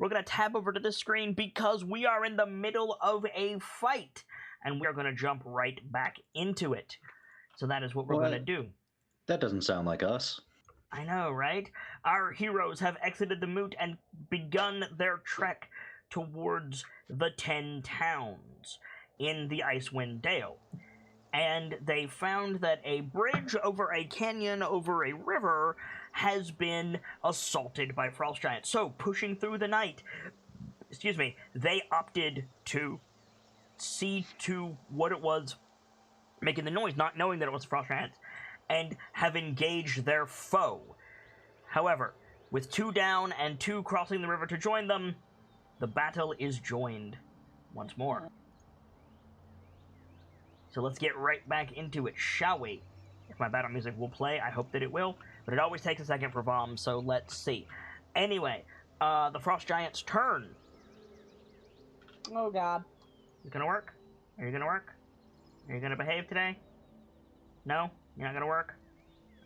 we're going to tab over to this screen because we are in the middle of a fight, and we are going to jump right back into it. So that is what we're going to do. That doesn't sound like us. I know, right? Our heroes have exited the moot and begun their trek towards the 10 towns in the Icewind Dale. And they found that a bridge over a canyon over a river has been assaulted by frost giants. So, pushing through the night, they opted to see to what it was making the noise, not knowing that it was frost giants, and have engaged their foe. However, with 2 down and 2 crossing the river to join them, the battle is joined once more. So let's get right back into it, shall we? If my battle music will play, I hope that it will, but it always takes a second for Vom, so let's see. Anyway, the Frost Giant's turn. Oh, God. You gonna work? Are you gonna work? Are you gonna behave today? No? You're not gonna work?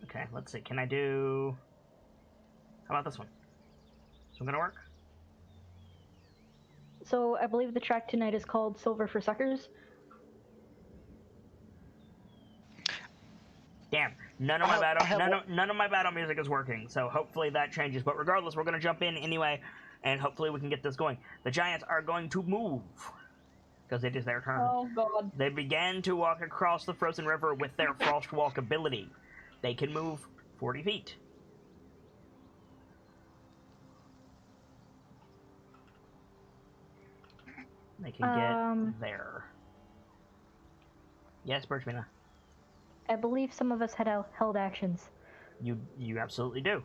Okay, let's see. Can I do... How about this one? So I'm gonna work? So I believe the track tonight is called Silver for Suckers. Damn, none of my battle music is working, so hopefully that changes. But regardless, we're gonna jump in anyway, and hopefully we can get this going. The giants are going to move, because it is their turn. Oh, God. They began to walk across the frozen river with their frost walk ability. They can move 40 feet. They can get there. Yes, Birchmina. I believe some of us had held actions. You absolutely do.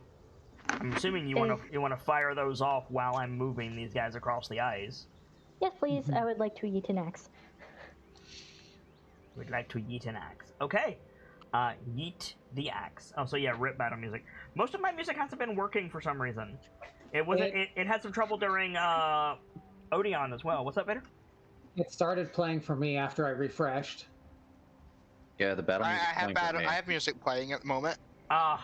I'm assuming you want to fire those off while I'm moving these guys across the ice. Yes, please. I would like to yeet an axe. Would like to yeet an axe. Okay. Yeet the axe. Oh, so yeah, rip battle music. Most of my music hasn't been working for some reason. It had some trouble during Odeon as well. What's up, Vader? It started playing for me after I refreshed. Yeah, the battle music. I have music playing at the moment. I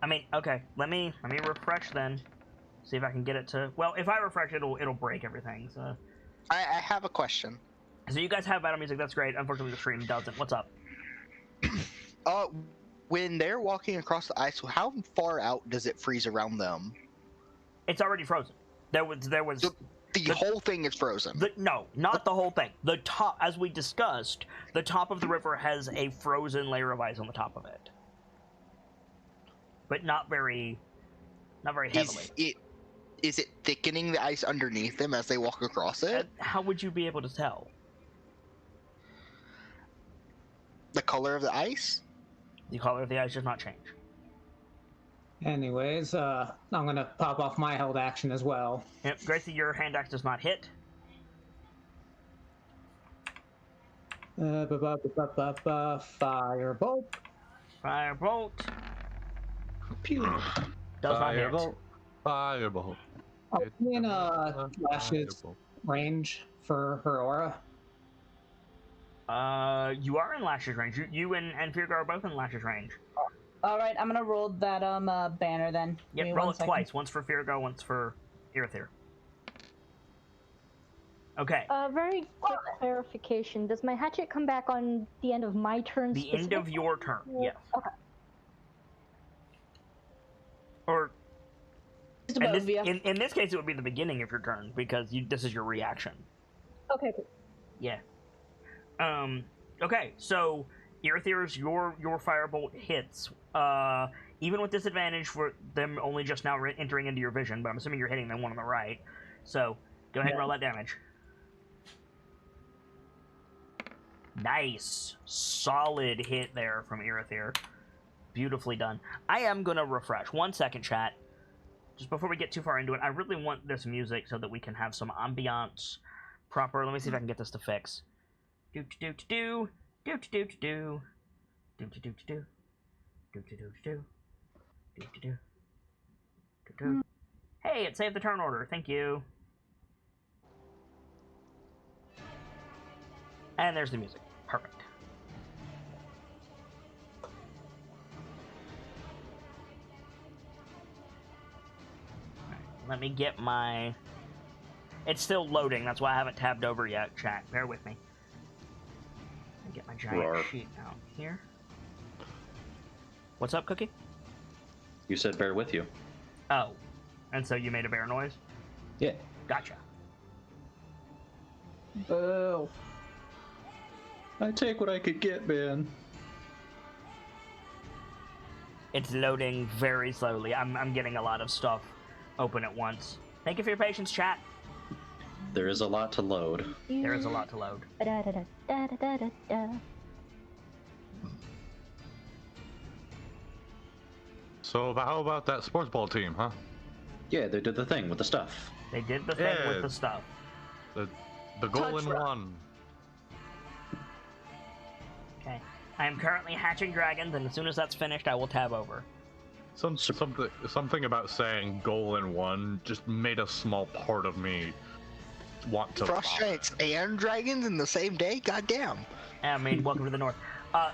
mean, okay. Let me refresh then. See if I can get it to. Well, if I refresh, it'll break everything. So. I have a question. So you guys have battle music. That's great. Unfortunately, the stream doesn't. What's up? When they're walking across the ice, how far out does it freeze around them? It's already frozen. There was. The whole thing is frozen. No, not the whole thing. The top, as we discussed, the top of the river has a frozen layer of ice on the top of it, but not very heavily. Is it thickening the ice underneath them as they walk across it? How would you be able to tell? The color of the ice? The color of the ice does not change. Anyways, I'm gonna pop off my held action as well. Yep, Gracie, your hand axe does not hit. Firebolt. Firebolt. Pew. Does not hit. Firebolt. Are we in Lash's range for her aura? You are in Lash's range. You and Firgar are both in Lash's range. All right, I'm gonna roll that banner then. Yep, roll it twice. Once for Firgar, once for Irithyr. Okay. Very quick clarification. Does my hatchet come back on the end of my turn? The end of your turn, yes. Okay. Or Just above you. in this case, it would be the beginning of your turn because this is your reaction. Okay. Yeah. Okay, so Irithyr's your firebolt hits. Even with disadvantage for them only just now entering into your vision, but I'm assuming you're hitting the one on the right. So go ahead and roll that damage. Nice, solid hit there from Irithyr. Beautifully done. I am gonna refresh. 1 second, chat. Just before we get too far into it, I really want this music so that we can have some ambiance proper. Let me see if I can get this to fix. Do do do do do do do do do do do do do do do do do do. Hey, it saved the turn order. Thank you. And there's the music. Perfect. Let me get my It's still loading. That's why I haven't tabbed over yet, chat. Bear with me. Let me get my giant Roar. sheet out here. What's up, Cookie? You said bear with you. Oh. And so you made a bear noise? Yeah. Gotcha. Boo. I take what I could get, man. It's loading very slowly. I'm getting a lot of stuff open at once. Thank you for your patience, chat. There is a lot to load. There is a lot to load. So how about that sports ball team, huh? Yeah, they did the thing with the stuff. They did the thing with the stuff. The goal in Touch one. Okay. I am currently hatching dragons, and as soon as that's finished, I will tab over. Something about saying goal in one just made a small part of me want to Frost giants and dragons in the same day? Goddamn. I mean, welcome to the north.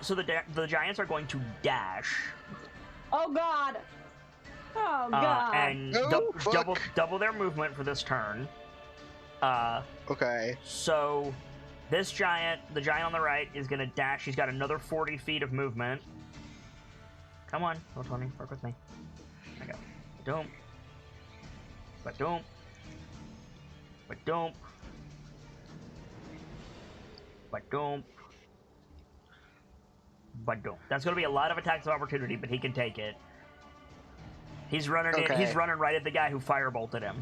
So the giants are going to dash. Oh god. Oh god. And Oh, fuck. double their movement for this turn. Okay. So this giant, the giant on the right, is gonna dash. He's got another 40 feet of movement. Come on, Roll20, work with me. There we go. Ba-doom. Ba-doom. Ba-doom. Ba-doom. Ba-doom. That's gonna be a lot of attacks of opportunity, but he can take it. He's running in. He's running right at the guy who firebolted him.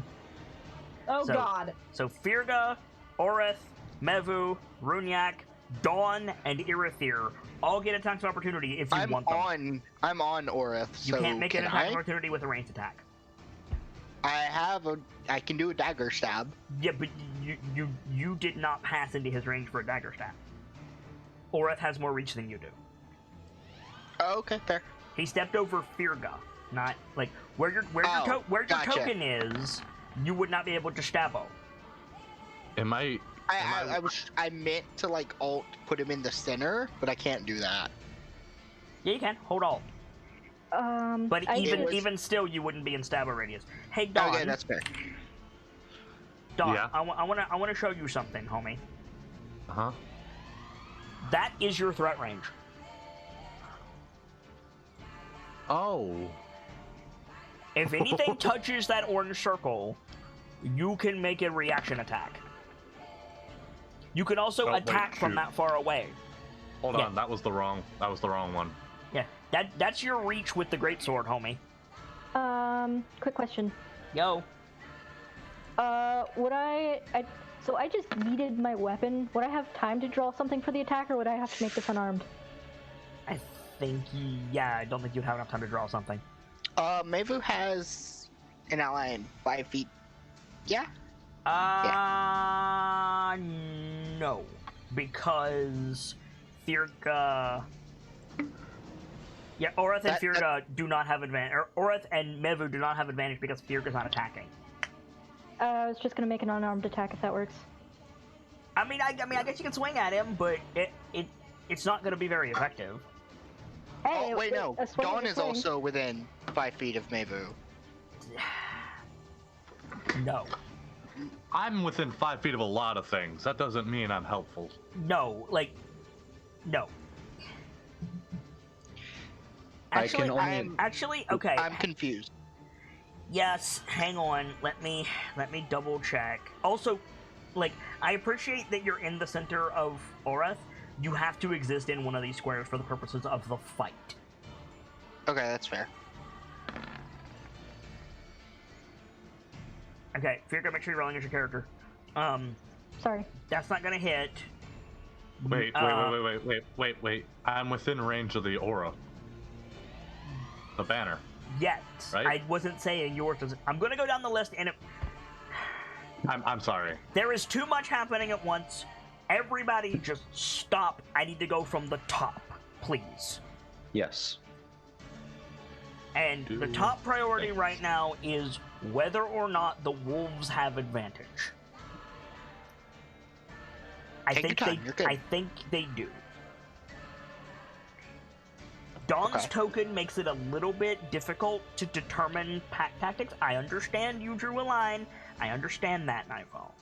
Oh god. So Firga, Orith, Mevu, Runyak, Dawn, and Irithir all get attacks of opportunity if you want them. I'm on Orith. You so can't make an attack of I opportunity with a ranged attack. I can do a dagger stab. Yeah, but you did not pass into his range for a dagger stab. Orith has more reach than you do. Oh, okay, fair. He stepped over Firga, not like where your gotcha. token is. You would not be able to stabbo. I meant to like alt put him in the center, but I can't do that. Yeah, you can. Hold alt. But even still, you wouldn't be in stabbo radius. Hey, Dawn. Okay, that's fair. Dawn, Yeah? I want to show you something, homie. Uh-huh. That is your threat range. Oh. If anything touches that orange circle, you can make a reaction attack. You can also attack from that far away. Hold on, that was the wrong one. Yeah, that's your reach with the greatsword, homie. Quick question. Yo. So I just needed my weapon. Would I have time to draw something for the attack, or would I have to make this unarmed? I think, yeah, I don't think you'd have enough time to draw something. Mevu has an ally in 5 feet. Yeah? No. Because Firga... Yeah, Orith and Firga do not have advantage. Orith and Mevu do not have advantage because Firga's not attacking. I was just gonna make an unarmed attack if that works. I mean, I guess you can swing at him, but it's not gonna be very effective. Hey, Oh, wait, no. a swing Dawn a is swing. also within 5 feet of Mevu. No. I'm within 5 feet of a lot of things. That doesn't mean I'm helpful. No, like, no. I can only... Actually, okay. I'm confused. Yes, hang on. Let me double check. Also, like, I appreciate that you're in the center of Orith. You have to exist in one of these squares for the purposes of the fight. Okay, that's fair. Okay, Firga, make sure you're rolling as your character. Sorry. That's not gonna hit. Wait. I'm within range of the aura. The banner. Yet. Right? I wasn't saying yours doesn't. I'm gonna go down the list and I'm sorry. there is too much happening at once. Everybody just stop. I need to go from the top, please. Yes. And the top priority right now is whether or not the wolves have advantage. I think they do. Dawn's token makes it a little bit difficult to determine pack tactics. I understand you drew a line, I understand that, Nightfall.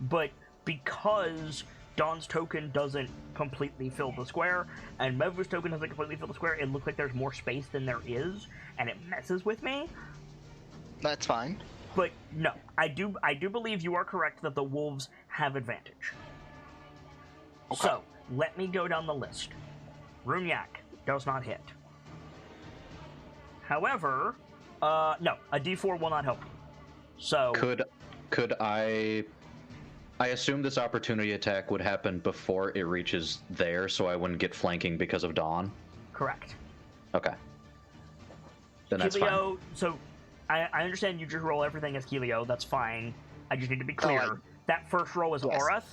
But because Dawn's token doesn't completely fill the square, and Mevu's token doesn't completely fill the square, it looks like there's more space than there is, and it messes with me. That's fine. But no, I do believe you are correct that the wolves have advantage. Okay. So, let me go down the list. Runyak does not hit. However, no, a D4 will not help you. So Could I assume this opportunity attack would happen before it reaches there, so I wouldn't get flanking because of Dawn? correct. Okay. Then that's fine. Keelio, so I understand you just roll everything as Keelio, that's fine. I just need to be clear. That first roll is Yes. Oreth?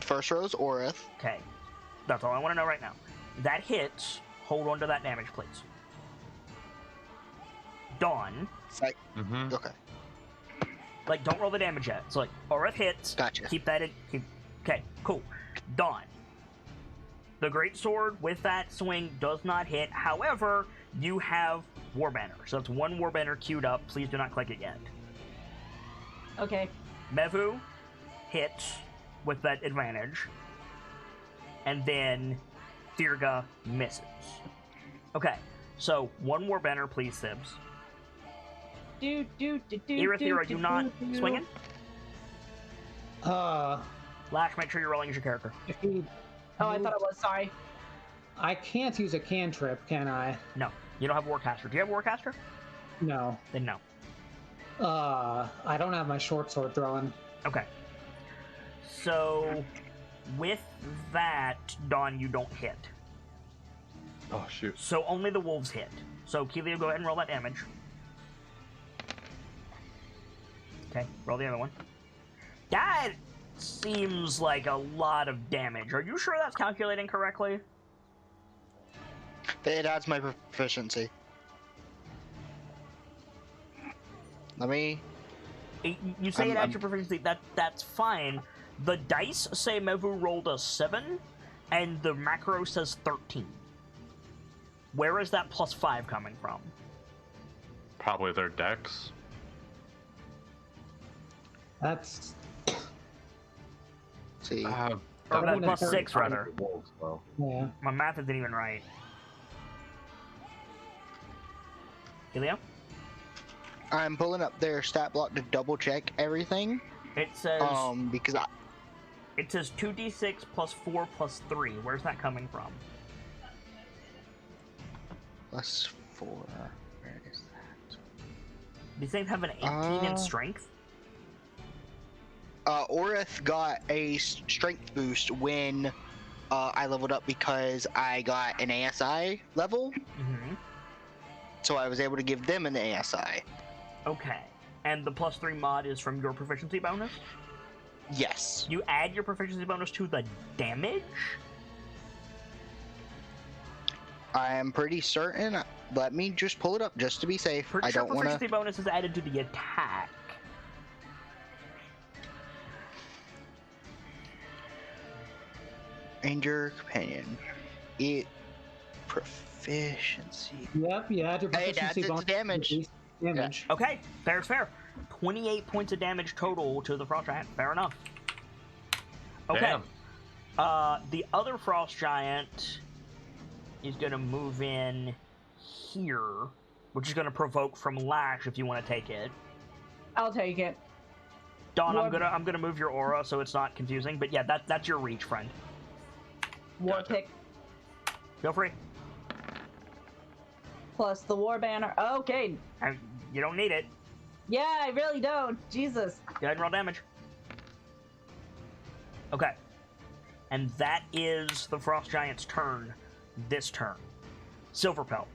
First row is Oreth. Okay. That's all I want to know right now. That hits. Hold on to that damage, please. Dawn. Like, Mm-hmm. okay. Like, don't roll the damage yet. It's like, Oreth hits. Gotcha. Keep that in. Okay, cool. Dawn. The Great Sword with that swing does not hit. However, you have Warbanner. So that's one Warbanner queued up. Please do not click it yet. Okay. Mevu hits with that advantage. And then Thirga misses. Okay, so one Warbanner, please, Sibs. Erathir, are you not swinging? Lash, make sure you're rolling as your character. If he, Oh, I thought it was. Sorry. I can't use a cantrip, can I? No, you don't have Warcaster. Do you have Warcaster? No. Then no. I don't have my short sword throwing. Okay. So, with that, Dawn, you don't hit. Oh shoot. So only the wolves hit. So, Keelio, go ahead and roll that damage. Okay, roll the other one. That seems like a lot of damage. Are you sure that's calculating correctly? It adds my proficiency. Let me. You say it adds your proficiency. That's fine. The dice say Mevu rolled a 7, and the macro says 13. Where is that +5 coming from? Probably their decks. That's See. Or I'm gonna +6, rather. Wolves, though. yeah. My math isn't even right. Helio? I'm pulling up their stat block to double check everything. It says Because it says 2d6 +4 +3. Where's that coming from? +4. Where is that? These things have an 18 in strength. Oreth got a strength boost when I leveled up because I got an ASI level. Mm-hmm. So I was able to give them an ASI. Okay. And the +3 mod is from your proficiency bonus? Yes. You add your proficiency bonus to the damage? I am pretty certain. Let me just pull it up just to be safe. Pretty I sure don't want proficiency to. bonus is added to the attack. Ranger companion. It proficiency. Yep, you add your Hey, that's proficiency its bonus. damage. Damage. Okay, fair's fair. 28 points of damage total to the Frost Giant. Fair enough. Okay. Damn. The other Frost Giant is going to move in here, which is going to provoke from Lash if you want to take it. I'll take it. Dawn, War- I'm gonna move your aura so it's not confusing. But yeah, that's your reach, friend. War Gotcha. pick Feel free. plus the war banner. Okay. You don't need it. Yeah, I really don't. Jesus. Go ahead and roll damage. Okay. And that is the Frost Giant's turn this turn. Silverpelt.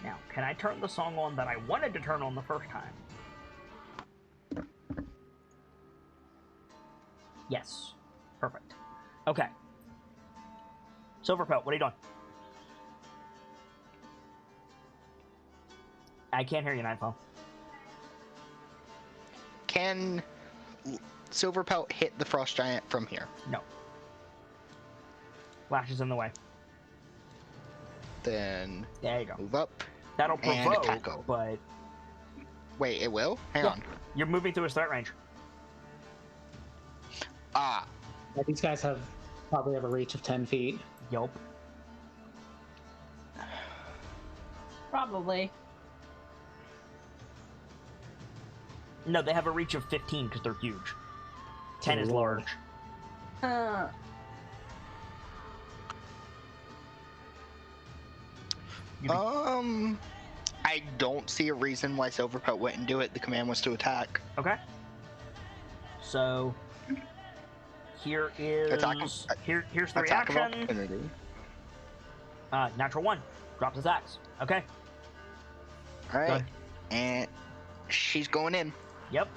Now, can I turn the song on that I wanted to turn on the first time? Yes. Perfect. Okay. Silverpelt, what are you doing? I can't hear you, Nightfall. Can Silverpelt hit the Frost Giant from here? No. Lash is in the way. then There you go. move up. That'll And attack provoke, go. but Wait, it will? Hang Yeah. on. you're moving through his threat range. Ah, Yeah, these guys probably have a reach of 10 feet. Yup. Probably. No, they have a reach of 15 because they're huge. 10 is Lord. large. I don't see a reason why Silvercoat wouldn't do it. The command was to attack. Okay. So here is here's the Attack of reaction. opportunity. Natural 1. Drops his axe. Okay. All right, ahead. and she's going in. Yep.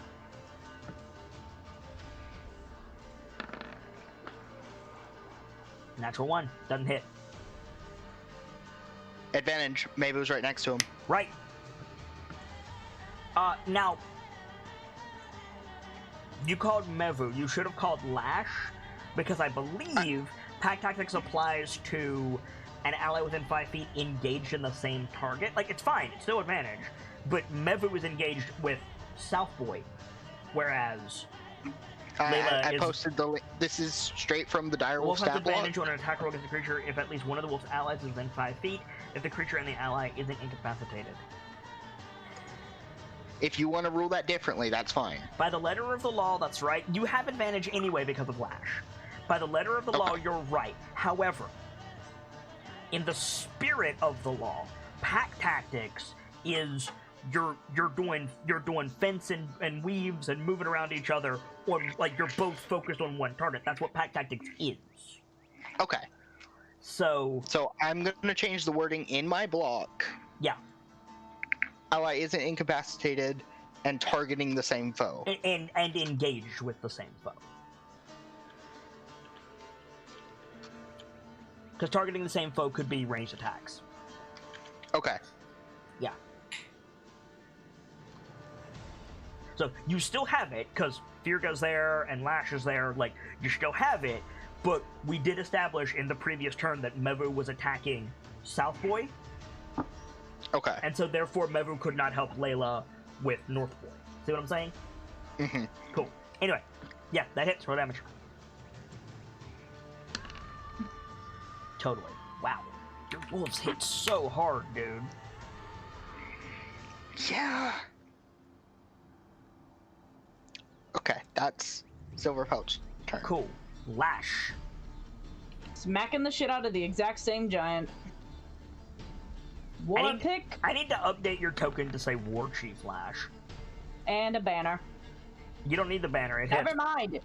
Natural 1. Doesn't hit. Advantage. Maybe it was right next to him. Right. Now, you called Mevu. You should have called Lash, because I believe Pack Tactics applies to an ally within 5 feet engaged in the same target. Like, it's fine. It's still advantage. But Mevu is engaged with Southboy, whereas Layla I is... posted the link. This is straight from the Dire Wolf Wolf has stat block. advantage on an attack roll against the creature if at least one of the wolf's allies is within 5 feet, if the creature and the ally isn't incapacitated. If you want to rule that differently, that's fine. By the letter of the law, that's right. You have advantage anyway because of Lash. By the letter of the law, you're right. However, in the spirit of the law, Pack Tactics is you're doing fence and weaves and moving around each other, or like you're both focused on one target. That's what Pack Tactics is. Okay. So I'm going to change the wording in my block. yeah, Ally isn't incapacitated and targeting the same foe. and engaged with the same foe. Because targeting the same foe could be ranged attacks. Okay. Yeah. So you still have it, because Firga's there and Lash is there, like, you still have it, but we did establish in the previous turn that Mevu was attacking Southboy, Okay. and so therefore Mevu could not help Layla with Northboy. See what I'm saying? Mm-hmm. Cool. Anyway, yeah, that hits. Roll damage. Totally. Wow. Your wolves hit so hard, dude. Yeah. Okay, that's Silvercoat's turn. Cool. Lash. Smacking the shit out of the exact same giant. War pick I need to update your token to say War Chief Lash. and a banner. You don't need the banner. It hits. Never mind.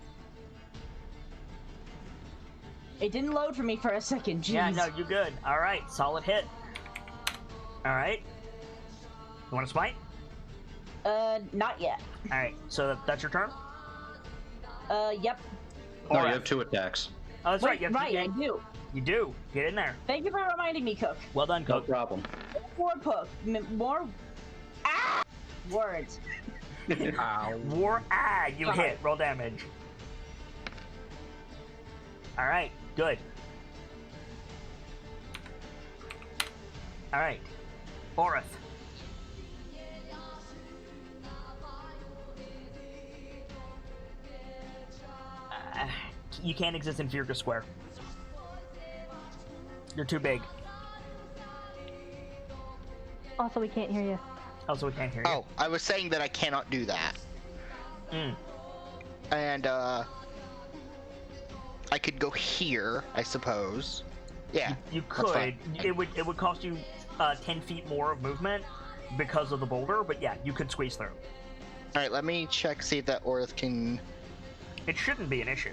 It didn't load for me for a second. Jeez. Yeah, no, you good. All right, solid hit. All right. You want to smite? Not yet. All right. So that's your turn. Yep. No, Alright. you have 2 attacks. Oh, that's right. You have to Right, I get- do. You do. Get in there. Thank you for reminding me, Cook. Well done, No Cook. problem. More Cook. More. Ah! Words. Ow. War. Ah, you Sorry. hit. Roll damage. All right. Good. All right. Orith. You can't exist in Firga Square. You're too big. Also, we can't hear you. Also, we can't hear you. Oh, I was saying that I cannot do that. Mm. And, I could go here, I suppose. Yeah. You that's could. fine. It would cost you 10 feet more of movement because of the boulder, but yeah, you could squeeze through. Alright, let me check, see if that Orth can... It shouldn't be an issue.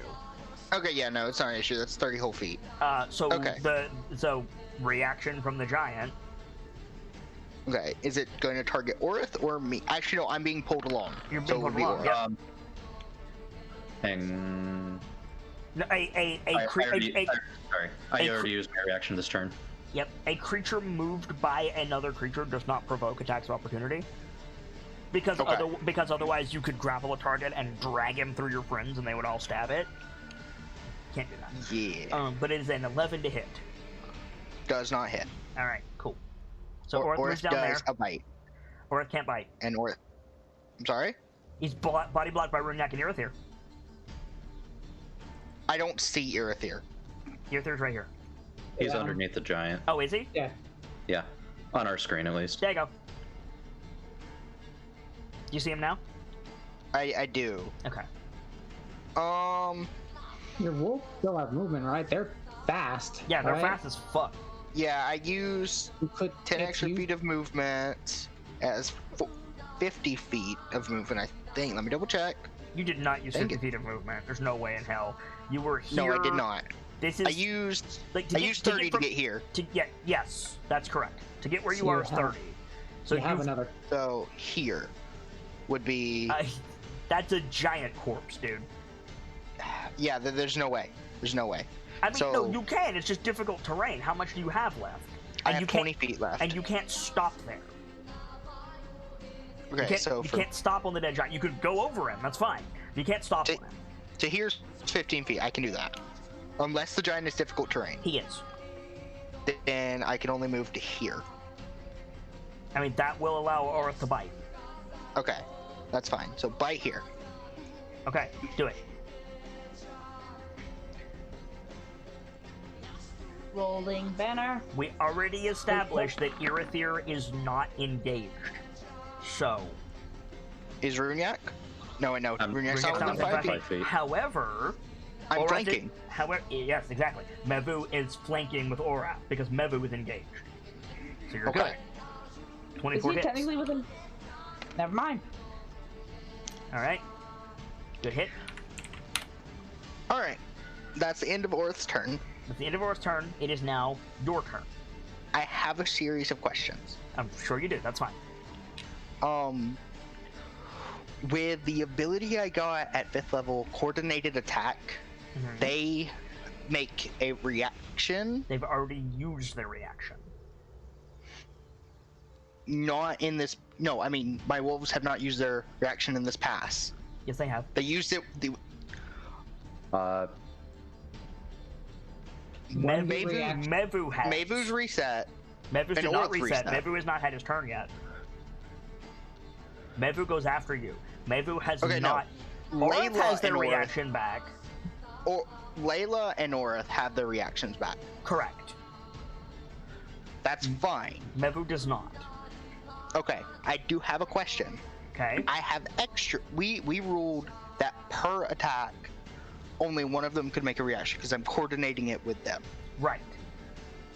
Okay, yeah, no, it's not an issue. That's 30 whole feet. So Okay. so reaction from the giant. Okay, is it going to target Orth or me? Actually, no, I'm being pulled along. You're being so it pulled would be along, Orth. yeah. Hang. No, I already used my reaction this turn. Yep, a creature moved by another creature does not provoke attacks of opportunity. Because Okay. because otherwise you could grapple a target and drag him through your friends and they would all stab it. Can't do that. Yeah. But it is an 11 to hit. Does not hit. All right, cool. So Orth moves Orth down there. does a bite, Orth can't bite. and Orth. I'm sorry. He's body blocked by Runyak and Irithyr. I don't see Irithyr. Irithyr right here. He's Yeah. underneath the giant. Oh, is he? Yeah. Yeah, on our screen at least. There you go. You see him now? I do. Okay. Your wolves still have movement, right? They're fast. Yeah, they're right? fast as fuck. Yeah, I use You could 10 if extra you- feet of movement as 50 feet of movement, I think. Let me double check. You did not use Dang 50 it. feet of movement. There's no way in hell. You were here. No, I did not. This is I used like I used 30 to get here. Yes, that's correct. To get where you So are you is have- 30. So you have you've- another. So here would be that's a giant corpse, dude. yeah. There's no way. There's no way. I mean, So- no, you can. It's just difficult terrain. How much do you have left? I And have you 20 can't, feet left. and you can't stop there. Okay, You can't, so you for can't stop on the dead giant. You could go over him. That's fine. You can't stop To- on him. to here's 15 feet. I can do that, unless the giant is difficult terrain. He is. Then I can only move to here. I mean, that will allow Orth to bite. Okay, that's fine. So bite here. Okay, do it. Rolling banner. We already established that Irithyr is not engaged. So, Is Runyak? No, I know. Runyak's Runyak's not not within within 5 5 feet. 5 feet. However, I'm Orath flanking. However, yes, exactly. Mevu is flanking with Orath because Mevu is engaged. So you're Okay. good. Is 24 he hits. technically within? Never mind. All right. Good hit. All right, that's the end of Orth's turn. At the end of Orath's turn, it is now your turn. I have a series of questions. I'm sure you do. That's fine. With the ability I got at 5th level, coordinated attack, Mhm. they make a reaction. They've already used their reaction. Not in this. No, I mean my wolves have not used their reaction in this pass. Yes, they have. They used it. When Mevu- you react- Mevu has. Mavu's reset. Mevu did and not Orth reset. reset. Mevu has not had his turn yet. Mevu goes after you. Mevu has Okay, not. no. Orath Layla has their and Orth, reaction back. or Layla and Orth have their reactions back. Correct. That's fine. Mevu does not. Okay, I do have a question. Okay. I have extra. We ruled that per attack, only one of them could make a reaction because I'm coordinating it with them. Right.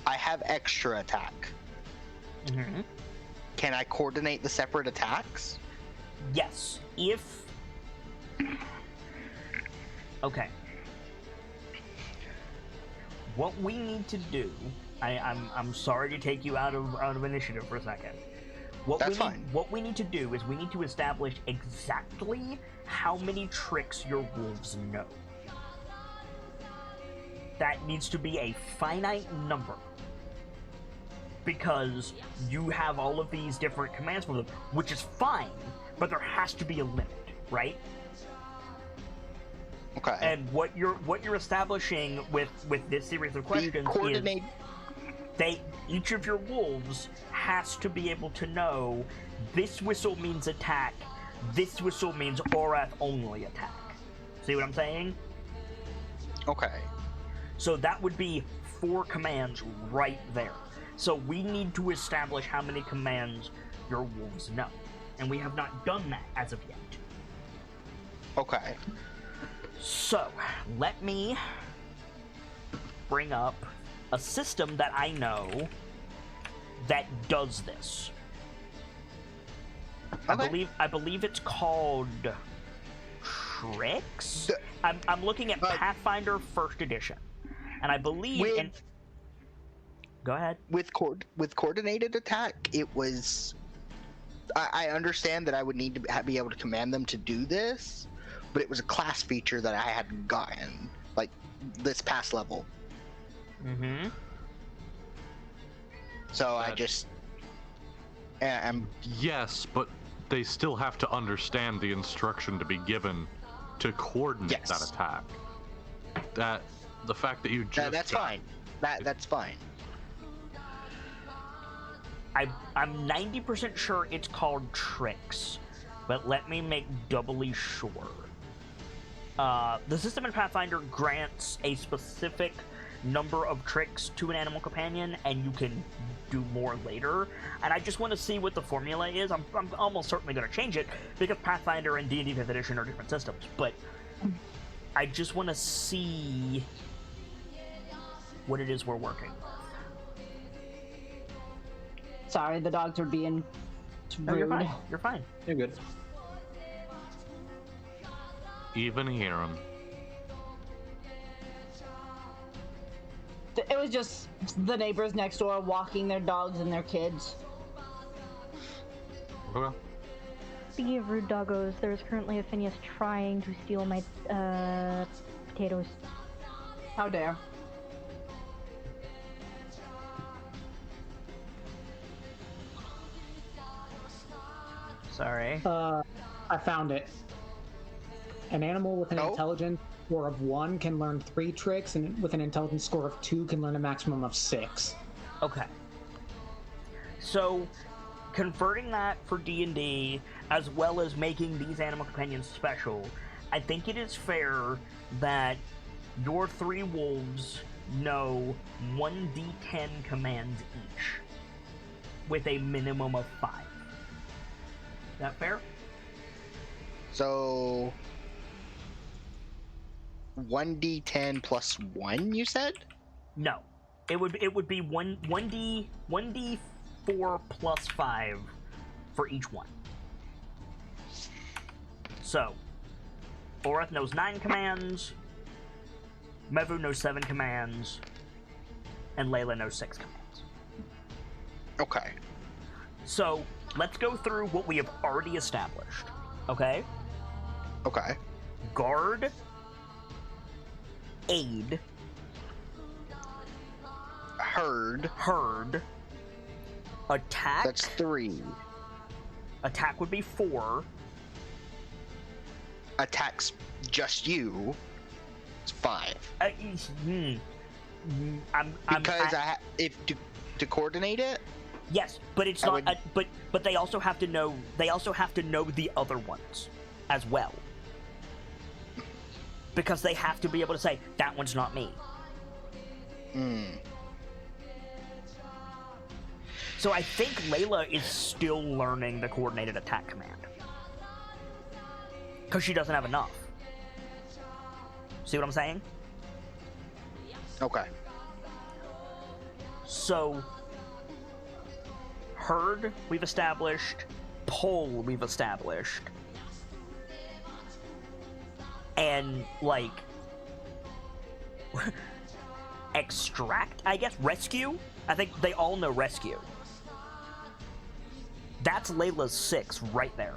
I have extra attack. Mm-hmm. Can I coordinate the separate attacks? Yes. If. Okay. What we need to do. I'm sorry to take you out of initiative for a second. That's fine. What we need to do is we need to establish exactly how many tricks your wolves know. That needs to be a finite number. Because you have all of these different commands for them, which is fine, but there has to be a limit, right? Okay. And what you're establishing with this series of The questions coordinate. is each of your wolves has to be able to know this whistle means attack, this whistle means Orath only attack. See what I'm saying? Okay. So that would be 4 commands right there. So we need to establish how many commands your wolves know. And we have not done that as of yet. Okay. So, let me bring up a system that I know that does this. Okay. I believe it's called Tricks. The- I'm looking at Pathfinder First Edition, and I believe With- in. Go ahead. With coordinated attack, it was. I understand that I would need to be able to command them to do this, but it was a class feature that I hadn't gotten, like this past level. Mm-hmm. So I That- just. I'm Yes, but they still have to understand the instruction to be given to coordinate Yes. that attack. That the fact that you just that's fine. That's fine. I'm 90% sure it's called tricks, but let me make doubly sure. The system in Pathfinder grants a specific number of tricks to an animal companion, and you can do more later. And I just want to see what the formula is. I'm almost certainly going to change it, because Pathfinder and D&D 5th Edition are different systems. But I just want to see what it is we're working with. Sorry, the dogs were being rude. No, you're fine. You're fine. You're good. Even hear him. It was just the neighbors next door walking their dogs and their kids. Okay. Speaking of rude doggos, there is currently a Phineas trying to steal my potatoes. How dare. Sorry. I found it. An animal with an intelligence score of 1 can learn 3 tricks, and with an intelligence score of 2 can learn a maximum of 6. Okay. So, converting that for D&D, as well as making these animal companions special, I think it is fair that your 3 wolves know 1d10 commands each, with a minimum of 5. Is that fair? So 1d10 plus 1, you said? No. It would be 1d4 plus 5 for each one. So, Oreth knows 9 commands, Mevu knows 7 commands, and Layla knows 6 commands. Okay. So, let's go through what we have already established. Okay? Okay. Guard, aid, herd, attack. That's 3. Attack would be 4. Attacks just you. It's 5. To coordinate it. Yes, but it's not. But they also have to know. They also have to know the other ones, as well. Because they have to be able to say that one's not me. So I think Layla is still learning the coordinated attack command. Because she doesn't have enough. See what I'm saying? Okay. So, herd, we've established. Pull, we've established. And, like, extract, I guess, rescue? I think they all know rescue. That's Layla's 6 right there.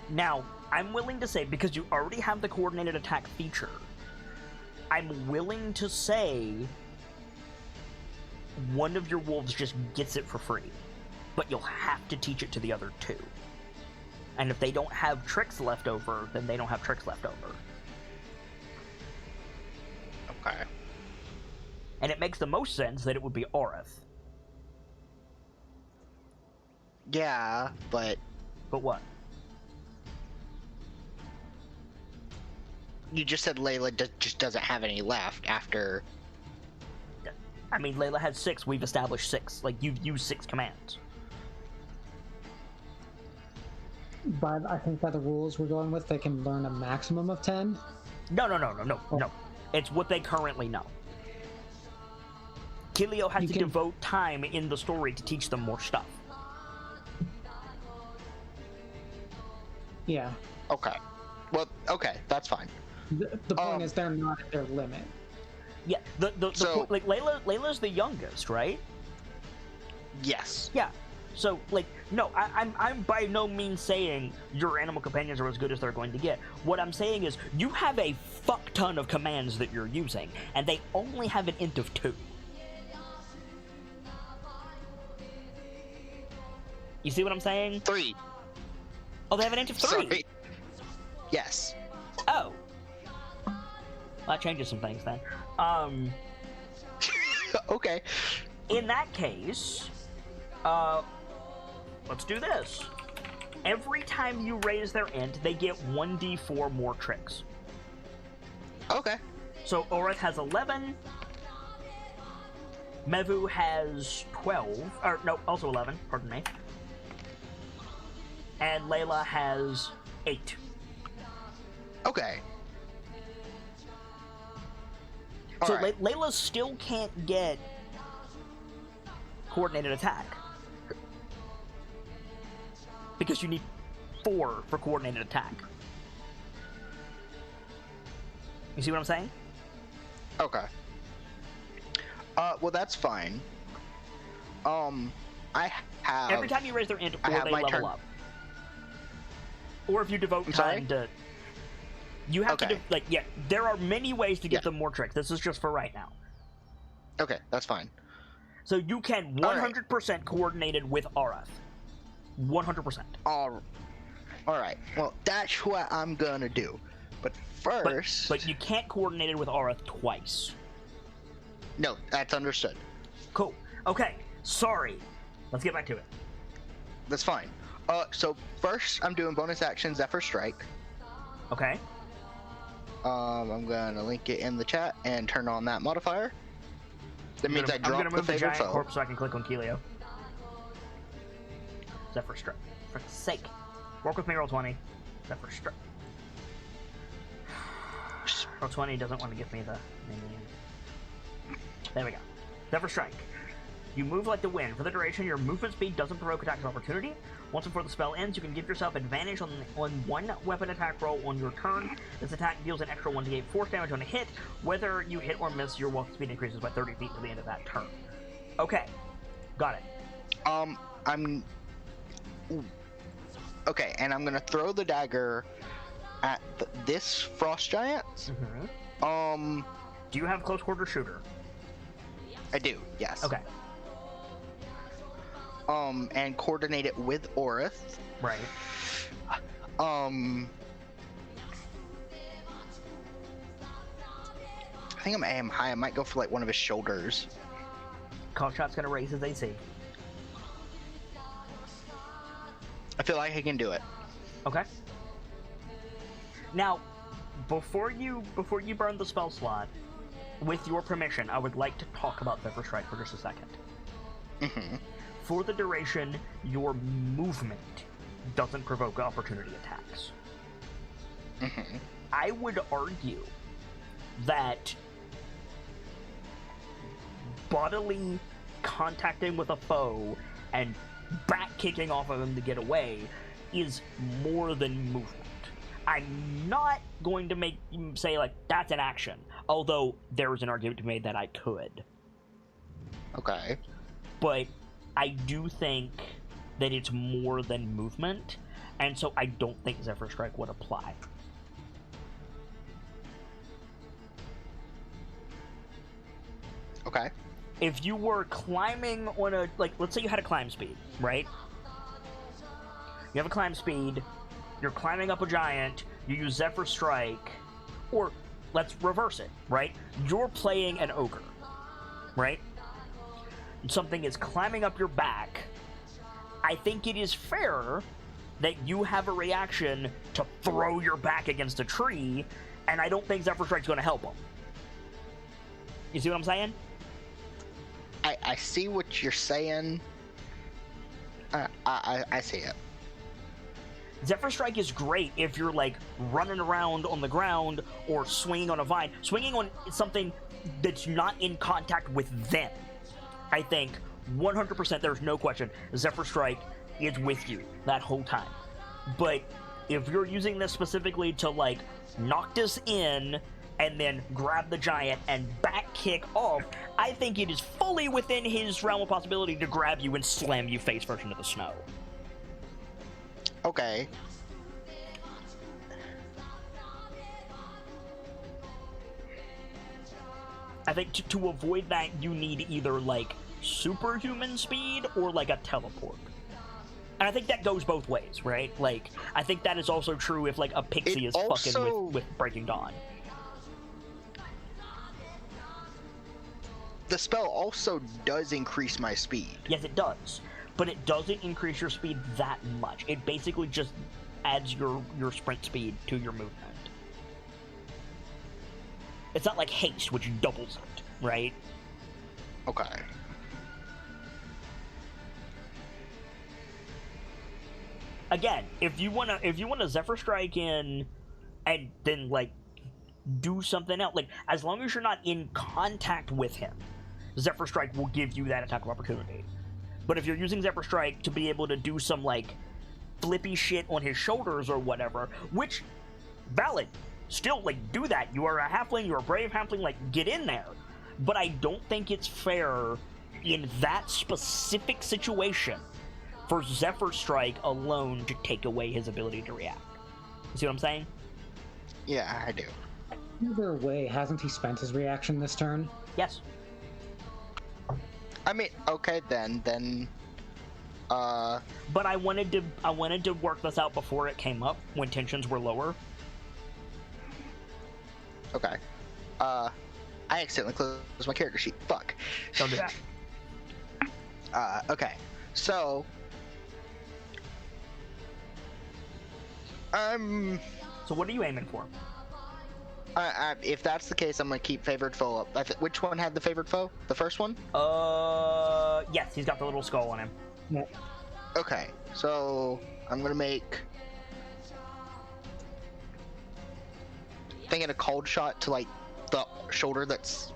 Now, I'm willing to say, because you already have the coordinated attack feature, I'm willing to say one of your wolves just gets it for free. But you'll have to teach it to the other 2. And if they don't have tricks left over, then they don't have tricks left over. Okay. And it makes the most sense that it would be Oreth. Yeah, but... But what? You just said Layla just doesn't have any left after... I mean, Layla had 6. We've established 6. Like, you've used 6 commands. But I think by the rules we're going with, they can learn a maximum of 10. No. It's what they currently know. Kilio has to devote time in the story to teach them more stuff. Yeah. Okay. Well, okay, that's fine. The point is they're not at their limit. Yeah, the point, like, Layla's the youngest, right? Yes. Yeah. So, like, no, I'm by no means saying your animal companions are as good as they're going to get. What I'm saying is, you have a fuck ton of commands that you're using, and they only have an int of 2. You see what I'm saying? 3. Oh, they have an int of 3? Sorry. Yes. Oh. Well, that changes some things then. Okay. In that case, let's do this. Every time you raise their int, they get 1d4 more tricks. Okay. So Orith has 11. Mevu has 12. Or, no, also 11, pardon me. And Layla has 8. Okay. So All right. Layla still can't get coordinated attack. Because you need 4 for coordinated attack. You see what I'm saying? Okay. Well, that's fine. I have... Every time you raise their int, I or have they my level turn. up. Or if you devote I'm time sorry? to... You have Okay. to, yeah, there are many ways to get Yeah. them more tricks. This is just for right now. Okay, that's fine. So you can 100% coordinated with Arath. 100%. All right. Well, that's what I'm gonna do. But first... But you can't coordinate it with Arath twice. No, that's understood. Cool. Okay. Sorry. Let's get back to it. That's fine. So first I'm doing bonus action Zephyr Strike. Okay. I'm gonna link it in the chat and turn on that modifier. That means I I'm drop gonna the move the favorite giant foe. corpse so I can click on Kelio. Zephyr Strike. For sake. Work with me, roll 20. Zephyr Strike. Roll 20 doesn't want to give me the minion. There we go. Zephyr Strike. You move like the wind. For the duration, your movement speed doesn't provoke attacks of opportunity. Once before the spell ends, you can give yourself advantage on one weapon attack roll on your turn. This attack deals an extra 1d8 force damage on a hit. Whether you hit or miss, your walk speed increases by 30 feet to the end of that turn. Okay. Got it. Okay, and I'm gonna throw the dagger at this frost giant. Mm-hmm. Do you have close quarter shooter? I do, yes. Okay. And coordinate it with Orith. Right. I think I'm aim high. I might go for like one of his shoulders. Call shot's gonna raise his AC. I feel like I can do it. Okay. Now, before you burn the spell slot, with your permission, I would like to talk about Zephyr Strike for just a second. Mm-hmm. For the duration, your movement doesn't provoke opportunity attacks. Mm-hmm. I would argue that bodily contacting with a foe and back kicking off of him to get away is more than movement. I'm not going to say like that's an action, although there is an argument to be made that I could. Okay. But I do think that it's more than movement, and so I don't think Zephyr Strike would apply. Okay. If you were climbing on a, like, let's say you had a climb speed, right? You have a climb speed, you're climbing up a giant, you use Zephyr Strike, or let's reverse it, right? You're playing an ogre, right? Something is climbing up your back. I think it is fair that you have a reaction to throw your back against a tree, and I don't think Zephyr Strike's going to help him. You see what I'm saying? I see what you're saying. I see it. Zephyr Strike is great if you're like running around on the ground or swinging on a vine. Swinging on something that's not in contact with them. I think 100% there's no question Zephyr Strike is with you that whole time. But if you're using this specifically to like knock this in and then grab the giant and back kick off, I think it is fully within his realm of possibility to grab you and slam you face first into the snow. Okay. I think to avoid that, you need either like superhuman speed or like a teleport. And I think that goes both ways, right? Like, I think that is also true if, like, a pixie is fucking with Breaking Dawn. The spell also does increase my speed. Yes, it does. But it doesn't increase your speed that much. It basically just adds your sprint speed to your movement. It's not like haste, which doubles it, right? Okay. Again, if you wanna Zephyr Strike in and then like do something else, like as long as you're not in contact with him, Zephyr Strike will give you that attack of opportunity. But if you're using Zephyr Strike to be able to do some like flippy shit on his shoulders or whatever, which valid, still like do that. You are a halfling, you're a brave halfling, like get in there. But I don't think it's fair in that specific situation for Zephyr Strike alone to take away his ability to react. You see what I'm saying? Yeah, I do. Either way, hasn't he spent his reaction this turn? Yes. I mean, okay then. But I wanted to work this out before it came up when tensions were lower. Okay. I accidentally closed my character sheet. Fuck. Don't do that. Okay. So So what are you aiming for? if that's the case, I'm gonna keep favored foe up. Which one had the favored foe? The first one? Yes, he's got the little skull on him. Yeah. Okay, so I'm gonna make thinking a cold shot to like the shoulder that's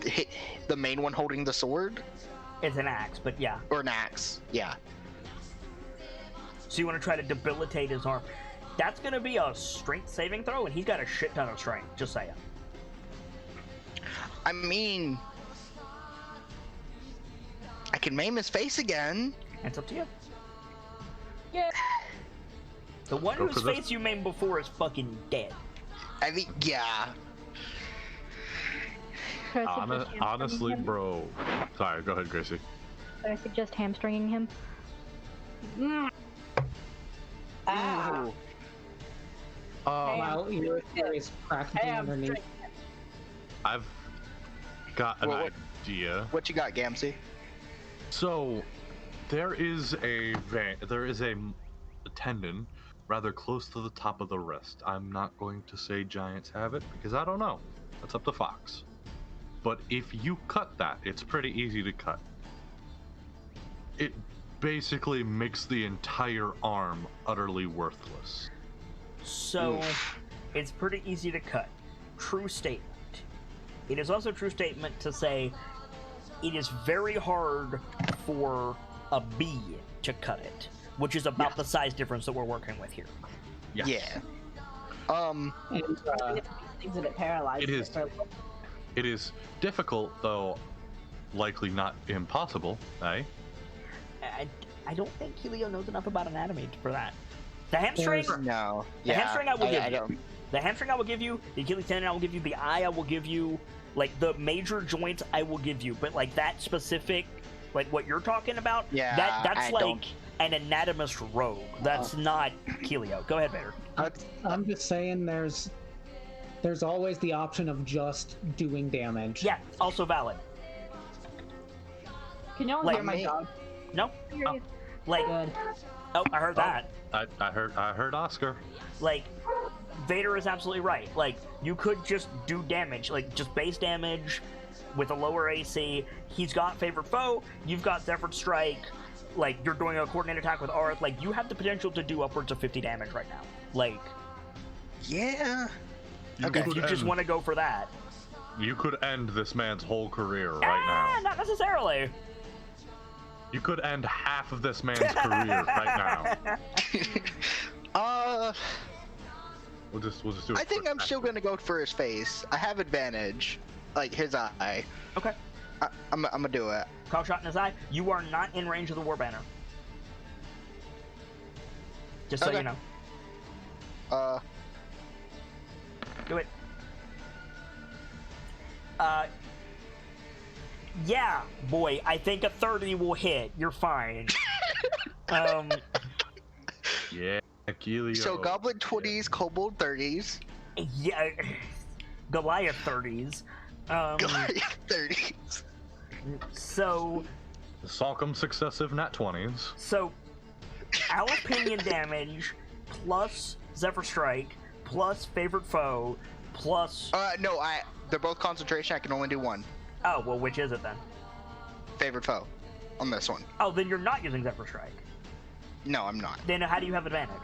hit the main one holding the sword. It's an axe, but yeah. Or an axe, yeah. So you want to try to debilitate his arm. That's going to be a strength saving throw, and he's got a shit ton of strength, just saying. I mean, I can maim his face again. It's up to you. Yeah. The one Go whose for this. face you maimed before is fucking dead. I mean, yeah. Could I suggest hamstringing Honestly, him? bro. Sorry, go ahead, Gracie. Could I suggest hamstringing him? Ah. Ooh. While your is practically Hey, I'm underneath. straight. I've got an Well, what- idea. What you got, Gamsey? So, there is a tendon rather close to the top of the wrist. I'm not going to say giants have it because I don't know. That's up to Fox. But if you cut that, it's pretty easy to cut. It basically makes the entire arm utterly worthless. So, it's pretty easy to cut. True statement. It is also a true statement to say it is very hard for a bee to cut it, which is about the size difference that we're working with here. Yes. Yeah. And, Things that it paralyzes. It is. It is difficult, though likely not impossible, eh? I don't think Helio knows enough about anatomy for that. The hamstring, No. the hamstring I will give you. don't. The hamstring I will give you. The Achilles tendon I will give you. The eye I will give you. Like the major joints I will give you. But like that specific, like what you're talking about, Yeah, that's I like don't- an anatomist rogue. That's not Helio. Go ahead, Vader. I'm just saying there's always the option of just doing damage. Yeah, also valid. Can y'all Like hear my me. dog? No, oh, like Good. oh, I heard that. I heard Oscar. Like Vader is absolutely right. Like you could just do damage, like just base damage with a lower AC. He's got favorite foe. You've got Zephyr Strike. Like you're doing a coordinated attack with Arth. Like you have the potential to do upwards of 50 damage right now. Like Yeah. You Okay. if you could just end- want to go for that. You could end this man's whole career right now. Not necessarily. You could end half of this man's career right now. We'll just do it. I think I'm still gonna go for his face. I have advantage, like his eye. Okay. I'm gonna do it. Call shot in his eye. You are not in range of the war banner. Just so Okay. you know. Do it. Yeah, boy, I think a 30 will hit. You're fine. Yeah, Achilles. So Goblin 20s, Kobold 30s. Yeah, Goliath 30s. Goliath 30s. So Salcom successive nat 20s. So, Owl's Pinion damage plus Zephyr Strike plus Favorite Foe plus. No, they're both concentration. I can only do one. Oh, well, which is it then? Favorite foe on this one. Oh, then you're not using Zephyr Strike. No, I'm not. Then how do you have advantage?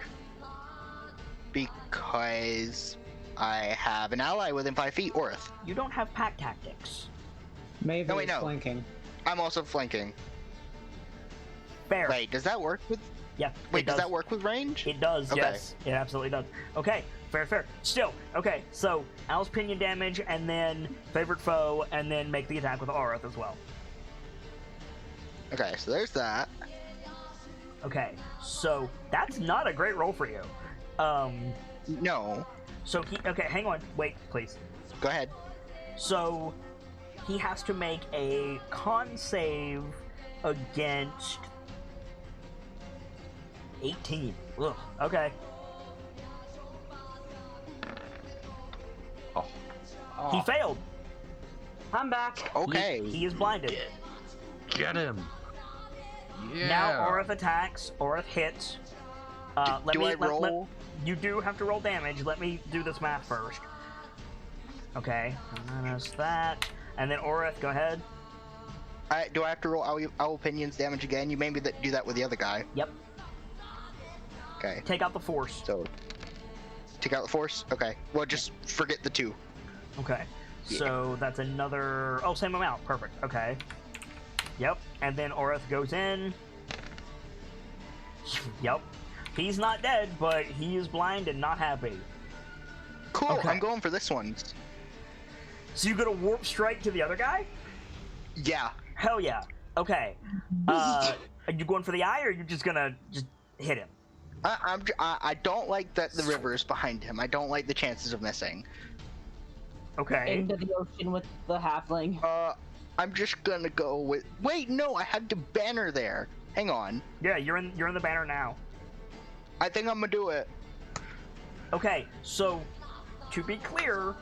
Because I have an ally within 5 feet, Orith. You don't have pack tactics. Maven No, wait, is no. flanking. I'm also flanking. Fair. Wait, does that work with? Yeah. Wait, does that work with range? It does, Okay. yes. It absolutely does. Okay, fair. Still, okay, so Owl's Pinion damage, and then Favorite Foe, and then make the attack with Aurith as well. Okay, so there's that. Okay, so that's not a great roll for you. No. So okay, hang on, wait, please. Go ahead. So he has to make a con save against 18. Ugh, okay. Oh. He failed. I'm back. Okay. He is blinded. Get him. Yeah. Now Aurith attacks. Aurith hits. Do I roll? You do have to roll damage. Let me do this math first. Okay, minus that. And then Aurith, go ahead. Do I have to roll Owl Pinion's damage again? You made me do that with the other guy. Yep. Okay. Take out the force. So, take out the force? Okay. Well, just forget the 2. Okay. Yeah. So that's another... Oh, same amount. Perfect. Okay. Yep. And then Aurith goes in. Yep. He's not dead, but he is blind and not happy. Cool, Okay. I'm going for this one. So you gonna warp strike to the other guy? Yeah. Hell yeah. Okay. Are you going for the eye, or are you just gonna hit him? I don't like that the river is behind him. I don't like the chances of missing. Okay. Into the ocean with the halfling. I'm just gonna go with... Wait, no, I had the banner there. Hang on. Yeah, you're in the banner now. I think I'm gonna do it. Okay, so to be clear,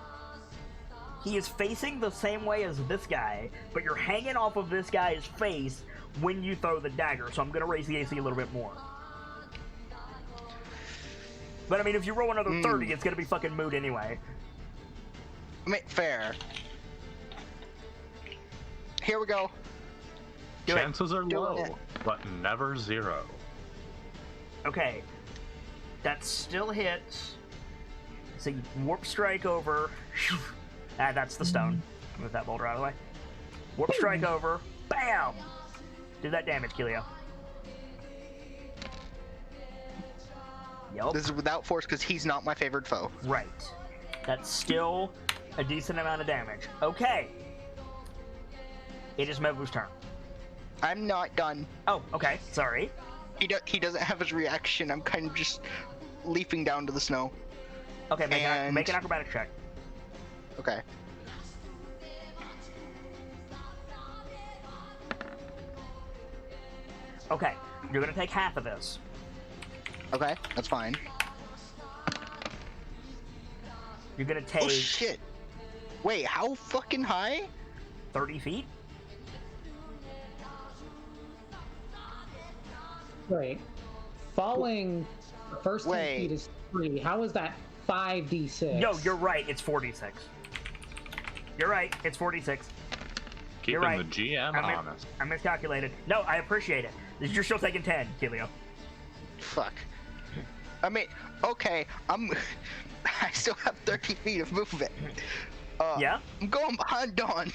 he is facing the same way as this guy, but you're hanging off of this guy's face when you throw the dagger, so I'm gonna raise the AC a little bit more. But I mean, if you roll another 30, it's gonna be fucking moot anyway. I mean, fair. Here we go. Do it. Chances are Do low, it. but never 0. Okay. That still hits. So you warp strike over. That's the stone. Move that boulder out of the way. Warp strike over. Bam! Do that damage, Keelio. Yep. This is without force because he's not my favorite foe. Right. That's still a decent amount of damage. Okay. It is Mevu's turn. I'm not done. Oh, okay. Sorry. He doesn't have his reaction. I'm kind of just leaping down to the snow. Okay, And- make an acrobatic check. Okay. Okay. You're gonna take half of this. Okay, that's fine. You're gonna take Oh shit! Wait, how fucking high? 30 feet. Wait. Falling the first 10 Wait. feet is 3. How is that 5d6? No, you're right. It's 46. You're right. It's 46. Keeping right. the GM honest. I miscalculated. No, I appreciate it. You're still taking 10, Keelio. Fuck. I mean, okay, I still have 30 feet of movement. Yeah? I'm going behind Dawn.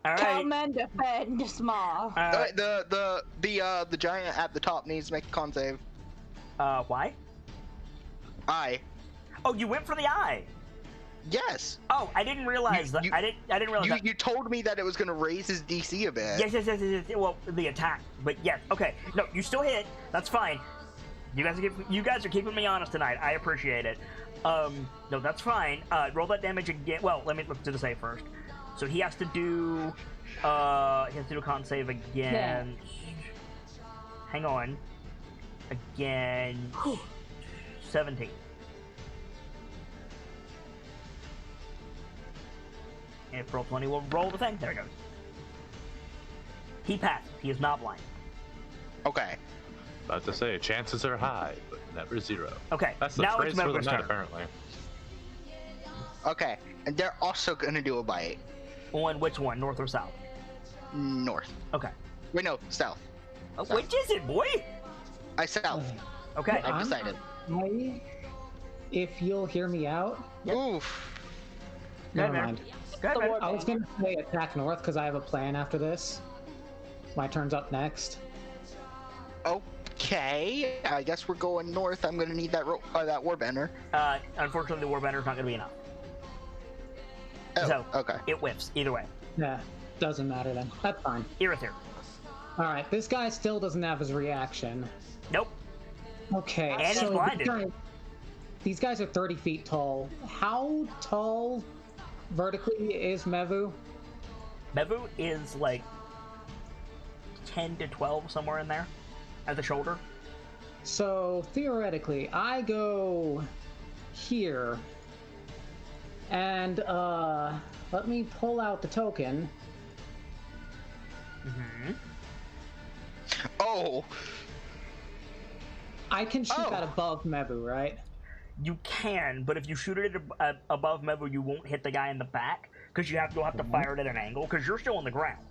All right. Come and defend small. The giant at the top needs to make a con save. Why? I. Oh, you went for the eye. Yes. Oh, I didn't realize that. I didn't realize that. You told me that it was gonna raise his DC a bit. Yes. Well, the attack, but yes. Okay. No, you still hit. That's fine. You guys are keeping me honest tonight. I appreciate it. No, that's fine. Roll that damage again. Well, let me look to the save first. So he has to do a con save against. Hang on. Again. 17. And if roll 20, we'll roll the thing. There it goes. He passed. He is not blind. Okay. About to say, chances are high, but never zero. Okay. That's the now phrase it's for the Memo's night, turn. apparently. Okay. And they're also gonna do a bite. On which one, north or south? North. Okay. Wait, no, south. Which is it, boy? I south. Okay. I decided. If you'll hear me out. Oof. Never man. mind. Go ahead, man. I was gonna say attack north because I have a plan after this. My turn's up next. Okay. I guess we're going north. I'm gonna need that that warbender. Unfortunately, the warbender's not going to be enough. Oh, So, okay. it whiffs, either way. Yeah, doesn't matter then. That's fine. Irithyr. Alright, this guy still doesn't have his reaction. Nope. Okay, And he's so blinded. These guys are 30 feet tall. How tall vertically is Mevu? Mevu is like 10 to 12, somewhere in there, at the shoulder. So theoretically, I go here, and let me pull out the token. Mm-hmm. Oh. I can shoot that above Mevu, right? You can, but if you shoot it above Mevu, you won't hit the guy in the back, because you'll have to fire it at an angle, because you're still on the ground.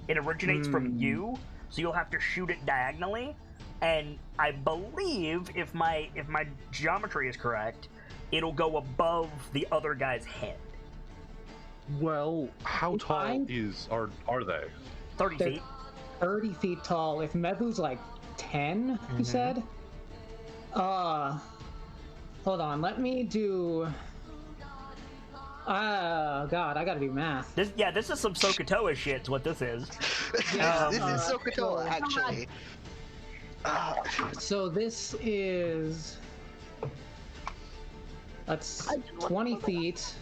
It originates from you, so you'll have to shoot it diagonally, and I believe, if my geometry is correct, it'll go above the other guy's head. Well, how tall are they? 30 They're feet. 30 feet tall. If Mevu's like 10, you said? Hold on, let me do... God, I gotta do math. This is some Sokotoa shit, is what this is. This is Sokotoa, actually. So this is... That's 20 feet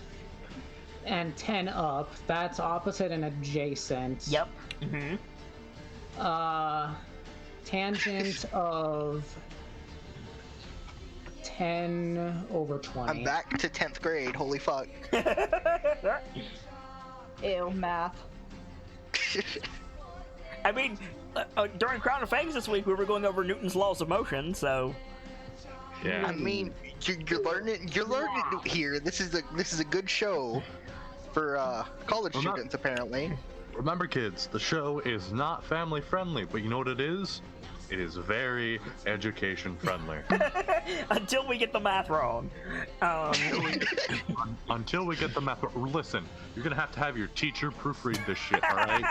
and 10 up. That's opposite and adjacent. Yep. Mm-hmm. Tangent of 10 over 20. I'm back to 10th grade. Holy fuck. Ew, math. I mean, during Crown of Fangs this week, we were going over Newton's laws of motion, so... Yeah. I mean, you're learning here. This is a good show for college students, apparently. Remember, kids, the show is not family friendly, but you know what it is? It is very education friendly. Until we get the math wrong. Until we get the math. Listen, you're gonna have your teacher proofread this shit, all right?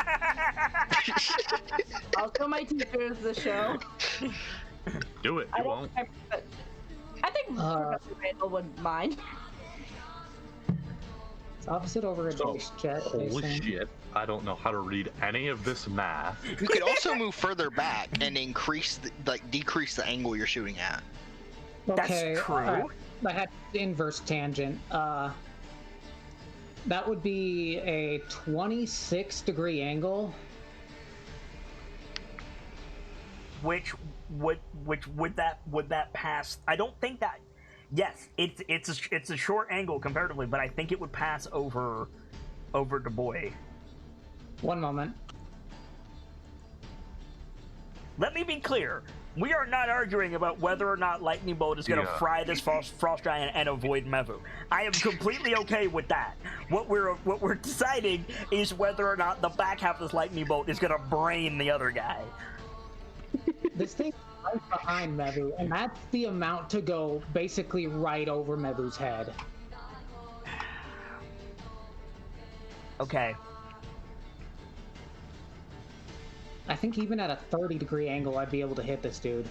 Also, my teacher is the show. Do it. You won't. I think Professor Randall wouldn't mind. It's opposite over adjacent. Holy shit. I don't know how to read any of this math. You could also move further back and decrease the angle you're shooting at. Okay, That's true. I had inverse tangent. That would be a 26-degree angle. Which would that pass? I don't think that. Yes, it's a short angle comparatively, but I think it would pass over Du Bois. One moment. Let me be clear. We are not arguing about whether or not Lightning Bolt is going to fry this frost giant and avoid Mevu. I am completely okay with that. What we're deciding is whether or not the back half of this Lightning Bolt is going to brain the other guy. This thing is right behind Mevu, and that's the amount to go basically right over Mevu's head. Okay. I think even at a 30-degree angle, I'd be able to hit this dude.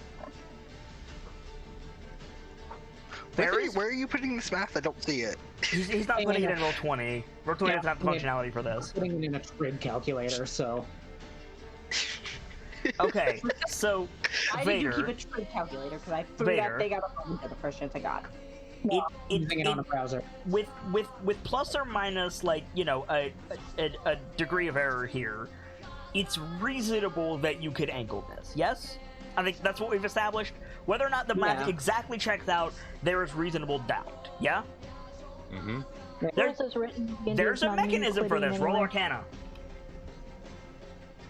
Where are you putting this math? I don't see it. He's not putting it in Roll20. Roll20 doesn't have the functionality for this. I'm putting it in a trig calculator, so... Okay, so I Vader. didn't keep a trig calculator because I threw that thing out of the first chance I got. Using it on a browser. With plus or minus, like, you know, a degree of error here, it's reasonable that you could angle this. Yes, I think that's what we've established. Whether or not the math exactly checks out, there is reasonable doubt. Yeah. Mm-hmm. There's a mechanism for this. Roll Arcana.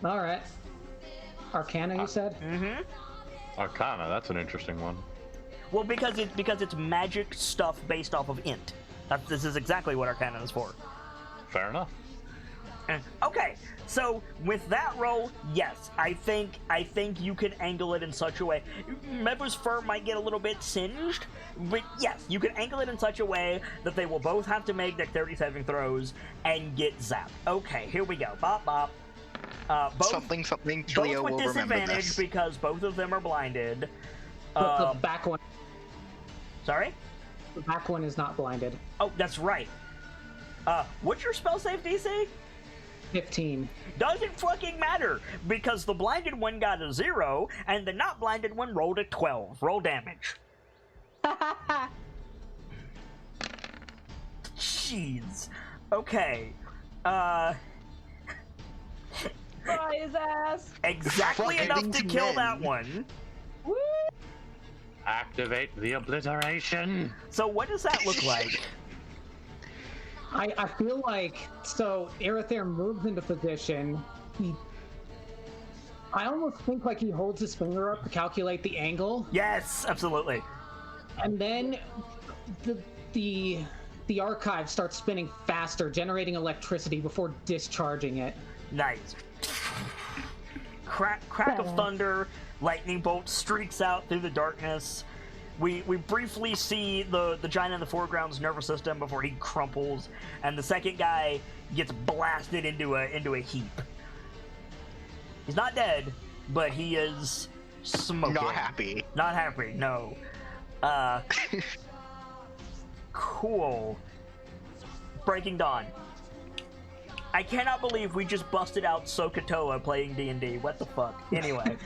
All right. Arcana, you said? Mm-hmm. Arcana, that's an interesting one. Well, because it's magic stuff based off of int. This is exactly what Arcana is for. Fair enough. Okay, so with that roll, yes, I think you can angle it in such a way. Mevu's fur might get a little bit singed, but yes, you can angle it in such a way that they will both have to make dexterity saving throws and get zapped. Okay, here we go. Bop bop. Something. Both Leo with will remember disadvantage this. because both of them are blinded. The back one. Sorry? The back one is not blinded. Oh, that's right. What's your spell save DC? 15. Doesn't fucking matter, because the blinded one got a 0, and the not blinded one rolled a 12. Roll damage. Jeez. Okay. Fry his ass. Exactly Fucking enough to kill men. that one. Woo! Activate the obliteration. So what does that look like? I feel like, so Arethair moves into position. I almost think like he holds his finger up to calculate the angle, Yes, absolutely. and then the archive starts spinning faster, generating electricity before discharging it. Nice. Crack of thunder, lightning bolt streaks out through the darkness. We briefly see the giant in the foreground's nervous system before he crumples, and the second guy gets blasted into a heap. He's not dead, but he is smoking. Not happy. Not happy, no. Cool. Breaking Dawn. I cannot believe we just busted out Sokotoa playing D&D. What the fuck? Anyway.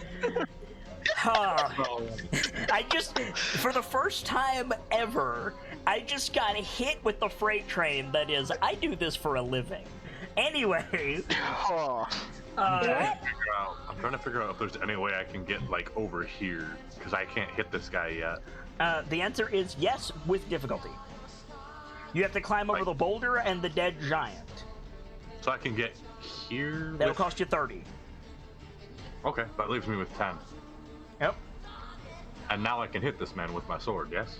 I just, for the first time ever, I just got hit with the freight train that is, I do this for a living. Anyway. Oh. I'm trying to figure out if there's any way I can get, like, over here, because I can't hit this guy yet. The answer is yes, with difficulty. You have to climb over the boulder and the dead giant. So I can get here. That'll cost you 30. Okay, that leaves me with 10. Yep. And now I can hit this man with my sword, yes?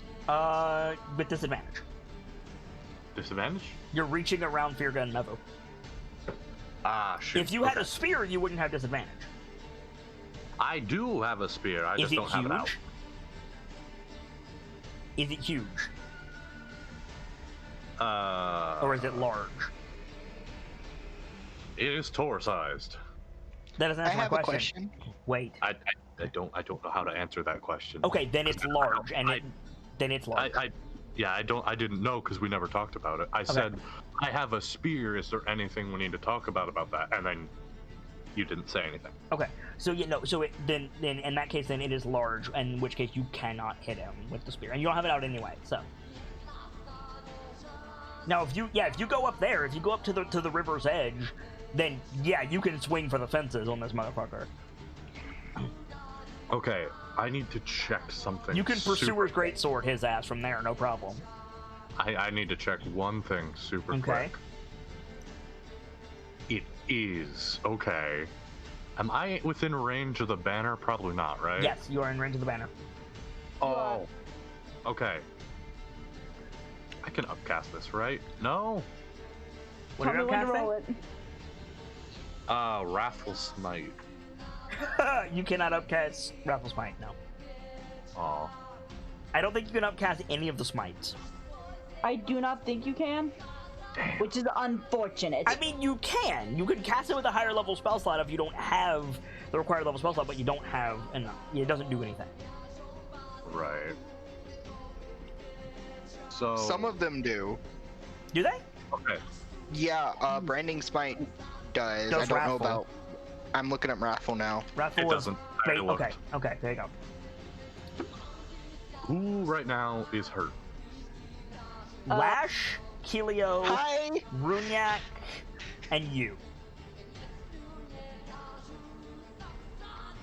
With disadvantage. Disadvantage? You're reaching around Fear Gun Mevo. Ah, shit. If you had a spear, you wouldn't have disadvantage. I do have a spear, I Is just it don't have it out. huge? Is it huge? Or is it large? It is Tor-sized. That doesn't I answer my have a question. question. Wait. I don't know how to answer that question. Okay, then it's large, and then it's large. I didn't know because we never talked about it. I said I have a spear. Is there anything we need to talk about that? And then you didn't say anything. Okay, so then in that case, then it is large, in which case you cannot hit him with the spear, and you don't have it out anyway. So now, if you go up there, if you go up to the river's edge, then yeah, you can swing for the fences on this motherfucker. Okay, I need to check something. You can Pursuer's Greatsword his ass from there, no problem. I need to check one thing super quick. It is okay. Am I within range of the banner? Probably not, right? Yes, you are in range of the banner. Oh, okay. I can upcast this, right? No. What are you upcasting? Wrathful Smite. You cannot upcast Wrathful Smite, no. Aw. I don't think you can upcast any of the smites. I do not think you can. Damn. Which is unfortunate. I mean, you can. You can cast it with a higher level spell slot if you don't have the required level spell slot, but you don't have enough. It doesn't do anything. Right. So Some of them do. Do they? Okay. Yeah, Branding Smite does. I don't know Wrathful. about. I'm looking up Wrathful now. Wrathful It is doesn't. I great. looked. Okay, there you go. Who right now is hurt? Lash, Kelio, Hi. Runyak, and you.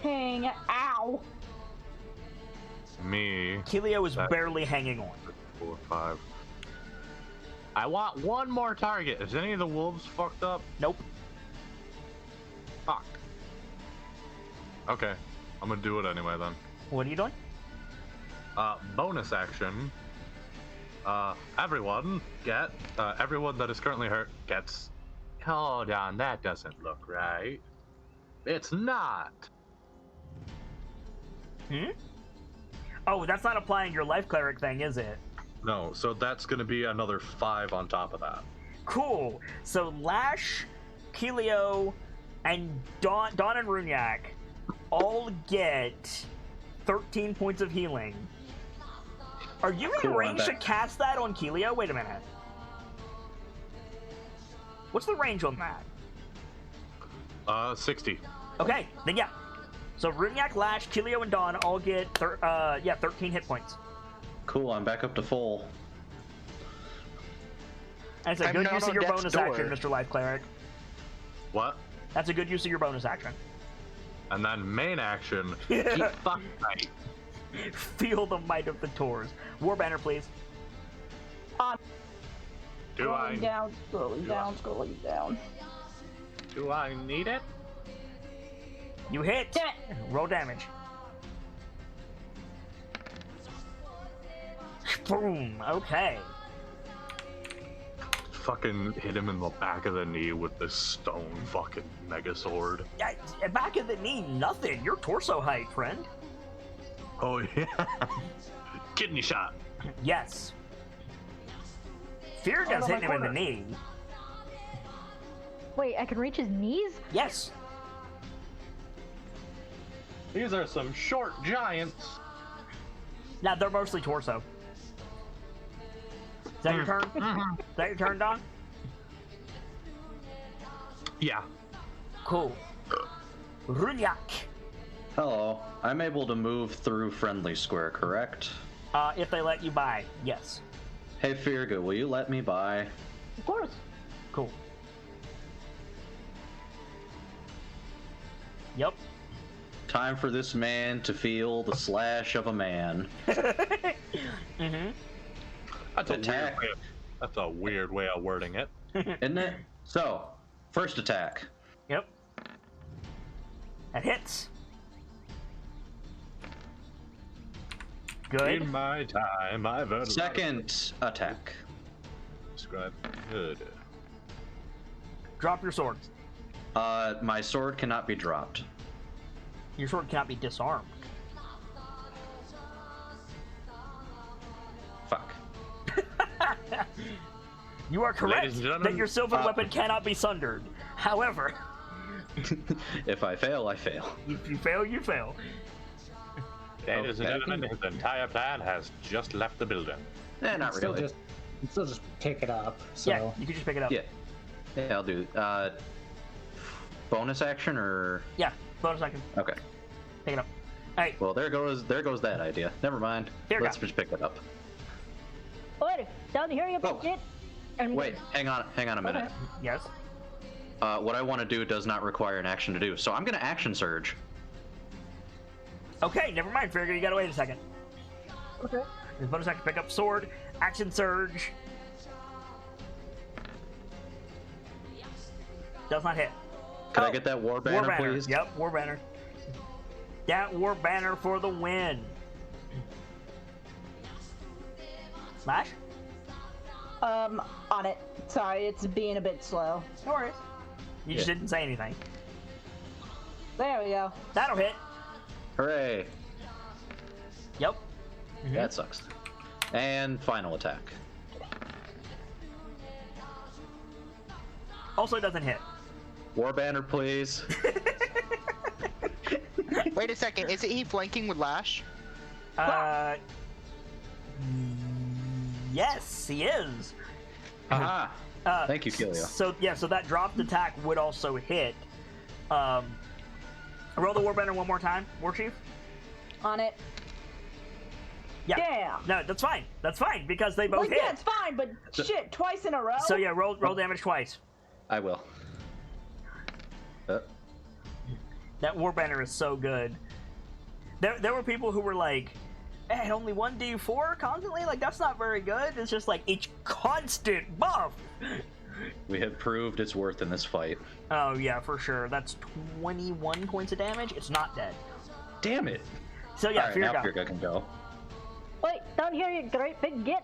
Hang. Ow. Me. Kelio is barely hanging on. 4, 5. I want one more target. Is any of the wolves fucked up? Nope. Fuck. Okay, I'm gonna do it anyway then. What are you doing? Bonus action. Everyone that is currently hurt gets. Hold on, that doesn't look right. It's not. Oh, that's not applying your life cleric thing, is it? No, so that's gonna be another 5 on top of that. Cool. So Lash, Kelio, and Dawn and Runyak all get 13 points of healing. Are you in Cool, range I'm to back. cast that on Kelio? Wait a minute. What's the range on that? 60. Okay, then yeah. So Runyak, Lash, Kelio, and Dawn all get 13 hit points. Cool, I'm back up to full. And it's a I'm good not use of on your death's bonus door. action, Mr. Life Cleric. What? That's a good use of your bonus action. And then main action. Keep fucking right. Feel the might of the Tors. Warbanner, please. Do I? Scrolling down, scrolling down, scrolling down. Do I need it? You hit. Damn it. Roll damage. Boom. Okay. Fucking hit him in the back of the knee with this stone fucking mega sword. Yeah, back of the knee, nothing. You're torso height, friend. Oh yeah. Kidney shot. Yes. Fear does Oh, hit my him in the corner. knee. Wait, I can reach his knees? Yes. These are some short giants. Now they're mostly torso. Is that your turn? Is that your turn, Don? Yeah. Cool. Runyak. Hello, I'm able to move through friendly square, correct? If they let you by, yes. Hey, Firga, will you let me by? Of course. Cool. Yep. Time for this man to feel the slash of a man. Mm-hmm. Attack. That's a weird way of wording it. Isn't it? So, first attack. Yep. That hits. Good. In my time, I've heard Second attack. describe good. Drop your sword. My sword cannot be dropped. Your sword cannot be disarmed. Fuck. You are correct Ladies and gentlemen, that your silver weapon cannot be sundered. However, If I fail, I fail. if you fail, you fail. Ladies and Okay. gentlemen, his entire plan has just left the building. Not Still really. just pick it up. So Yeah, you can just pick it up. Yeah. Yeah, I'll do. Bonus action or Yeah, bonus action. okay. Pick it up. Alright, Well, there goes that idea. Never mind. Here, Let's go. just pick it up. Wait, down here you Oh. picked it. And Wait, hang on a minute. Okay. yes. What I want to do does not require an action to do, so I'm gonna action surge. Okay, never mind, Fergus, you gotta wait a second. Okay. His bonus action, pick up sword, action surge. Does not hit. Could Oh, I get that war banner, please? Yep, war banner. That war banner for the win. Slash? On it. Sorry, it's being a bit slow. No worries. You just Yeah. didn't say anything. There we go. That'll hit. Hooray! Yep. That sucks. And final attack. Also doesn't hit. War banner, please. Wait a second. Isn't he flanking with Lash? Yes, he is. Aha! Thank you, Kelio. So yeah, so that dropped attack would also hit. Roll the war banner one more time, War Chief. On it. Yeah. Damn. No, that's fine. That's fine because they both Like, hit. yeah, it's fine, but shit, twice in a row? So yeah, roll damage twice. I will. That Warbanner is so good. There were people who were like, hey, only 1d4 constantly? Like, that's not very good. It's just like, it's constant buff. We have proved its worth in this fight. Oh, yeah, for sure. That's 21 points of damage. It's not dead. Damn it. So, yeah, All right, now Firga. Firga can go. Wait, down here, you great big git!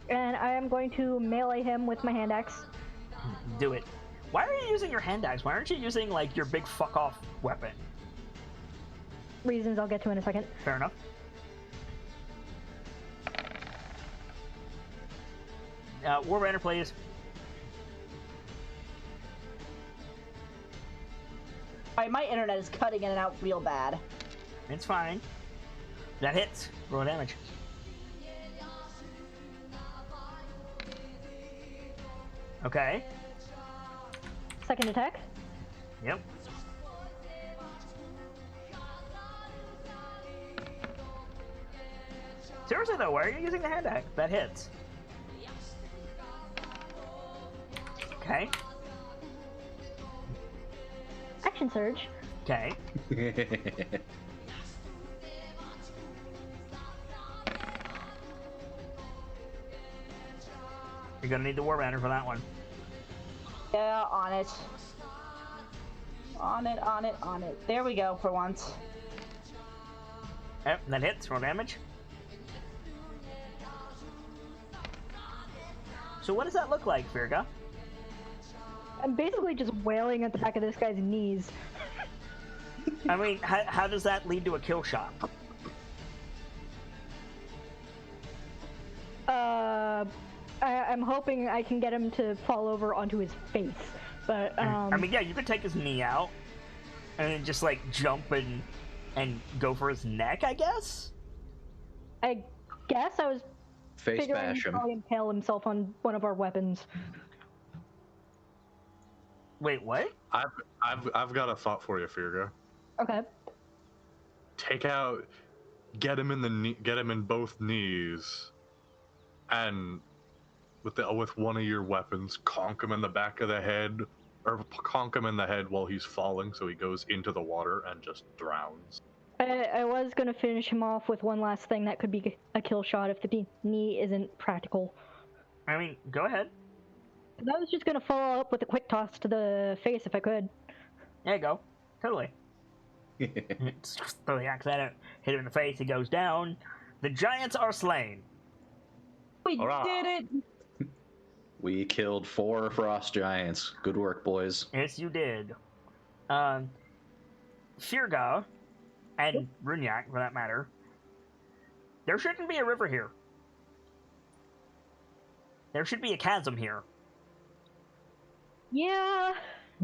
And I am going to melee him with my hand axe. Do it. Why are you using your hand axe? Why aren't you using, like, your big fuck-off weapon? Reasons I'll get to in a second. Fair enough. Warbanner, please. My internet is cutting in and out real bad. It's fine. That hits. Roll damage. Okay. Second attack. Yep. Seriously though, why are you using the hand axe? That hits. Okay. Action surge. Okay. You're gonna need the Warbanner for that one. Yeah, on it. On it, on it, on it. There we go for once. Yep, that hits. Roll damage. So what does that look like, Firga? I'm basically just wailing at the back of this guy's knees. I mean, how does that lead to a kill shot? I'm hoping I can get him to fall over onto his face, but I mean, yeah, you could take his knee out and then just like jump and go for his neck, I guess. I guess I was Face figuring bash he'd him. probably impale himself on one of our weapons. Wait, what? I've got a thought for you, Firga. Okay. Get him in both knees, and with one of your weapons, conk him in the back of the head, or conk him in the head while he's falling, so he goes into the water and just drowns. I was gonna finish him off with one last thing that could be a kill shot if the knee isn't practical. I mean, go ahead. I was just gonna follow up with a quick toss to the face if I could. There you go. Totally. Throw the axe at it, hit him in the face, he goes down. The giants are slain. We Hurrah. did it! We killed 4 frost giants. Good work, boys. Yes, you did. Firga, and Runyak, for that matter, there shouldn't be a river here. There should be a chasm here. Yeah.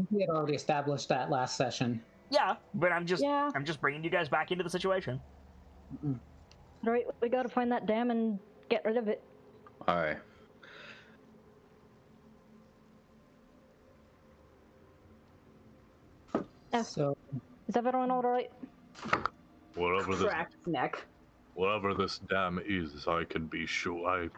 We had already established that last session. Yeah, but I'm just Yeah. bringing you guys back into the situation. Right, we gotta find that dam and get rid of it. Alright. So, Is everyone alright? Cracked neck. Whatever this dam is, I can be sure. I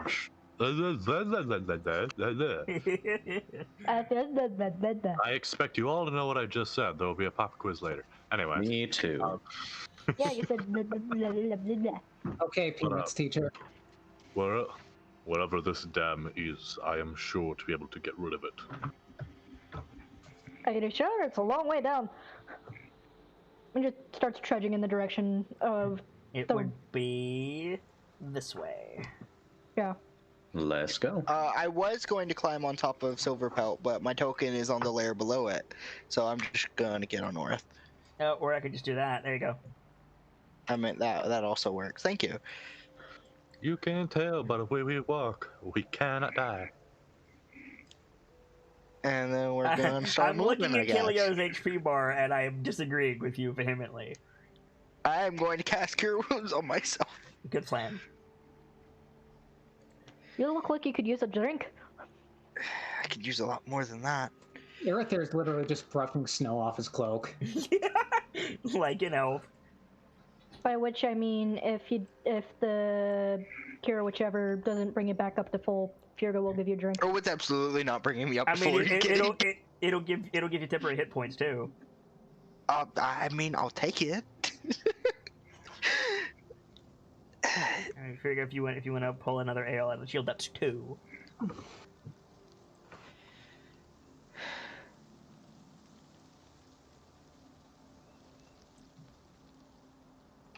expect you all to know what I just said. There will be a pop quiz later. Anyway. Me too. Yeah, you said blah, blah, blah, blah, blah, blah. okay, Peanuts teacher. Whatever this dam is, I am sure to be able to get rid of it. Are you sure? It's a long way down. And just starts trudging in the direction of It the... would be this way. Yeah. Let's go. I was going to climb on top of Silver Pelt, but my token is on the layer below it, so I'm just going to get on north. Or I could just do that. There you go. I mean, that also works. Thank you. You can tell by the way we walk, we cannot die. And then we're going to start I'm moving, looking I at guess. Kilio's HP bar, and I am disagreeing with you vehemently. I am going to cast Cure Wounds on myself. Good plan. You look like you could use a drink. I could use a lot more than that. Arether is literally just brushing snow off his cloak. Yeah, like an elf. By which I mean, if the cure, whichever, doesn't bring it back up to full, Fierga will give you a drink. Oh, it's absolutely not bringing me up I to mean, full. Are you kidding? it'll give you temporary hit points too. I mean, I'll take it. I figure if you want to pull another ale out of the shield, that's 2.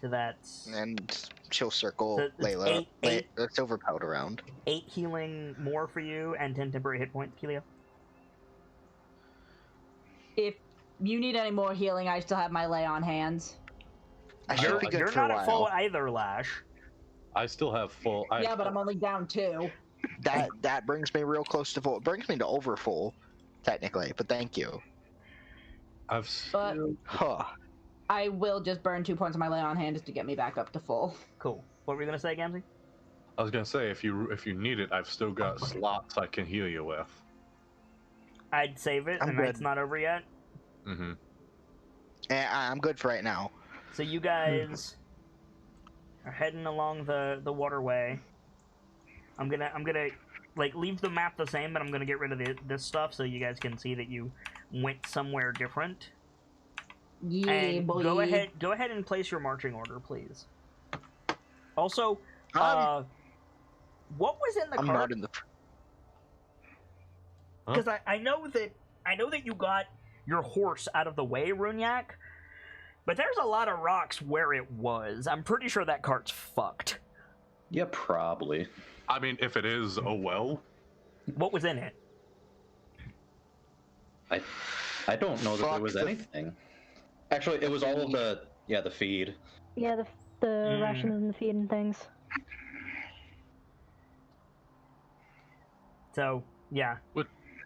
So that's And she'll circle So it's Layla. eight. Silver pout around. 8 healing more for you and 10 temporary hit points, Keelio. If you need any more healing, I still have my lay on hands. I should be good You're for a not at full while. either, Lash. I still have full. Yeah, but I'm only down 2. That brings me real close to full. It brings me to over full, technically. But thank you. I've But still. Huh. I will just burn 2 points of my lay on hand just to get me back up to full. Cool. What were you gonna say, Gamzee? I was gonna say if you need it, I've still got slots I can heal you with. I'd save it. I'm The good. night's not over yet. Mm-hmm. I'm good for right now. So you guys are heading along the waterway. I'm gonna like leave the map the same, but I'm gonna get rid of this stuff so you guys can see that you went somewhere different. Yeah, And boy. go ahead and place your marching order, please. Also, what was in the I'm cart? not in the. Because I know that you got your horse out of the way, Runyak, but there's a lot of rocks where it was. I'm pretty sure that cart's fucked. Yeah, probably. I mean, if it is, oh well. What was in it? I don't know that there Fuck was the- anything. Actually, it was all of the feed. Yeah, the rations and the feed and things. So yeah,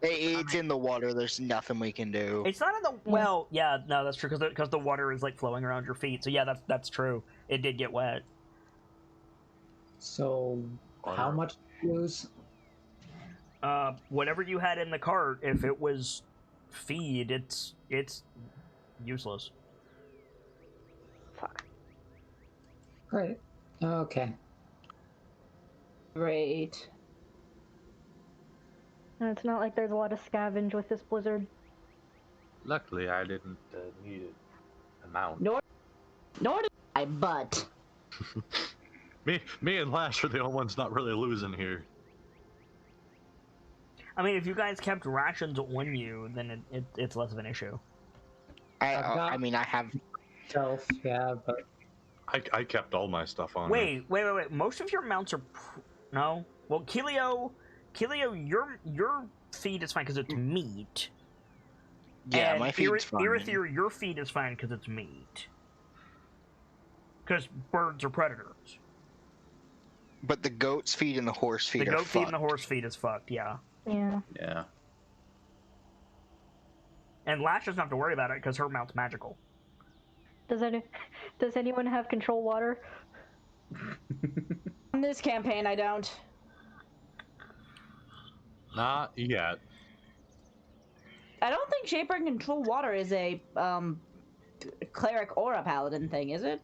It's in the water. There's nothing we can do. it's not in the well. Yeah, no, that's true because the water is like flowing around your feet. So yeah, that's true. It did get wet. So, how much did you lose? Whatever you had in the cart, if it was feed, it's useless. Fuck. Great. Okay. Great. And it's not like there's a lot of scavenge with this blizzard. Luckily, I didn't need it. Amount. Nor did I, but Me and Lash are the only ones not really losing here. I mean, if you guys kept rations on you, then it's less of an issue. I mean, I have. Self, yeah, but I kept all my stuff on. Wait. Most of your mounts are no. Well, Keelio, your feed is fine because it's meat. Yeah, and my feed's fine. Irithyr, your feed is fine because it's meat. Because birds are predators. But the goat's feet and the horse feet The are goat feed and the fucked. horse feed is fucked. Yeah. Yeah. Yeah. And Lash doesn't have to worry about it because her mount's magical. Does anyone have control water? in this campaign I don't. Not yet. I don't think Shaper and Control Water is a cleric or a paladin thing, is it?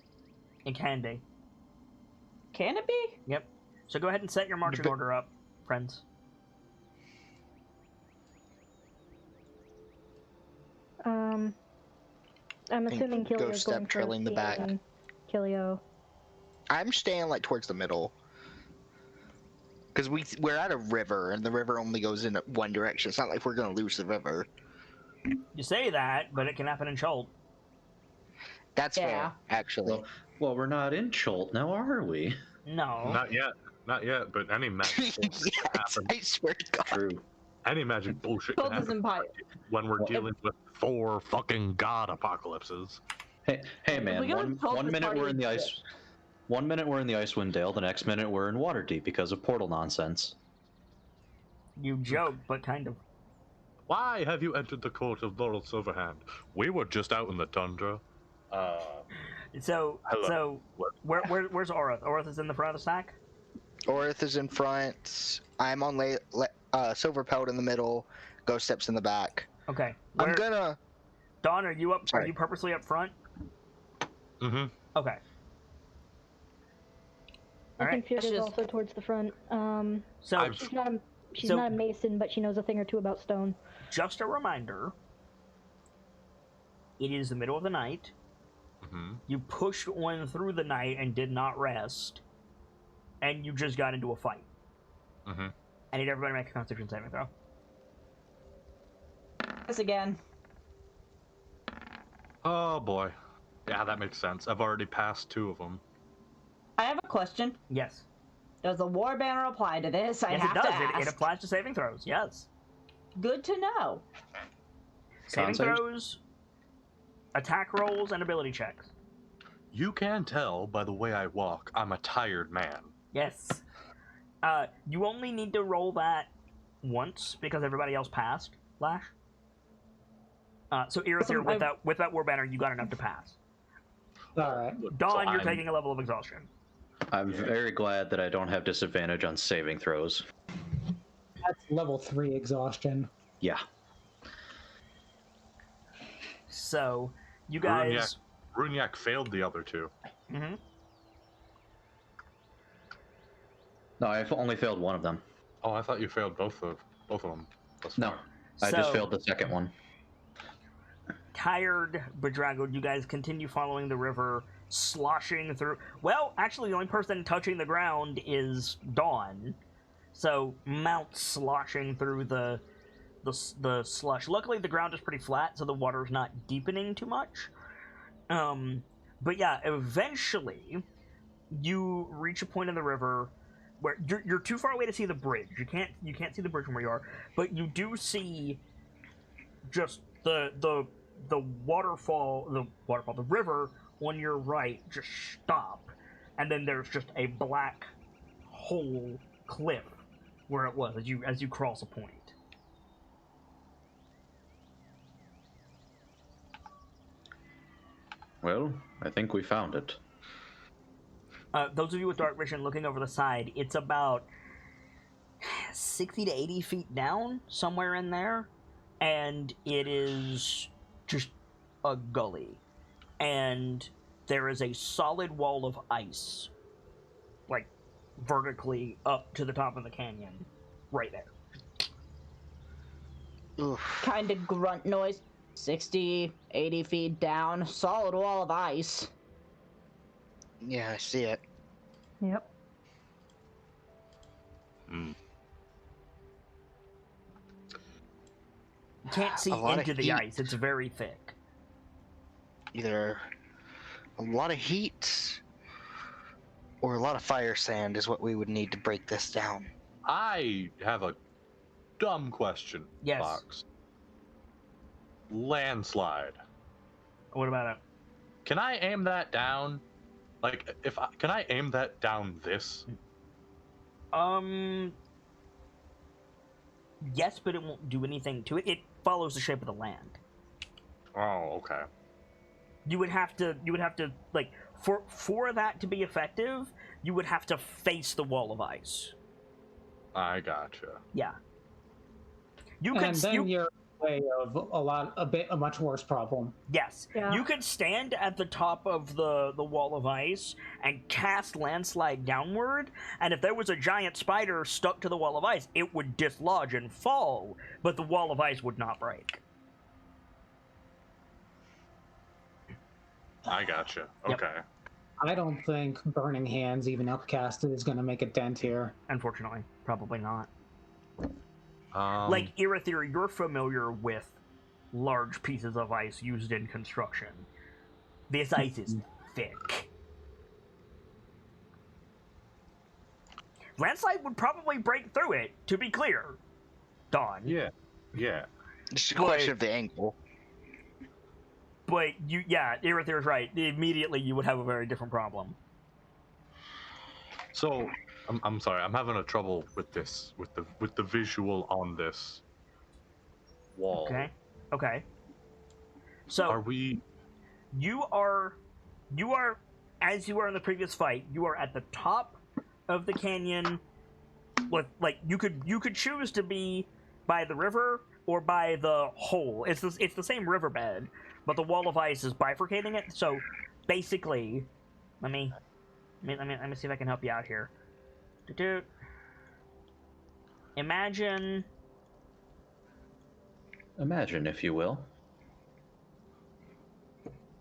It can be. Can it be? Yep. So go ahead and set your marching order up, friends. I'm think assuming Ghost Kilio's Step going trailing first, the back. being Kilio. I'm staying like towards the middle. Because we're at a river, and the river only goes in one direction. It's not like we're gonna lose the river. You say that, but it can happen in Chult. That's fair, actually. Well, we're not in Chult now, are we? No. Not yet. Not yet. But any magic bullshit can Yes, happen. I swear to God. True. Any magic bullshit can Cold is happen Empire. when we're dealing with 4 fucking god apocalypses. Hey man, We gotta told one this minute party we're in the is ice. 1 minute we're in the Icewind Dale, the next minute we're in Waterdeep because of portal nonsense. You joke, but kind of. Why have you entered the court of Laurel Silverhand? We were just out in the tundra. So, Hello. so What? where's Orith? Orith is in the front of the stack? Orith is in front. I'm on Silver Pelt in the middle. Ghost Step's in the back. Okay. I'm gonna. Dawn, are you up? Are Sorry. you purposely up front? Mm-hmm. Okay. I All think right. Fiona's also towards the front. So She's not a mason, but she knows a thing or two about stone. just a reminder, it is the middle of the night. Mm-hmm. You pushed on through the night and did not rest, and you just got into a fight. Mm-hmm. I need everybody to make a Constitution saving throw. This again. Oh boy. Yeah, that makes sense. I've already passed 2 of them. I have a question. Yes. Does the war banner apply to this? I Yes, have it does. to ask. It applies to saving throws. Yes. Good to know. Saving Con saves? throws, attack rolls, and ability checks. You can tell by the way I walk, I'm a tired man. Yes. You only need to roll that once because everybody else passed. Lash. So Irithyr, with that war banner, you got enough to pass. All right. Dawn, So you're I'm- taking a level of exhaustion. I'm very glad that I don't have disadvantage on saving throws. That's level 3 exhaustion. Yeah. So you guys. Runyak failed the other 2. Mm-hmm. No, I've only failed one of them. Oh, I thought you failed both of them. Thus No, far. I just So- failed the second one. Tired, bedraggled, you guys continue following the river, sloshing through. Well, actually, the only person touching the ground is Dawn. So, Mount sloshing through the slush. Luckily, the ground is pretty flat, so the water's not deepening too much. But yeah, eventually, you reach a point in the river where you're too far away to see the bridge. You can't see the bridge from where you are, but you do see just the waterfall, the river on your right just stop, and then there's just a black hole cliff where it was as you cross a point. Well, I think we found it. Those of you with dark vision looking over the side, it's about 60 to 80 feet down, somewhere in there, and it is just a gully. And there is a solid wall of ice, like, vertically up to the top of the canyon, right there. Oof. Kind of grunt noise. 60, 80 feet down. Solid wall of ice. Yeah, I see it. Yep. Mm. You can't see A lot of into the heat. ice, it's very thick. Either a lot of heat or a lot of fire sand is what we would need to break this down. I have a dumb question, Yes. Fox. Landslide. What about it? Can I aim that down? Like, can I aim that down this? Yes, but it won't do anything to it. It follows the shape of the land. Oh, okay. You would have to like for that to be effective, you would have to face the wall of ice. I gotcha. Yeah. You And could then you're way of a much worse problem. yes. Yeah. You could stand at the top of the wall of ice and cast landslide downward, and if there was a giant spider stuck to the wall of ice, it would dislodge and fall, but the wall of ice would not break. I gotcha. Yep. Okay. I don't think Burning Hands, even upcasted, is going to make a dent here. Unfortunately, probably not. Like, Irithyr, you're familiar with large pieces of ice used in construction. This ice is thick. Landslide would probably break through it, to be clear. Dawn. yeah. Just a Boy. question of the angle. But Irithyr's right. Immediately you would have a very different problem. So, I'm sorry. I'm having a trouble with this, with the visual on this wall. Okay. So Are we? you are as you are in the previous fight, you are at the top of the canyon. Like you could choose to be by the river or by the hole. It's the same riverbed, but the wall of ice is bifurcating it. So basically, let me Let me see if I can help you out here. Imagine, if you will.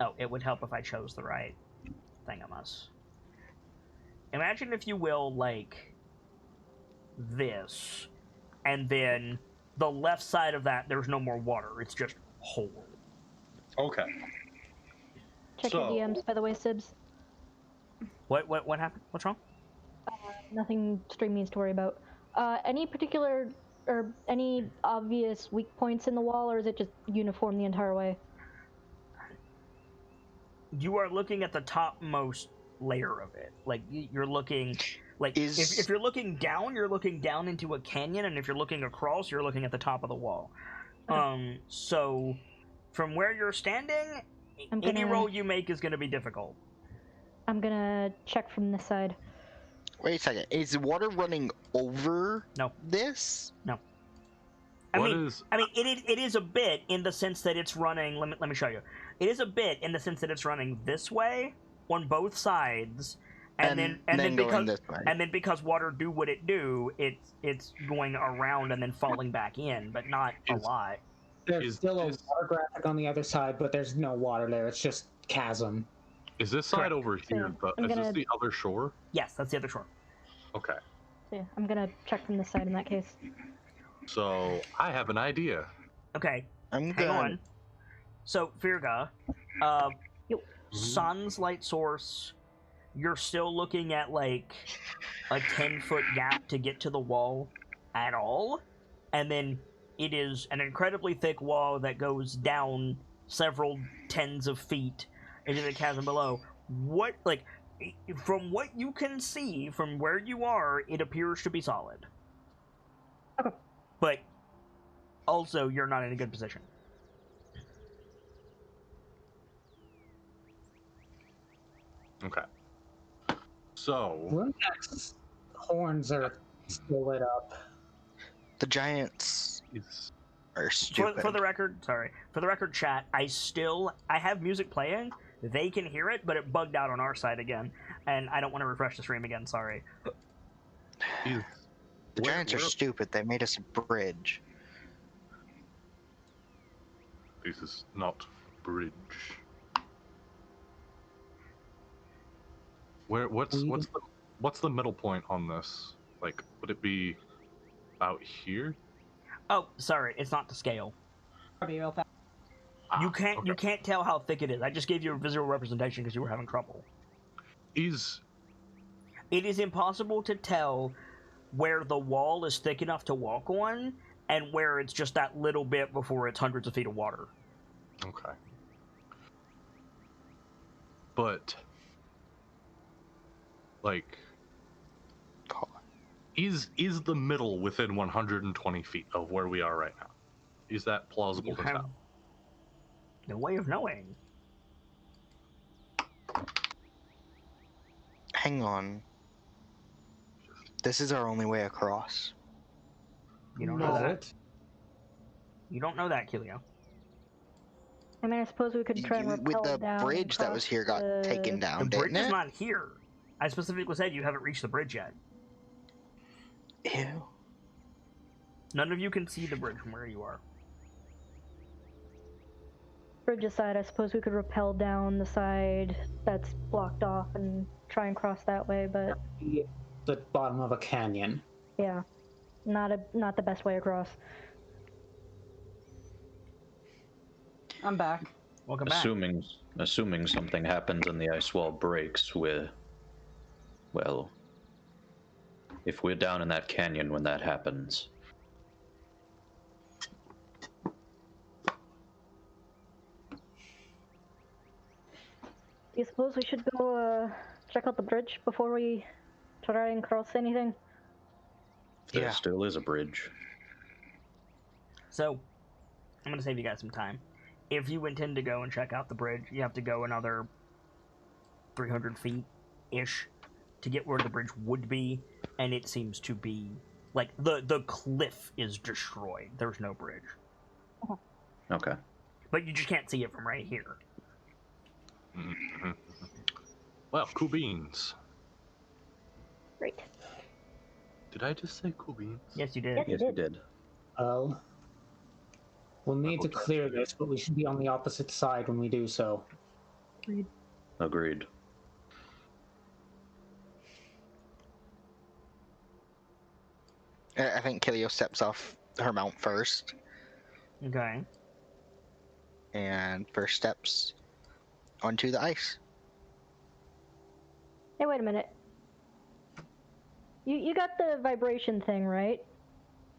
oh, it would help if I chose the right thingamus. Imagine, if you will, like this, and then the left side of that, there's no more water. It's just whole. Okay. Check your DMs, by the way, Sibs. What happened? What's wrong? Nothing stream needs to worry about. Any particular or any obvious weak points in the wall, or is it just uniform the entire way? You are looking at the topmost layer of it. Like, you're looking, like, if you're looking down into a canyon, and if you're looking across, you're looking at the top of the wall. So from where you're standing, any roll you make is going to be difficult. I'm gonna check from this side. Wait a second. Is the water running over No. this? No. I mean, it is a bit in the sense that it's running. Let me show you. It is a bit in the sense that it's running this way on both sides, and then because water do what it do, it's going around and then falling back in, but not a lot. There's still a water graphic on the other side, but there's no water there. It's just chasm. Is this side over here? Is this the other shore? Yes, that's the other shore. Okay. Yeah, I'm gonna check from this side in that case. So I have an idea. Okay. Hang on. So Virga, Yep. sun's light source. You're still looking at like a 10-foot gap to get to the wall at all, and then it is an incredibly thick wall that goes down several tens of feet into the chasm below. What, like, from what you can see from where you are, it appears to be solid. Okay. But also, you're not in a good position. Okay. So Runak's horns are still lit up. The giants are stupid. For the record, chat, I have music playing. They can hear it, but it bugged out on our side again, and I don't want to refresh the stream again, sorry. The giants are stupid. They made us a bridge. This is not bridge. What's the middle point on this? Like, would it be out here? Oh, sorry, it's not to scale. You can't tell how thick it is. I just gave you a visual representation because you were having trouble. It is impossible to tell where the wall is thick enough to walk on and where it's just that little bit before it's hundreds of feet of water. Okay. But, like, is the middle within 120 feet of where we are right now? Is that plausible to tell? No way of knowing. Hang on. This is our only way across. You don't know that. You don't know that, Kilio. I mean, I suppose we could try and rappel With the down bridge that was here got taken down, The bridge didn't is it? not here. I specifically said you haven't reached the bridge yet. Ew. None of you can see the bridge from where you are. Bridge aside, I suppose we could rappel down the side that's blocked off and try and cross that way, but The bottom of a canyon. yeah, not the best way across. I'm back. Welcome back. Assuming something happens and the ice wall breaks, well, if we're down in that canyon when that happens. Do you suppose we should go check out the bridge before we try and cross anything? There still is a bridge. So, I'm going to save you guys some time. If you intend to go and check out the bridge, you have to go another 300 feet-ish to get where the bridge would be, and it seems to be, like, the cliff is destroyed. There's no bridge. Okay. But you just can't see it from right here. Mm-hmm. Well, cool beans. Great. Did I just say cool beans? Yes, you did. Yes. Yes, you did. Well, we'll need to Double clear this, but we should be on the opposite side when we do so. Agreed. I think Kilio steps off her mount first, Okay. and first steps onto the ice. Hey, wait a minute. You got the vibration thing, right?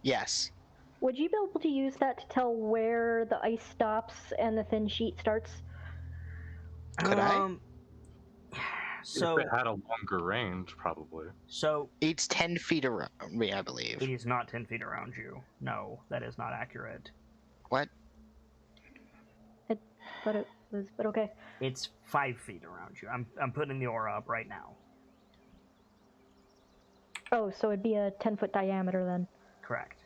Yes. Would you be able to use that to tell where the ice stops and the thin sheet starts? Could I? So If it had a longer range, probably. so It's 10 feet around me, I believe. it is not 10 feet around you. No, that is not accurate. What? I thought it was, but okay. It's 5 feet around you. I'm putting the aura up right now. Oh, so it'd be a 10-foot diameter then. Correct.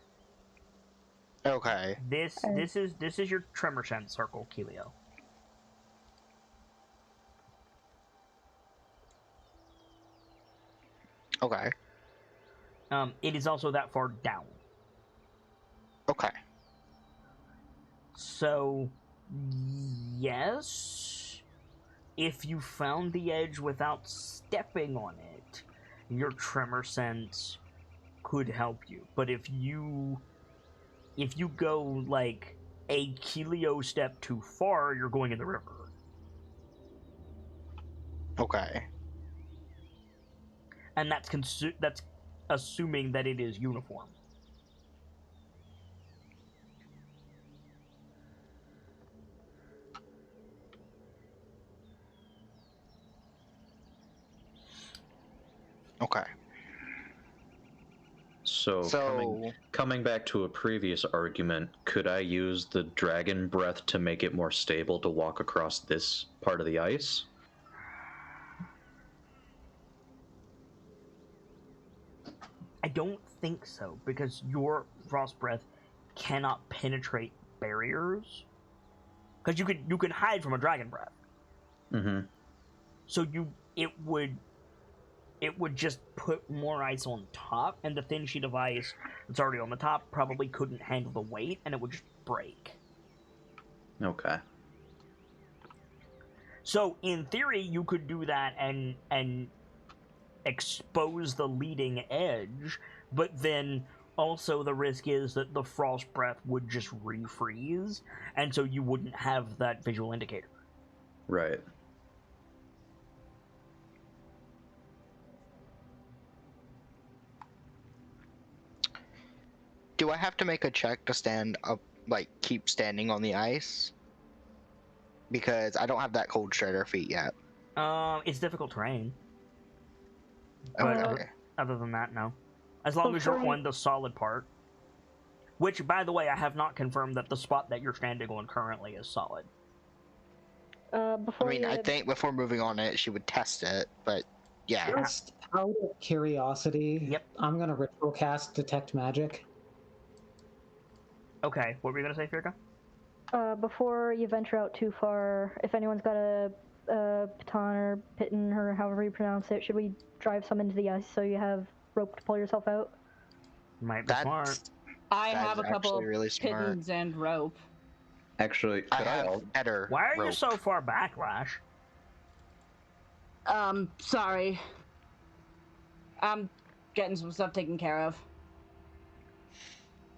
Okay. This is your tremor sense circle, Kelio. Okay. It is also that far down. Okay. So, yes, if you found the edge without stepping on it, your tremor sense could help you. But if you go like a Kelio step too far, you're going in the river. Okay. And that's assuming that it is uniform. Okay. So, coming back to a previous argument, could I use the dragon breath to make it more stable to walk across this part of the ice? I don't think so, because your frost breath cannot penetrate barriers. Because you could hide from a dragon breath. Mm-hmm. So it would just put more ice on top, and the thin sheet of ice that's already on the top probably couldn't handle the weight, and it would just break. Okay. So in theory, you could do that and expose the leading edge, but then also the risk is that the frost breath would just refreeze, and so you wouldn't have that visual indicator. Right. Do I have to make a check to stand up, like keep standing on the ice? Because I don't have that cold strider feat yet. It's difficult terrain. But Okay. other than that, no. As long as you're on the solid part. Which, by the way, I have not confirmed that the spot that you're standing on currently is solid. I think before moving on it, she would test it, but yeah. Just out of curiosity, Yep. I'm gonna ritual cast Detect Magic. Okay, what were you gonna say, Firka? Before you venture out too far, if anyone's got a baton or pitten or however you pronounce it, should we drive some into the ice so you have rope to pull yourself out? Might be smart. I have a That's couple actually really smart. pittons and rope. Actually, I could I have better. Why are you rope. so far back, Lash? Sorry. I'm getting some stuff taken care of.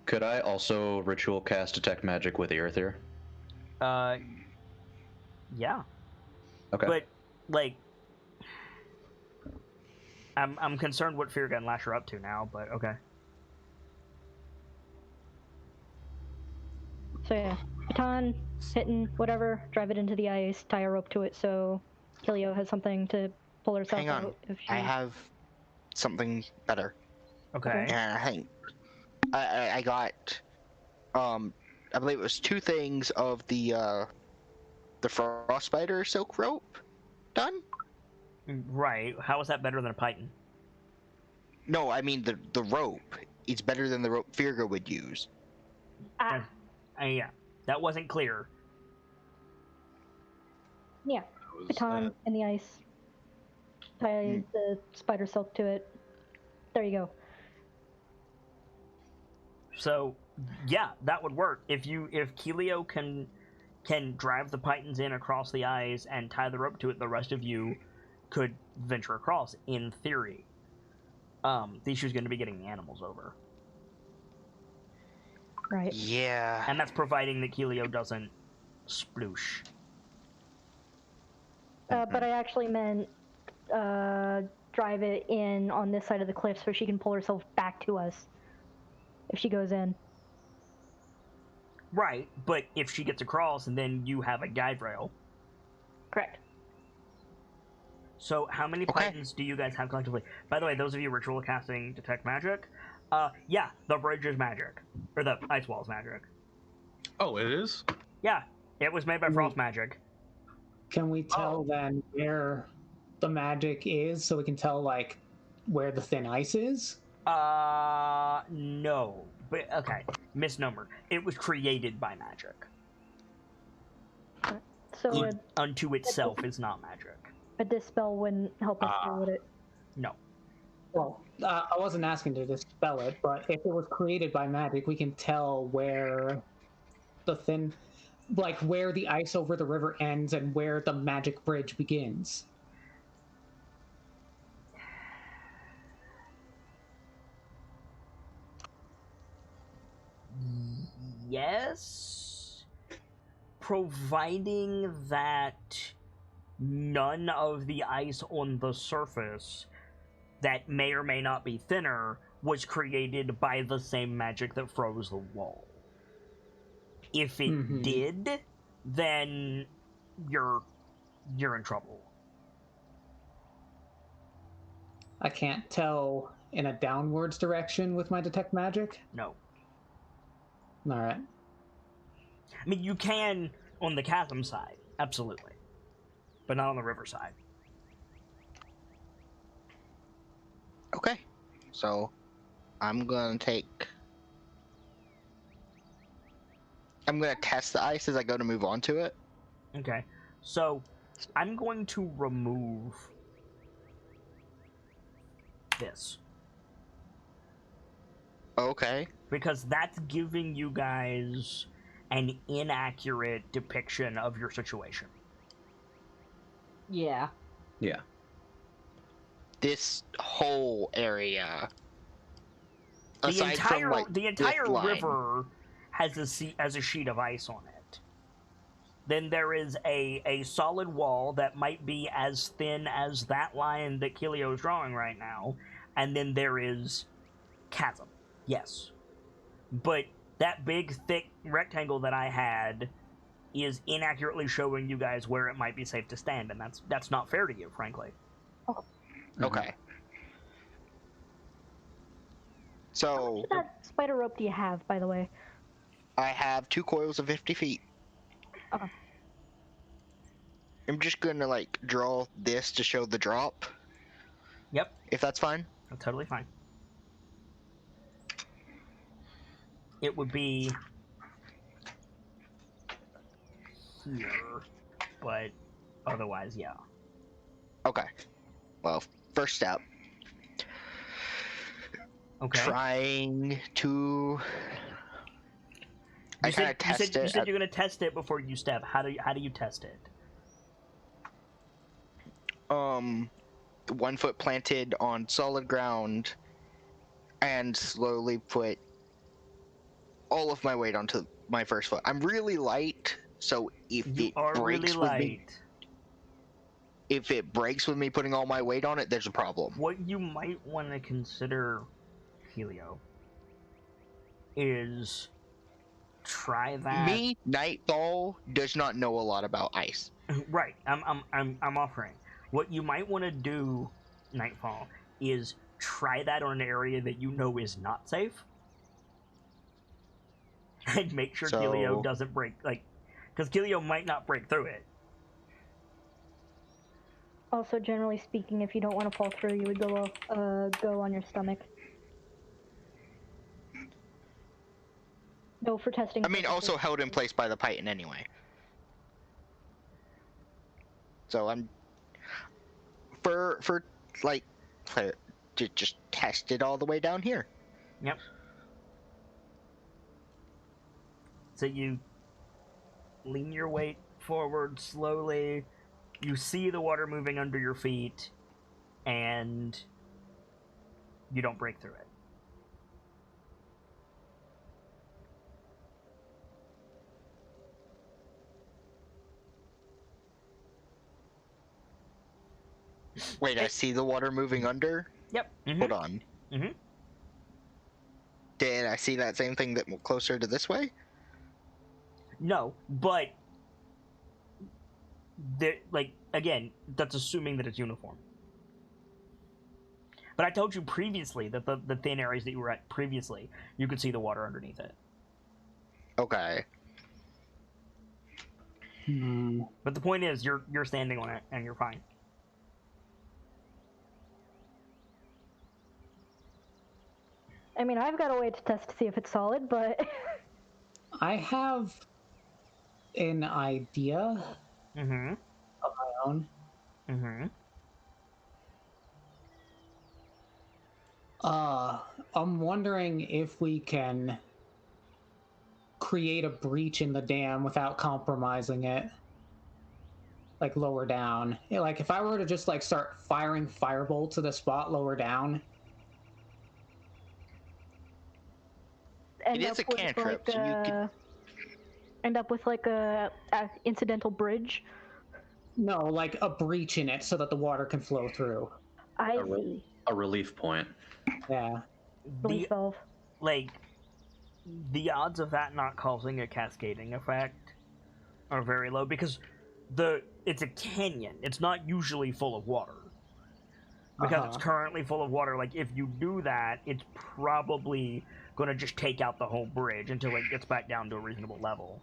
Could I also ritual cast Detect Magic with Earthier? Yeah. Okay. But, like... I'm concerned what Firka and Lash are up to now, but okay. So yeah, baton, pitten, whatever, drive it into the ice, tie a rope to it so Kilio has something to pull herself Hang on. out. If she... I have something better. Okay. And I think I got I believe it was 2 things of the frostbiter silk rope done. Right. How is that better than a python? No, I mean the rope. It's better than the rope Firga would use. Yeah. That wasn't clear. Yeah, baton in the ice, tie the spider silk to it. There you go. So, yeah, that would work. If Keelio can drive the pythons in across the ice and tie the rope to it, the rest of you could venture across, in theory. The issue is going to be getting the animals over. Right. Yeah. And that's providing that Keelio doesn't sploosh. But I actually meant drive it in on this side of the cliff so she can pull herself back to us if she goes in. Right, but if she gets across and then you have a guide rail. Correct. So how many pythons do you guys have collectively? By the way, those of you ritual casting detect magic, yeah, the bridge is magic. Or the ice wall is magic. Oh, it is? Yeah, it was made by frost magic. Can we tell then where the magic is so we can tell, like, where the thin ice is? No. But, okay, misnomer. It was created by magic. So Unto itself is not magic. but this spell wouldn't help us here, would it? No. Well, I wasn't asking to dispel it, but if it was created by magic, we can tell where the thin, like where the ice over the river ends and where the magic bridge begins. Yes, providing that none of the ice on the surface that may or may not be thinner was created by the same magic that froze the wall. If it did, then you're in trouble. I can't tell in a downwards direction with my detect magic. No. All right. I mean, you can on the chasm side, absolutely, but not on the river side. Okay. So, I'm gonna test the ice as I go to move on to it. Okay, so I'm going to remove this. Okay. Because that's giving you guys an inaccurate depiction of your situation. Yeah. Yeah. This whole area. The entire this line. river has a sheet of ice on it. Then there is a solid wall that might be as thin as that line that Keelio is drawing right now, and then there is chasm. Yes. But that big, thick rectangle that I had is inaccurately showing you guys where it might be safe to stand, and that's not fair to you, frankly. Okay. So, How much of that spider rope do you have, by the way? I have 2 coils of 50 feet. Okay. I'm just gonna, like, draw this to show the drop. Yep. If that's fine. That's totally fine. It would be here, but otherwise, yeah. Okay. Well, first step. Okay. Trying to... You said you're gonna test it before you step. How do you test it? 1 foot planted on solid ground and slowly put all of my weight onto my first foot. I'm really light, so if it breaks with me putting all my weight on it, there's a problem. What you might want to consider, Helio, is try that. Me, Nightfall, does not know a lot about ice. Right. I'm offering. What you might want to do, Nightfall, is try that on an area that you know is not safe. And make sure Keelio doesn't break, because Keelio might not break through it. Also, generally speaking, if you don't want to fall through, you would go on your stomach. No, for testing. I mean, also held in place by the python anyway. So I'm for like to just test it all the way down here. Yep. So you lean your weight forward slowly. You see the water moving under your feet, and you don't break through it. Wait, I see the water moving under? Yep. Mm-hmm. Hold on. Mm-hmm. Did I see that same thing that moved closer to this way? No, but again, that's assuming that it's uniform. But I told you previously that the thin areas that you were at previously, you could see the water underneath it. Okay. But the point is, you're standing on it and you're fine. I mean, I've got a way to test to see if it's solid, but I have an idea Mm-hmm. of my own. Mm-hmm. I'm wondering if we can create a breach in the dam without compromising it. Like lower down. Yeah, like if I were to just like start firing firebolts to the spot lower down. end It up is a with, cantrip, like, so you could... end up with like a incidental bridge. No, like a breach in it so that the water can flow through. I see. A relief point. Yeah. Relief valve. Like, the odds of that not causing a cascading effect are very low because it's a canyon. It's not usually full of water. Because it's currently full of water, like, if you do that, it's probably going to just take out the whole bridge until it gets back down to a reasonable level.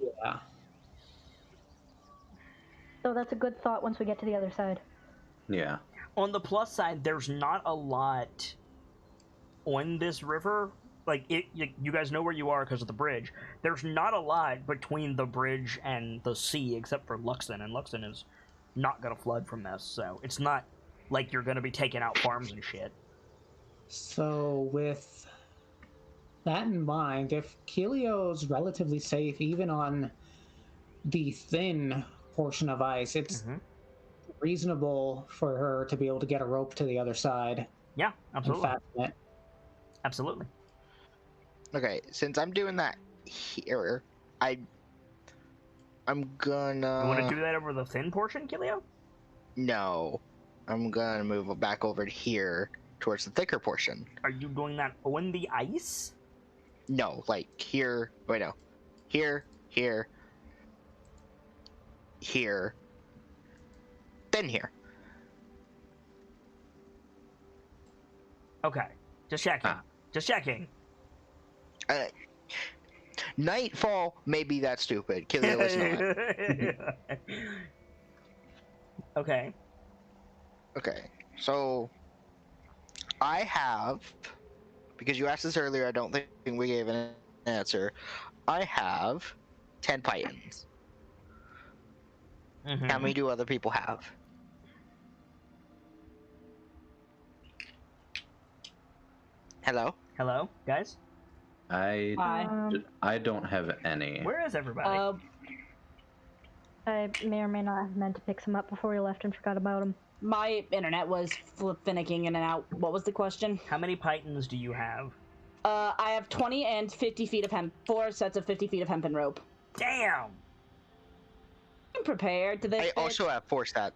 Yeah. So that's a good thought once we get to the other side. Yeah. On the plus side, there's not a lot on this river. Like, you guys know where you are because of the bridge. There's not a lot between the bridge and the sea except for Luxon, and Luxon is not going to flood from this, so it's not like you're going to be taking out farms and shit. So with that in mind, if Kelio's relatively safe even on the thin portion of ice, it's reasonable for her to be able to get a rope to the other side. Yeah, absolutely. And fasten it. Absolutely. Okay, since I'm doing that here, I'm gonna... You want to do that over the thin portion, Kilio? No. I'm gonna move back over to here, towards the thicker portion. Are you doing that on the ice? No, like here... Wait, no. Here, here, here, then here. Okay. Just checking. Ah. Just checking. Nightfall may be that stupid. Kilio is not. Okay. Okay, so I have, because you asked this earlier, I don't think we gave an answer. I have 10 pythons. Mm-hmm. How many do other people have? Hello? Hello, guys? I don't have any. Where is everybody? I may or may not have meant to pick some up before we left and forgot about them. My internet was finicking in and out. What was the question? How many pythons do you have? I have 20 and 50 feet of hemp. 4 sets of 50 feet of hempen rope. Damn! I'm prepared to this. I bit. also have 4 stats.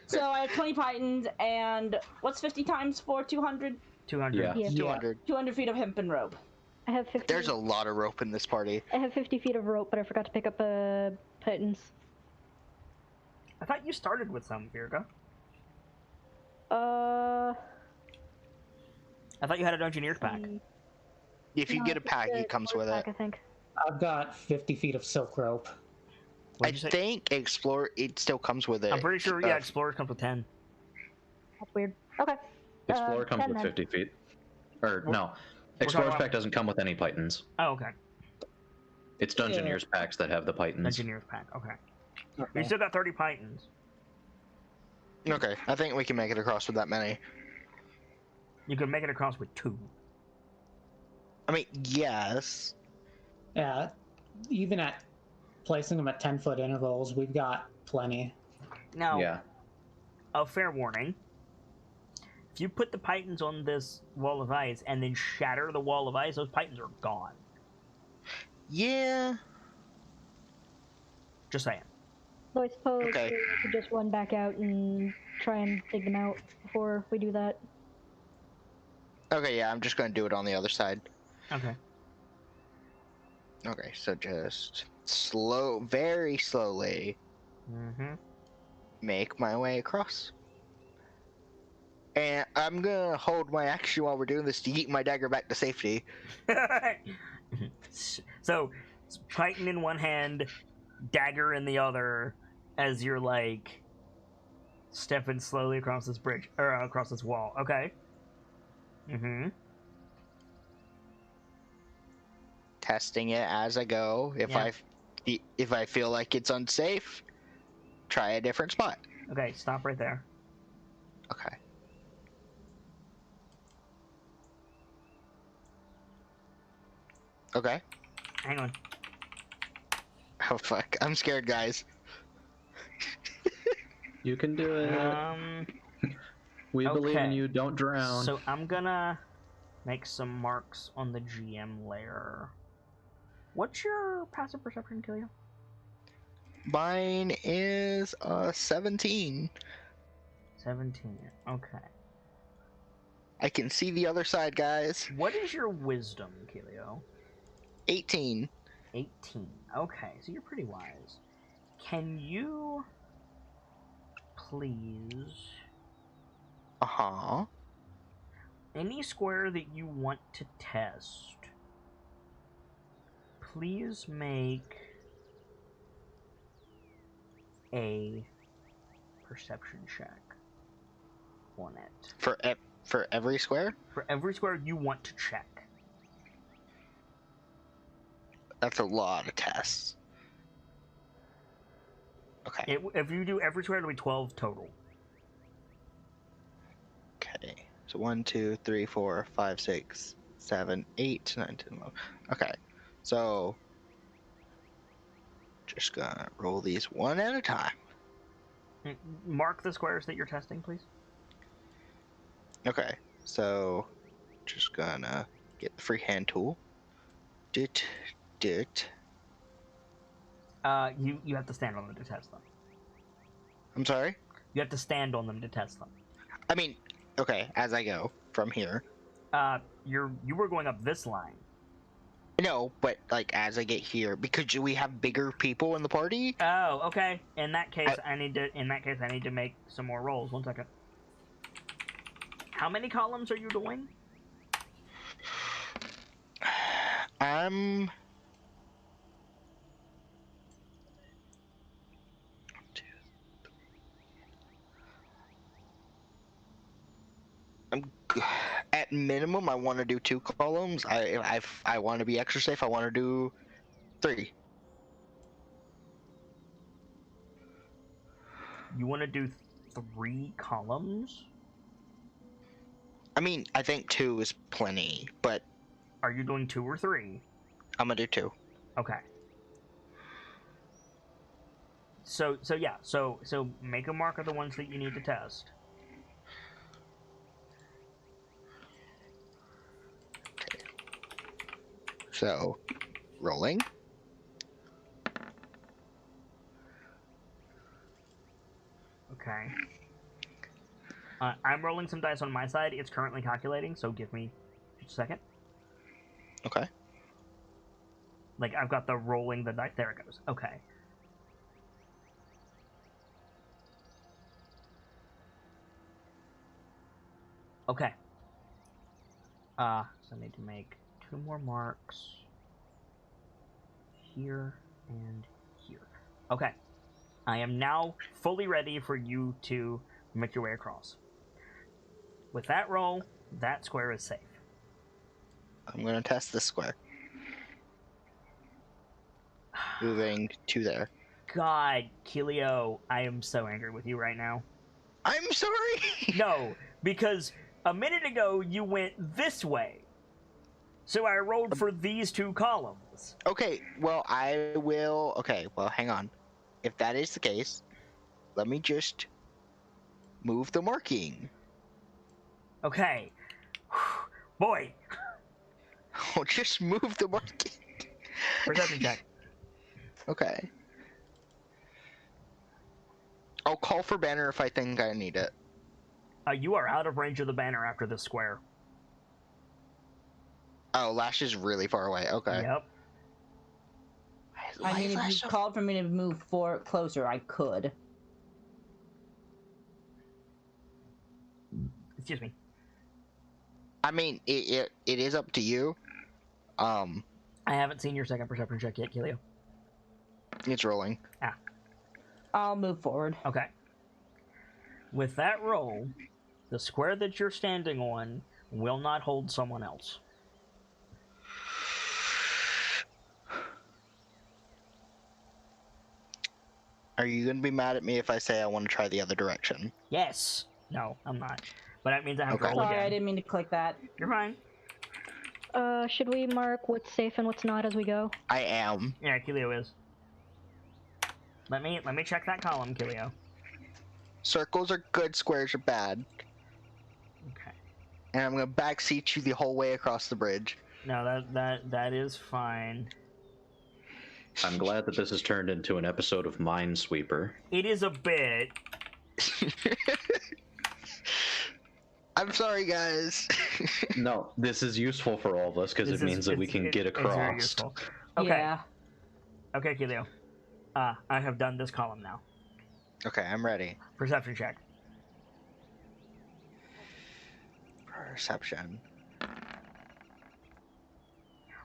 So I have 20 pythons and what's 50 times 4? 200? 200. Yeah. 200. 200 feet of hempen rope. I have 50. There's a lot of rope in this party. I have 50 feet of rope, but I forgot to pick up pythons. I thought you started with some, Virga. Uh. I thought you had an engineer's pack. If you no, get a it's pack, the it comes with pack, it. I think. I've got 50 feet of silk rope. I What'd you say? think Explorer, it still comes with it. I'm pretty sure, yeah, Explorer comes with 10. That's weird. Okay. Explorer comes 10 with then. 50 feet. Or, no. talking Explorer's about- pack doesn't come with any pythons. Oh, okay. It's Dungeoneer's packs that have the pythons. Engineer's pack, okay. Okay. You still got 30 pythons. Okay, I think we can make it across with that many. You can make it across with 2. I mean, yes. Yeah, even at placing them at 10-foot intervals, we've got plenty. Now, Yeah. a fair warning. If you put the pythons on this wall of ice and then shatter the wall of ice, those pythons are gone. Yeah. Just saying. So I suppose Okay. we could just run back out and try and dig them out before we do that. Okay, yeah, I'm just gonna do it on the other side. Okay. Okay, so just very slowly Mm-hmm. make my way across. And I'm gonna hold my action while we're doing this to yeet my dagger back to safety. So, python in one hand, dagger in the other, as you're like stepping slowly across this bridge or across this wall. Okay. Mm-hmm. Testing it as I go. If I feel like it's unsafe, try a different spot. Okay, stop right there. Okay. Okay. Hang on. Oh fuck! I'm scared, guys. You can do it. We believe in okay. you. Don't drown. So I'm gonna make some marks on the GM layer. What's your passive perception, Killia? Mine is 17. 17. Okay. I can see the other side, guys. What is your wisdom, Kilio? 18. 18. Okay, so you're pretty wise. Can you please... Uh-huh. Any square that you want to test, please make a perception check on it. For every square? For every square you want to check. That's a lot of tests. Okay. If you do every square, it'll be 12 total. Okay. So 1, 2, 3, 4, 5, 6, 7, 8, 9, 10, 11. Okay. So just gonna roll these one at a time. Mark the squares that you're testing, please. Okay. So just gonna get the freehand tool. Dit. You have to stand on them to test them. I'm sorry? You have to stand on them to test them. I mean, okay, as I go from here. You were going up this line. No, but like as I get here, because we have bigger people in the party. Oh, okay. In that case, I need to make some more rolls. 1 second. How many columns are you doing? At minimum, I want to do 2 columns. I want to be extra safe. I want to do 3. You want to do 3 columns? I mean, I think 2 is plenty, but Are you doing 2 or 3? I'm gonna do 2. Okay. So yeah. So make a mark of the ones that you need to test. Okay. So, rolling. Okay. I'm rolling some dice on my side. It's currently calculating, so give me just a second. Okay. Like, I've got the rolling the dice. There it goes. Okay. Okay. So I need to make 2 more marks. Here and here. Okay. I am now fully ready for you to make your way across. With that roll, that square is safe. I'm gonna test this square. Moving to there. God, Kilio, I am so angry with you right now. I'm sorry. No, because a minute ago you went this way. So I rolled for these 2 columns. Okay, well, I will. Okay, well, hang on. If that is the case, let me just move the marking. Okay. Boy. I'll just move the marking. Perception check. Okay. I'll call for banner if I think I need it. You are out of range of the banner after this square. Oh, Lash is really far away. Okay. Yep. I mean, if you called for me to move closer, I could. Excuse me. I mean, it is up to you. I haven't seen your second perception check yet, Kilio. It's rolling. I'll move forward. Okay. With that roll, the square that you're standing on will not hold someone else. Are you gonna be mad at me if I say I want to try the other direction? Yes. No, I'm not. But that means I have to Okay. roll Sorry, I again. didn't mean to click that. You're fine. Should we mark what's safe and what's not as we go? I am. Yeah, Kilio is. Let me check that column, Kilio. Circles are good, squares are bad. Okay. And I'm gonna backseat you the whole way across the bridge. No, that is fine. I'm glad that this has turned into an episode of Minesweeper. It is a bit. I'm sorry, guys. No, this is useful for all of us because it means that we can get It's very across. useful. Okay. Yeah. Okay, Kilio. I have done this column now. Okay, I'm ready. Perception check. Perception.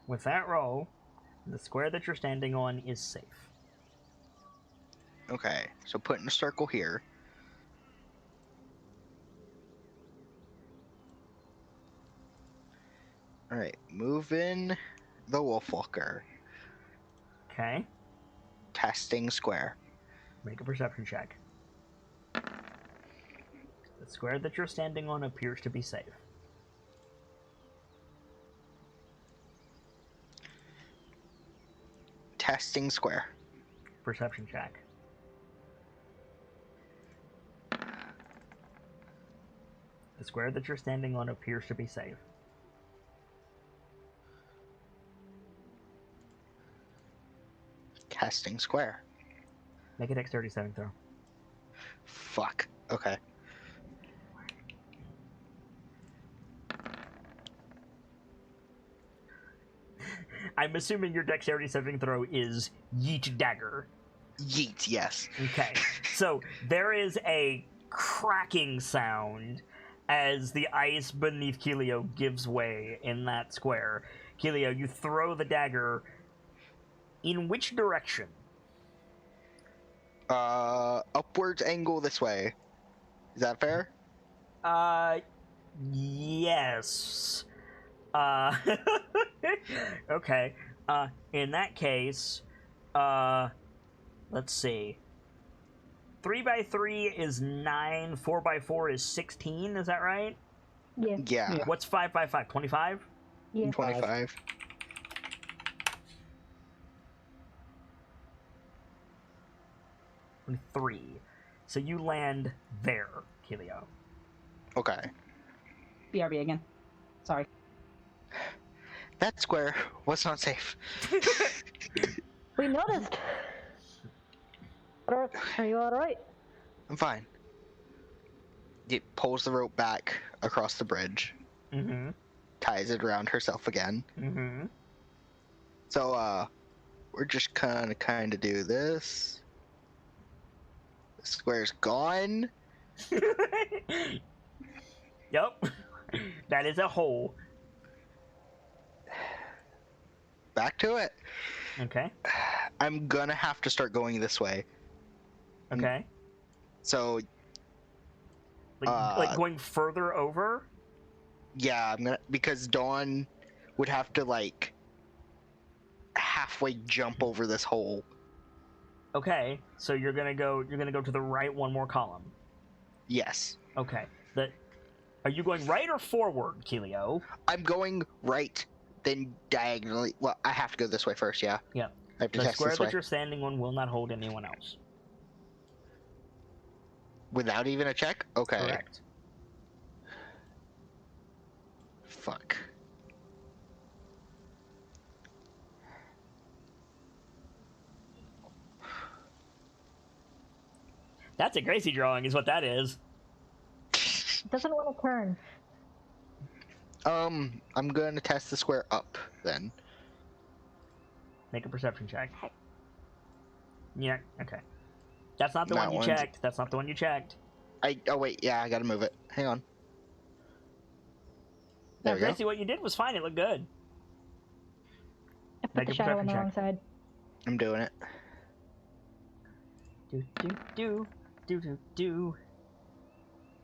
With that roll, the square that you're standing on is safe. Okay, so put in a circle here. Alright, move in the Wolfwalker. Okay. Testing square. Make a perception check. The square that you're standing on appears to be safe. Testing square. Perception check. The square that you're standing on appears to be safe. Testing square. Make a dexterity saving throw. Fuck. Okay. I'm assuming your dexterity saving throw is Yeet Dagger. Yeet, yes. Okay. So there is a cracking sound as the ice beneath Kilio gives way in that square. Kilio, you throw the dagger. In which direction? Upwards angle this way. Is that fair? Yes. Okay. In that case, let's see. 3x3 is 9, 4x4 is 16, is that right? Yeah. Yeah. What's 5x5? 25? Yeah. 25. 3. So you land there, Kilio. Okay. BRB again. Sorry. That square was not safe. We noticed. Are you alright? I'm fine. It pulls the rope back across the bridge. Mm-hmm. Ties it around herself again. Mm-hmm. So, we're just kind of do this. The square's gone. Yep. That is a hole. Back to it. Okay. I'm gonna have to start going this way. Okay. So, Like going further over? yeah, I'm gonna, because Dawn would have to, like, halfway jump over this hole. Okay. So you're gonna go to the right one more column. Yes. Okay. Are you going right or forward, Keelio? I'm going right, then diagonally. Well, I have to go this way first, yeah. Yeah. I have to The test square this that way. you're standing on will not hold anyone else. Without even a check? Okay. Correct. Fuck. That's a Gracie drawing, is what that is. Doesn't want to turn. I'm going to test the square up, then. Make a perception check. Yeah, okay. That's not the That one you one's- checked. That's not the one you checked. Oh, wait, yeah, I gotta move it. Hang on. No, There we go. Gracie, what you did was fine. It looked good. I put Make the a shadow on the perception wrong side. I'm doing it. Do.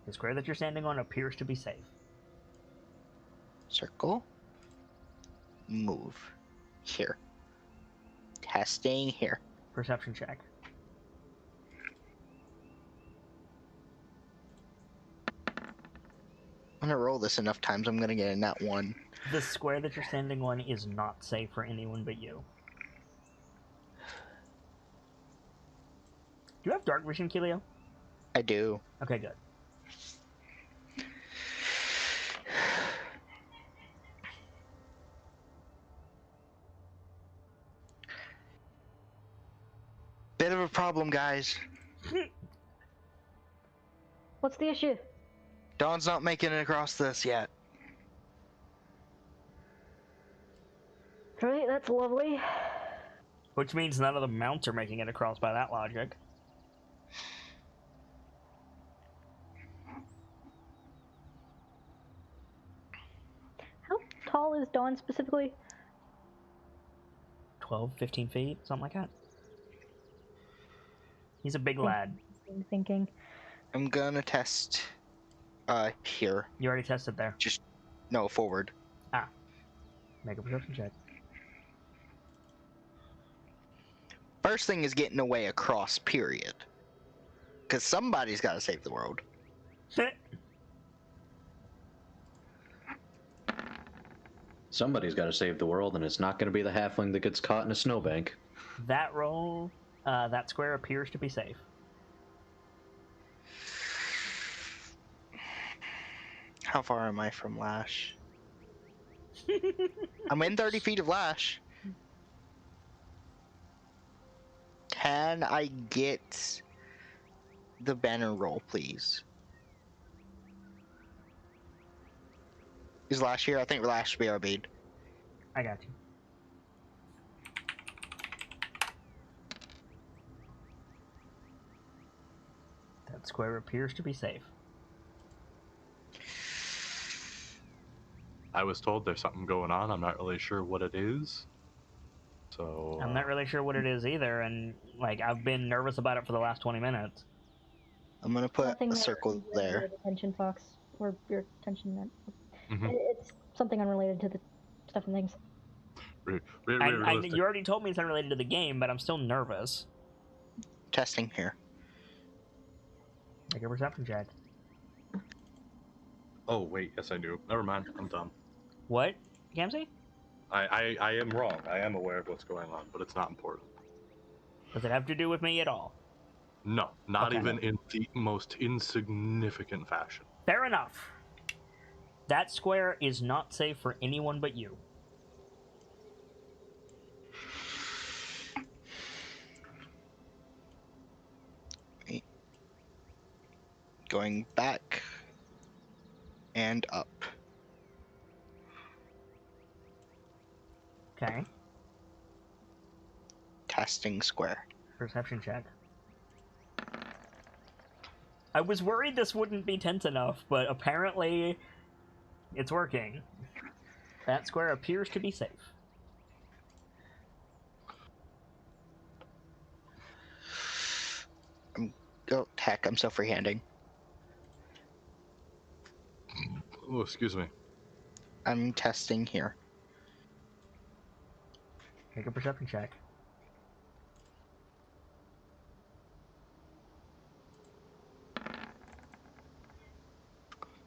The square that you're standing on appears to be safe. Circle. Move. Here. Testing here. Perception check. I'm gonna roll this enough times, I'm gonna get in that one. The square that you're standing on is not safe for anyone but you. Do you have dark vision, Keelio? I do. Okay, good. Bit of a problem, guys. What's the issue? Dawn's not making it across this yet. Right, that's lovely. Which means none of the mounts are making it across by that logic. How tall is Dawn specifically? 12, 15 feet, something like that. He's a big lad. I'm thinking. I'm gonna test, here. You already tested there. No, forward. Make a perception check. First thing is getting away across, period. Because somebody's gotta save the world. Somebody's got to save the world, and it's not going to be the halfling that gets caught in a snowbank. That roll, that square appears to be safe. How far am I from Lash? I'm in 30 feet of Lash. Can I get the banner roll, please? Is Lash here? I think Lash should be our bead. I got you. That square appears to be safe. I was told there's something going on. I'm not really sure what it is. So I'm not really sure what it is either, and like I've been nervous about it for the last 20 minutes. I'm gonna put Nothing a that circle related there. to the attention fox, or your attention net. Mhm. It's something unrelated to the stuff and things. You already told me it's unrelated to the game, but I'm still nervous. Testing here. Make a perception check. Oh wait, yes I do. Never mind. I'm dumb. What, Gamsey? I am wrong. I am aware of what's going on, but it's not important. Does it have to do with me at all? No, not Okay. even in the most insignificant fashion. Fair enough. That square is not safe for anyone but you. Going back and up. Okay. Testing square. Perception check. I was worried this wouldn't be tense enough, but apparently it's working. That square appears to be safe. Oh, heck, I'm so freehanding. Oh, excuse me. I'm testing here. Make a perception check.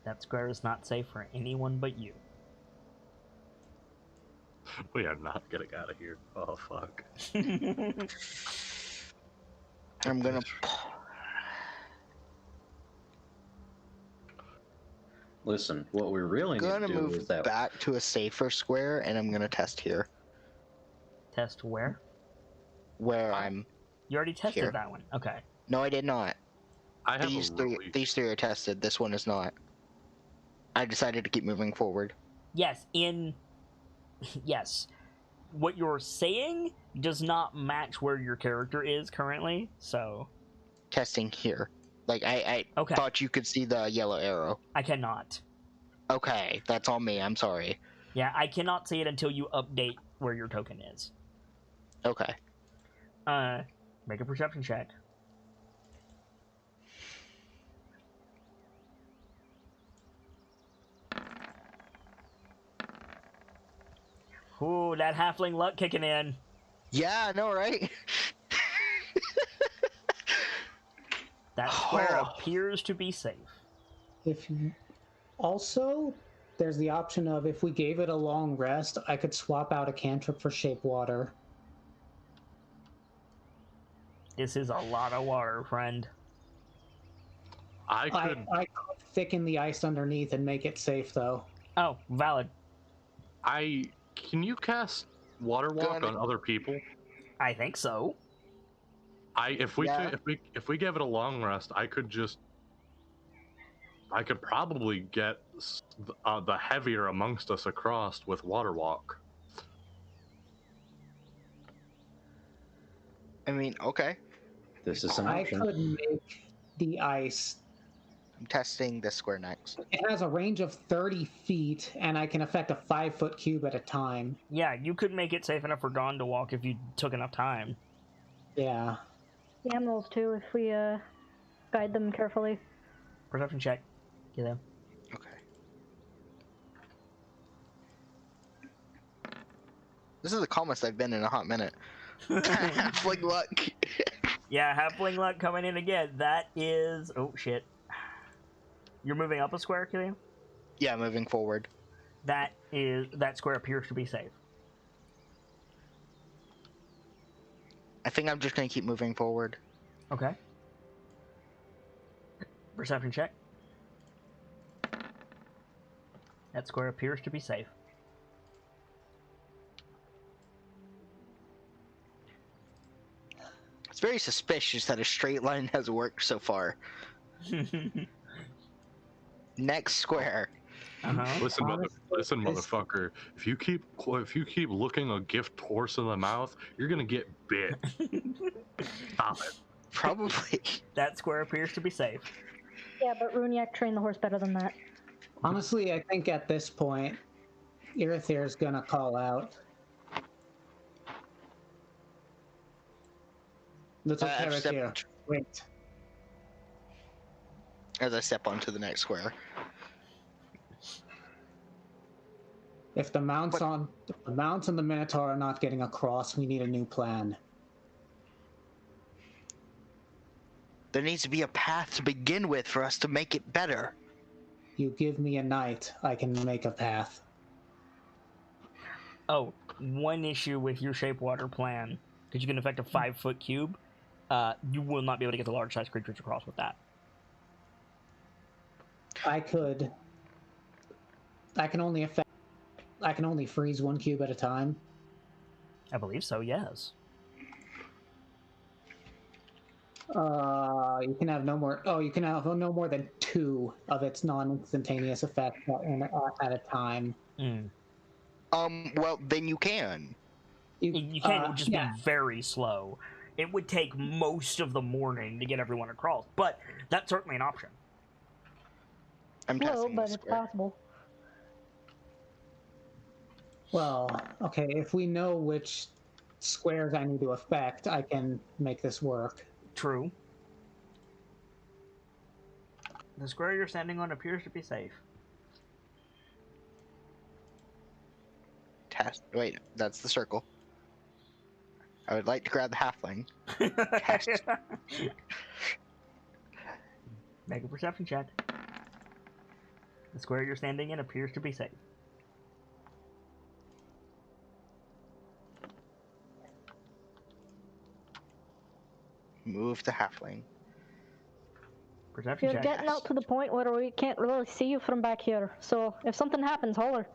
That square is not safe for anyone but you. We are not getting out of here. Oh fuck. I'm gonna. Listen, what we really need Gonna to do move is that back to a safer square, and I'm gonna test here, Test where? where I'm. You already tested Here. that one. Okay. No, I did not. I have These a three, really... these three are tested. This one is not. I decided to keep moving forward. Yes, yes. What you're saying does not match where your character is currently, so... Testing here. Like, I Okay. thought you could see the yellow arrow. I cannot. Okay, that's on me. I'm sorry. Yeah, I cannot see it until you update where your token is. Okay. Make a perception check. Ooh, that halfling luck kicking in. Yeah, I know, right? That square Oh. appears to be safe. If you... Also, there's the option of if we gave it a long rest, I could swap out a cantrip for shape water. This is a lot of water, friend. I could... I could thicken the ice underneath and make it safe, though. Oh, valid. Can you cast Water Walk on other people? I think so. If we gave it a long rest, I could probably get the heavier amongst us across with Water Walk. I mean, okay. this is an I option. could make the ice. I'm testing this square next. It has a range of 30 feet, and I can affect a 5-foot cube at a time. Yeah, you could make it safe enough for Dawn to walk if you took enough time. Yeah. The animals too, if we guide them carefully. Perception check. Get them. Okay. This is the calmest I've been in a hot minute. Halfling luck. Yeah, halfling luck coming in again. That is... Oh, shit. You're moving up a square, Killian? Yeah, moving forward. That square appears to be safe. I think I'm just gonna keep moving forward. Okay. Perception check. That square appears to be safe. It's very suspicious that a straight line has worked so far. Next square. Uh-huh. Listen, motherfucker. If you keep looking a gift horse in the mouth, you're gonna get bit. Stop it. Probably. That square appears to be safe. Yeah, but Runiak trained the horse better than that. Honestly, I think at this point, Irithir's gonna call out. Little Irithir, wait. As I step onto the next square. If the mounts and the Minotaur are not getting across, we need a new plan. There needs to be a path to begin with for us to make it better. You give me a night, I can make a path. Oh, one issue with your shape water plan, because you can affect a 5-foot cube, you will not be able to get the large size creatures across with that. I can only freeze 1 cube at a time. I believe so, yes. You can have no more. Oh, you can have no more than 2 of its non-instantaneous effects at a time. Mm. Well, then you can. You can, it would just be very slow. It would take most of the morning to get everyone across, but that's certainly an option. I'm Slow, testing but this it's square. possible. Well, okay, if we know which squares I need to affect, I can make this work. True. The square you're standing on appears to be safe. Test. Wait, that's the circle. I would like to grab the halfling. Test. Make a perception check. The square you're standing in appears to be safe. Move the halfling. Perception You're check. getting out to the point where we can't really see you from back here. So if something happens, holler.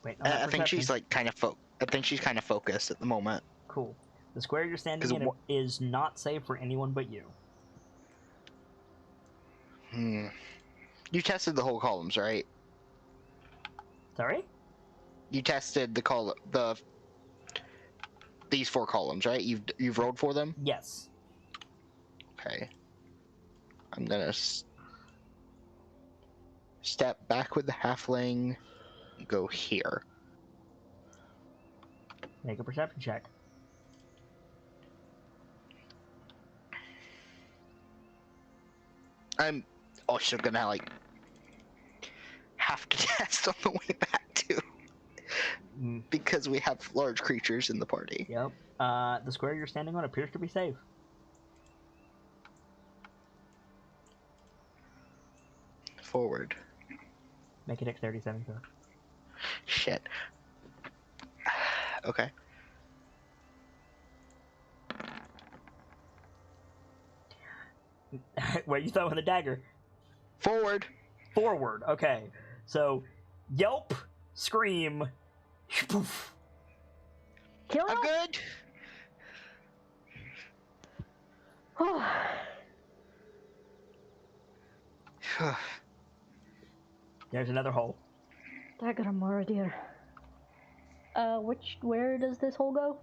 Wait, no, not I think she's perception. like kind of I think she's kind of focused at the moment. Cool. The square you're standing 'Cause in is not safe for anyone but you. You tested the whole columns, right? Sorry? You tested these 4 columns, right? You've rolled for them. Yes. Okay. I'm gonna step back with the halfling. Go here. Make a perception check. I'm also gonna like have to test on the way back too, because we have large creatures in the party. Yep. The square you're standing on appears to be safe. Forward. Make a dexterity saving throw. Shit. Okay. Where you throw in the dagger? Forward. Forward. Okay. So, yelp, scream, poof. Kill I'm him? good. There's another hole. Dagramara, dear. Where does this hole go?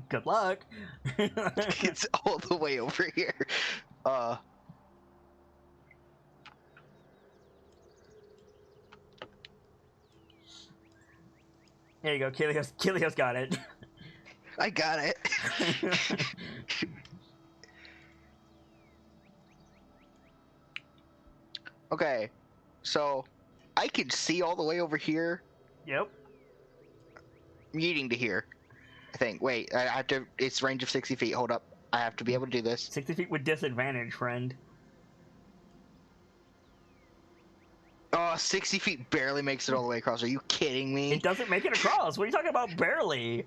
Good luck. It's all the way over here. There you go. Kilios got it. I got it. Okay, so I can see all the way over here. Yep. I'm needing to hear. I think. Wait, I have to. It's range of 60 feet. Hold up. I have to be able to do this. 60 feet with disadvantage, friend. Oh, 60 feet barely makes it all the way across. Are you kidding me? It doesn't make it across. What are you talking about? Barely.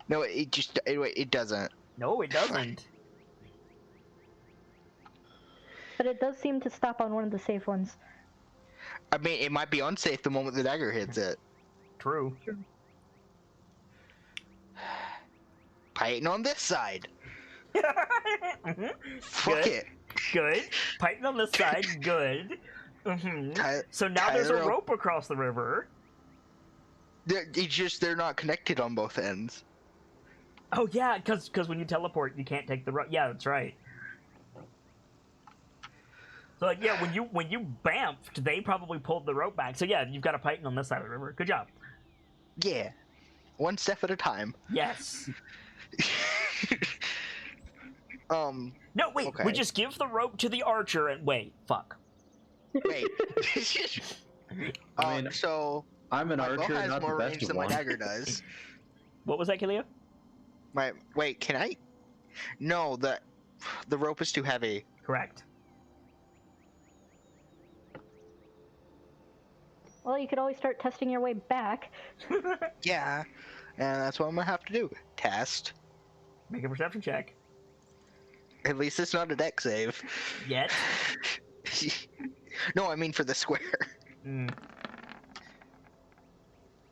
No, it doesn't. No, it doesn't. But it does seem to stop on one of the safe ones. I mean, it might be unsafe the moment the dagger hits it. True. Python on this side. Mhm. Fuck Good. it. Good. Python on this side. Good. Mhm. Ty- So now there's a Tyler- rope across the river. They're not connected on both ends. Oh yeah, because when you teleport, you can't take the rope. Yeah, that's right. So like, yeah, when you bamfed, they probably pulled the rope back. So yeah, you've got a Python on this side of the river. Good job. Yeah. One step at a time. Yes. No, wait. Okay. We just give the rope to the archer and wait. Fuck. Wait. I mean, so I'm an my bow archer, has not the more best range of than my one. dagger does. What was that, Kilio? Wait, can I? No, the rope is too heavy. Correct. Well, you could always start testing your way back. Yeah, and that's what I'm gonna have to do. Test. Make a perception check. At least it's not a deck save. Yet. No, I mean for the square. Mm.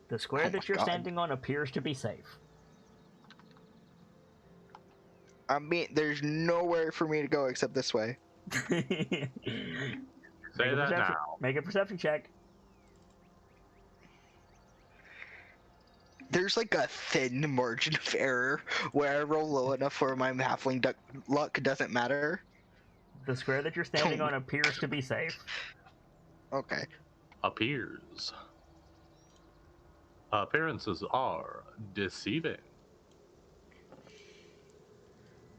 The square Oh that my you're God. standing on appears to be safe. I mean, there's nowhere for me to go except this way. Say that now. Make a perception check. There's like a thin margin of error where I roll low enough where my halfling luck doesn't matter. The square that you're standing on appears to be safe. Okay. Appears. Appearances are deceiving.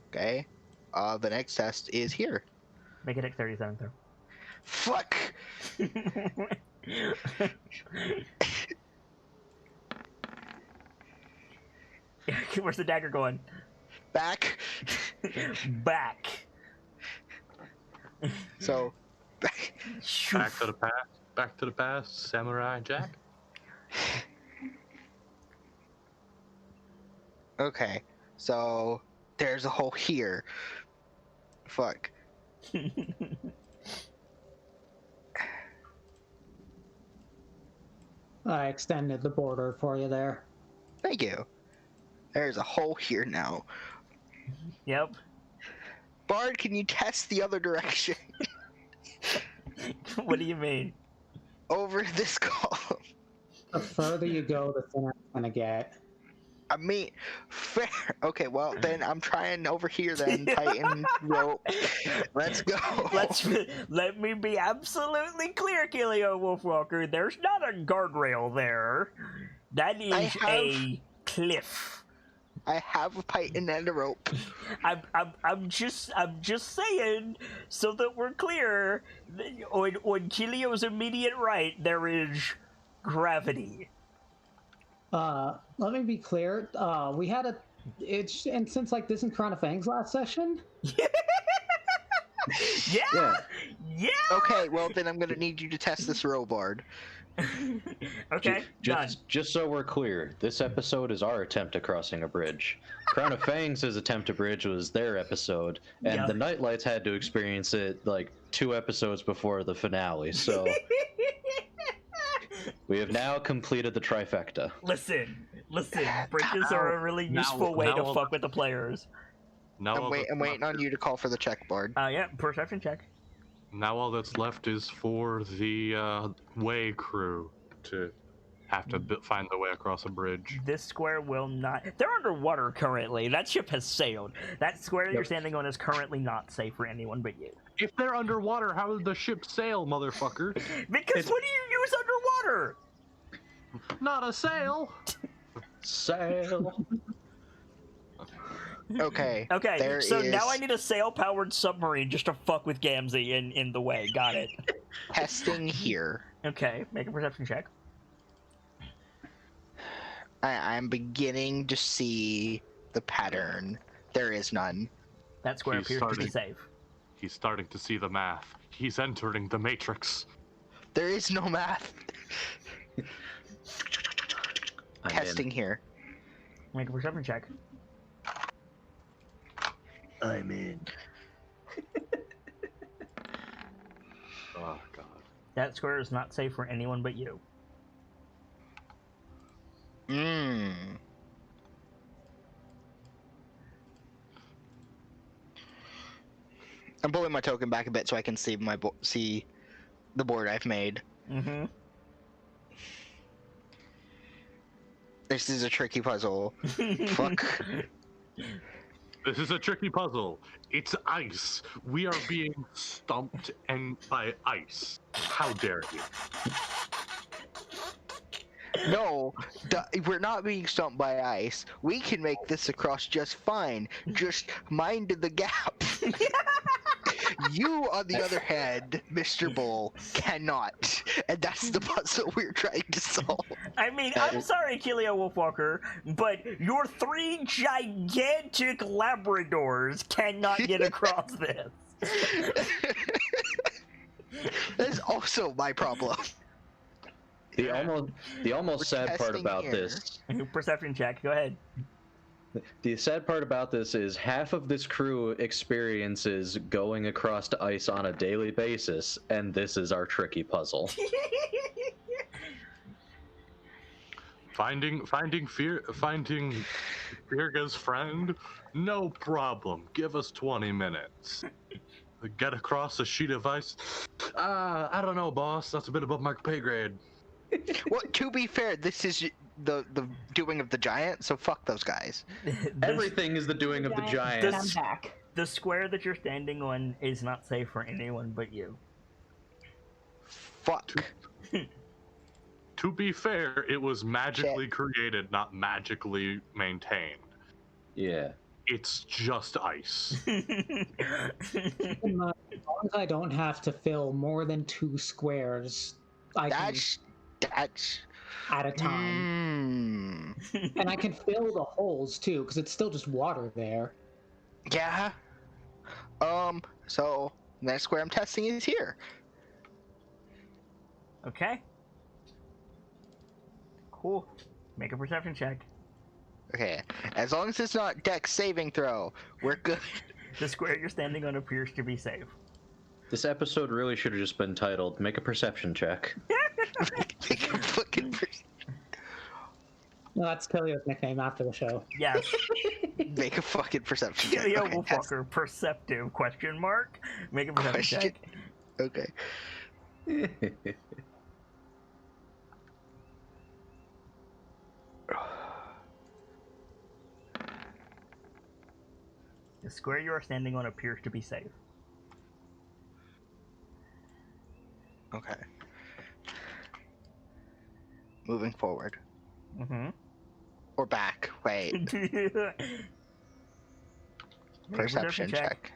Okay. The next test is here. Make a dexterity saving throw. Fuck! Where's the dagger going? Back. Back. So, Back to the past. Back to the past, Samurai Jack. okay. So there's a hole here. Fuck. I extended the border for you there. Thank you. There's a hole here now. Yep. Bard, can you test the other direction? What do you mean? Over this column. The further you go, the thinner it's gonna get. I mean, fair. Okay, well then I'm trying over here then. Tighten rope. Let's go. Let me be absolutely clear, Kilio Wolfwalker. There's not a guardrail there. That is a cliff. I have a python and a rope. I'm just saying, so that we're clear. On Kilio's immediate right, there is gravity. Let me be clear. We had and since like this in Crown of Fangs last session. Yeah. Okay, well then I'm gonna need you to test this row, Bard. Okay, done. Just so we're clear, this episode is our attempt at crossing a bridge. Crown of Fangs' attempt to bridge was their episode, and the Nightlights had to experience it like 2 episodes before the finale, so we have now completed the trifecta. Listen, bridges are a really useful way to fuck with the players. Now I'm waiting on you to call for the check, Bard. Yeah, perception check. Now all that's left is for the way crew to have to find the way across a bridge. This square will not... They're underwater currently. That ship has sailed. That square that you're standing on is currently not safe for anyone but you. If they're underwater, how did the ship sail, motherfucker? Because what do you use underwater? Not a sail! Sail! Okay. Okay, so now I need a sail-powered submarine just to fuck with Gamzee in the way. Got it. Testing here. Okay, make a perception check. I'm beginning to see the pattern. There is none. That square appears to be safe. He's starting to see the math. He's entering the matrix. There is no math. I'm Testing in. here. Make a perception check. I'm in. Oh, God. That square is not safe for anyone but you. Mmm. I'm pulling my token back a bit so I can see see the board I've made. Mm-hmm. This is a tricky puzzle. Fuck. This is a tricky puzzle. It's ice. We are being stumped by ice. How dare you? No, we're not being stumped by ice. We can make this across just fine. Just mind the gap. You, on the other hand, Mr. Bull, cannot. And that's the puzzle we're trying to solve. I mean, I'm sorry, Kilio Wolfwalker, but your 3 gigantic Labradors cannot get across this. That's also my problem. The almost sad part testing about here. this. Perception check, go ahead. The sad part about this is half of this crew experiences going across to ice on a daily basis, and this is our tricky puzzle. Finding Virga's friend? No problem. Give us 20 minutes. Get across a sheet of ice? I don't know, boss. That's a bit above my pay grade. Well, to be fair, this is the doing of the giant, so fuck those guys. Everything is the doing of the giant. And I'm back. The square that you're standing on is not safe for anyone but you. Fuck. To be fair, it was magically created, not magically maintained. Yeah. It's just ice. As long as I don't have to fill more than 2 squares, I can That's at a time. And I can fill the holes too, because it's still just water there. Yeah. So next square I'm testing is here. Okay. Cool. Make a perception check. Okay. As long as it's not Dex saving throw, we're good. The square you're standing on appears to be safe. This episode really should have just been titled "Make a Perception Check." Make a fucking No, that's Kilio's nickname after the show. Yes. make a fucking perception check. Yo, Okay, fucker. Perceptive? Question mark. Make a perception check. Okay. The square you are standing on appears to be safe. Okay. Moving forward. Mm-hmm. Or back. Wait. Make a Perception check.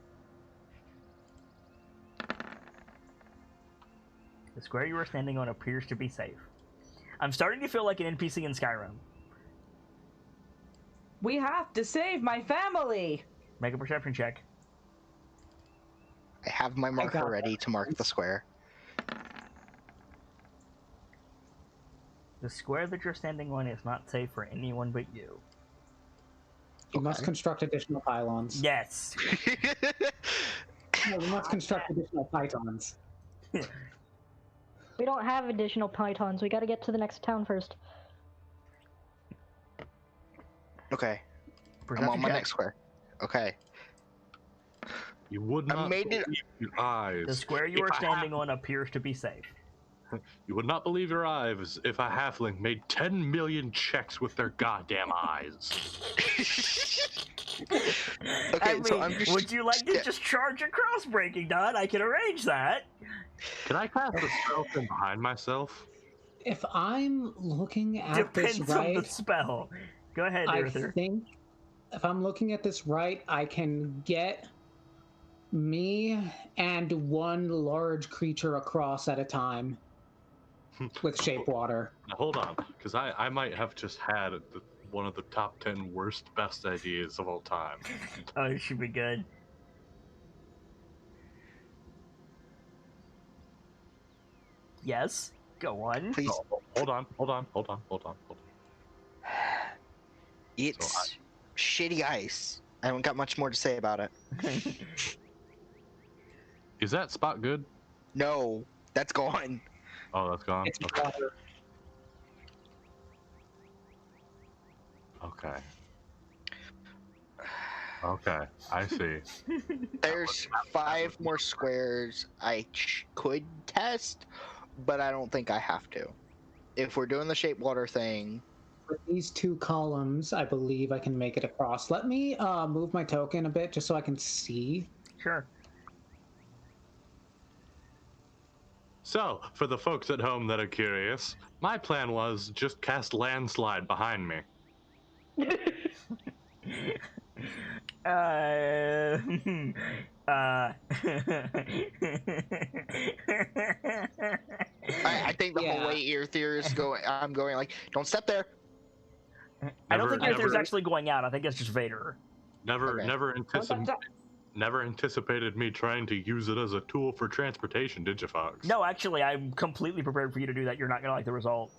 The square you are standing on appears to be safe. I'm starting to feel like an NPC in Skyrim. We have to save my family. Make a perception check. I have my marker ready to mark the square. The square that you're standing on is not safe for anyone but you. You must construct additional pylons. Yes. No, we must construct additional pythons. We don't have additional pythons. We gotta get to the next town first. Okay. Perception I'm on my check. next square. Okay. You would not made it- believe your eyes. The square you if are a standing on appears to be safe. You would not believe your eyes if a halfling made 10 million checks with their goddamn eyes. Okay, I mean, so I'm just. would you like to just charge a cross-breaking, Don? I can arrange that. Can I cast a spell from behind myself? If I'm looking at Depends this on the right, spell. Go ahead, I Arthur. think if I'm looking at this right, I can get me and one large creature across at a time with shape water. Now, hold on, because I might have just had one of the top 10 worst best ideas of all time. Oh, it should be good. Yes, go on. Please. Oh, hold on. It's shitty ice. I haven't got much more to say about it. Is that spot good? No, that's gone. Oh, that's gone? It's Okay. water. Okay, I see. There's 5 more squares I could test, but I don't think I have to. If we're doing the shape water thing, For these 2 columns, I believe I can make it across. Let me move my token a bit just so I can see. Sure. So, for the folks at home that are curious, my plan was just cast landslide behind me. I think the whole way Ear Theory is going, I'm going like, don't step there. I don't think Arthur's never, actually going out. I think it's just Vader. Okay. Never anticipated me trying to use it as a tool for transportation, did you, Fox? No, actually, I'm completely prepared for you to do that. You're not gonna like the result.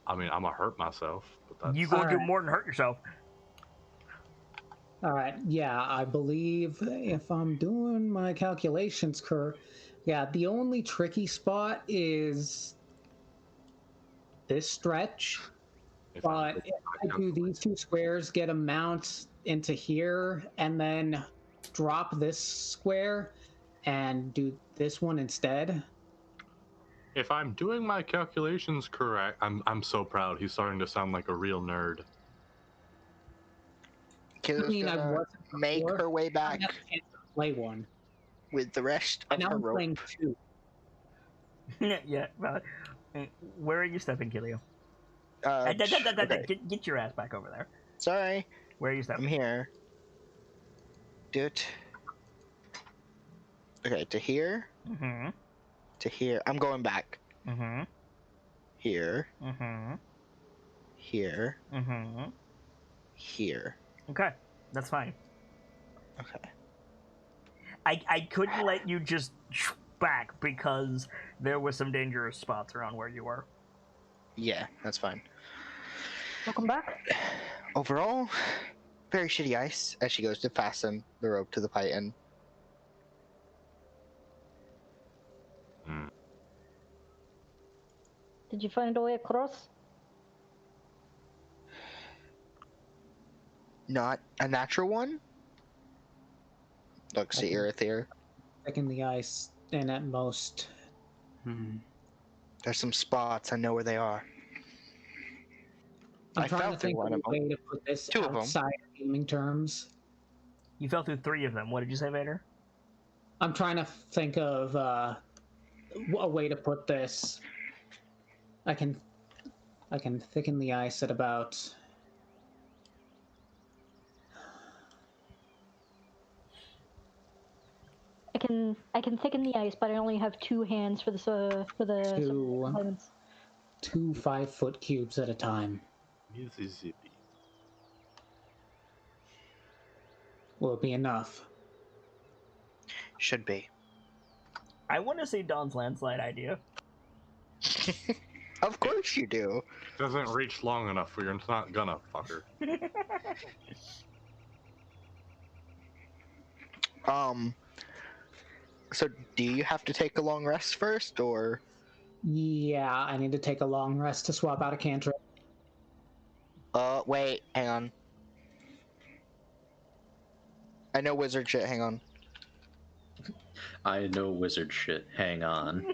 I mean, I'm gonna hurt myself, but that's... You gonna do Alright. more than hurt yourself. All right, yeah, I believe if I'm doing my calculations correct, yeah, the only tricky spot is this stretch. But if I do these 2 squares, get a mount into here, and then drop this square and do this one instead. If I'm doing my calculations correct, I'm so proud. He's starting to sound like a real nerd. Kayla's I gonna wasn't make before. her way I back have a chance to play one. with the rest of And now her I'm rope. playing 2. Yeah. Well, where are you stepping, Kilio? Okay. Get your ass back over there. Sorry, Where are you I'm stepping? here. Do it. Okay, to here, Mm-hmm. to here. I'm going back. Mm-hmm. Here, Mm-hmm. here, Mm-hmm. here. Okay, that's fine. Okay. I couldn't let you just back because there was some dangerous spots around where you were. Yeah, that's fine. Welcome back. Overall, very shitty ice as she goes to fasten the rope to the python. Did you find a way across? Not a natural one? Looks at Irithyr. Checking the ice, and at most. There's some spots. I know where they are. I'm I trying fell to through think of one a of them. way to put this 2 of them. outside of gaming terms. You fell through 3 of them. What did you say, Vader? I'm trying to think of a way to put this. I can thicken the ice at about. I can thicken the ice, but I only have 2 hands for the Two. components. 2 5-foot cubes at a time. Mississippi. Will it be enough? Should be. I want to see Don's landslide idea. Of course you do. Doesn't reach long enough for you're not gonna, fucker. So do you have to take a long rest first, or? Yeah, I need to take a long rest to swap out a cantrip. Wait, hang on. I know wizard shit, hang on. I know wizard shit. Hang on.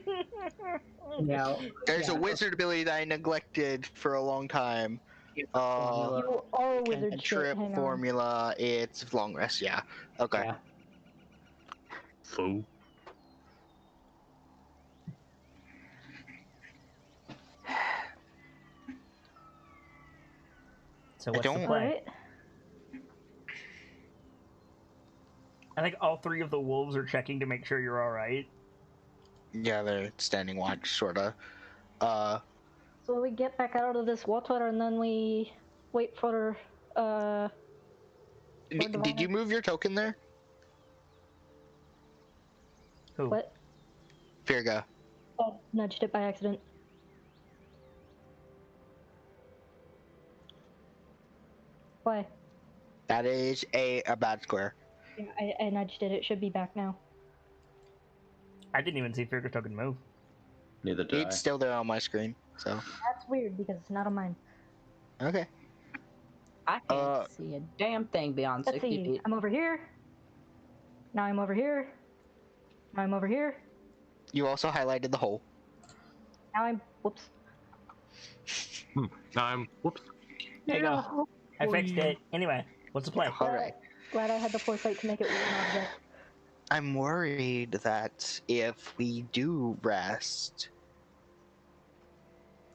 Now, There's a wizard ability that I neglected for a long time. You are a wizard shit. Trip Hang on. formula, it's long rest, yeah. Okay. Yeah. Fool. So what's the don't- play? Alright. I think all 3 of the wolves are checking to make sure you're all right. Yeah, they're standing watch, sorta. So we get back out of this water and then we wait for Did you move your token there? Who? what? Virga. I nudged it by accident. Why? That is a bad square. Yeah, I nudged it. It should be back now. I didn't even see Firga's token move. Neither did It's still there on my screen, so. That's weird because it's not on mine. Okay. I can't see a damn thing beyond Let's 60 see. feet. I'm over here. Now I'm over here. Now I'm over here. You also highlighted the hole. Now I'm. Whoops. Now I'm. Whoops. There you go. I fixed it. Anyway, what's the play? Alright. Glad I had the foresight to make it one object. I'm worried that if we do rest,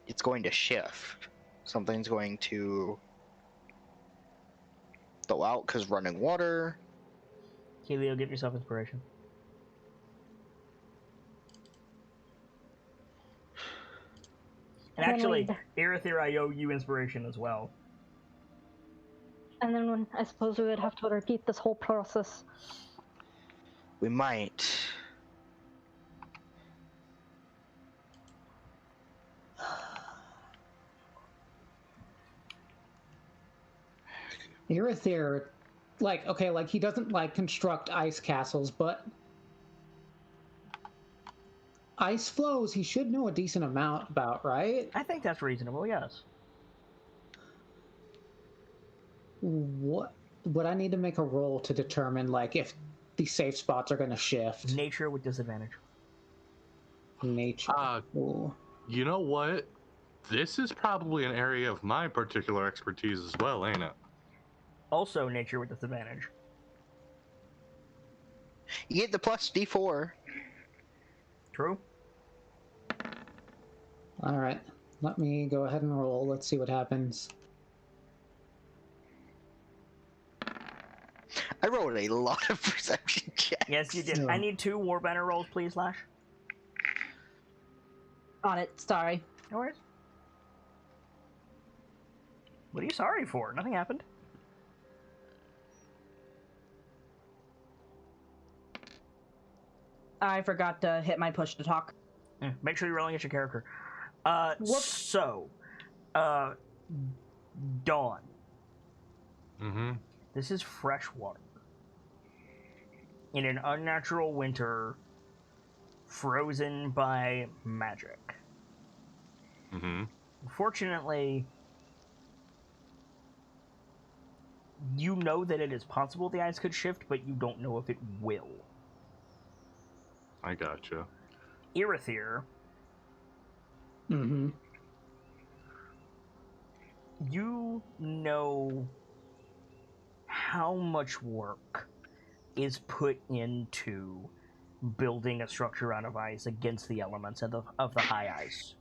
it's going to shift. Something's going to go out because running water. Helio, give yourself inspiration. And And then actually, Irithyr, I owe you inspiration as well. And then I suppose we would have to repeat this whole process. We might. Irithyr, like, okay, like, he doesn't, like, construct ice castles, but ice flows he should know a decent amount about, right? I think that's reasonable, yes. What would I need to make a roll to determine, like, if the safe spots are going to shift? Nature with disadvantage. Nature. Ooh. You know what? This is probably an area of my particular expertise as well, ain't it? Also, nature with disadvantage. You get the plus D4. True? All right, let me go ahead and roll. Let's see what happens. I rolled a lot of perception checks. Yes, you did. Yeah. I need 2 Warbanner rolls, please, Lash. On it, sorry. No worries. What are you sorry for? Nothing happened. I forgot to hit my push to talk. Make sure you're rolling at your character. Whoops. So, Dawn. Mm-hmm. This is fresh water. In an unnatural winter, frozen by magic. Mm-hmm. Fortunately, you know that it is possible the ice could shift, but you don't know if it will. I gotcha. Irithyr, Mm-hmm. you know how much work is put into building a structure out of ice against the elements of the high ice.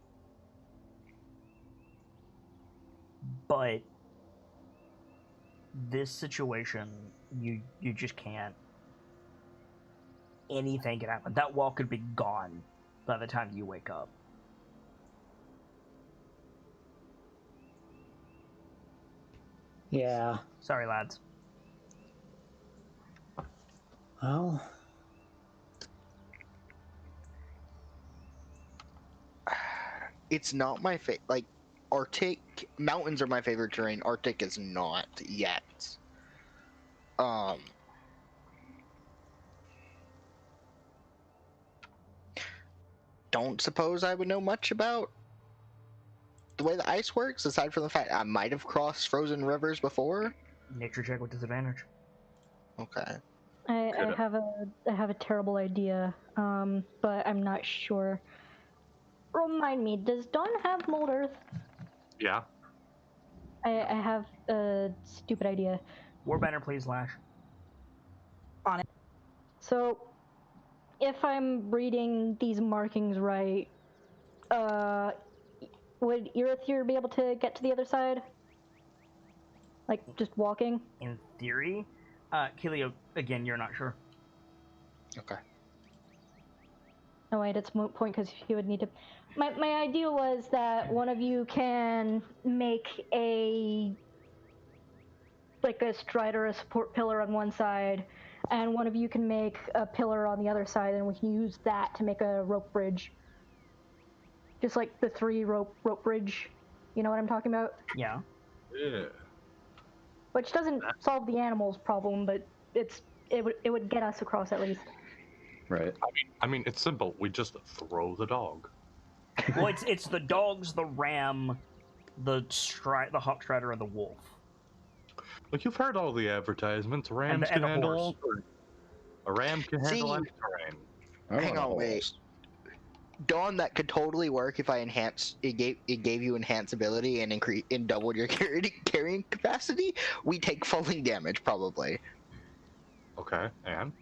But this situation, you just can't. Anything can happen. That wall could be gone by the time you wake up. Yeah. Sorry, lads. Well, It's not my favorite. Like, Arctic mountains are my favorite terrain. Arctic is not yet. Don't suppose I would know much about the way the ice works, aside from the fact I might have crossed frozen rivers before. Nature check with disadvantage. Okay. I have a terrible idea, but I'm not sure. Remind me, does Dawn have mold earth? Yeah. I have a stupid idea. Warbanner, please, Lash. On it. So, if I'm reading these markings right, would Irithyr be able to get to the other side? Like, just walking? In theory, Kilio, again, you're not sure. Okay. Oh wait, it's moot point because he would need to. My idea was that one of you can make a strider, a support pillar on one side, and one of you can make a pillar on the other side, and we can use that to make a rope bridge. Just like the 3 rope bridge. You know what I'm talking about? Yeah. Yeah. Which doesn't solve the animals problem, but it would get us across at least. Right. I mean, it's simple. We just throw the dog. Well, it's the dogs, the ram, the hawk strider, and the wolf. Like, you've heard all the advertisements. Rams And can the handle horse. all terrain. A ram can handle any terrain. Hang on, wait. Dawn, that could totally work if I gave you enhanced ability and doubled your carrying capacity. We take falling damage probably. Okay, and?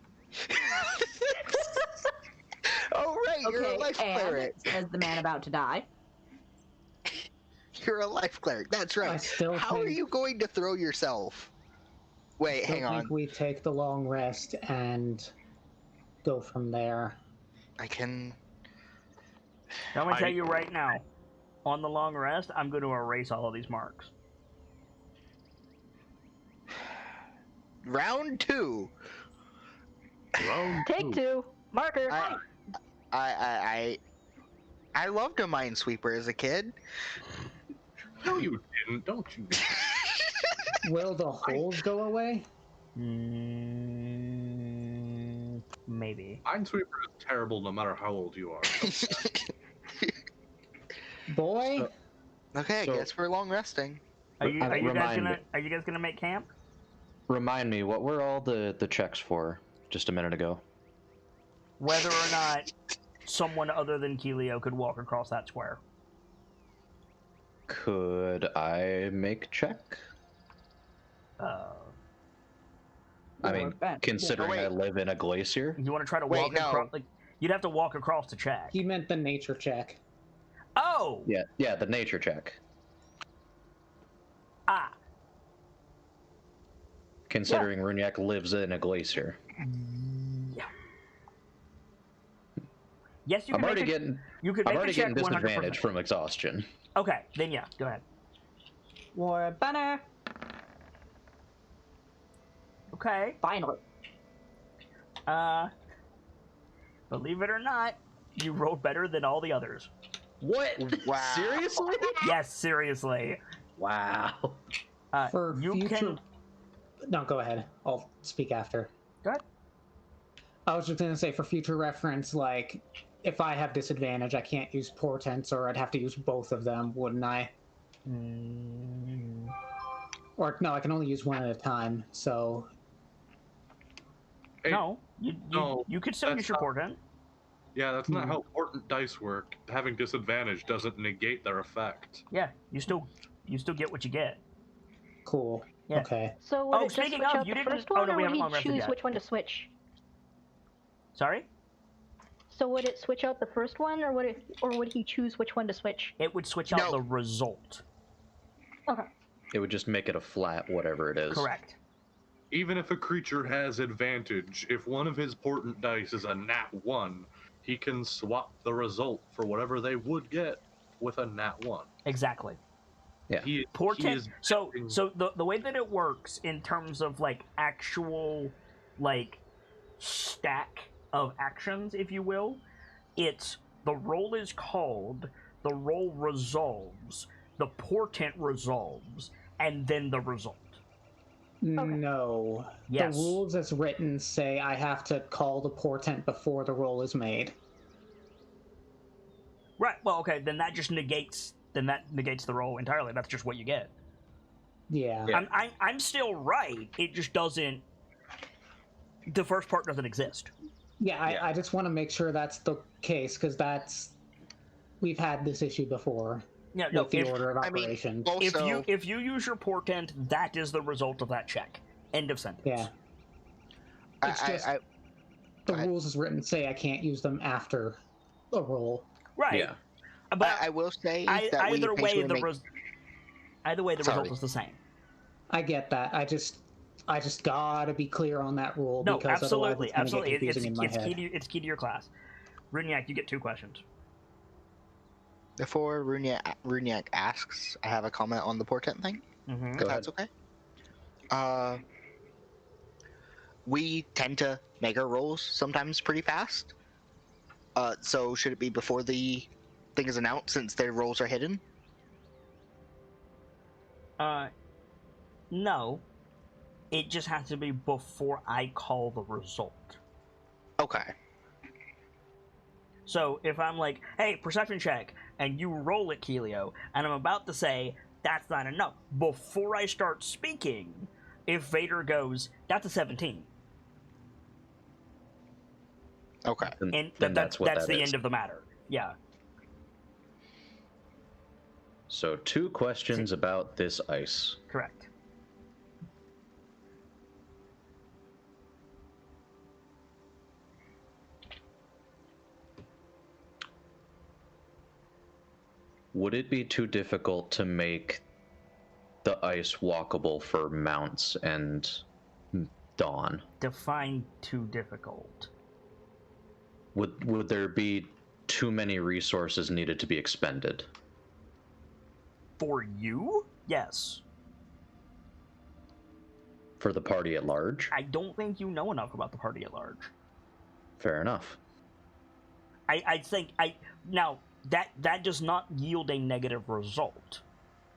Oh right, you're a life cleric. Says the man about to die. You're a life cleric. That's right. How are you going to throw yourself? Wait, hang on. I think we take the long rest and go from there. I can. I'm going to tell you right now, on the long rest, I'm going to erase all of these marks. Round 2. Take 2. Marker. I loved a minesweeper as a kid. No, you didn't. Don't you? Will the holes go away? Maybe. Minesweeper is terrible no matter how old you are. Boy? Okay, I guess we're long resting. Are you guys gonna make camp? Remind me, what were all the checks for just a minute ago? Whether or not someone other than Kilio could walk across that square. Could I make check? I mean, considering I live in a glacier. You want to try to walk across? Like, you'd have to walk across to check. He meant the nature check. Oh! Yeah, the nature check. Ah. Considering Runyak lives in a glacier. Yeah. Yes, you can. I'm already getting. You could. I'm make already a check getting 100%. disadvantage from exhaustion. Okay, then yeah, go ahead. War banner. Okay. Finally. Believe it or not, you rolled better than all the others. What? Wow. Seriously? Yes, seriously. Wow. For You future. can. No, go ahead. I'll speak after. Go ahead. I was just gonna say, for future reference, like, if I have disadvantage, I can't use portents, or I'd have to use both of them, wouldn't I? Mm, Or no, I can only use one at a time. So Hey, no, no, you could still that's use your not- portent. Yeah, that's not how portent dice work. Having disadvantage doesn't negate their effect. Yeah, you still get what you get. cool. Yeah. Okay. So would Oh, it just speaking switch of, out you the didn't- first oh, one, no, or we would haven't he long rested choose yet. which one to switch? Sorry, So would it switch out the first one, or would he choose which one to switch? it would switch out No. the result. Okay. It would just make it a flat whatever it is. Correct. Even if a creature has advantage, if one of his portent dice is a nat 1, he can swap the result for whatever they would get with a nat 1. Exactly. Yeah. He Portent. is So acting- the way that it works in terms of like actual like stack of actions, if you will, it's the roll is called, the roll resolves, the portent resolves, and then the result. No. Yes. The rules as written say I have to call the portent before the roll is made. Right. Well, okay. Then that just negates. Then that negates the roll entirely. That's just what you get. Yeah. Yeah. I'm still right. It just doesn't. The first part doesn't exist. Yeah, I just want to make sure that's the case, because we've had this issue before Yeah. No. with the order of I mean, operations. also, If you use your portent, that is the result of that check. End of sentence. Yeah. It's just I, the I- rules as written say I can't use them after a roll. Right. Yeah. But I will say that we either way, occasionally make- either way, the Sorry. result is the same. I get that. I just gotta be clear on that rule, No, because absolutely, otherwise it's gonna absolutely. get confusing in my It's head. key to your class. Runiak, you get 2 questions. Before Runiak asks, I have a comment on the portent thing, Mm-hmm. if that's okay. We tend to make our rolls sometimes pretty fast. So should it be before the thing is announced, since their rolls are hidden? No. It just has to be before I call the result. Okay. So if I'm like, hey, perception check, and you roll it, Keelio, and I'm about to say, that's not enough, before I start speaking, if Vader goes, that's a 17. Okay. And Then that's what that the is. end of the matter. Yeah. So 2 questions about this ice. Correct. Would it be too difficult to make the ice walkable for mounts and Dawn? Define too difficult. Would there be too many resources needed to be expended? For you? Yes. For the party at large? I don't think you know enough about the party at large. Fair enough. I think now that does not yield a negative result.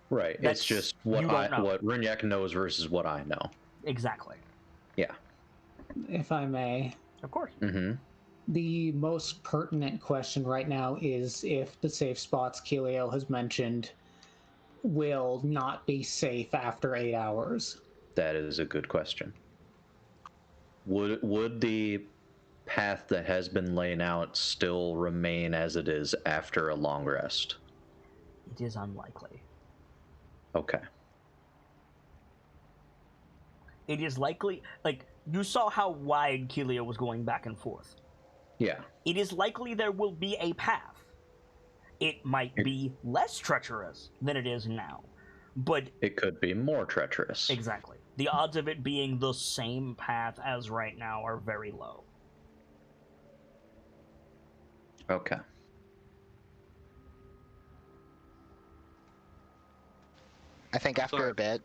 Right. That's- It's just you what don't know. what Runyak knows versus what I know. Exactly. Yeah. If I may, Of course. Mm-hmm. the most pertinent question right now is if the safe spots Keelio has mentioned will not be safe after 8 hours. That is a good question. Would the path that has been laid out still remain as it is after a long rest? It is unlikely. Okay. It is likely, like, you saw how wide Keelio was going back and forth. Yeah. It is likely there will be a path. It might be less treacherous than it is now, but It could be more treacherous. exactly. The odds of it being the same path as right now are very low. Okay. I think after Sorry. a bit.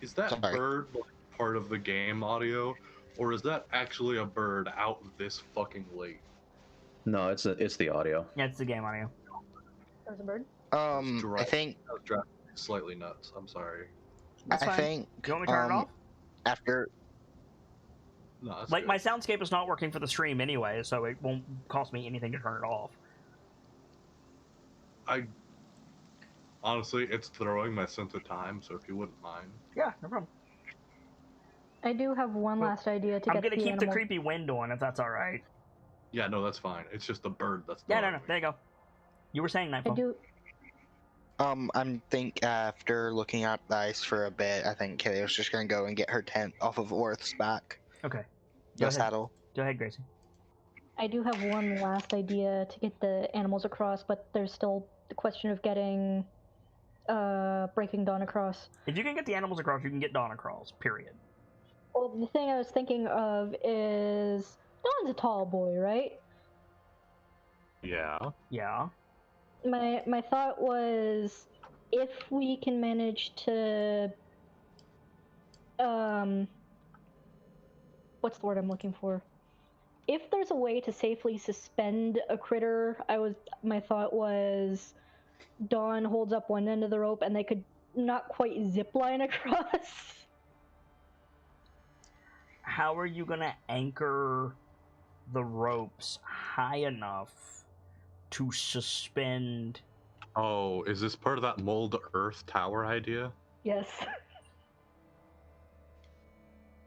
Is that Sorry. bird like, part of the game audio, or is that actually a bird out this fucking late? No, it's the audio. Yeah, it's the game audio. There's a bird. I think That was driving me slightly nuts. I'm sorry. That's I fine. think Do you want me to turn it off? after No, that's Like, good. my soundscape is not working for the stream anyway, so it won't cost me anything to turn it off. Honestly, it's throwing my sense of time, so if you wouldn't mind. Yeah, no problem. I do have one last idea to I'm get gonna the keep the animals. creepy wind on, if that's alright. Yeah, no, that's fine. It's just the bird that's Yeah, throwing no, me. there you go. You were saying I Nightfall. do. I'm think after looking at the ice for a bit, I think Kaylee's just gonna go and get her tent off of Orth's back. Okay. Go The ahead. saddle. Go ahead, Gracie. I do have one last idea to get the animals across, but there's still the question of getting Breaking Dawn across. If you can get the animals across, you can get Dawn across, period. Well, the thing I was thinking of is Dawn's a tall boy, right? Yeah. Yeah. My thought was if we can manage to what's the word I'm looking for? If there's a way to safely suspend a critter, my thought was Dawn holds up one end of the rope and they could not quite zip line across. How are you gonna anchor the ropes high enough to suspend? Oh, is this part of that mold earth tower idea? Yes.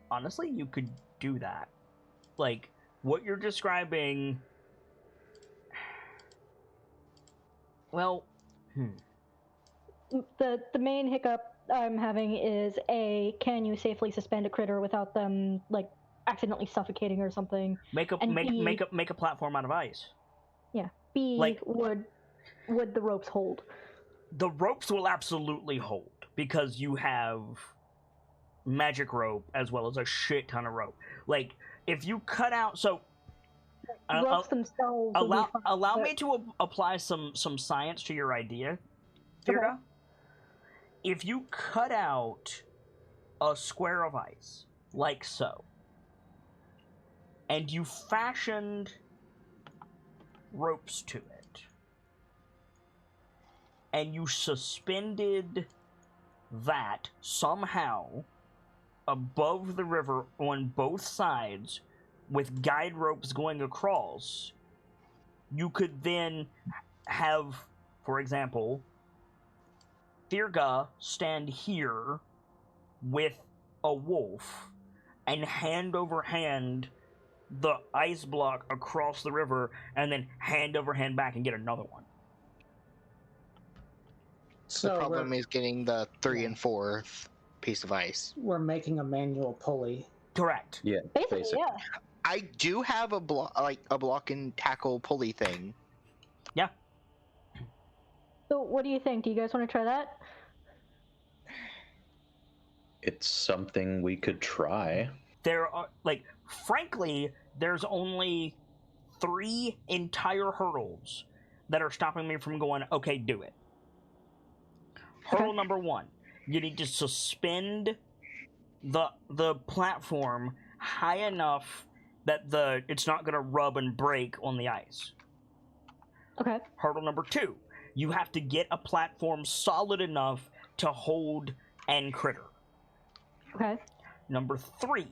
Honestly, you could do that. Like, what you're describing... Well, The main hiccup I'm having is can you safely suspend a critter without them like accidentally suffocating or something? make a And B- make a platform out of ice. Yeah. B, Like- would the ropes hold? The ropes will absolutely hold because you have magic rope as well as a shit ton of rope. Like, if you cut out, so Ropes themselves will be fine, allow but- me to apply some science to your idea, Thirda. Okay. If you cut out a square of ice like so, and you fashioned ropes to it, and you suspended that somehow above the river on both sides with guide ropes going across, you could then have, for example, Thirga stand here with a wolf and hand over hand the ice block across the river, and then hand over hand back and get another one. So the problem is getting the 3 and 4th piece of ice. we're making a manual pulley. Correct. Yeah, Basically, basically. yeah. I do have a block and tackle pulley thing. Yeah. So what do you think? Do you guys want to try that? It's something we could try. There are, like, frankly, there's only 3 entire hurdles that are stopping me from going, okay, do it. Hurdle number 1, you need to suspend the platform high enough that it's not going to rub and break on the ice. Okay. Hurdle number 2, you have to get a platform solid enough to hold and critter. Okay. Number 3,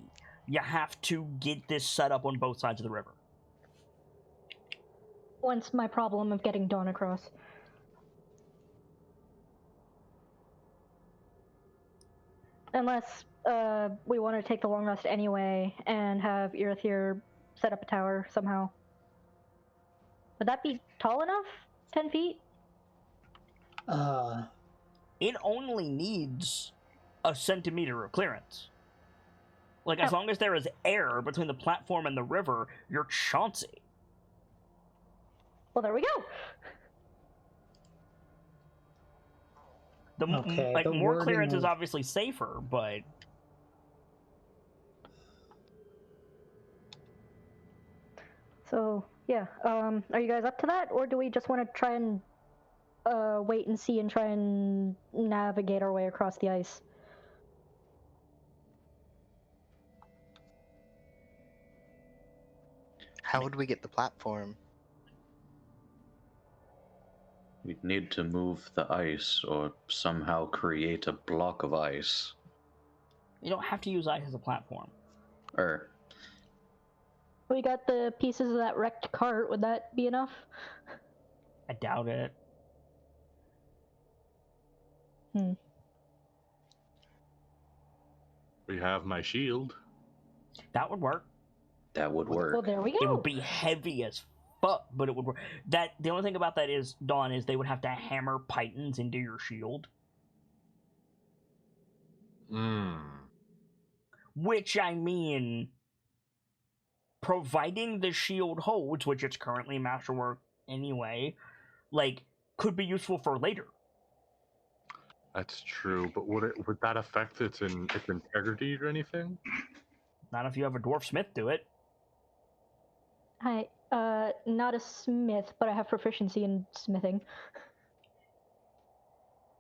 you have to get this set up on both sides of the river. Once my problem of getting Dawn across. Unless we want to take the long rest anyway and have Irith here set up a tower somehow. Would that be tall enough? 10 feet? It only needs a centimeter of clearance. Like, as Oh. long as there is air between the platform and the river, you're Chauncey. Well, there we go. Okay, the more wording clearance is of- obviously safer, but So, yeah. Are you guys up to that? Or do we just want to try and wait and see and try and navigate our way across the ice. How would we get the platform? We'd need to move the ice or somehow create a block of ice. You don't have to use ice as a platform. We got the pieces of that wrecked cart. Would that be enough? I doubt it. We have my shield. That would work. That would work. Well, there we go. It would be heavy as fuck, but it would work. The only thing about that is, Dawn, is they would have to hammer pythons into your shield. Which, I mean, providing the shield holds, which it's currently masterwork anyway, like, could be useful for later. That's true, but would that affect its integrity or anything? Not if you have a dwarf smith do it. Hi, not a smith, but I have proficiency in smithing.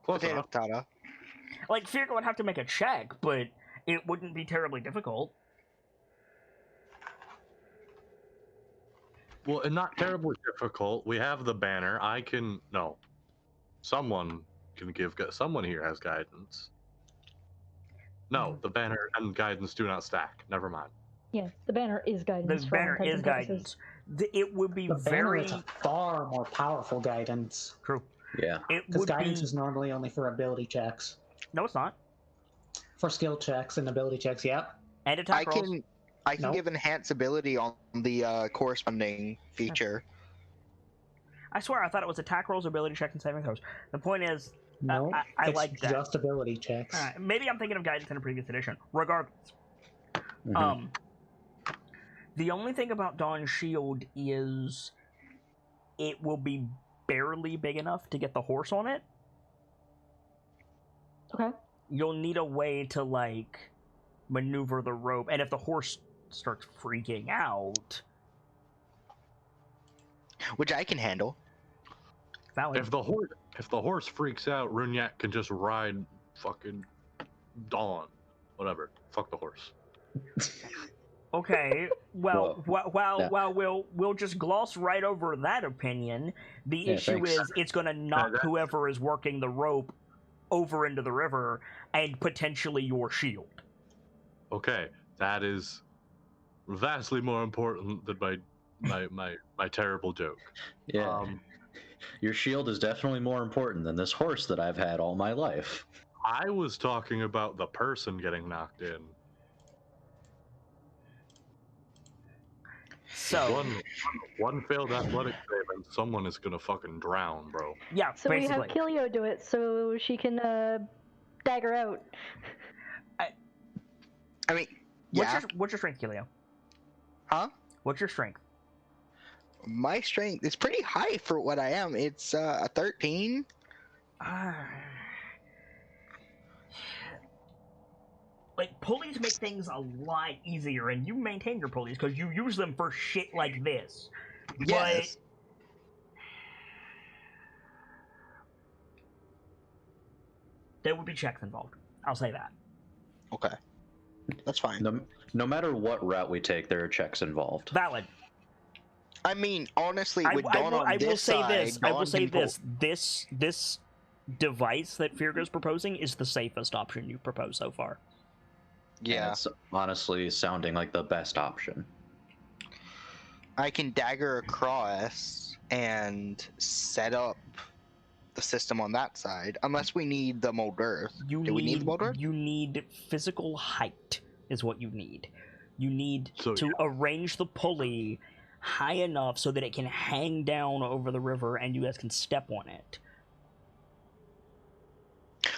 Close Potato, enough. potato. Like, Firgo would have to make a check, but it wouldn't be terribly difficult. Well, and not terribly difficult. We have the banner. Someone can give. Someone here has guidance. No, the banner and guidance do not stack. Never mind. Yeah, the banner is guidance. The for all banner intents is and purposes. guidance. It would be The banner very is a far more powerful guidance. true. Yeah. It Because would guidance be. is normally only for ability checks. No, it's not. For skill checks and ability checks, yep. And attack rolls. I can Nope. give enhance ability on the corresponding feature. I swear, I thought it was attack rolls, ability checks, and saving throws. The point is, No, I it's like that. just ability checks. maybe I'm thinking of guidance in a previous edition. Regardless, Mhm. The only thing about Dawn's shield is it will be barely big enough to get the horse on it. Okay. You'll need a way to, like, maneuver the rope, and if the horse starts freaking out, Which I can handle. valid. If the horse freaks out, Runyak can just ride fucking Dawn. Whatever. Fuck the horse. Okay, well, Yeah. we'll just gloss right over that opinion. The Yeah, issue thanks. is it's going to knock that- whoever is working the rope over into the river and potentially your shield. Okay, that is vastly more important than my terrible joke. Yeah. Your shield is definitely more important than this horse that I've had all my life. I was talking about the person getting knocked in. So, One failed athletic save and someone is gonna fucking drown, bro. yeah, So basically. we have Kilio do it so she can dagger out. I mean, yeah. What's your strength, Kilio? Huh? What's your strength? My strength is pretty high for what I am. It's a 13. Like, pulleys make things a lot easier, and you maintain your pulleys because you use them for shit like this. Yes. There would be checks involved. I'll say that. Okay. That's fine. No matter what route we take, there are checks involved. Valid. I mean, honestly, with I Dawn will, on I will this say side, this. I will Dawn say can pull- this device that Firgo's proposing is the safest option you've proposed so far. And Yeah. it's honestly sounding like the best option. I can dagger across and set up the system on that side, unless we need the mold earth. Do we need the mold earth? You need physical height is what you need. You need So, to arrange the pulley high enough so that it can hang down over the river and you guys can step on it.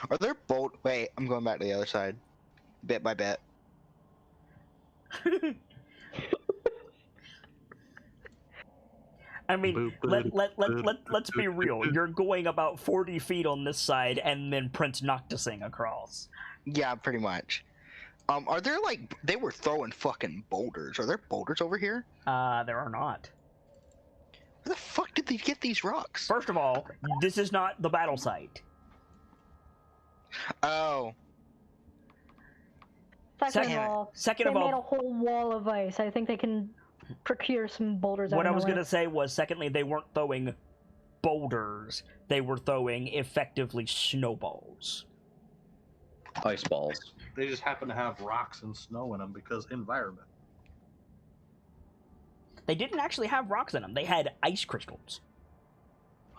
Are there bolt? Wait, I'm going back to the other side, bit by bit. I mean, let's be real. You're going about 40 feet on this side and then Prince Noctising across. Yeah, pretty much. Are there like they were throwing fucking boulders? Are there boulders over here? There are not. Where the fuck did they get these rocks? First of all, this is not the battle site. Oh. Second of all, Second they of all, made a whole wall of ice. I think they can procure some boulders out what I of was nowhere. going to say was, secondly, they weren't throwing boulders. They were throwing, effectively, snowballs. Ice balls. They just happen to have rocks and snow in them because environment. They didn't actually have rocks in them. They had ice crystals.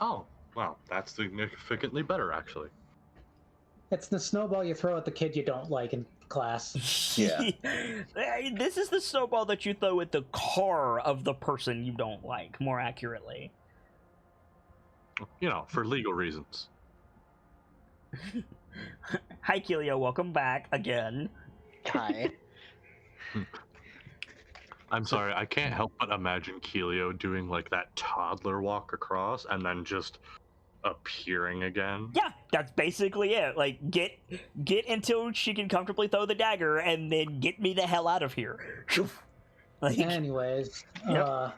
Oh, wow, that's significantly better, actually. It's the snowball you throw at the kid you don't like in class. Yeah. This is the snowball that you throw at the car of the person you don't like, more accurately. You know, for legal reasons. Hi, Keelio. Welcome back again. Hi. I'm sorry, I can't help but imagine Keelio doing like that toddler walk across and then just appearing again. Yeah, that's basically it. Like, get until she can comfortably throw the dagger, and then get me the hell out of here. Like, Anyways, Yep.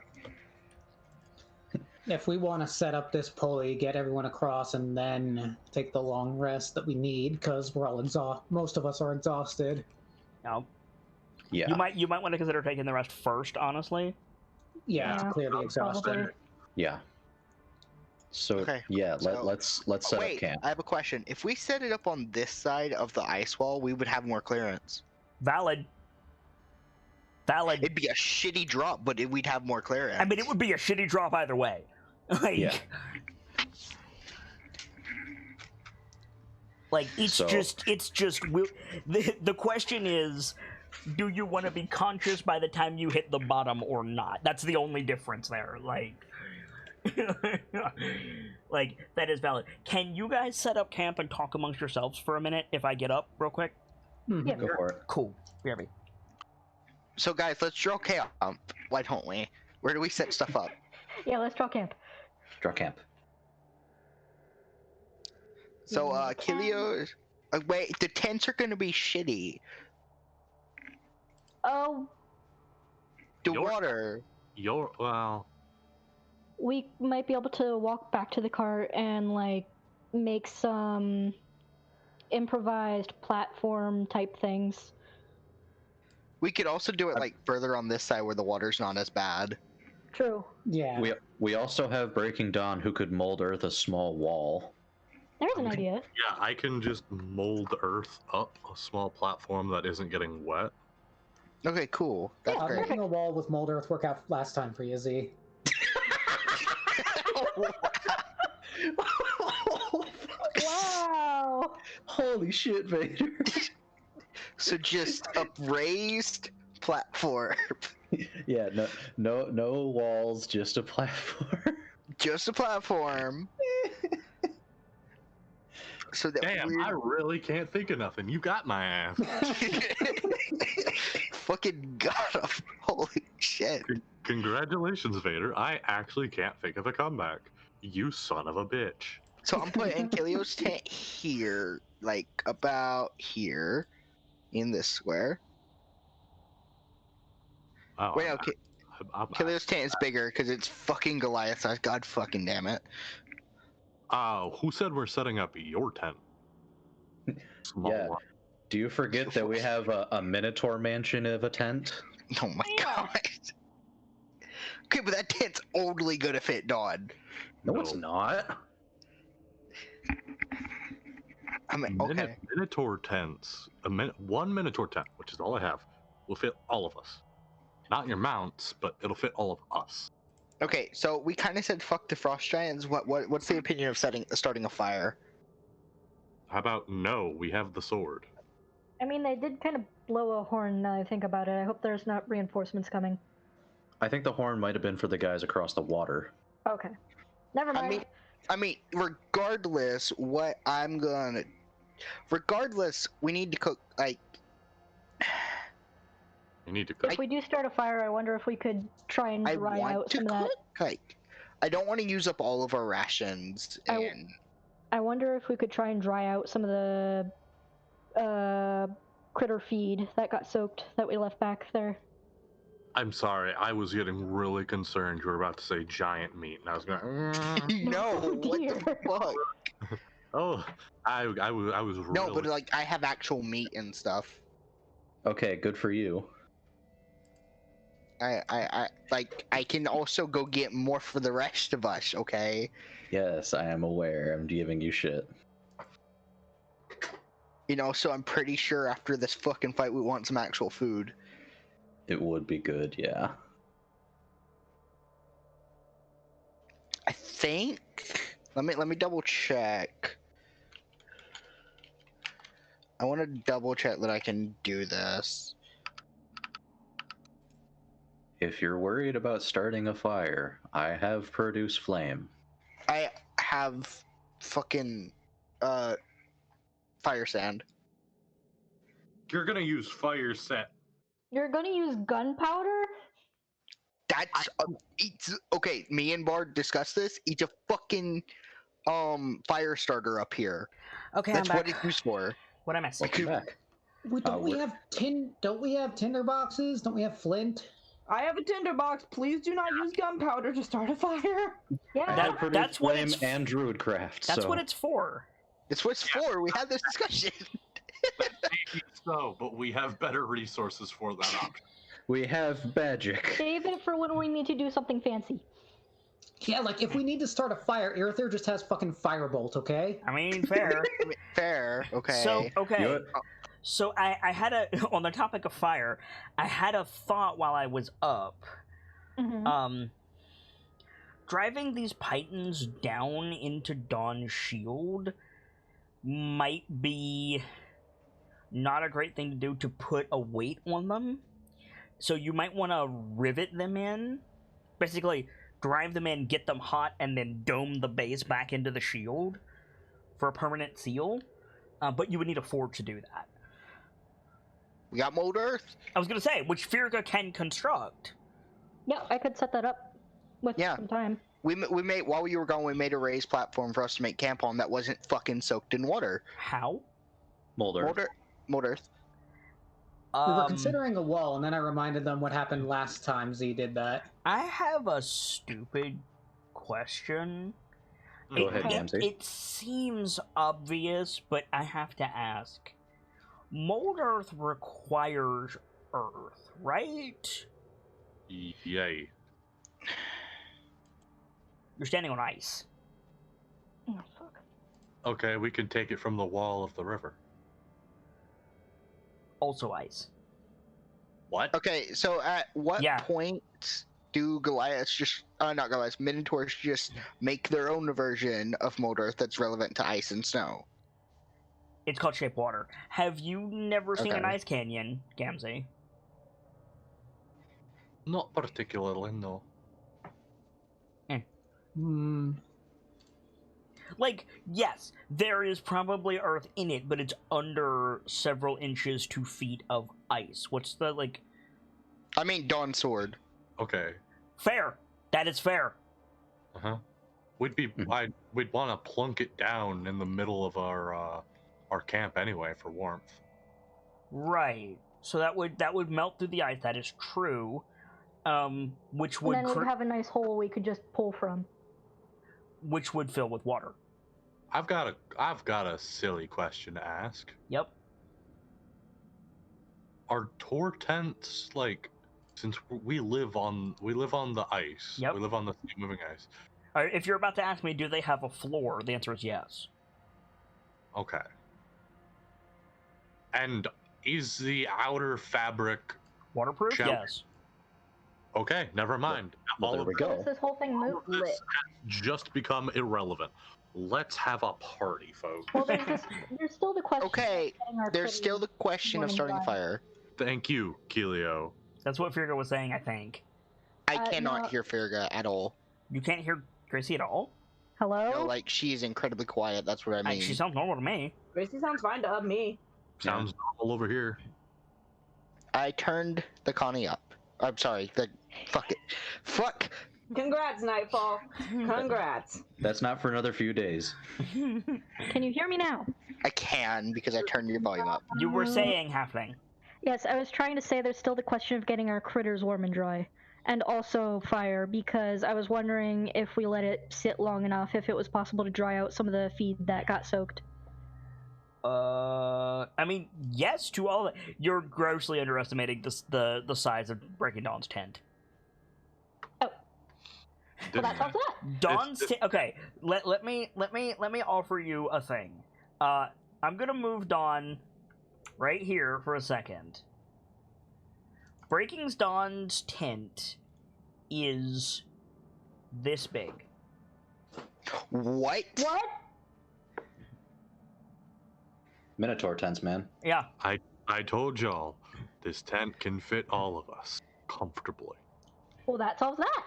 If we want to set up this pulley, get everyone across, and then take the long rest that we need, because we're all most of us are exhausted. no, Yeah. you might want to consider taking the rest first, honestly. Yeah, Yeah, to clear the exhaustion. probably. Yeah. So Okay, yeah, so- let's set Wait, up camp. I have a question. If we set it up on this side of the ice wall, we would have more clearance. Valid. It'd be a shitty drop, but we'd have more clearance. I mean, it would be a shitty drop either way. Like, Yeah. Like, it's So- the question is, do you want to be conscious by the time you hit the bottom or not? That's the only difference there. Like, like, that is valid. Can you guys set up camp and talk amongst yourselves for a minute if I get up real quick? Mhm. Yeah. Go for it. Cool. BRB. So, guys, let's draw camp. Why don't we? Where do we set stuff up? Yeah, let's draw camp. Draw camp. So, Kilio... wait, the tents are going to be shitty. Oh, The Your- water... Well, we might be able to walk back to the cart and, like, make some improvised platform type things. We could also do it, like, further on this side where the water's not as bad. True. Yeah. We also have Breaking Dawn, who could mold Earth a small wall. There's an idea. yeah, I can just mold Earth up a small platform that isn't getting wet. Okay, cool. That's Yeah, great. making a wall with mold earth worked out last time for you, Z. Wow. Holy shit, Vader! So just a raised platform. Yeah, no walls, just a platform. Just a platform. So that Damn, I really can't think of nothing. You got my ass. fucking got him. Holy shit. Congratulations, Vader. I actually can't think of a comeback. You son of a bitch. So I'm putting Kilio's tent here, like about here, in this square. Oh, Wait, okay. I'm- Kilio's tent is bigger because it's fucking Goliath size. God fucking damn it. Who said we're setting up your tent? Small Yeah. one. Do you forget that we have a Minotaur mansion of a tent? Oh my Yeah. god. Okay, but that tent's only gonna fit Dawn. No, it's not. I mean, okay. Minotaur tents. One Minotaur tent, which is all I have, will fit all of us. Not your mounts, but it'll fit all of us. Okay, so we kind of said fuck the frost giants. What's the opinion of starting a fire? How about no? We have the sword. I mean, they did kind of blow a horn now I think about it. I hope there's not reinforcements coming. I think the horn might have been for the guys across the water. Okay. Never mind. I mean, regardless, regardless, we need to cook, like, You need to cook. if we do start a fire, I wonder if we could try and I dry want out to some of cook. that. Like, I don't want to use up all of our rations, and I wonder if we could try and dry out some of the critter feed that got soaked that we left back there. I'm sorry, I was getting really concerned. You were about to say giant meat, and I was going. No, Oh, what dear. the fuck? Oh, I was really. No, but like I have actual meat and stuff. Okay, good for you. I can also go get more for the rest of us. Okay. Yes, I am aware. I'm giving you shit. So I'm pretty sure after this fucking fight, we want some actual food. It would be good, yeah. I think. Let me double check. I want to double check that I can do this. If you're worried about starting a fire, I have produce flame. I have fucking fire sand. You're gonna use fire set. You're gonna use gunpowder? That's okay. Me and Bard discussed this. It's a fucking fire starter up here. Okay, That's I'm what back. it's used for. What am I saying? Welcome back. Don't we we're- have tinder boxes? Don't we have flint? I have a tinderbox. Please do not use gunpowder to start a fire. I Yeah. have produce that's what flame it's- and druid craft. That's so what it's for. It's what it's for. We had this discussion. Maybe so, but we have better resources for that option. we have magic. Save it for when we need to do something fancy. Yeah, like if we need to start a fire, Aether just has fucking firebolt, okay? I mean, fair. Fair. Okay. So, okay. You know what? So I had on the topic of fire, I had a thought while I was up. Mhm. Driving these Pythons down into Dawn's Shield might be not a great thing to do to put a weight on them. So you might want to rivet them in. Basically, drive them in, get them hot, and then dome the base back into the shield for a permanent seal. But you would need a forge to do that. We got mold earth. I was going to say, which Firga can construct. Yeah, I could set that up with some time. We made while you were gone. We made a raised platform for us to make camp on that wasn't fucking soaked in water. How? Molder. Mold earth. We were considering a wall, and then I reminded them what happened last time Z did that. I have a stupid question. Go ahead, Gamzee. It seems obvious, but I have to ask. Mold Earth requires Earth, right? Yay. You're standing on ice. Oh, fuck. Okay, we can take it from the wall of the river. Also ice. What? Okay, so at what Yeah. point do Goliaths just not Goliaths, Minotaurs just make their own version of mold earth that's relevant to ice and snow? It's called Shape Water. Have you never seen an Okay. ice canyon, Gamzee? Not particularly, no. Hmm. Like, yes, there is probably Earth in it, but it's under several inches to feet of ice. What's the, like... I mean, Dawn Sword. Okay. Fair. That is fair. Uh-huh. We'd want to plunk it down in the middle of our camp anyway for warmth. Right. So that would melt through the ice. That is true. Which And would then we'd have a nice hole we could just pull from. which would fill with water. I've got a silly question to ask. Yep. Are Tor tents, like, since we live on the ice, Yep. we live on the moving ice. If you're about to ask me, do they have a floor? The answer is yes. Okay. And is the outer fabric Waterproof? Shall- Yes. okay? Never mind. Well, there we So go. is this whole thing All of lit? this has just become irrelevant. Let's have a party, folks. Well, there's still the question. Okay, of getting our there's pretty still the question of morning starting a dry. fire. Thank you, Keelio. That's what Firga was saying, I think. I cannot no. hear Ferga at all. You can't hear Gracie at all? Hello? No, like she is incredibly quiet. That's what I mean. She sounds normal to me. Gracie sounds fine to me. Sounds normal over here. I turned the Connie up. I'm sorry. Fuck. Congrats, Nightfall. Congrats. That's not for another few days. Can you hear me now? I can because I turned your volume up. You were saying halfling. Yes, I was trying to say there's still the question of getting our critters warm and dry. And also fire, because I was wondering if we let it sit long enough, if it was possible to dry out some of the feed that got soaked. I mean, yes to all. You're grossly underestimating the size of Breaking Dawn's tent. Oh, well, that solves that. Dawn's tent. Okay, let me offer you a thing. I'm gonna move Dawn right here for a second. Breaking Dawn's tent is this big. What? What? Minotaur tents, man. Yeah. I told y'all, this tent can fit all of us comfortably. Well, that solves that.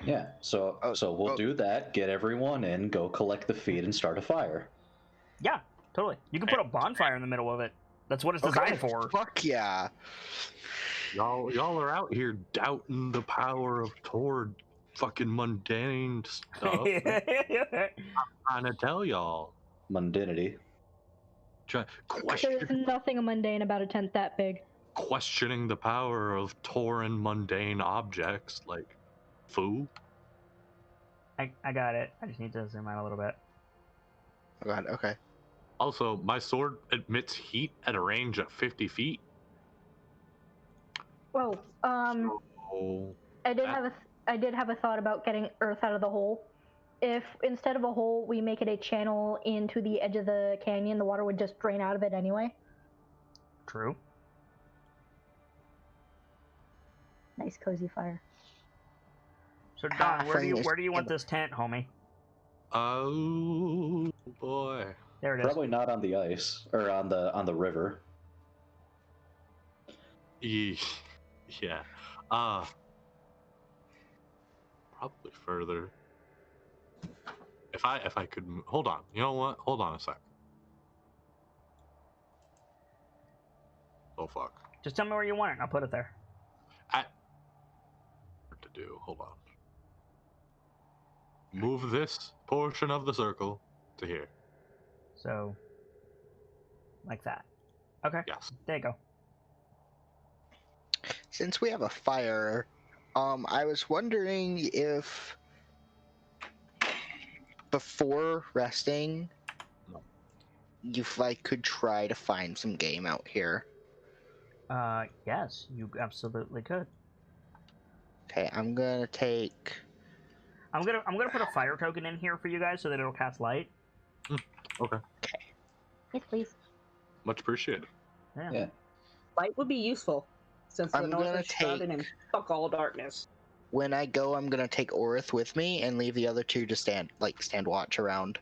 Yeah, so we'll do that, get everyone in, go collect the feed, and start a fire. Yeah, totally. You can put a bonfire in the middle of it. That's what it's designed for. Fuck yeah. Y'all are out here doubting the power of Tord fucking mundane stuff. I'm trying to tell y'all. Mundanity. There's nothing mundane about a tent that big. Questioning the power of Tauran mundane objects like foo. I got it. I just need to zoom out a little bit. Oh god, okay. Also, my sword emits heat at a range of 50 feet. Whoa. So, I did have a thought about getting earth out of the hole. If instead of a hole we make it a channel into the edge of the canyon, the water would just drain out of it anyway. True. Nice cozy fire. So Don, where do you want this tent, homie? oh boy. There it is. Probably not on the ice or on the river. Yeah. Probably further. If I could hold on. You know what? Hold on a sec. Oh fuck. Just tell me where you want it, and I'll put it there. What to do? Hold on. Move this portion of the circle to here. So, like that. Okay. Yes. There you go. Since we have a fire, I was wondering if before resting, if I could try to find some game out here. Yes, you absolutely could. Okay, I'm gonna take. I'm gonna put a fire token in here for you guys so that it'll cast light. Okay. Yes, please. Much appreciated. Yeah. Light would be useful, since the I'm north gonna is shrouded in fuck all darkness. When I go, I'm gonna take Orith with me and leave the other two to stand watch around.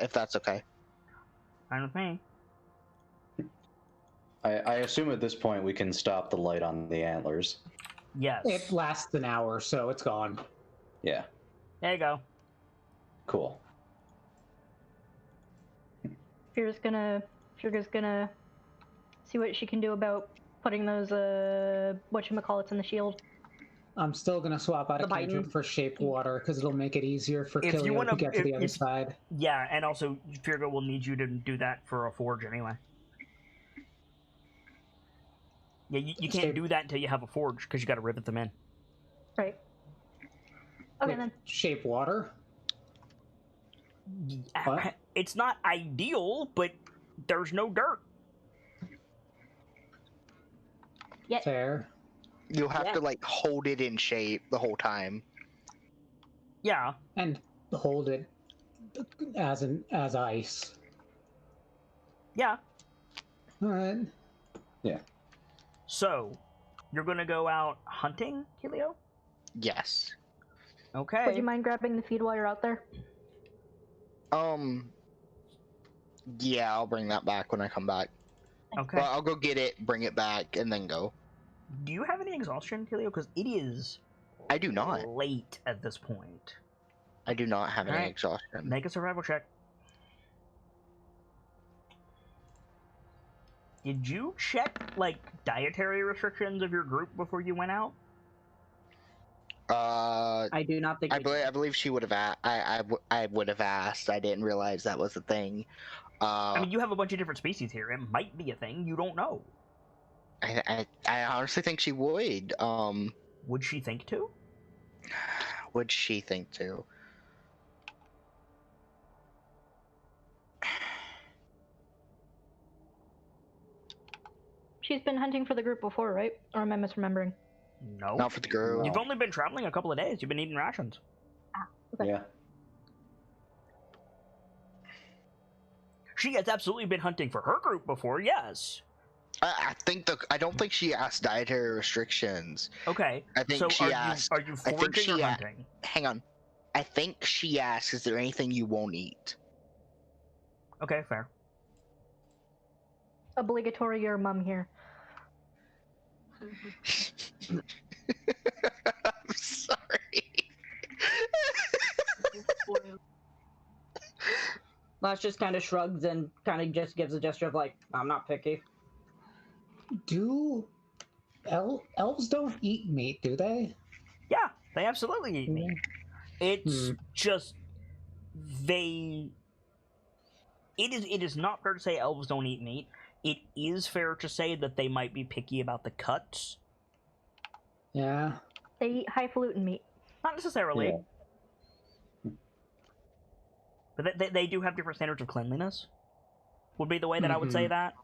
If that's okay. Fine with me. I assume at this point we can stop the light on the antlers. Yes. It lasts an hour, so it's gone. Yeah. There you go. Cool. Sugar's gonna see what she can do about putting those whatchamacallits in the shield. I'm still gonna swap out a The Biden. cantrip for shape water because it'll make it easier for If you Kilio wanna- to get to the other if- side. Yeah, and also Firgo will need you to do that for a forge anyway. Yeah, you can't do that until you have a forge because you got to rivet them in. Right. Okay With then. shape water. What? It's not ideal, but there's no dirt. Yeah. Fair. You'll have Yeah. to hold it in shape the whole time. Yeah. And hold it as ice. Yeah. Alright. So, you're gonna go out hunting, Kilio? Yes. Okay. Would you mind grabbing the feed while you're out there? Yeah, I'll bring that back when I come back. Okay. Well, I'll go get it, bring it back, and then go. Do you have any exhaustion, Kilio? Because it is I do not. late at this point. I do not have any Alright. exhaustion. Make a survival check. Did you check dietary restrictions of your group before you went out? I do not think. I believe she would have. I would have asked. I didn't realize that was a thing. I mean, you have a bunch of different species here. It might be a thing. You don't know. I honestly think she would. Would she think to? Would she think to? She's been hunting for the group before, right? Or am I misremembering? No. Not for the girl. You've only been traveling a couple of days. You've been eating rations. Okay. Yeah. She has absolutely been hunting for her group before, yes. I don't think she asked dietary restrictions. Okay. I think so she asked. are you I think foraging she or hunting? Hang on. I think she asked, "Is there anything you won't eat?" Okay, fair. Obligatory your mum here. I'm sorry. Lash just kind of shrugs and kind of just gives a gesture of like, I'm not picky. Do elves don't eat meat, do they? Yeah, they absolutely eat meat. It's just they. It is not fair to say elves don't eat meat. It is fair to say that they might be picky about the cuts. Yeah. They eat highfalutin meat. Not necessarily. Yeah. But they do have different standards of cleanliness. Would be the way that I would say that.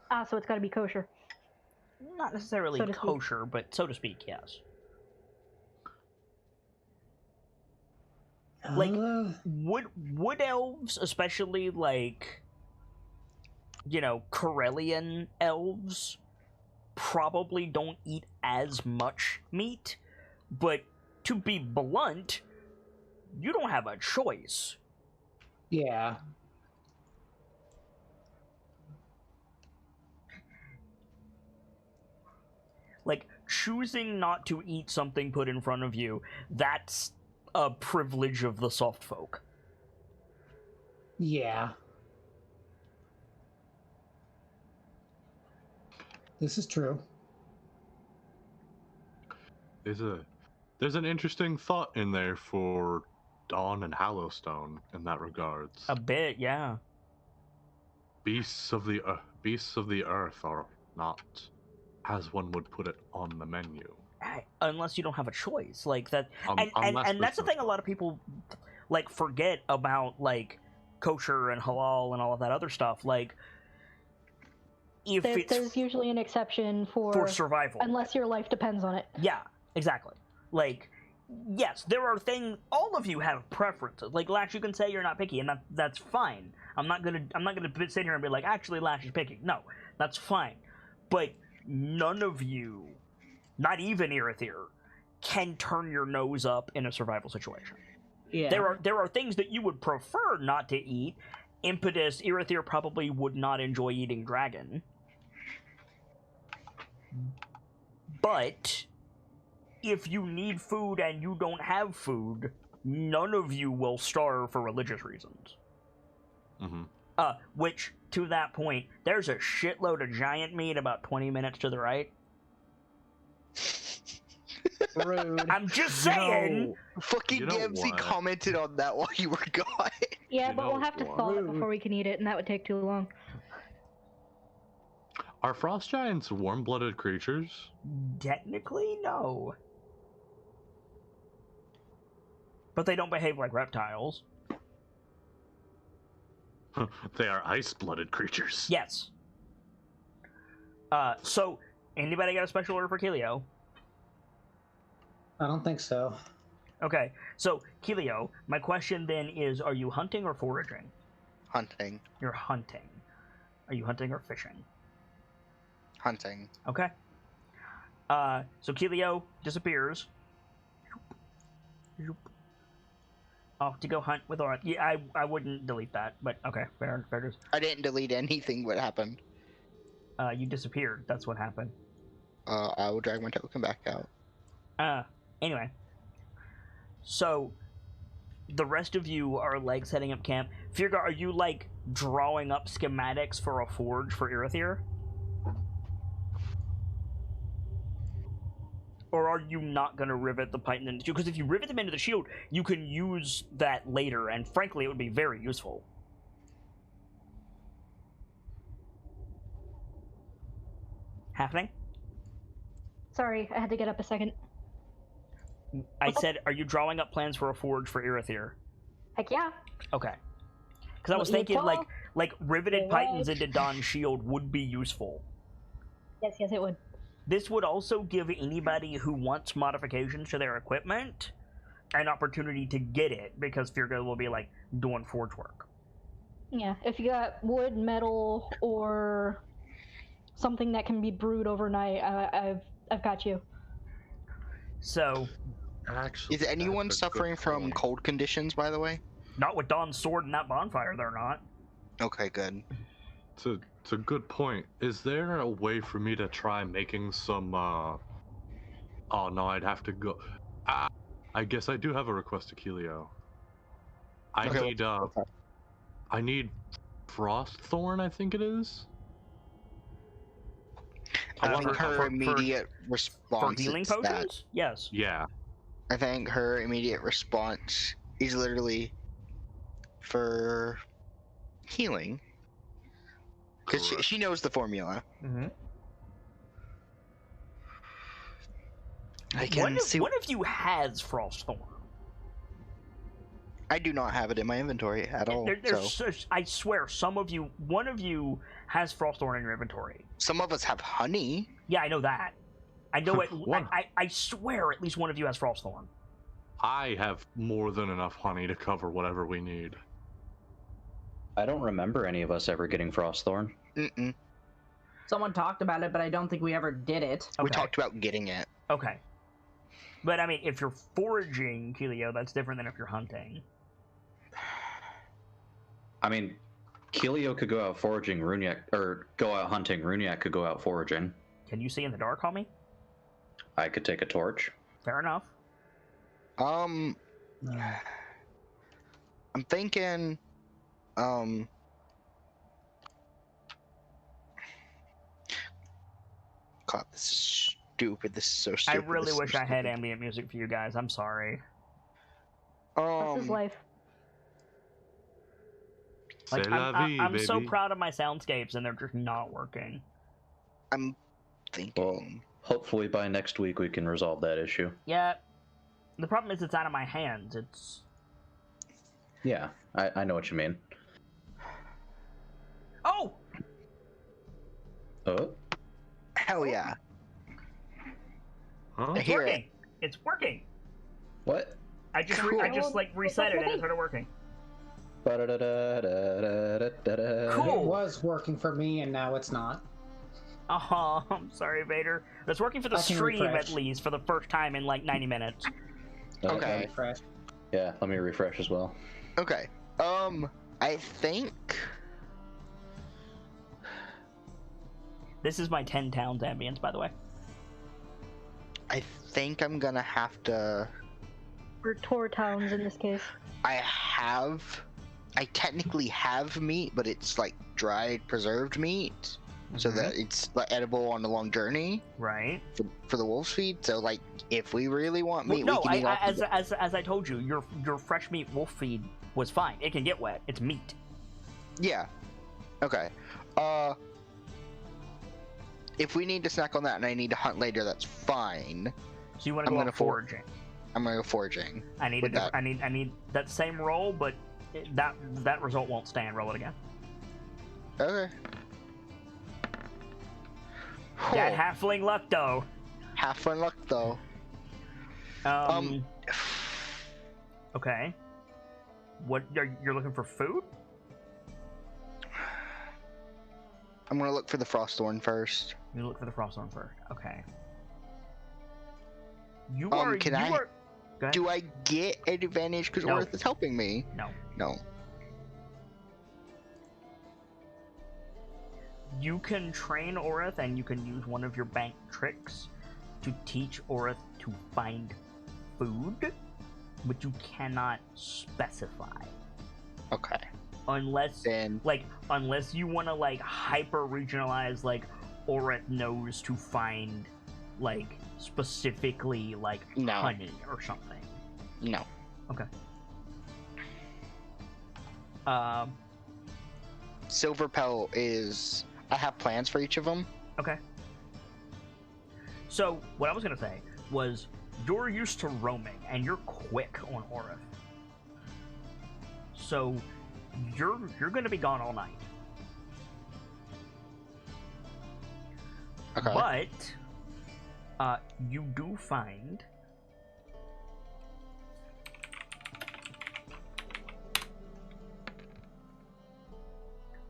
Ah, so it's got to be kosher. Not necessarily So to speak. kosher, but so to speak, yes. Like, wood elves, especially like, you know, Corellian elves, probably don't eat as much meat, but to be blunt, you don't have a choice. Yeah. Like, choosing not to eat something put in front of you, that's a privilege of the soft folk. Yeah. This is true. There's an interesting thought in there for Dawn and Hallowstone in that regards. A bit, yeah. Beasts of the earth are not, as one would put it, on the menu. Unless you don't have a choice, like that. And Unless that's the there's thing a lot of people, like, forget about, like, kosher and halal and all of that other stuff. Like, if There's usually an exception for survival. unless your life depends on it. Yeah, exactly. Like, yes, there are things. All of you have preferences. Like, Lash, you can say you're not picky, and that's fine. I'm not gonna sit here and be like, actually, Lash is picky. No, that's fine. But none of you, not even Irithir, can turn your nose up in a survival situation. Yeah. There are things that you would prefer not to eat. Impetus, Irithir probably would not enjoy eating dragon. But if you need food and you don't have food, none of you will starve for religious reasons. Mm-hmm. Which, to that point, there's a shitload of giant meat about 20 minutes to the right. Rude. I'm just saying! Fucking You know Gamsey what? commented on that while you were gone. Yeah, You but we'll know have to what? thaw it before we can eat it, and that would take too long. Are frost giants warm-blooded creatures? Technically, no. But they don't behave like reptiles. They are ice-blooded creatures. Yes. So, anybody got a special order for Kelio? I don't think so. Okay, so, Kelio, my question then is, are you hunting or foraging? Hunting. You're hunting. Are you hunting or fishing? Hunting. Okay. So Kelio disappears. Off to go hunt with Aura. Yeah, I wouldn't delete that, but okay, fair dues. I didn't delete anything. What happened? You disappeared. That's what happened. I will drag my token back out. Anyway. So, the rest of you are, like, setting up camp. Firga, are you, like, drawing up schematics for a forge for Irithir? Or are you not going to rivet the Python into the shield? Because if you rivet them into the shield, you can use that later, and frankly, it would be very useful. Halfling? Sorry, I had to get up a second. I said, are you drawing up plans for a forge for Irithyr? Heck yeah. Okay. Because I was Well, thinking, well, like riveted well, pythons into Dawn's shield would be useful. Yes, it would. This would also give anybody who wants modifications to their equipment an opportunity to get it, because Firgo will be, like, doing forge work. Yeah, if you got wood, metal, or something that can be brewed overnight, I've got you. So, Actually, Is anyone that's a good suffering from point. cold conditions, by the way? not with Dawn's sword and that bonfire, they're not. Okay, good. It's a good point. Is there a way for me to try making some? Oh no, I'd have to go. I guess I do have a request to Kelio. Okay, I need frost thorn. I think it is. I Uh, think for- her for- immediate For response healing is that. potions? Yes. Yeah. I think her immediate response is literally for healing. Because she knows the formula. Mm-hmm. I can see. One of you has Frostthorn. I do not have it in my inventory at all. I swear, one of you has Frostthorn in your inventory. Some of us have honey. Yeah, I know that. I know it. One. I swear, at least one of you has Frostthorn. I have more than enough honey to cover whatever we need. I don't remember any of us ever getting Frostthorn. Mm-mm. Someone talked about it, but I don't think we ever did it. We Okay. talked about getting it. Okay. But I mean, if you're foraging, Kelio, that's different than if you're hunting. I mean, Kelio could go out foraging, Runyak, or go out hunting. Runyak could go out foraging. Can you see in the dark, homie? I could take a torch. Fair enough. I'm thinking, God, this is stupid. This is so I stupid. really This is wish so I had stupid. ambient music for you guys. I'm sorry. That's his life. Like, C'est la vie, I'm so baby. proud of my soundscapes, and they're just not working. I'm thinking. Well, hopefully by next week we can resolve that issue. Yeah. The problem is it's out of my hands. It's... Yeah, I know what you mean. Oh! Oh? Hell yeah. Huh? I It's hear working! it. It's working! What? I just like reset it and it started working. Ba-da-da-da-da-da-da-da. Cool. It was working for me, and now it's not. Oh, I'm sorry, Vader. It's working for the I can stream refresh. at least for the first time in like 90 minutes. Okay. Refresh. Yeah, let me refresh as well. Okay. I think. This is my 10 towns ambience, by the way. I think I'm gonna have to. Or Tor towns in this case. I technically have meat, but it's like dried, preserved meat, so that it's like edible on the long journey Right. for the wolf's feed. So like, if we really want meat, No, we can eat off as, the- as I told you, your fresh meat wolf feed was fine. It can get wet. It's meat. Yeah. Okay. If we need to snack on that and I need to hunt later, that's fine. So you want to I'm go gonna out foraging. I'm gonna go foraging. I need with that. I need that same roll, but that result won't stand. Roll it again. Okay. That halfling luck though. Halfling luck though. Okay. What you're looking for food? I'm gonna look for the frostthorn first. You look for the frostthorn first. Okay. You Go are. Go ahead. Do I get an advantage because No. Orth is helping me? No. No. You can train Orith, and you can use one of your bank tricks to teach Orith to find food, but you cannot specify. Okay. Unless, Then unless you want to, like, hyper-regionalize, like, Orith knows to find, like, specifically, like, No. honey or something. no. Okay. Silverpelt is. I have plans for each of them. Okay. So what I was gonna say was you're used to roaming and you're quick on Orith. So you're gonna be gone all night. Okay. But you do find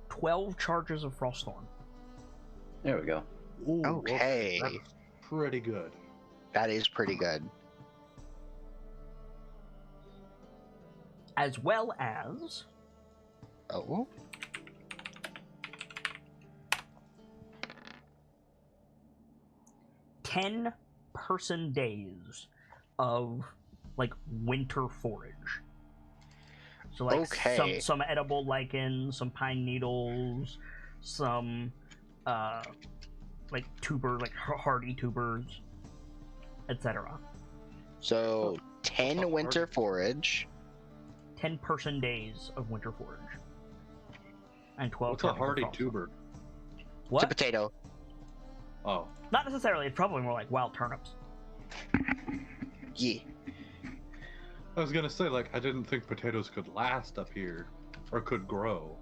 12 charges of Frostthorn. There we go. Ooh, Okay. That's pretty good. That is pretty good. As well as Oh. ten person days of like winter forage. So like Okay. some edible lichens, some pine needles, some like hardy tubers, etc. So 10 What's a winter hardy- forage. 10 person days of winter forage. And 12 What's a charges of hardy frost. tuber? It's a What? potato. Oh, Not necessarily, it's probably more like wild turnips. Yeah. I was gonna say, like, I didn't think potatoes could last up here, or could grow.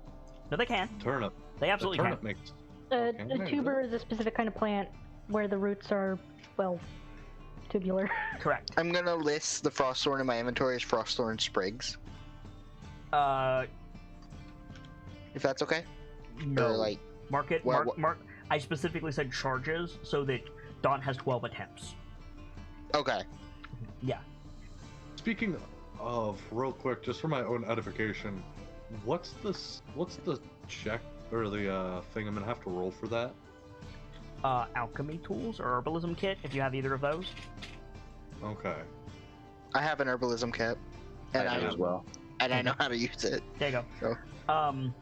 No, they can. Turnip. They The absolutely turnip can. makes. A Okay. tuber is a specific kind of plant where the roots are, well, tubular. Correct. I'm gonna list the Frostthorn in my inventory as Frostthorn sprigs, if that's okay. No. Or like, Mark it. Well, Mark. I specifically said charges so that Dawn has 12 attempts. okay. Yeah. Speaking of, real quick, just for my own edification, what's the check or the thing I'm gonna have to roll for that? Alchemy tools or herbalism kit, if you have either of those. Okay. I have an herbalism kit, and I do as well. and I know how to use it. There you go.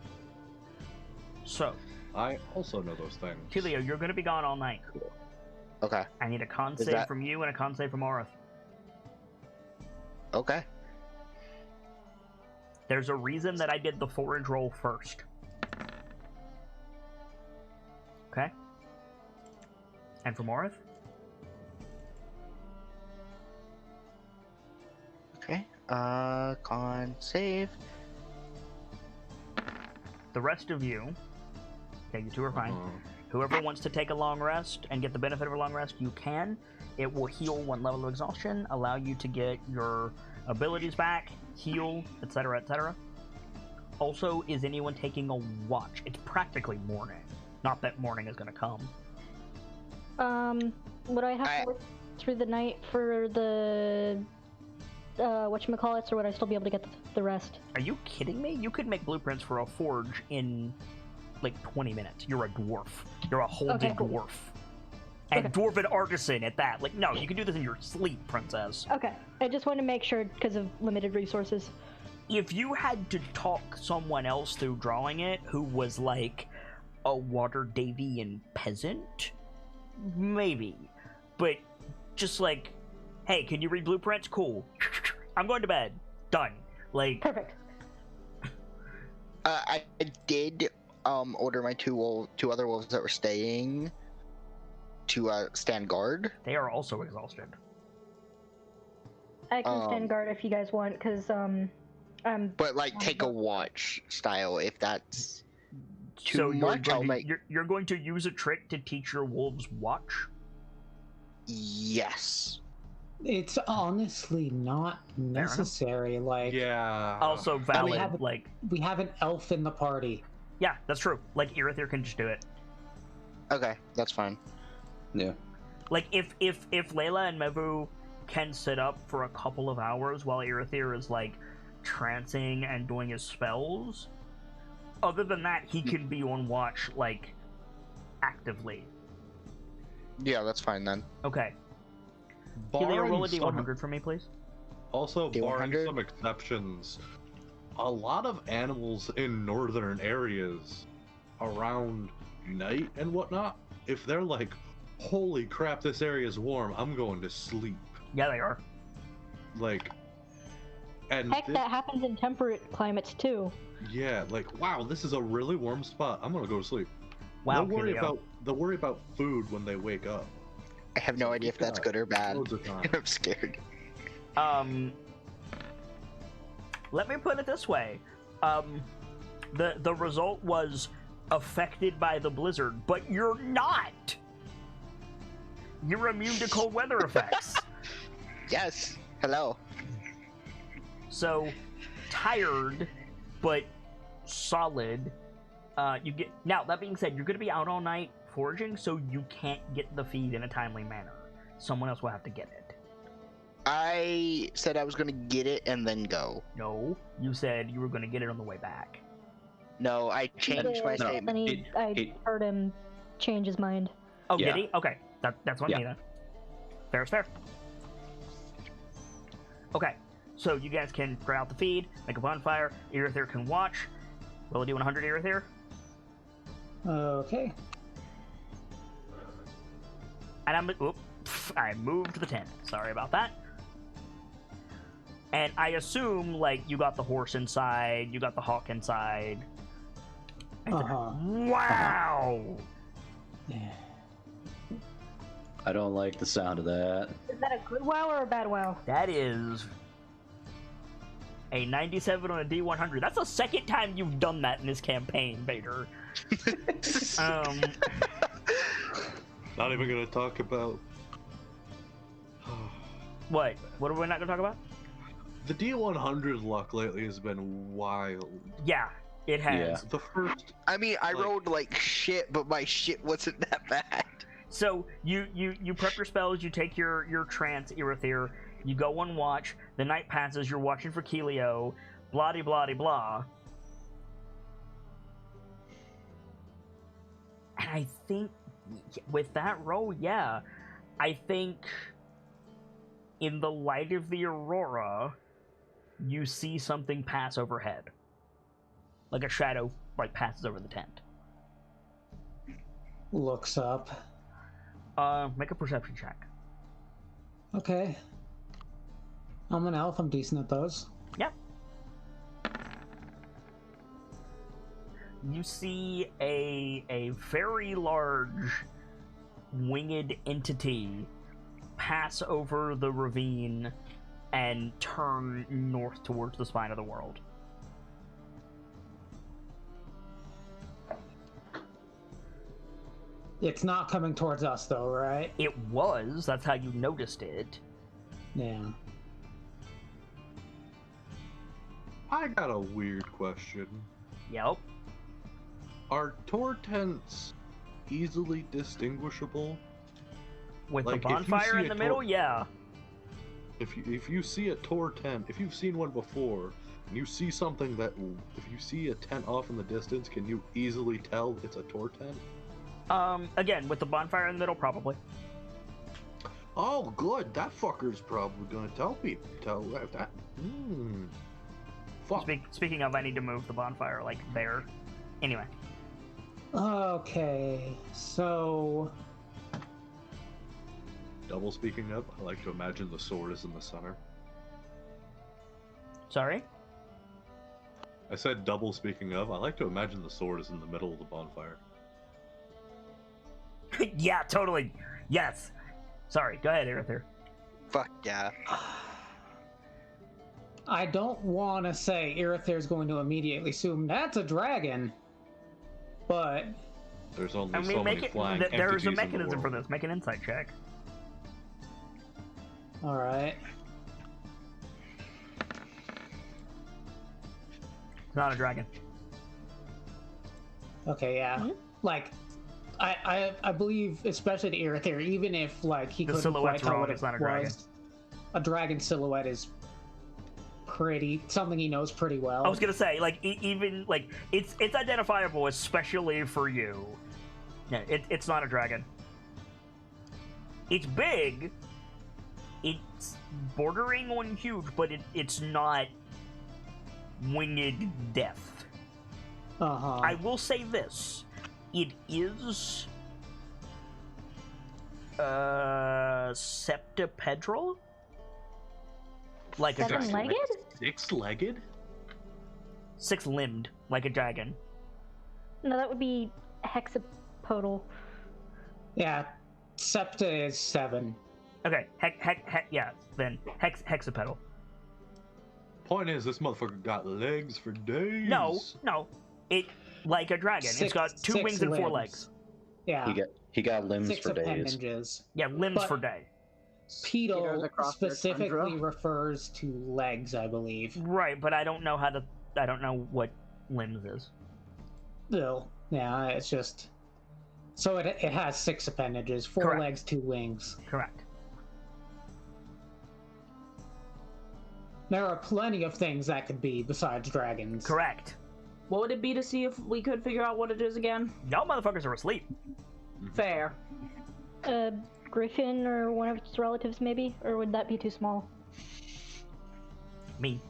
So, I also know those things. Tilio, you're going to be gone all night. Okay. I need a con Is save that- from you and a con save from Orith. Okay. There's a reason that I did the forage roll first. Okay? And from Orith? Okay. Con save. The rest of you, okay, you two are fine. Uh-huh. Whoever wants to take a long rest and get the benefit of a long rest, you can. It will heal 1 level of exhaustion, allow you to get your abilities back, heal, etc., etc. Also, is anyone taking a watch? It's practically morning. Not that morning is going to come. Would I have I- to work through the night for the whatchamacallits, or would I still be able to get the rest? Are you kidding me? You could make blueprints for a forge in like 20 minutes. You're a dwarf. You're a whole Okay, big cool. dwarf. And Okay. dwarven artisan at that. Like, no, you can do this in your sleep, princess. Okay, I just want to make sure because of limited resources. If you had to talk someone else through drawing it who was like a water Davian peasant, maybe. But just like, hey, can you read blueprints? Cool. I'm going to bed. Done. Like, Perfect. I did order my two other wolves that were staying to stand guard. they are also exhausted. I can stand guard if you guys want, because But like take a watch style if that's too So much. I'll make you're going to use a trick to teach your wolves watch? yes. It's honestly not necessary. Like, Yeah. Also valid, have- like, we have an elf in the party. yeah, that's true. Like, Irithir can just do it. Okay, that's fine. Yeah. Like, if Layla and Mevu can sit up for a couple of hours while Irithir is, like, trancing and doing his spells, other than that, he can be on watch, like, actively. Yeah, that's fine then. Okay. Helio, roll a Barring D100 for me, please. Also, barring D100? some exceptions, a lot of animals in northern areas around night and whatnot, if they're like, holy crap, this area's warm, I'm going to sleep. Yeah, they are. Like, and heck, this- that happens in temperate climates too. yeah, like, wow, this is a really warm spot. I'm gonna go to sleep. Wow, they'll worry Helio. about food when they wake up. I have no idea if that's good or bad. Loads of time. I'm scared. Let me put it this way. The result was affected by the blizzard, but you're not. You're immune to cold weather effects. Yes. Hello. So, tired, but solid. You get now. That being said, you're going to be out all night foraging, so you can't get the feed in a timely manner. Someone else will have to get it. I said I was going to get it and then go. No, you said you were going to get it on the way back. No, I changed my Then statement. I heard him change his mind. Oh, Yeah. did he? Okay, that's what I mean then. Fair is fair. Okay, so you guys can spread out the feed, make a bonfire. Irithyr can watch. Will it do 100 Irithyr? Okay. And I moved the tent. Sorry about that. And I assume, like, you got the horse inside, you got the hawk inside. Wow! Yeah. I don't like the sound of that. Is that a good wow or a bad wow? That is a 97 on a D100. That's the second time you've done that in this campaign, Bader. Not even gonna talk about What? What are we not gonna talk about? the D100 luck lately has been wild. Yeah, it has. Yeah. The first I mean, I Like- rolled like shit, but my shit wasn't that bad. So you prep your spells, you take your trance Irithyr, you go on watch, the night passes, you're watching for Keelio, blah de blah de blah. And I think with that roll, yeah, I think in the light of the aurora, you see something pass overhead. Like a shadow passes over the tent. Looks up. Make a perception check. Okay. I'm an elf. I'm decent at those. Yep. You see a very large winged entity pass over the ravine and turn north towards the spine of the world. It's not coming towards us, though, right? It was, that's how you noticed it. Yeah. I got a weird question. Yep. Are Tor tents easily distinguishable? With Like, the if you bonfire see in a the middle, tor- yeah. If you see a Tor tent, if you've seen one before, and you see something that, if you see a tent off in the distance, can you easily tell it's a Tor tent? Again, with the bonfire in the middle, probably. Oh, good. That fucker's probably gonna tell that. Fuck. Speaking of, I need to move the bonfire, there. Anyway. Okay. So. Double speaking up, I like to imagine the sword is in the center. Sorry? I said double speaking of, I like to imagine the sword is in the middle of the bonfire. Yeah, totally. Yes. Sorry, go ahead, Irithyr. Fuck yeah. I don't want to say Irithir's going to immediately assume that's a dragon, but There's only I mean, so many flying entities there's a in the mechanism for world. this. Make an insight check. all right. It's not a dragon. Okay, yeah. Mhm. Like, I believe, especially the Irithir, even if he The couldn't silhouette's quite tell wrong, what it's it not a dragon. was, a dragon silhouette is something he knows pretty well. I was gonna say, even it's identifiable, especially for you. Yeah, it's not a dragon. It's big. It's bordering on huge, but it's not winged death. Uh-huh. I will say this: it is septipedral, like a dragon. Seven-legged? Six-legged? Six-limbed, like a dragon. No, that would be hexapodal. Yeah, Septa is 7. Okay, yeah, then hexapedal. Point is, this motherfucker got legs for days. No, it like a dragon. It's got 2 wings and 4 legs. Yeah. He got limbs 6 for days. appendages. Yeah, limbs But- for day. Pedal across their specifically tundra. refers to legs, I believe. Right, but I don't know what limbs is. No, yeah, it's just. So it has 6 appendages, 4 Correct. legs, 2 wings. Correct. There are plenty of things that could be besides dragons. Correct. What would it be to see if we could figure out what it is again? Y'all motherfuckers are asleep. Fair. Griffin or one of its relatives, maybe? Or would that be too small? I mean,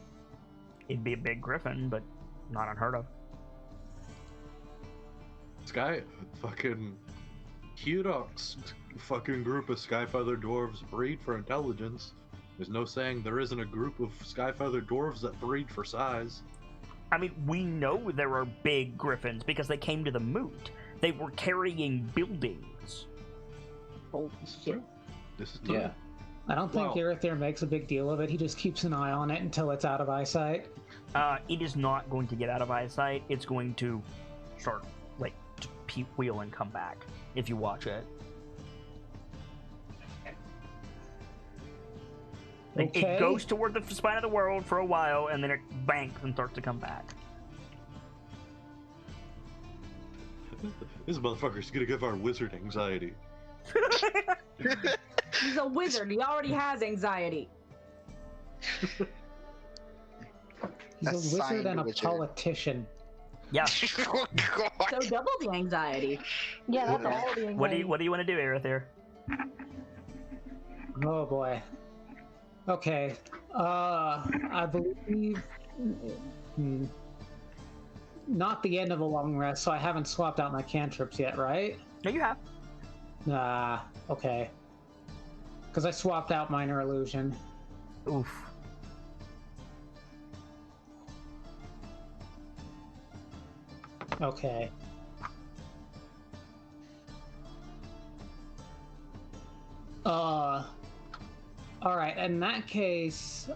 it'd be a big griffin, but not unheard of. Fucking Hudok's fucking group of Skyfeather dwarves breed for intelligence. There's no saying there isn't a group of Skyfeather dwarves that breed for size. I mean, we know there are big griffins because they came to the moot. They were carrying buildings. Oh, shit. This is true. Yeah. I don't think Wow. Irithyr makes a big deal of it. He just keeps an eye on it until it's out of eyesight. It is not going to get out of eyesight. It's going to start, like, to wheel and come back if you watch it. Like, Okay. it goes toward the spine of the world for a while, and then it banks and starts to come back. This motherfucker's gonna give our wizard anxiety. He's a wizard. He already has anxiety. He's a wizard Assigned and a wizard. politician. Yeah. Oh god. So double the anxiety. Yeah, that's all the What do you want to do, Aerithir? Oh boy. Okay. I believe. Not the end of a long rest, so I haven't swapped out my cantrips yet, right? No, you have. Okay. Because I swapped out Minor Illusion. Oof. Okay. Alright, in that case,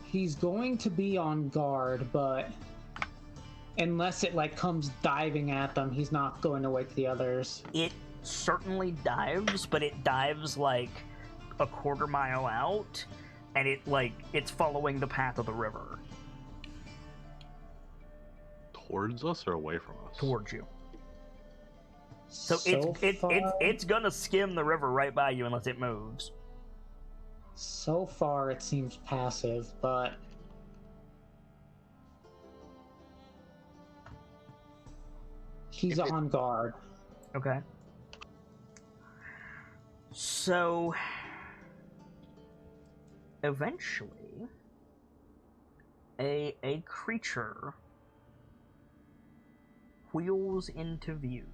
he's going to be on guard, but unless it, like, comes diving at them, he's not going to wake the others. It certainly dives, but it dives like a quarter mile out, and it's following the path of the river Towards us or away from us? towards you. So it's gonna skim the river right by you unless it moves. So far, it seems passive, but he's If it- on guard. Okay. So eventually a creature wheels into view.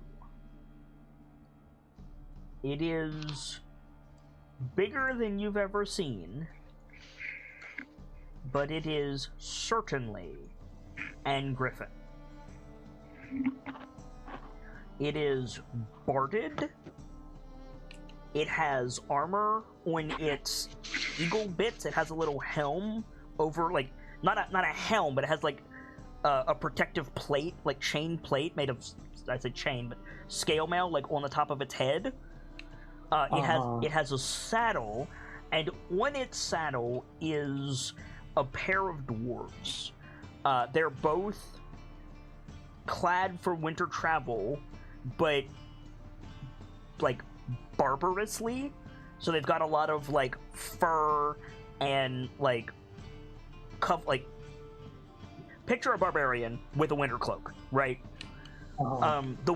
It is bigger than you've ever seen, but it is certainly an griffin. It is barded. It has armor on its eagle bits. It has a little helm over, like, not a helm, but it has like a protective plate, like chain plate made of, I said chain, but scale mail, like on the top of its head. It has a saddle, and on its saddle is a pair of dwarves. They're both clad for winter travel, but like barbarously. So they've got a lot of like fur and like picture a barbarian with a winter cloak, right? The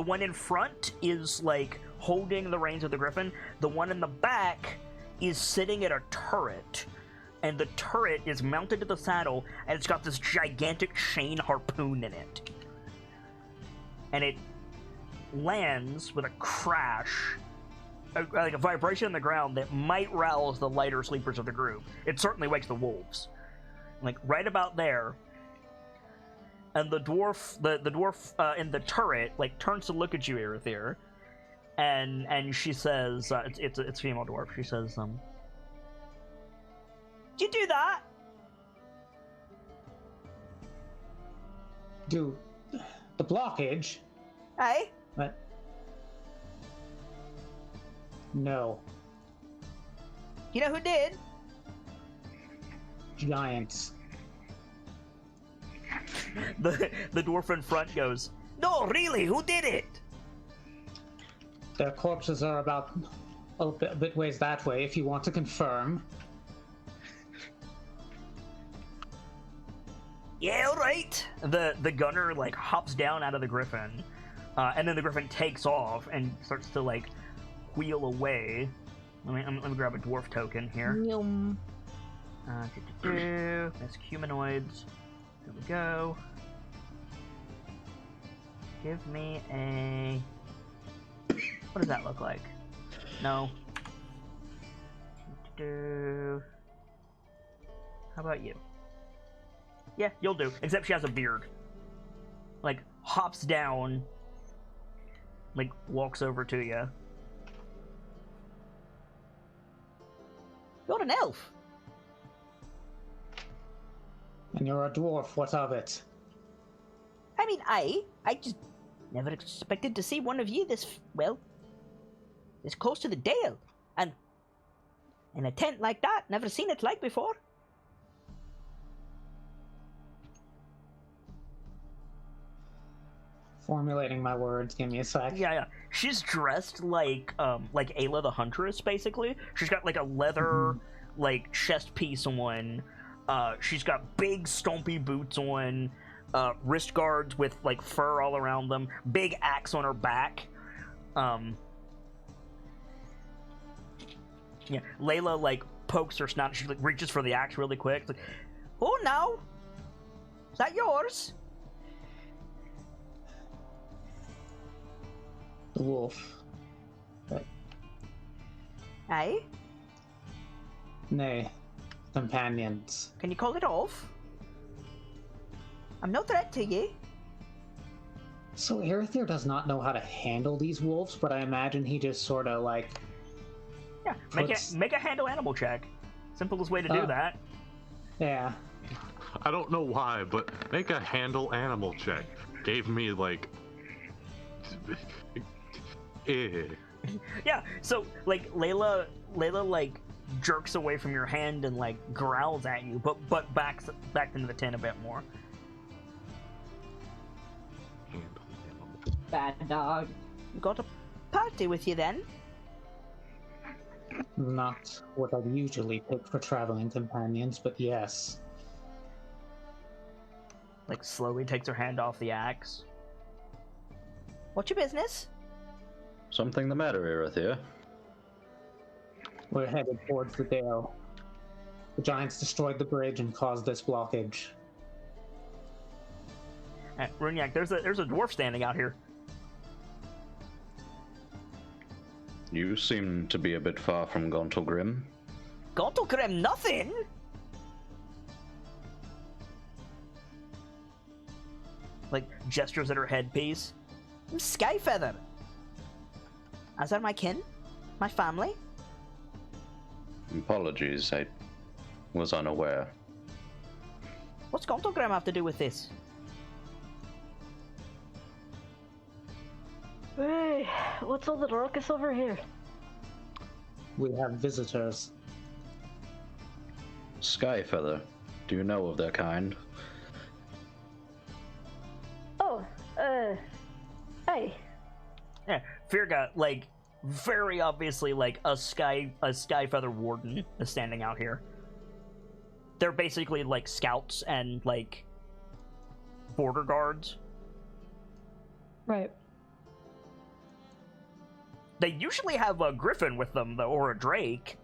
one in front is like holding the reins of the griffin. The one in the back is sitting at a turret, and the turret is mounted to the saddle, and it's got this gigantic chain harpoon in it. And it lands with a crash, like a vibration in the ground that might rouse the lighter sleepers of the group. It certainly wakes the wolves. Like right about there, and the dwarf in the turret like turns to look at you, Erithir, and she says, it's a female dwarf. She says, "Did you do that?" Do the blockage? Hey? But no, You know who did? giants. The dwarf in front goes, "No, really, who did it?" Their corpses are about a bit ways that way. If you want to confirm. Yeah, all right. The gunner like hops down out of the griffin, and then the griffin takes off and starts to like wheel away. Let me grab a dwarf token here. Yum. Miss humanoids. There we go. Give me a. What does that look like? No. How about you? Yeah, you'll do. Except she has a beard. Like, hops down. Like, walks over to you. You're an elf. And you're a dwarf, what of it? I mean, I just never expected to see one of you this close to the Dale. And in a tent like that, never seen it like before. Formulating my words, give me a sec. Yeah. She's dressed like Ayla the Huntress, basically. She's got like a leather like chest piece on. She's got big stompy boots on, wrist guards with like fur all around them, big axe on her back. Yeah, Layla like pokes her snout. She like reaches for the axe really quick. It's like, "Oh no, is that yours?" The wolf. But Aye. nay, companions. Can you call it off? I'm no threat to you. So Erithir does not know how to handle these wolves, but I imagine he just sort of like... Yeah, make a handle animal check. Simplest way to do that. Yeah. I don't know why, but make a handle animal check gave me like. Yeah, so like Layla like jerks away from your hand and like growls at you, but backs into the tent a bit more. Handle animal. Bad dog. Got a party with you then? Not what I'd usually pick for traveling companions, but yes. Like slowly takes her hand off the axe. What's your business? Something the matter, Erithir? We're headed towards the Dale. The giants destroyed the bridge and caused this blockage. Runyak, there's a dwarf standing out here. You seem to be a bit far from Gauntlgrim. Gauntlgrim, nothing! Like, gestures at her headpiece. I'm Skyfeather. As are my kin, my family. Apologies, I was unaware. What's Gauntlgrim have to do with this? Hey, what's all the ruckus over here? We have visitors. Skyfeather, do you know of their kind? Oh, hey. Yeah, Firga, like, very obviously, like, a Skyfeather warden is standing out here. They're basically, like, scouts and, like, border guards. Right. They usually have a griffin with them, though, or a drake.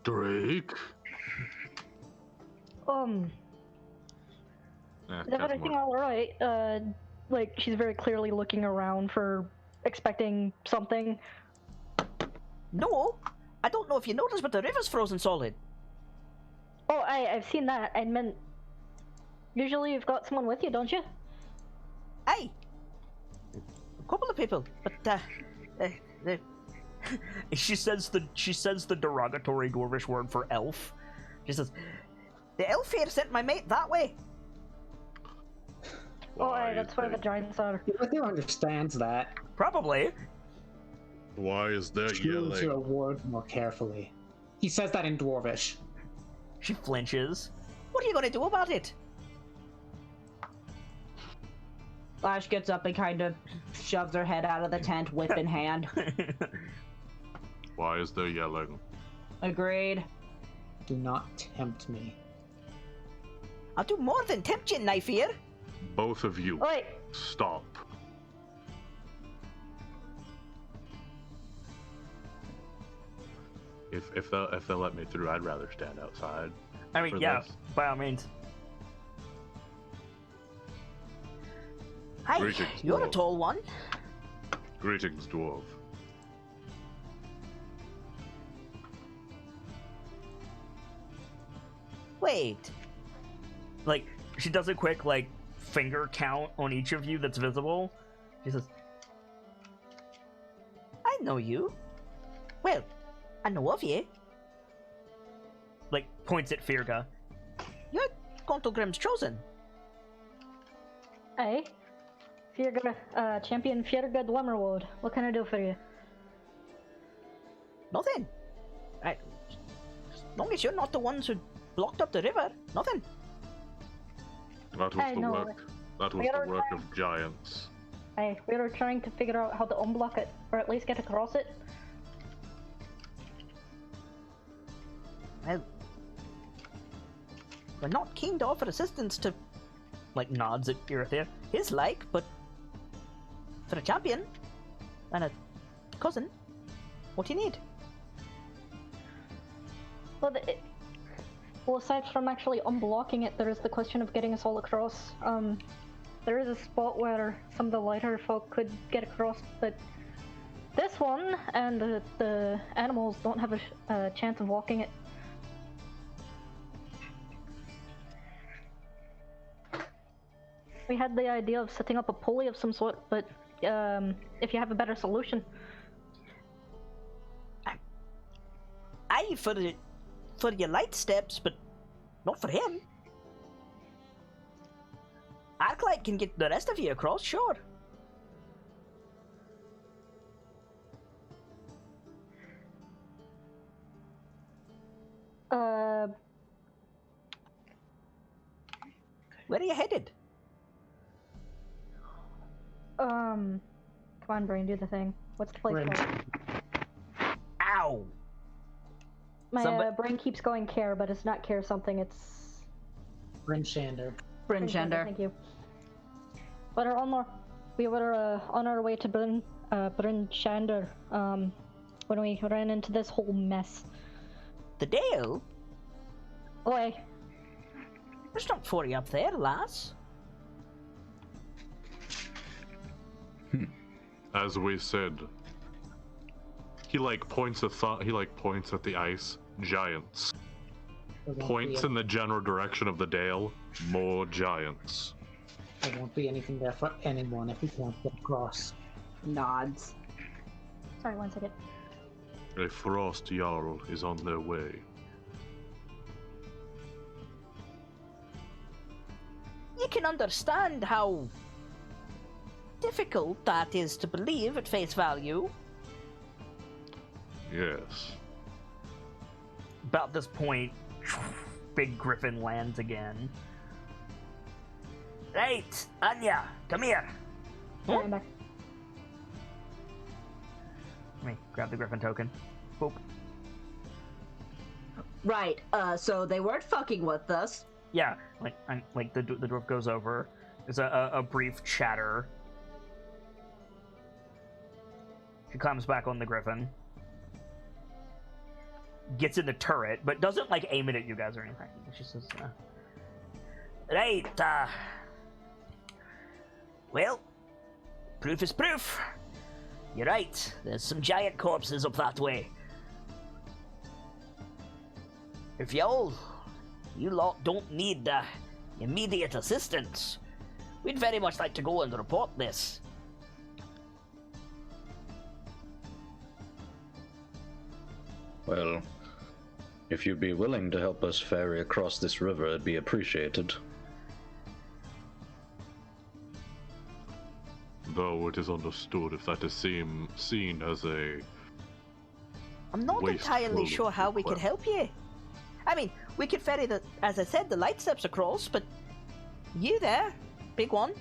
Drake? Is everything alright? Like, she's very clearly looking around for expecting something. No, I don't know if you noticed, but the river's frozen solid. Oh, I've seen that. I meant Usually you've got someone with you, don't you? Aye. A couple of people, but she says the derogatory dwarvish word for elf. She says, "The elf here sent my mate that way." Oh, aye, that's where the giants are. Who understands that? Probably. Why is there Choose your yelling? words more carefully. He says that in Dwarvish. She flinches. What are you going to do about it? Ash gets up and kind of shoves her head out of the tent, whip in hand. Why is there yelling? Agreed. Do not tempt me. I'll do more than tempt you, knife ear. Both of you, Wait, stop. If they'll let me through, I'd rather stand outside. I mean, for yeah, this. by all means. Hi, Greetings, you're a dwarf. tall one. Greetings, dwarf. Wait. Like, she does a quick, like, finger count on each of you that's visible. She says, I know you. Well, I know of you. Like, points at Firga. You're Contalgrim's chosen. aye. Champion Fjerga Dwemerwood. What can I do for you? Nothing. Right. As long as you're not the ones who blocked up the river, nothing. That was I the know. work. That was We the are work trying- of giants. Aye, we were trying to figure out how to unblock it, or at least get across it. Well, we're not keen to offer assistance to, like, nods at Irithir. His like, but for a champion and a cousin, what do you need? Well, well, aside from actually unblocking it, there is the question of getting us all across. There is a spot where some of the lighter folk could get across, but this one and the animals don't have a chance of walking it. We had the idea of setting up a pulley of some sort, but if you have a better solution. Aye, for your light steps, but not for him. Arclight can get the rest of you across, sure. Where are you headed? Come on, brain, do the thing. What's the place Brain. called? Ow! My Somebody- brain keeps going care, but it's not care something, it's... Bryn Shander. Bryn Shander. Thank you. We were on our way to Bryn Shander, when we ran into this whole mess. The Dale? Oi, There's not 40 up there, lass. As we said, he points at the ice. Giants. There won't Points be in the general direction of the Dale. More giants. There won't be anything there for anyone if we can't get across. Nods. sorry, 1 second. A frost jarl is on their way. You can understand how difficult that is to believe at face value. Yes. About this point, big griffin lands again. Right, Anya, come here. Sorry, I'm back. Let me grab the griffin token. Boop. Right, so they weren't fucking with us. Yeah, like the dwarf goes over. There's a brief chatter. She climbs back on the griffin. Gets in the turret, but doesn't like aim it at you guys or anything. She says, right, well, proof is proof. You're right, there's some giant corpses up that way. If you lot don't need immediate assistance. We'd very much like to go and report this. Well, if you'd be willing to help us ferry across this river, it'd be appreciated. Though it is understood if that is seen as a... I'm not entirely sure how we could help you. I mean, we could ferry the, as I said, the light steps across, but you there, big one.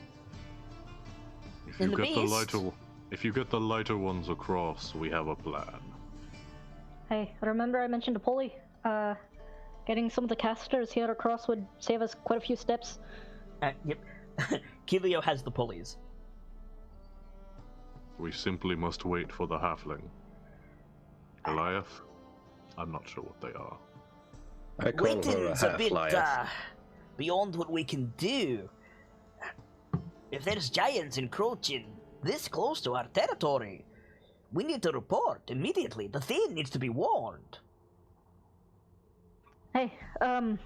If you get the lighter ones across, we have a plan. Hey, remember I mentioned a pulley? Getting some of the casters here across would save us quite a few steps. Yep. Kilio has the pulleys. We simply must wait for the halfling. Goliath? I'm not sure what they are. I call her a Waiting's a bit half-life. beyond what we can do. If there's giants encroaching this close to our territory, we need to report immediately. The Thane needs to be warned. Hey, oh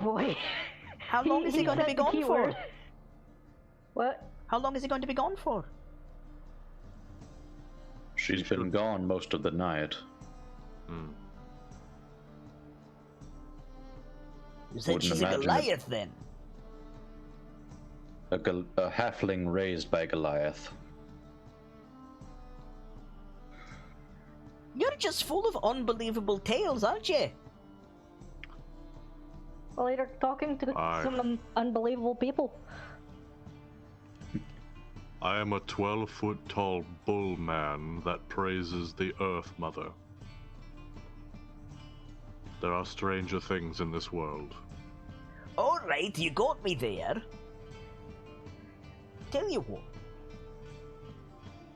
boy. How long is he going to said be the gone key for? word. What? How long is he going to be gone for? She's been gone most of the night. You said Wouldn't she's a imagine it. Goliath then? A halfling raised by Goliath. You're just full of unbelievable tales, aren't you? Well, you're talking to some unbelievable people. I am a 12-foot tall bull man that praises the Earth Mother. There are stranger things in this world. Alright, you got me there. Tell you what.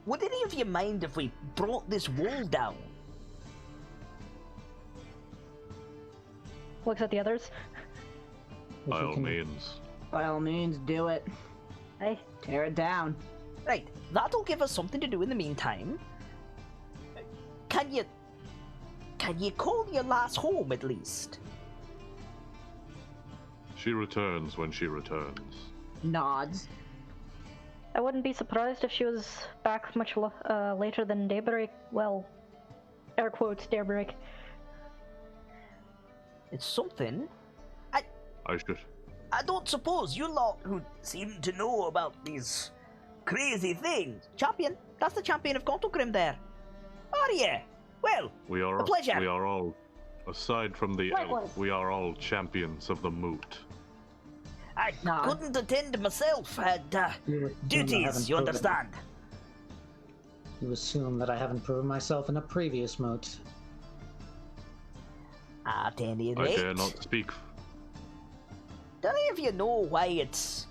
Would any of you mind if we brought this wall down? Looks at the others. By all means. By all means, do it. Hey, Tear it down. Right, that'll give us something to do in the meantime. Can you call your lass home at least? She returns when she returns. Nods. I wouldn't be surprised if she was back much later than daybreak. Well, air quotes, daybreak. It's something. I don't suppose you lot who seem to know about these crazy things. Champion, that's the champion of Contlegrim there. Are you? Well, a pleasure. We are all, aside from the elf, we are all champions of the moot. I couldn't attend myself. Had duties, you understand. You assume that I haven't proven myself in a previous moot. At any I rate, dare not speak. do any of you know why it's,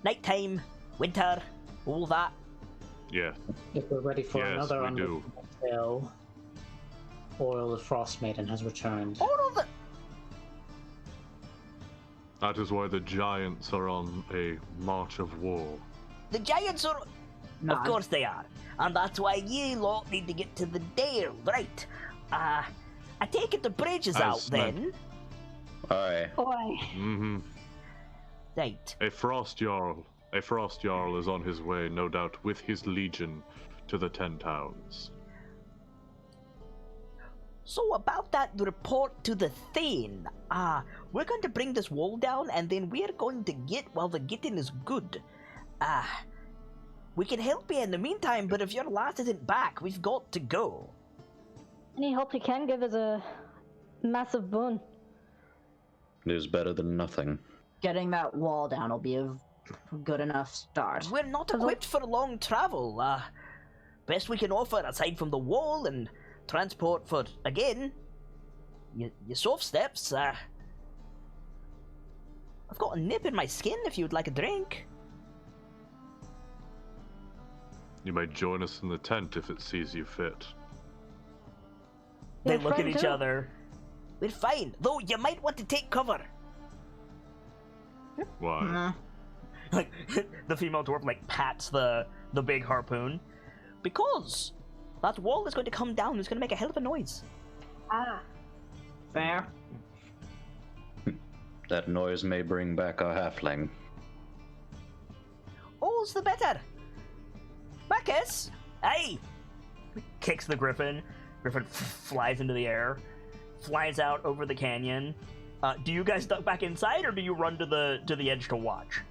nighttime, winter, all that? Yeah. If we're ready for Yes, another we do. tale, Oil the Frost Maiden has returned. All of the... That is why the giants are on a march of war. The giants are... Of course they are. And that's why you lot need to get to the Dale, right? I take it the bridge is out then. Aye. Oi. Mm-hmm. Right. A frost jarl is on his way, no doubt, with his legion to the 10 towns. So about that report to the Thane, we're going to bring this wall down and then we're going to get while the getting is good. We can help you in the meantime, but if your lass isn't back, we've got to go. Any help you can give is a massive boon. It is better than nothing. Getting that wall down will be a good enough start. We're not equipped for long travel. Best we can offer, aside from the wall and transport for, again, your soft steps, I've got a nip in my skin if you'd like a drink. You may join us in the tent if it sees you fit. They We're look at fine each too. other. We're fine, though you might want to take cover. Why? Like, the female dwarf, pats the big harpoon. Because that wall is going to come down, it's going to make a hell of a noise. Fair. That noise may bring back a halfling. All's the better. Marcus, hey! Kicks the griffin. Griffin flies into the air, flies out over the canyon. Do you guys duck back inside, or do you run to the edge to watch?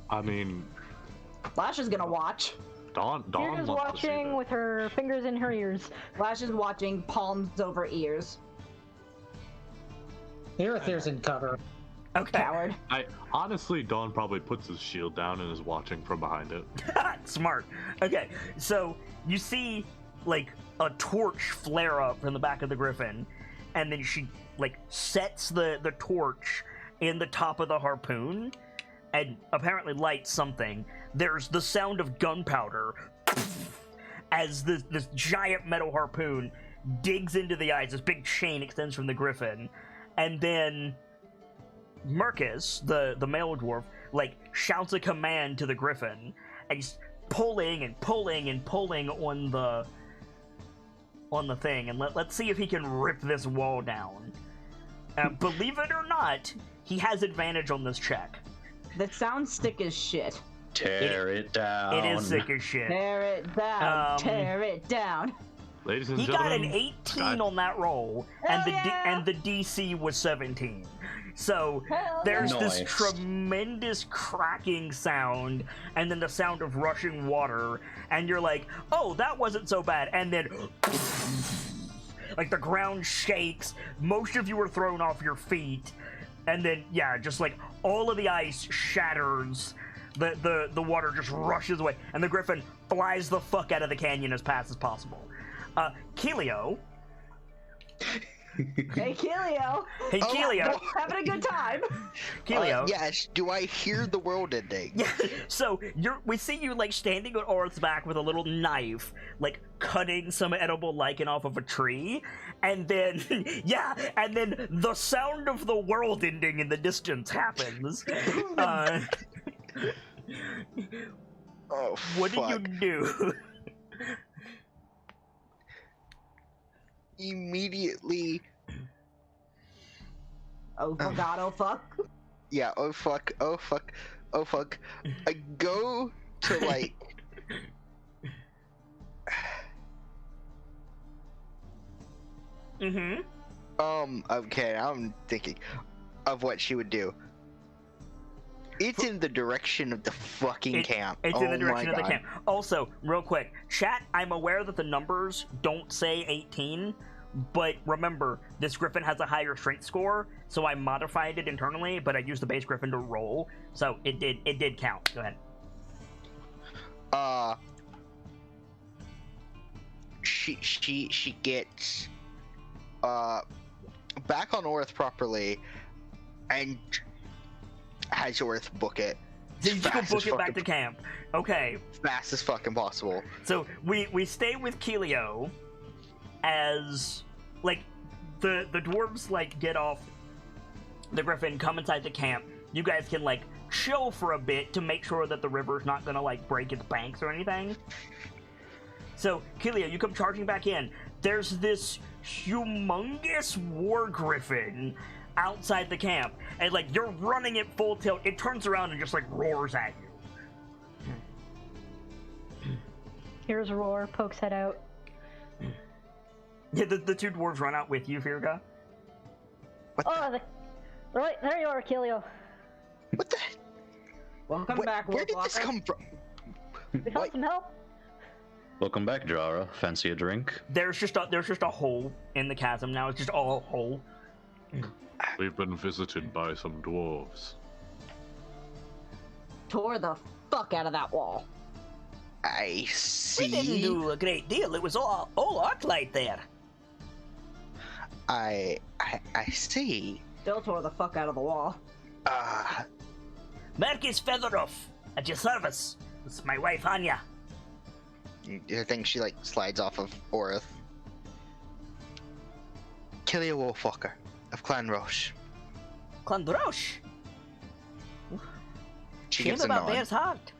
I mean, Lash is gonna watch. Dawn You're just wants to see watching that. with her fingers in her ears. Lash is watching, palms over ears. Aerithir's in cover. Okay. Coward. Honestly, Dawn probably puts his shield down and is watching from behind it. Smart. Okay, so you see like a torch flare up from the back of the griffin, and then she like sets the torch in the top of the harpoon and apparently lights something. There's the sound of gunpowder as this giant metal harpoon digs into the ice. This big chain extends from the griffin, and then Mercus, the male dwarf, like shouts a command to the griffin, and he's pulling and pulling and pulling on the thing, and let's see if he can rip this wall down. Believe it or not, he has advantage on this check. The sounds thick as shit. Tear it down. It is sick as shit. Tear it down. Tear it down. Ladies and He got gentlemen, an 18 on that roll, and the DC was 17. So Hell there's yeah. this Nice. tremendous cracking sound, and then the sound of rushing water, and you're like, oh, that wasn't so bad. And then like the ground shakes, most of you are thrown off your feet, and then just like all of the ice shatters, the water just rushes away, and the griffin flies the fuck out of the canyon as fast as possible. Keelio. Hey, Keelio. Hey, Oh, Keelio. no. Having a good time. Keelio. Yes, do I hear the world ending? Yeah, so we see you like standing on Orth's back with a little knife, like cutting some edible lichen off of a tree, and then and then the sound of the world ending in the distance happens. Oh, What fuck. did you do? Immediately. Oh, God, oh, fuck. Yeah, oh fuck, oh fuck, oh fuck. I go to like. Mm-hmm. Okay, I'm thinking of what she would do. It's in the direction of the fucking camp. It's in the direction my of the God. camp. Also, real quick, chat, I'm aware that the numbers don't say 18, but remember, this griffin has a higher strength score, so I modified it internally, but I used the base griffin to roll, so it did count. Go ahead. She gets back on Orth properly and has Orth book it. So you can fast book as it back fucking- to camp. Okay, Fast as fucking possible. so we stay with Keelio as, like, the dwarves, like, get off the griffin, come inside the camp. You guys can, like, chill for a bit to make sure that the river's not gonna, like, break its banks or anything. So, Keelio, you come charging back in. There's this humongous war griffin outside the camp, and, like, you're running it full tilt. It turns around and just, like, roars at you. Here's a roar, pokes head out. Yeah, the two dwarves run out with you, Firga. Right, there you are, Keelio. What the? Welcome What, back, where did this Wolfwalker. come from? We found What? some help. Welcome back, Jara. Fancy a drink? There's just a hole in the chasm now. It's just all hole. we've been visited by some dwarves. Tore the fuck out of that wall. I We didn't see. do a great deal. It was all arc light there. I see. Still tore the fuck out of the wall. Marcus Featherruff, at your service. It's my wife Anya. I think she like slides off of Orth. Killia Wolfwalker of Clan Roche. Clandrosh. She Shame gives a about nod. Bear's heart.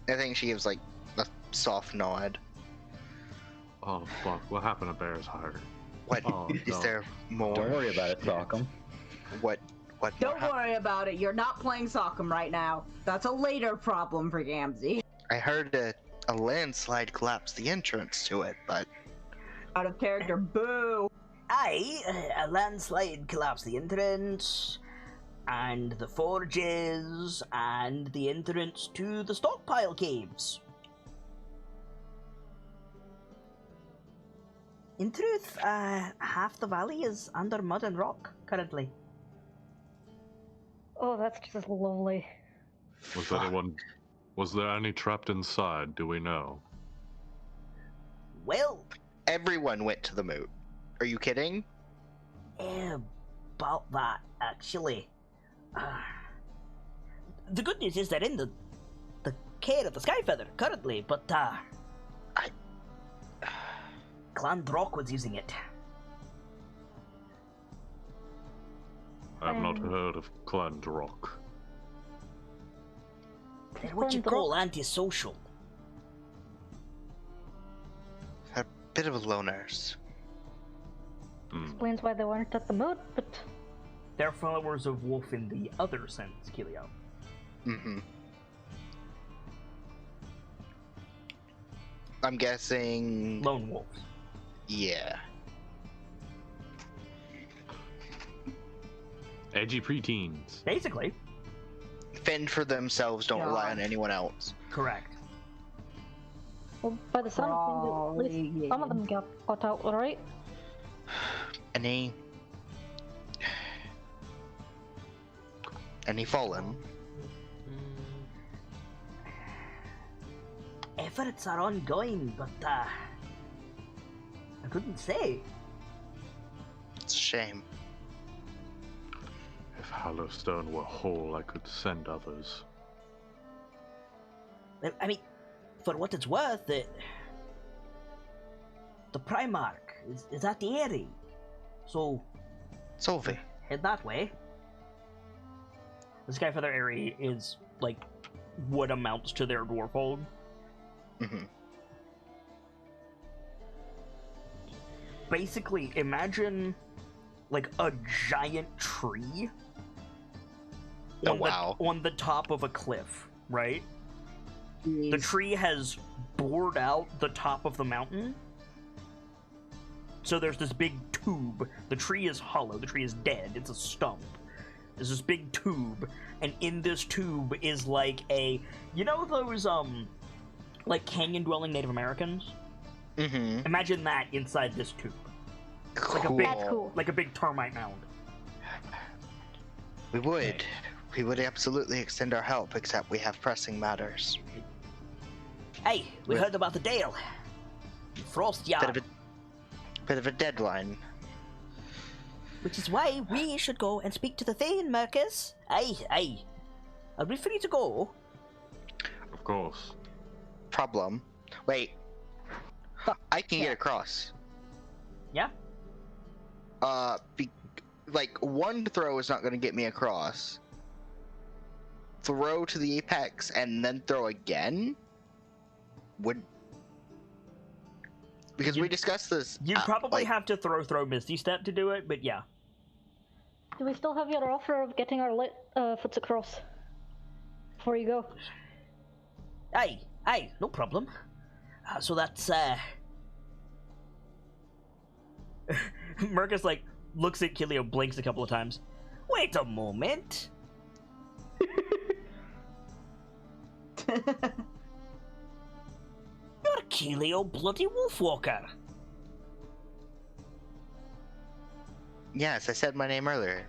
I think she gives like a soft nod. Oh fuck! What happened to Bear's heart? What Oh, is no. there more? Don't worry about it, Thockham. What more Don't worry about it. You're not playing Sock'em right now. That's a later problem for Gamzee. I heard a landslide collapsed the entrance to it, but Out of character. Boo. Aye, a landslide collapsed the entrance, and the forges, and the entrance to the stockpile caves. In truth, half the valley is under mud and rock currently. Oh, that's just lovely. Was there any trapped inside? Do we know? Well, everyone went to the moot. Are you kidding? about that, actually. The good news is they're in the care of the Skyfeather currently, but, Clan Drock was using it. I have not heard of Clan Drock. They're what you call antisocial. A bit of loners. Explains why they weren't at the moat, but They're followers of Wolf in the other sense, Kelio. Mm-hmm. I'm guessing... Lone wolves. Yeah. Edgy preteens. Basically. Fend for themselves, don't rely on anyone else. Correct. well, by the sound of things, at least some of them got out alright. Any fallen? Efforts are ongoing, but, I couldn't say. It's a shame. If Hallowstone were whole, I could send others. I mean, for what it's worth, the Primarch is at the area. So, Solvi. head that way. The Skyfeather area is, like, what amounts to their dwarfhold. Mm-hmm. Basically, imagine, like, a giant tree Oh, wow. on the top of a cliff, right? Jeez. The tree has bored out the top of the mountain. So there's this big tube. The tree is hollow. The tree is dead. It's a stump. There's this big tube, and in this tube is like a... You know those, like canyon-dwelling Native Americans? Mm-hmm. Imagine that inside this tube. Cool. Like a big, That's cool. like a big termite mound. We would. We would absolutely extend our help, except we have pressing matters. Hey, we Well- heard about the Dale. Frost Bit Yard. of a deadline. Which is why we should go and speak to the Thane, Marcus. Aye. Are we free to go? Of course. Problem. Wait. I can get across. Yeah? Like, one throw is not going to get me across. Throw to the apex and then throw again? Would... Because we discussed this... You probably have to throw Misty Step to do it, but yeah. Do we still have your offer of getting our foots across before you go? Aye, no problem. So that's, Marcus, like, looks at Kilio, blinks a couple of times. Wait a moment. You're Kilio bloody Wolfwalker. Yes, I said my name earlier.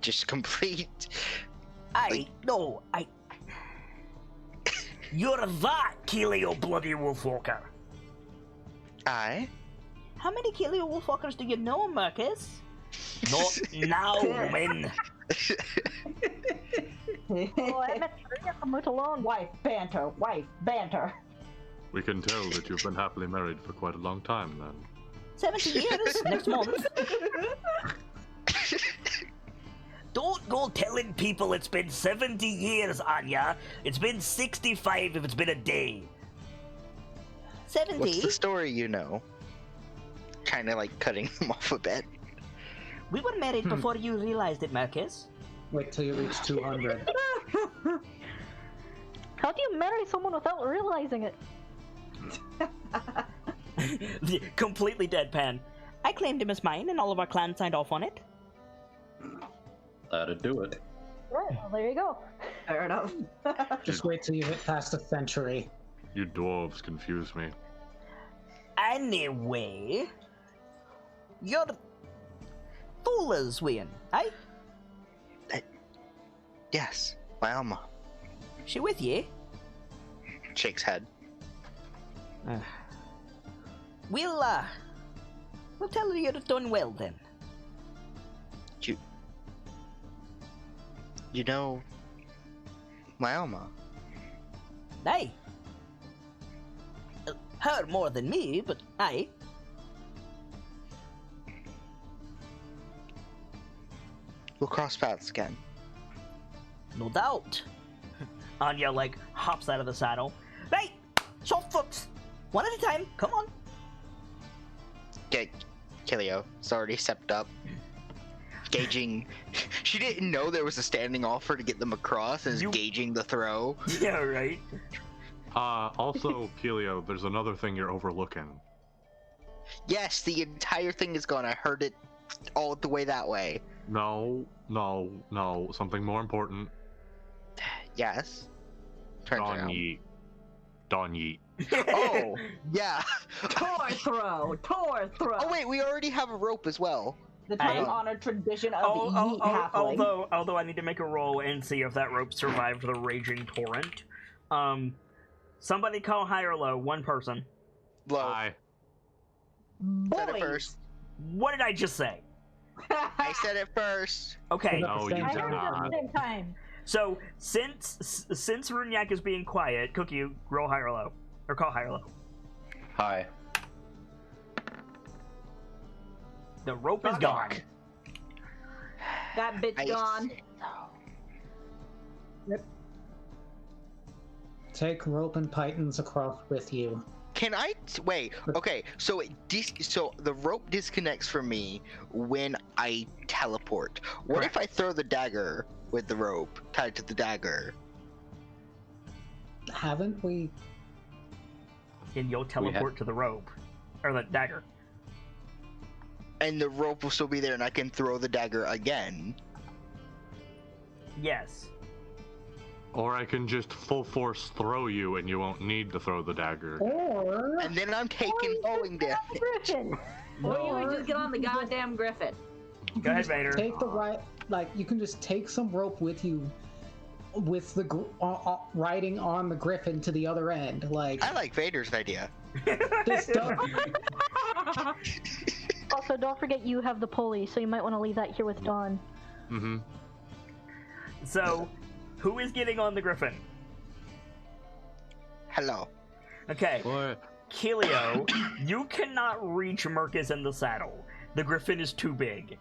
Just complete... No, You're that Kilio bloody Wolfwalker. I? How many Kilio Wolfwalkers do you know, Marcus? Not now, man. Oh, I met three of them out alone. Wife banter. We can tell that you've been happily married for quite a long time, then. 70 years next month. Don't go telling people it's been 70 years, Anya. It's been 65 if it's been a day. What's the 70. story, you know? Kind of like cutting them off a bit. We were married before you realized it, Marcus. Wait till you reach 200. How do you marry someone without realizing it? Completely deadpan. I claimed him as mine, and all of our clans signed off on it. That'd do it. Right, well, there you go. Fair enough. Just wait till you hit past a century. You dwarves confuse me. Anyway, you're Thula's win, eh? Yes, my Alma. She with ye? Shakes head. We'll tell her you've done well then. You know, my Alma. Aye. Her more than me, but aye. We'll cross paths again. No doubt. Anya, like, hops out of the saddle. Hey! Soft foot! One at a time, come on. Kilio's already stepped up. Gauging. She didn't know there was a standing offer to get them across and is gauging the throw. Yeah, right. Also, Kelio, there's another thing you're overlooking. Yes, the entire thing is gone. I heard it all the way that way. No. Something more important. Yes. Turns Don around. Yeet. Don Yeet. Oh, yeah. Tor throw! Oh wait, we already have a rope as well. The time-honored tradition of yeet halfling. Although I need to make a roll and see if that rope survived the raging torrent. Somebody call high or low. One person. Low. Hi. Said it first. What did I just say? I said it first. Okay. No, you I did heard it at not. the same time. So since Runyak is being quiet, Cookie, roll high or low, or call high or low. Hi. The rope is gone. That bitch gone. Take rope and pythons across with you. Can I wait? Okay, so so the rope disconnects from me when I teleport. What if I throw the dagger with the rope tied to the dagger? Haven't we? And you'll teleport to the rope, or the dagger. And the rope will still be there, and I can throw the dagger again. Yes. Or I can just full force throw you and you won't need to throw the dagger. Or And then I'm taking falling damage. Griffin. Or you would just get on the goddamn griffin. Go ahead, Vader. take the you can just take some rope with you, with the riding on the griffin to the other end. Like I like Vader's idea. this stuff. Also, don't forget you have the pulley, so you might want to leave that here with Dawn. Mm-hmm. So, who is getting on the griffin? Hello. Okay. Boy. Kelio, you cannot reach Mercus in the saddle. The griffin is too big.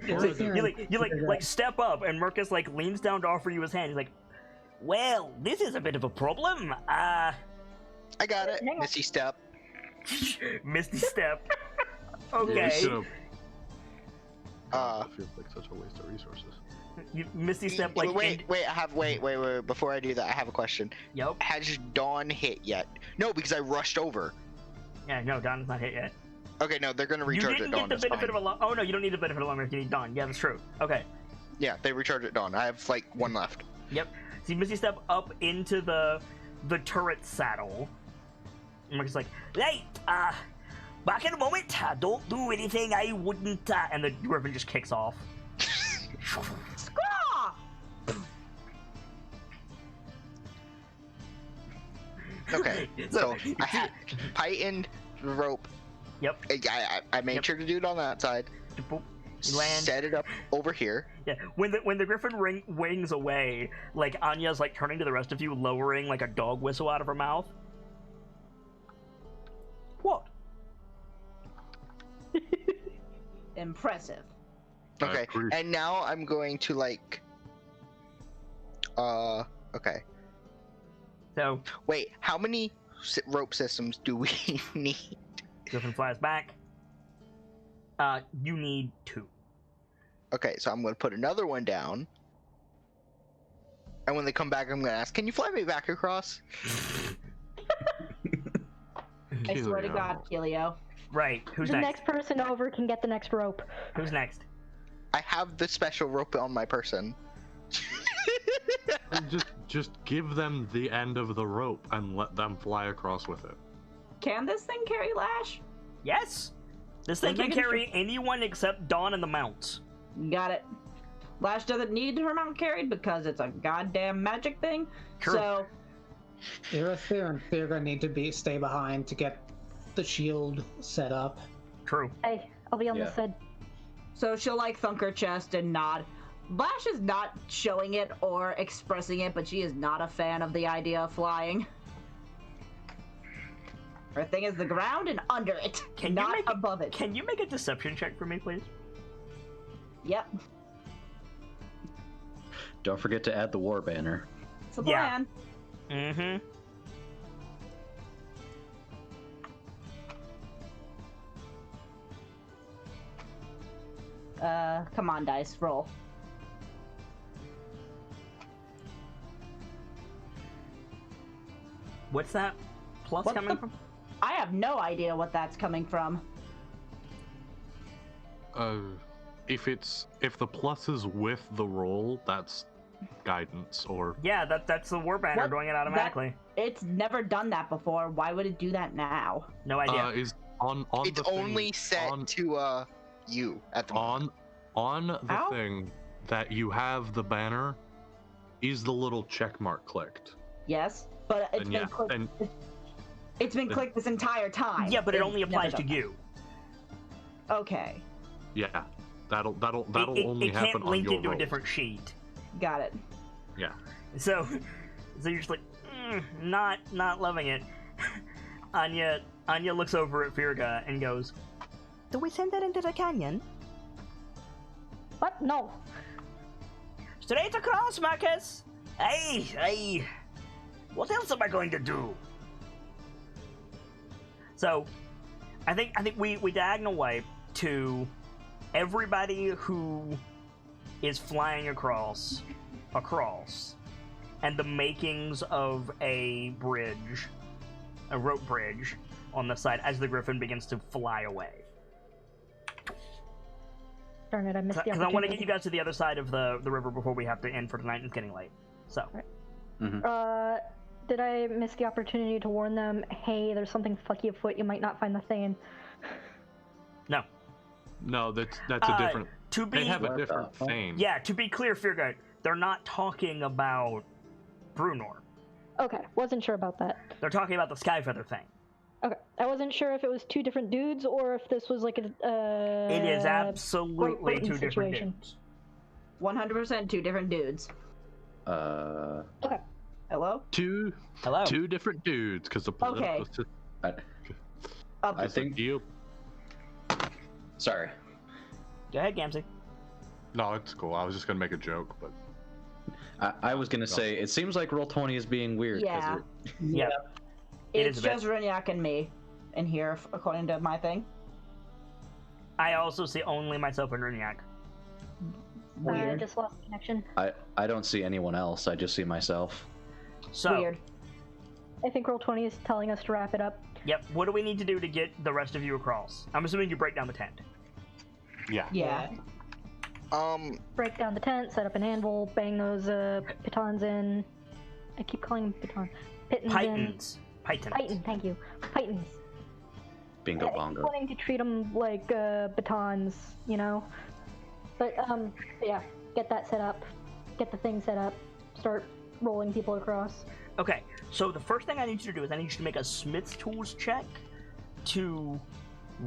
So you step up, and Mercus leans down to offer you his hand. He's like, "Well, this is a bit of a problem. I got it. Hang on. Misty step. Misty step. Yeah, Okay, you feels like such a waste of resources. you Misty step Wait, before I do that, I have a question. Yep. Has Dawn hit yet? No, because I rushed over. Yeah, no, Dawn's not hit yet. Okay, no, they're gonna You recharge didn't at Dawn. get the benefit of a long. Oh no, you don't need the benefit of a long rest. You need Dawn. Yeah, that's true. Okay. Yeah, they recharge at Dawn. I have one left. Yep. So you Misty step up into the turret saddle. And Marcus is like, "Hey, back in a moment. Don't do anything I wouldn't." And the griffin just kicks off. Squaw! Okay, so I had tightened the rope. Yep. I made sure to do it on that side. You land. Set it up over here. Yeah. When the griffin wings away, Anya's turning to the rest of you, lowering a dog whistle out of her mouth. What? Impressive. Okay, and now I'm going to okay. So Wait, how many rope systems do we need? Griffin flies back. You need 2. Okay, so I'm going to put another one down. And when they come back, I'm going to ask, can you fly me back across? I swear to Kelio. God, Kelio. Right. Who's The next? next person over can get the next rope. Who's next? I have the special rope on my person. Just give them the end of the rope and let them fly across with it. Can this thing carry Lash? Yes. This thing We're can making carry anyone except Dawn and the mounts. Got it. Lash doesn't need her mount carried because it's a goddamn magic thing. True. So, Irithyr and Thyrga need to stay behind to get the shield set up. True. Hey, I'll be on Yeah. this side. so she'll like thunk her chest and nod. Lash is not showing it or expressing it, but she is not a fan of the idea of flying. Her thing is the ground and under it, Can you not make it- above it. Can you make a deception check for me, please? Yep, Don't forget to add the war banner. it's a Yeah. plan. Mm-hmm. Come on, dice, roll. What's that plus What coming the- from? I have no idea what that's coming from. If the plus is with the roll, that's guidance or Yeah, that's the war banner What? doing it automatically. It's never done that before. Why would it do that now? No idea. is on It's the thing, only set on, to you at the moment. on the Ow. thing that you have the banner is the little check mark clicked. Yes, but it's And been yeah, clicked. and It's been then- clicked this entire time. yeah, but it It's only never applies to done that. you. Okay, yeah, that'll It only can't happen on link your into a rolls. different sheet. got it. Yeah. So you're just like, not loving it. Anya looks over at Virga and goes, "Do we send that into the canyon? What? No. Straight across, Marcus. Hey. What else am I going to do?" So, I think we diagonal wipe to everybody who is flying across, and the makings of a bridge, a rope bridge, on the side as the griffin begins to fly away. Darn it, I missed the Because opportunity. I want to get you guys to the other side of the river before we have to end for tonight, and it's getting late. So, Did I miss the opportunity to warn them, hey, there's something fucky afoot, you might not find the thing? no. No, that's a different. To be They have a What different the fuck? thing. Yeah, to be clear, Fearguard, they're not talking about Brunor. Okay, wasn't sure about that. They're talking about the Skyfeather thing. Okay, I wasn't sure if it was 2 different dudes or if this was like a, It is absolutely Great Britain 2 different situation. dudes. 100% 2 different dudes. Okay. Hello? Two Hello. different dudes because the political Okay. system. Up. I think. You. Sorry. Go ahead, Gamsey. No, it's cool. I was just gonna make a joke, but I was gonna say it seems like Roll20 is being weird. 'Cause Yeah. Yeah. It It's is a bit. just Runyak and me in here, according to my thing. I also see only myself and Runiak. I Weird. just lost connection. I don't see anyone else. I just see myself. So, Weird. I think Roll20 is telling us to wrap it up. yep, what do we need to do to get the rest of you across? I'm assuming you break down the tent. yeah. Yeah. Break down the tent, set up an anvil, bang those pitons in. I keep calling them pitons. Pitons in. Pythons. Python, thank you. Pythons. Bingo I keep bongo. wanting to treat them like batons, you know? But, yeah, get that set up. Get the thing set up. Start rolling people across. Okay, so the first thing I need you to do is I need you to make a Smith's Tools check to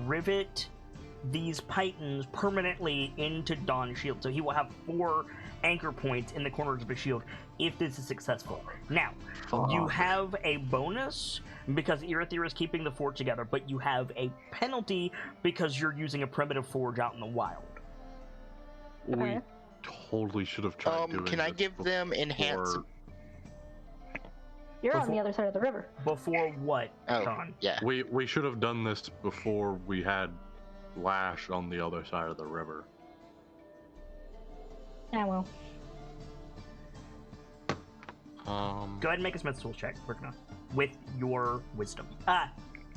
rivet these pythons permanently into Dawn's shield. So he will have 4 anchor points in the corners of his shield if this is successful. Now, you have a bonus because Irithyr is keeping the fort together, but you have a penalty because you're using a primitive forge out in the wild. We Okay. totally should have tried doing can I this give them enhanced? before- You're on the other side of the river. Before what, Oh, Don? yeah. We should have done this before we had Lash on the other side of the river. Ah, well. Go ahead and make a Smith's Tools check, Brooklyn, with your wisdom.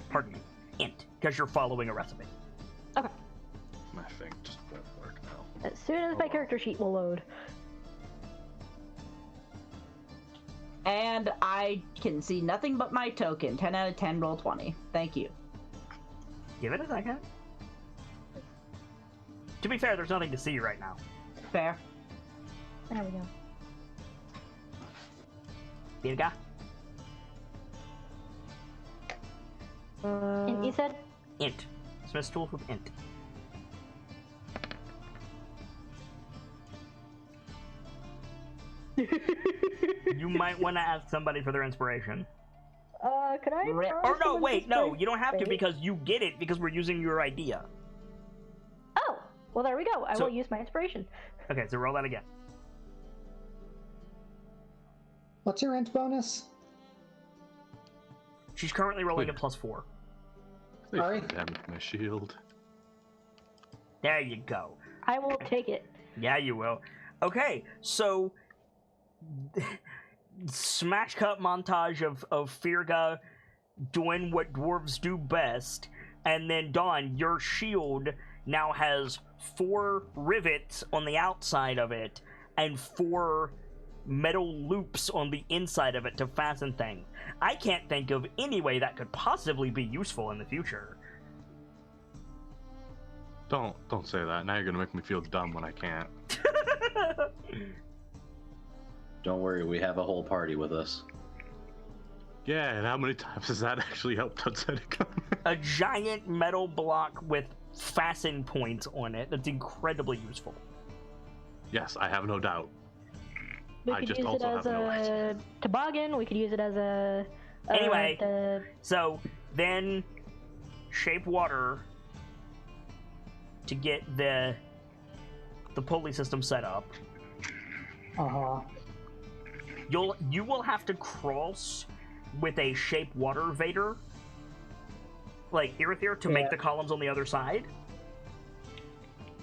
Pardon me, int, because you're following a recipe. Okay. My thing just won't work now. As soon as my character sheet will load. And I can see nothing but my token. 10 out of 10, roll 20. Thank you. Give it a second. To be fair, there's nothing to see right now. Fair. There we go. Virga? And you said? Int. Smith's Tools with int. You might want to ask somebody for their inspiration. Could I? Or no, wait, no, you don't have to because you get it because we're using your idea. Oh, well there we go. I So- will use my inspiration. Okay, so roll that again. What's your int bonus? She's currently rolling a +4. They Alright. damaged my shield. There you go. I will take it. Yeah, you will. Okay, so smash cut montage of Firga doing what dwarves do best, and then Dawn, your shield now has 4 rivets on the outside of it and 4 metal loops on the inside of it to fasten things. I can't think of any way that could possibly be useful in the future. Don't say that. Now you're gonna make me feel dumb when I can't. Don't worry, we have a whole party with us. Yeah, and how many times has that actually helped Tuxedo? A giant metal block with fasten points on it that's incredibly useful. Yes, I have no doubt. We I could just use it also as have no a toboggan. We could use it as a. Anyway. So then shape water to get the pulley system set up. Uh-huh. You will have to cross with a shape water Vader, like Irithyr, to make the columns on the other side.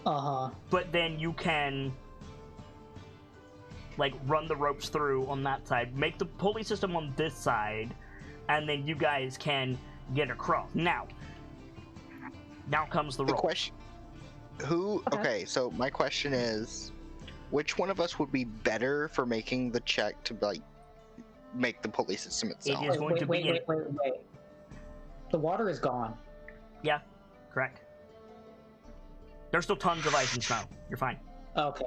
Uh-huh. But then you can like run the ropes through on that side, make the pulley system on this side, and then you guys can get across. Now comes the roll. question. Okay, so my question is, which one of us would be better for making the check to like make the pulley system itself? It is going to be wait. The water is gone. Yeah, correct. There's still tons of ice and snow. You're fine. Okay.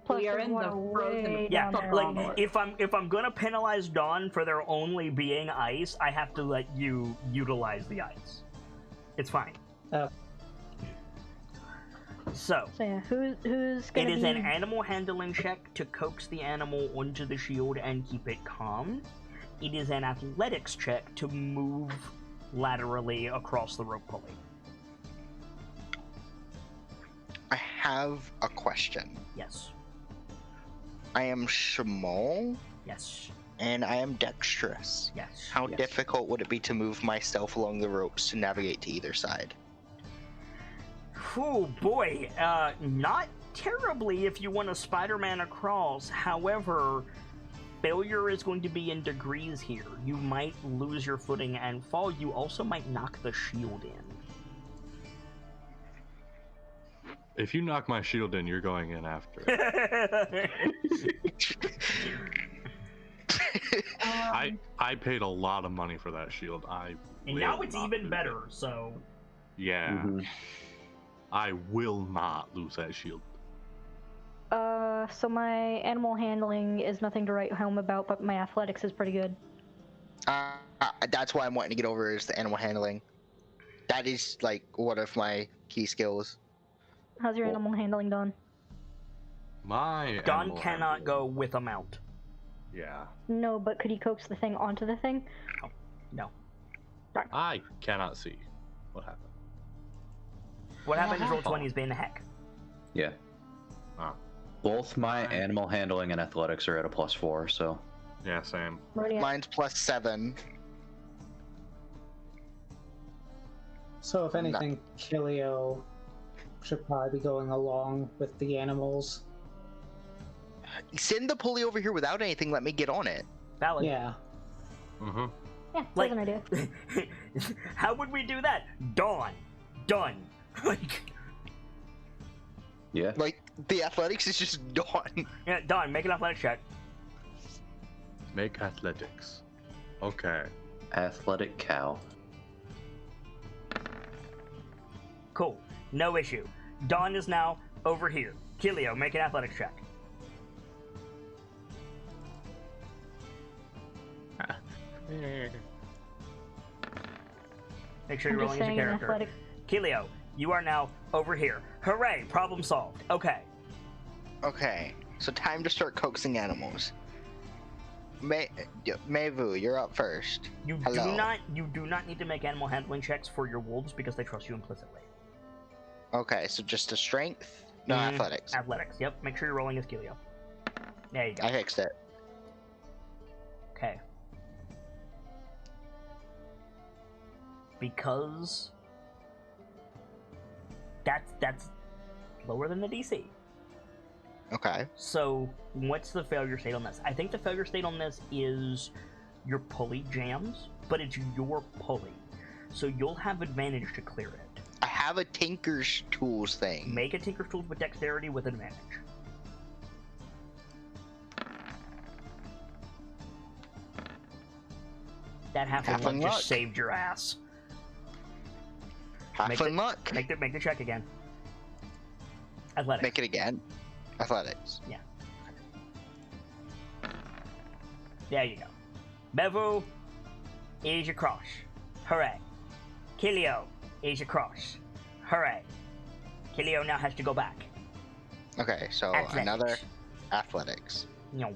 Plus We are there's in the one frozen- way Yeah, down there like on the north. if I'm gonna penalize Dawn for there only being ice, I have to let you utilize the ice. It's fine. So So yeah, who's gonna it is be? an animal handling check to coax the animal onto the shield and keep it calm. It is an athletics check to move laterally across the rope pulley. I have a question. Yes. I am small Yes. and I am dexterous. Yes. How yes. difficult would it be to move myself along the ropes to navigate to either side? Oh boy, not terribly if you want to Spider-Man across. However, failure is going to be in degrees here. You might lose your footing and fall. You also might knock the shield in. If you knock my shield in, you're going in after. I paid a lot of money for that shield. And now it's even better, so... Yeah. Mhm. I will not lose that shield. So my animal handling is nothing to write home about, but my athletics is pretty good. That's why I'm wanting to get over is the animal handling. That is like one of my key skills. How's your animal handling done? My Don animal cannot handling- go with a mount. Yeah. No, but could he coax the thing onto the thing? No. I cannot see what happened. What happened is roll 20 is being the heck. Yeah. Both my animal handling and athletics are at a +4, so. Yeah, same. Right, yeah. Mine's +7. So if anything, Kilio should probably be going along with the animals. Send the pulley over here without anything. Let me get on it. Valid. Yeah. Mm-hmm. Yeah, that's Like- an idea. How would we do that? Dawn. Done. Like, Yeah. Like, the athletics is just done. yeah, Dawn, make an athletics check. Make athletics. Okay. Athletic cow. Cool. No issue. Dawn is now over here. Kilio, make an athletics check. Make sure I'm you're just rolling as saying your an character. athletic. Kilio, you are now over here. Hooray! Problem solved. Okay. Okay, so time to start coaxing animals. Maevu, you're up first. You Hello. do not need to make animal handling checks for your wolves because they trust you implicitly. Okay, so just a strength, no Mm, athletics. Athletics. Yep. Make sure you're rolling as Kilio. There you go. I fixed it. Okay. Because that's lower than the DC. Okay. So what's the failure state on this? I think the failure state on this is your pulley jams, but it's your pulley. So you'll have advantage to clear it. I have a Tinker's Tools thing. Make a Tinker's Tools with dexterity with advantage. That halfling luck Halfling just luck. saved your ass. Halfling luck. Make the check again. Athletics. Make it again. Athletics. There you go. Bevu is your cross. Hooray. Kilio is your cross. Hooray. Kilio now has to go back. Okay, so Athletics. another athletics. No.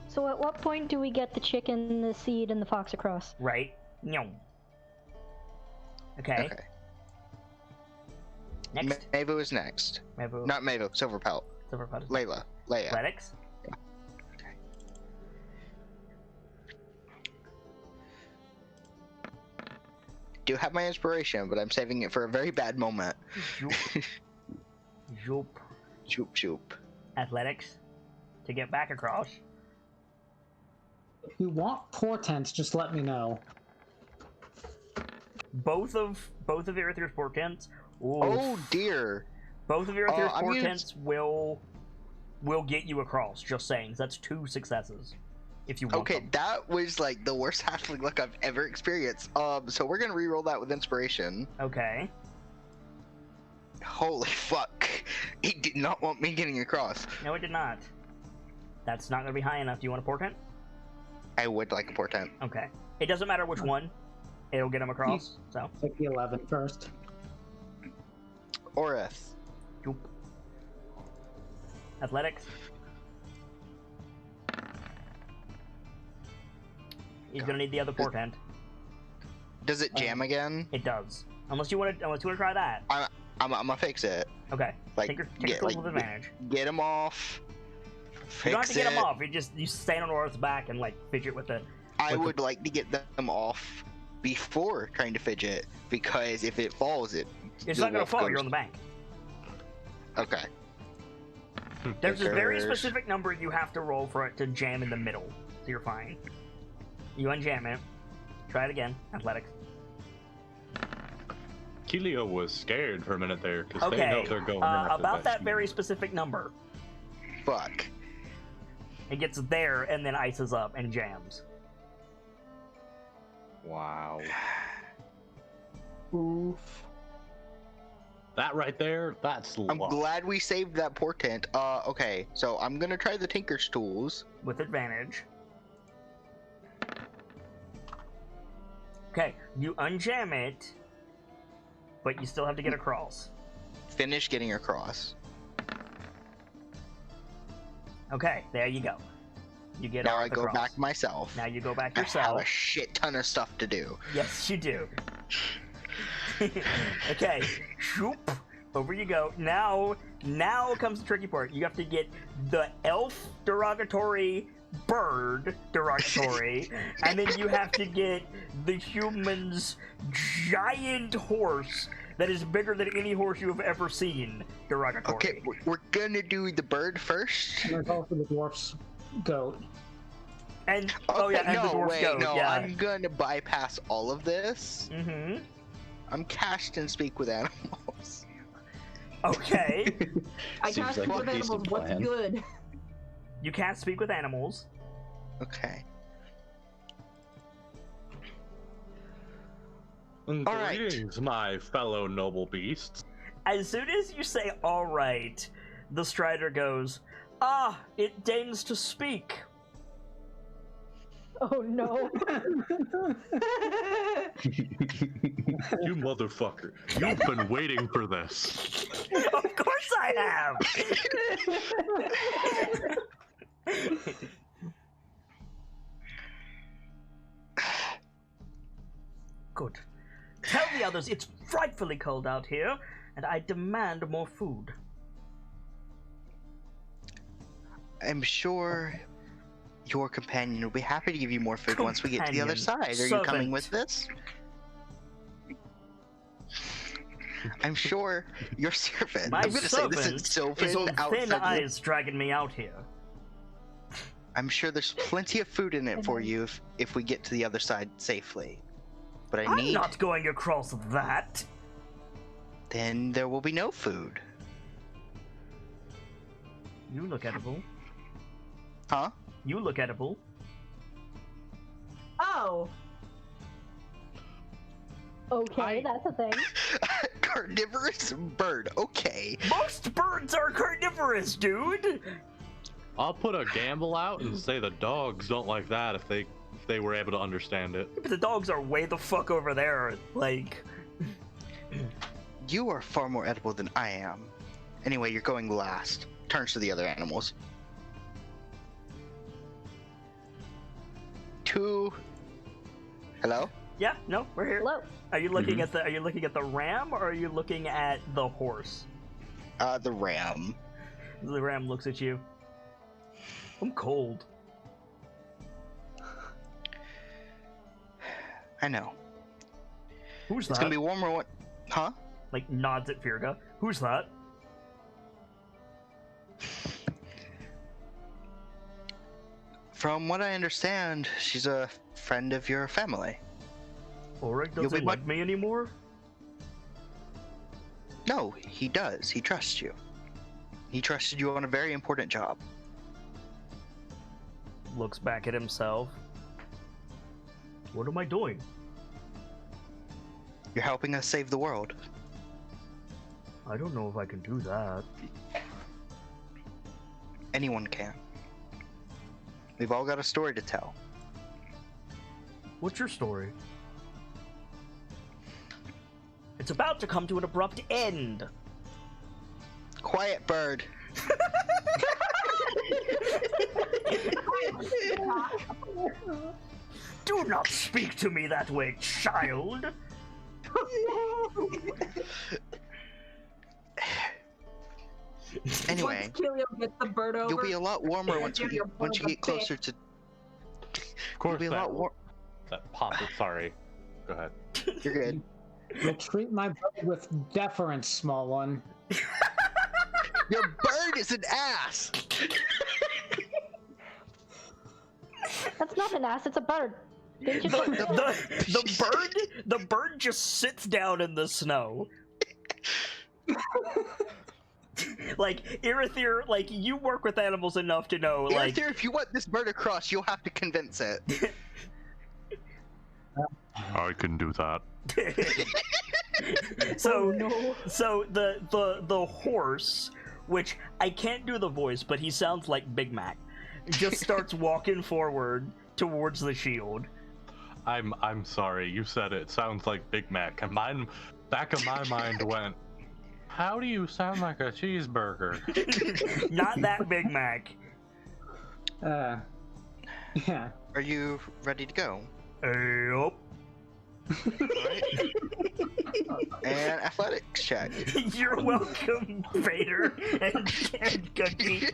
So at what point do we get the chicken, the seed, and the fox across? Right? No. Okay. Okay. Next. Maevu is next. Bevu. Not Maevu, Silverpelt. Silverpelt is Leia. athletics. Do have my inspiration, but I'm saving it for a very bad moment. Zoop. Zoop. Shoop shoop. Athletics. To get back across. If you want portents, just let me know. Both of Erythr's portents. Oof. Oh dear. Both of Erythr's I'm portents will get you across. Just saying. That's 2 successes. If you want Okay, them. that was like the worst halfling luck I've ever experienced. So we're gonna re-roll that with inspiration. Okay. Holy fuck. He did not want me getting across. No, it did not. That's not going to be high enough. Do you want a portent? I would like a portent. Okay. It doesn't matter which one. It'll get him across. So. Take the 11 first. Orith. Zoop. Athletics. He's gonna need the other portent. Does it jam again? It does. Unless you want to try that. I'm gonna fix it. Okay. Like, Tinker get, tools like, with advantage. Get him off. Fix You don't have to get it. him off. You stand on Orth's back and like fidget with the. I with the- would like to get them off before trying to fidget, because if it falls, It's the not gonna wolf fall. goes- You're on the bank. Okay. There's a very Tinkers. specific number you have to roll for it to jam in the middle. So you're fine. You unjam it. Try it again. Athletics. Kilio was scared for a minute there because Okay. they know they're going in after about that cheese. very specific number. Fuck. It gets there and then ices up and jams. Wow. Oof. That right there, that's I'm luck. glad we saved that portent. Okay, so I'm gonna try the Tinker's Tools. With advantage. Okay, you unjam it, but you still have to get across. Finish getting across. Okay, there you go. You get Now off I go across. back myself. Now you go back I have yourself. a shit ton of stuff to do. Yes, you do. Okay, shoop. Over you go. Now comes the tricky part. You have to get the elf derogatory, bird derogatory, and then you have to get the human's giant horse that is bigger than any horse you have ever seen derogatory. Okay, we're gonna do the bird first. And there's also the dwarf's goat. And Okay, and the dwarf goat. Yeah. I'm gonna bypass all of this. Mm-hmm. I'm cast and speak with animals. Okay. I Seems cast like speak a with animals. decent What's plan. good? You can't speak with animals. Okay. Alright. Greetings, my fellow noble beasts. As soon as you say "all right," the Strider goes, "Ah, it deigns to speak." Oh no. You motherfucker. You've been waiting for this. Of course I have. Good. Tell the others it's frightfully cold out here, and I demand more food. I'm sure your companion will be happy to give you more food once we get to the other Companion. side. Are you coming Servant. with this? I'm sure your servant. My I'm gonna say this servant is Sylvan is on out thin for the- ice dragging me out here. I'm sure there's plenty of food in it for you if we get to the other side safely. But I'm need. not going across that. Then there will be no food. You look edible. Huh? You look edible. Oh, Okay, that's a thing. Carnivorous bird. Okay. Most birds are carnivorous, dude. I'll put a gamble out and say the dogs don't like that if they were able to understand it. But the dogs are way the fuck over there. Like, You are far more edible than I am. Anyway, you're going last. Turns to the other animals. 2. Hello? yeah, no, we're here. Hello. Are you looking at the? Are you looking at the ram or are you looking at the horse? The ram. The ram looks at you. I'm cold. I know. Who's It's that? gonna be warmer when. Huh? Like nods at Firga. Who's that? From what I understand, she's a friend of your family. Ulrich You'll doesn't be like me anymore. No, he does. He trusts you. He trusted you on a very important job. Looks back at himself. What am I doing? You're helping us save the world. I don't know if I can do that. Anyone can. We've all got a story to tell. What's your story? It's about to come to an abrupt end. Quiet, bird. Do not speak to me that way, child. Anyway, once Kilio gets the bird over, you'll be a lot warmer once Give we your get, once you bird a get closer to. Of You'll course, be a lot warm. that pop. Sorry. Go ahead. You're good. You'll treat my bird with deference, small one. Your bird is an ass. That's not an ass, it's a bird. Didn't you say The bird just sits down in the snow. Like Irithir, like you work with animals enough to know, like Arthur, if you want this bird across, you'll have to convince it. I can do that. so Oh, no. so the horse, which I can't do the voice, but he sounds like Big Mac, just starts walking forward towards the shield. I'm sorry. You said it. Sounds like Big Mac. And mine, back of my mind went, how do you sound like a cheeseburger? Not that Big Mac. Yeah. Are you ready to go? Yup. Right. And athletics check. You're welcome, Vader and Cookie.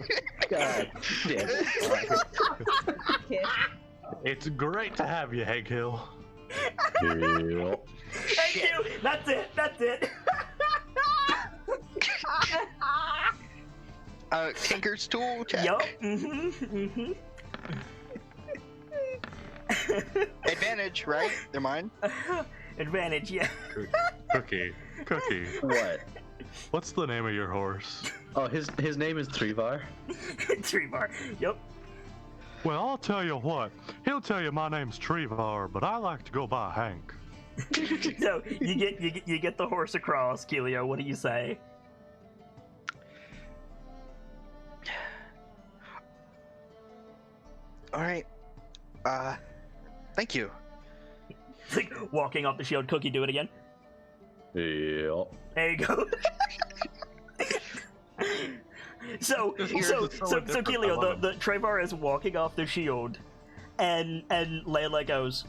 God damn it. It's great to have you, Hank Hill. Yeah. Thank you. That's it. That's it. Tinker's tool check. Yup. Mm-hmm. Advantage, right? They're mine. Advantage, yeah. Cookie. What? What's the name of your horse? Oh, his name is Trivar. Trivar. Yup. Well, I'll tell you what. He'll tell you my name's Trivar, but I like to go by Hank. So you get the horse across, Keelio. What do you say? All right. Thank you. It's like walking off the shield. Cookie, do it again. Yeah. There you go. So Keelio, the Trevar is walking off the shield, and Layla goes,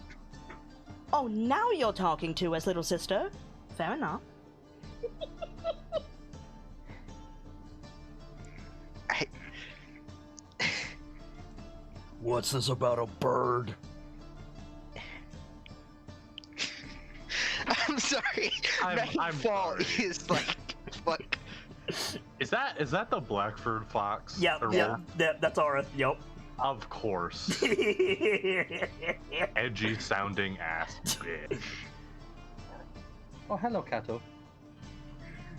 "Oh, now you're talking to us, little sister. Fair enough." What's this about a bird? I'm sorry. I'm sorry. Is like, fuck. Is that the Blackford fox? Yeah, Or yeah, wolf? that's Aurith. Yup. Of course. Edgy sounding ass bitch. Oh, hello, Kato.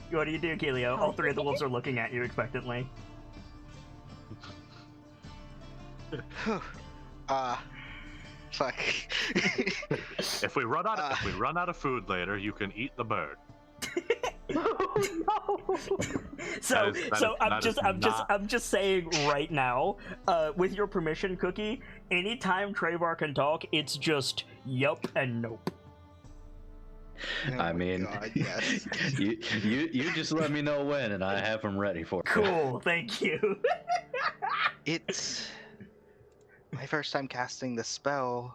What do you do, Keelio? All three of the wolves are looking at you expectantly. Fuck. If we run out of food later, you can eat the bird. So That is I'm just saying right now, with your permission, Cookie, anytime Trevar can talk, it's just yup and nope. Oh I my mean, God, yes. you just let me know when, and I have them ready for you. Cool, thank you. It's my first time casting the spell.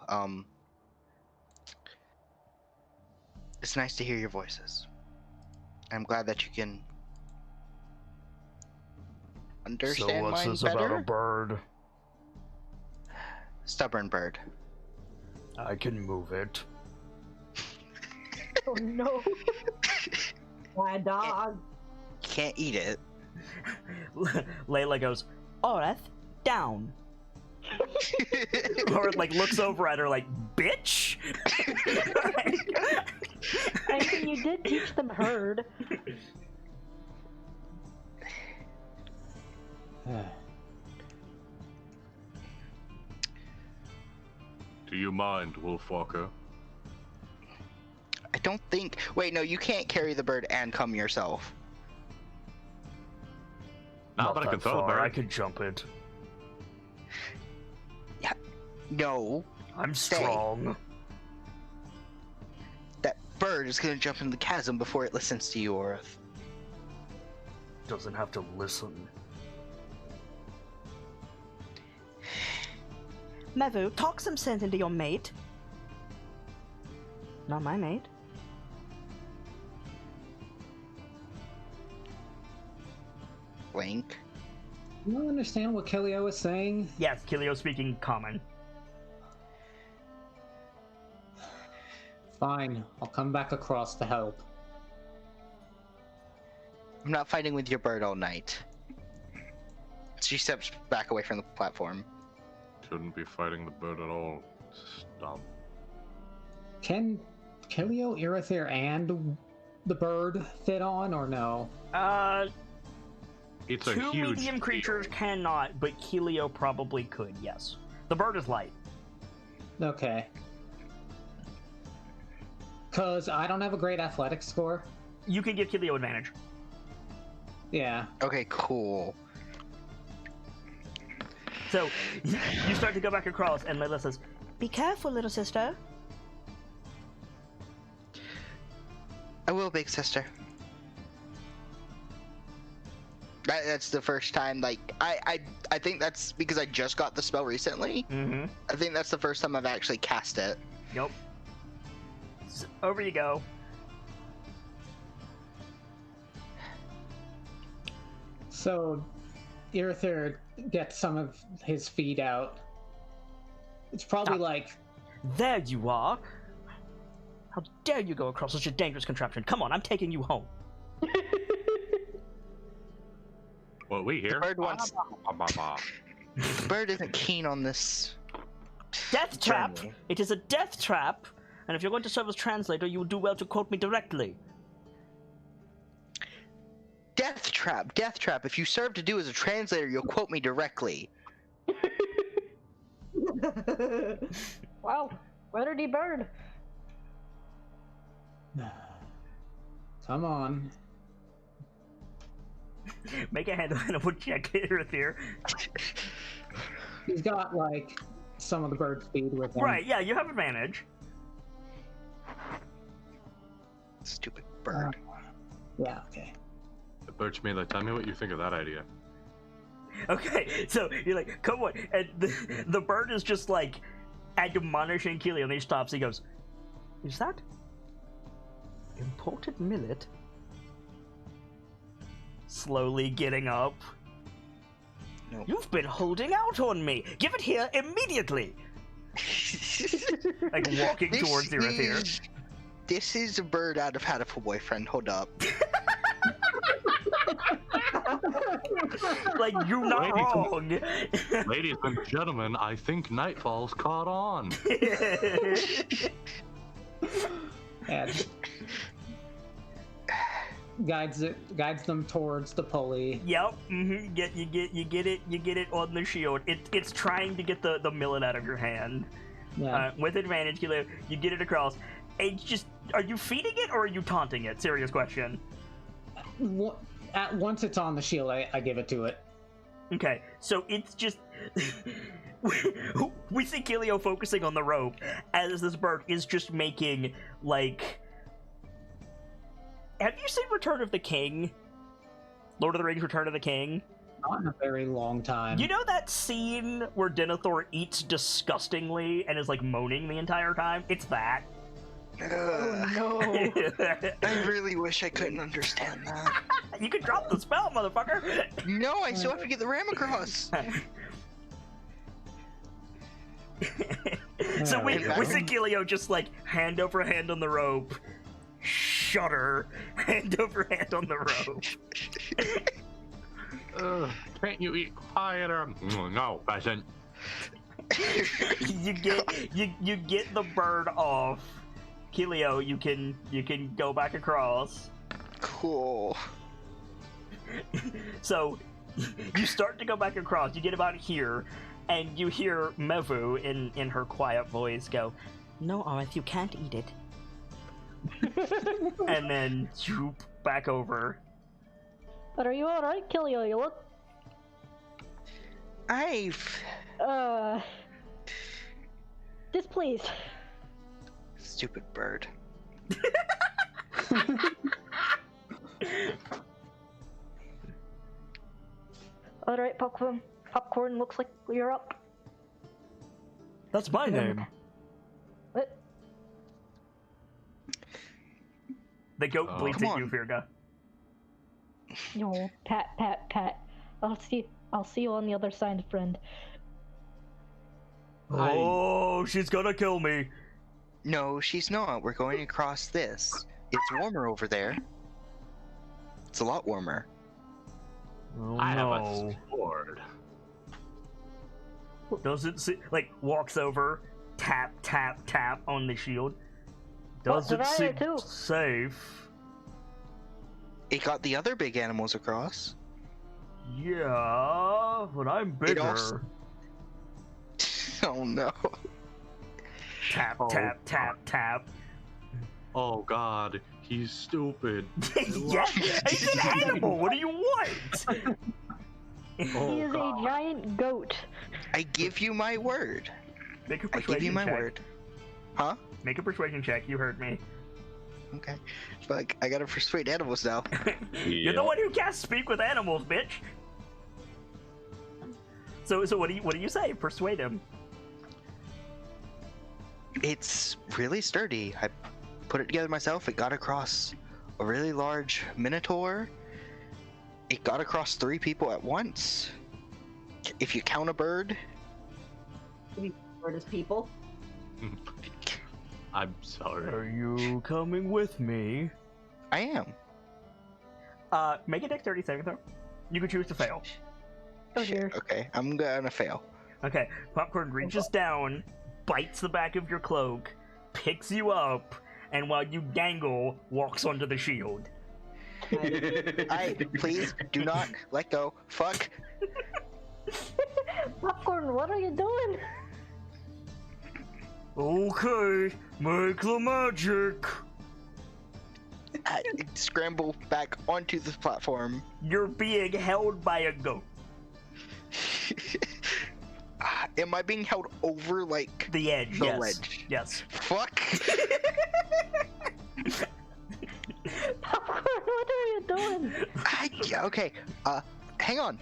It's nice to hear your voices. I'm glad that you can understand mine better. bird? Stubborn bird. I can move it. Oh no. My dog. Can't eat it. Layla goes, Aurith, down. Or like looks over at her like, bitch. I mean, you did teach them herd. Do you mind, Wolfwalker? I don't think. Wait, no, you can't carry the bird and come yourself. Not that I can throw the bird. I could jump it. Yeah. No. I'm strong. That bird is gonna jump in the chasm before it listens to you, Orith. Doesn't have to listen. Mevu, talk some sense into your mate. Not my mate. Blink. You don't understand what Kelio is saying? Yes, Kilio speaking common. Fine, I'll come back across to help. I'm not fighting with your bird all night. She steps back away from the platform. Shouldn't be fighting the bird at all. Stop. Can Kelio, Irithyr, and the bird fit on, or no? It's a Two huge medium deal. creatures cannot, but Kilio probably could, yes. The bird is light. Okay. Because I don't have a great athletics score. You can give Kilio advantage. Yeah. Okay, cool. So, you start to go back across, and Layla says, be careful, little sister. I will, big sister. That's the first time, like, I think that's because I just got the spell recently. Mm-hmm. I think that's the first time I've actually cast it. Yep. Over you go. So, Irithyr gets some of his feet out. It's probably like... There you are. How dare you go across such a dangerous contraption? Come on, I'm taking you home. What we hear? Bird wants. Bird isn't keen on this. Death trap! Journey. It is a death trap! And if you're going to serve as translator, you will do well to quote me directly. Death trap, death trap. If you serve to do as a translator, you'll quote me directly. Wow, Weatherdy Bird. Come on. Make a handle check, Irithyr. He's got, like, some of the bird speed with him. Right, yeah, you have advantage. Stupid bird. Yeah, okay. Birch Mela, tell me what you think of that idea. Okay, so you're like, come on. And the bird is just like admonishing Keelio, and he stops. He goes, is that imported millet? Slowly getting up. Nope. You've been holding out on me. Give it here immediately. Like walking towards Irithyr. This is a bird out of How to Full Boyfriend. Hold up. Like, you're not wrong. Ladies and gentlemen, I think Nightfall's caught on. And guides them towards the pulley. Yep. Mm-hmm. You get it on the shield. It's trying to get the millet out of your hand. Yeah. With advantage, Keelio, you get it across. It's just, are you feeding it or are you taunting it? Serious question. Once it's on the shield, I give it to it. Okay, so it's just we see Keelio focusing on the rope as this bird is just making, like, have you seen Return of the King? Lord of the Rings Return of the King? Not in a very long time. You know that scene where Denethor eats disgustingly and is like moaning the entire time? It's that. Oh No. I really wish I couldn't understand that. You can drop the spell, motherfucker! No, I still have to get the ram across. So we Exactly. see Keelio just like hand over hand on the rope, shudder, hand over hand on the rope. Can't you eat quieter? No, peasant. You get the bird off. Keelio, you can go back across. Cool. So you start to go back across. You get about here, and you hear Mevu in her quiet voice go, "No, Arth, you can't eat it." And then swoop back over. But are you alright, Keelio? You look... displeased. Stupid bird. Alright, Popcorn, looks like you're up. That's my name. What? The goat Oh. bleats Come at you, on. Virga. No, pat. I'll see you on the other side, friend. Oh, she's gonna kill me. No, she's not. We're going across this. It's warmer over there. It's a lot warmer. Oh, I have no. a sword. Doesn't see, like, walks over, tap on the shield. Doesn't did I seem do? safe. It got the other big animals across. Yeah, but I'm bigger. also- Oh no. Tap. Oh god, he's stupid. Yeah, he's an animal. What do you want? Oh, He is God. a giant goat. I give you my word. Make a I persuasion give you my check. word. Huh? Make a persuasion check. You heard me. Okay. But I gotta persuade animals now. You're the one who can't speak with animals, bitch. So what do you say? Persuade him. It's really sturdy. put it together myself. It got across a really large minotaur. It got across 3 people at once. If you count a bird. Bird is people. I'm sorry. Are you coming with me? I am. Make a dexterity saving throw. You can choose to fail. Oh dear. Okay, I'm gonna fail. Okay, Popcorn reaches down, bites the back of your cloak, picks you up, and while you dangle, walks onto the shield. Please do not let go. Fuck. Popcorn, what are you doing? Okay, make the magic. I scramble back onto the platform. You're being held by a goat. Am I being held over, like, The edge, the yes. ledge? Yes. Fuck. Popcorn, what are you doing? Okay, hang on.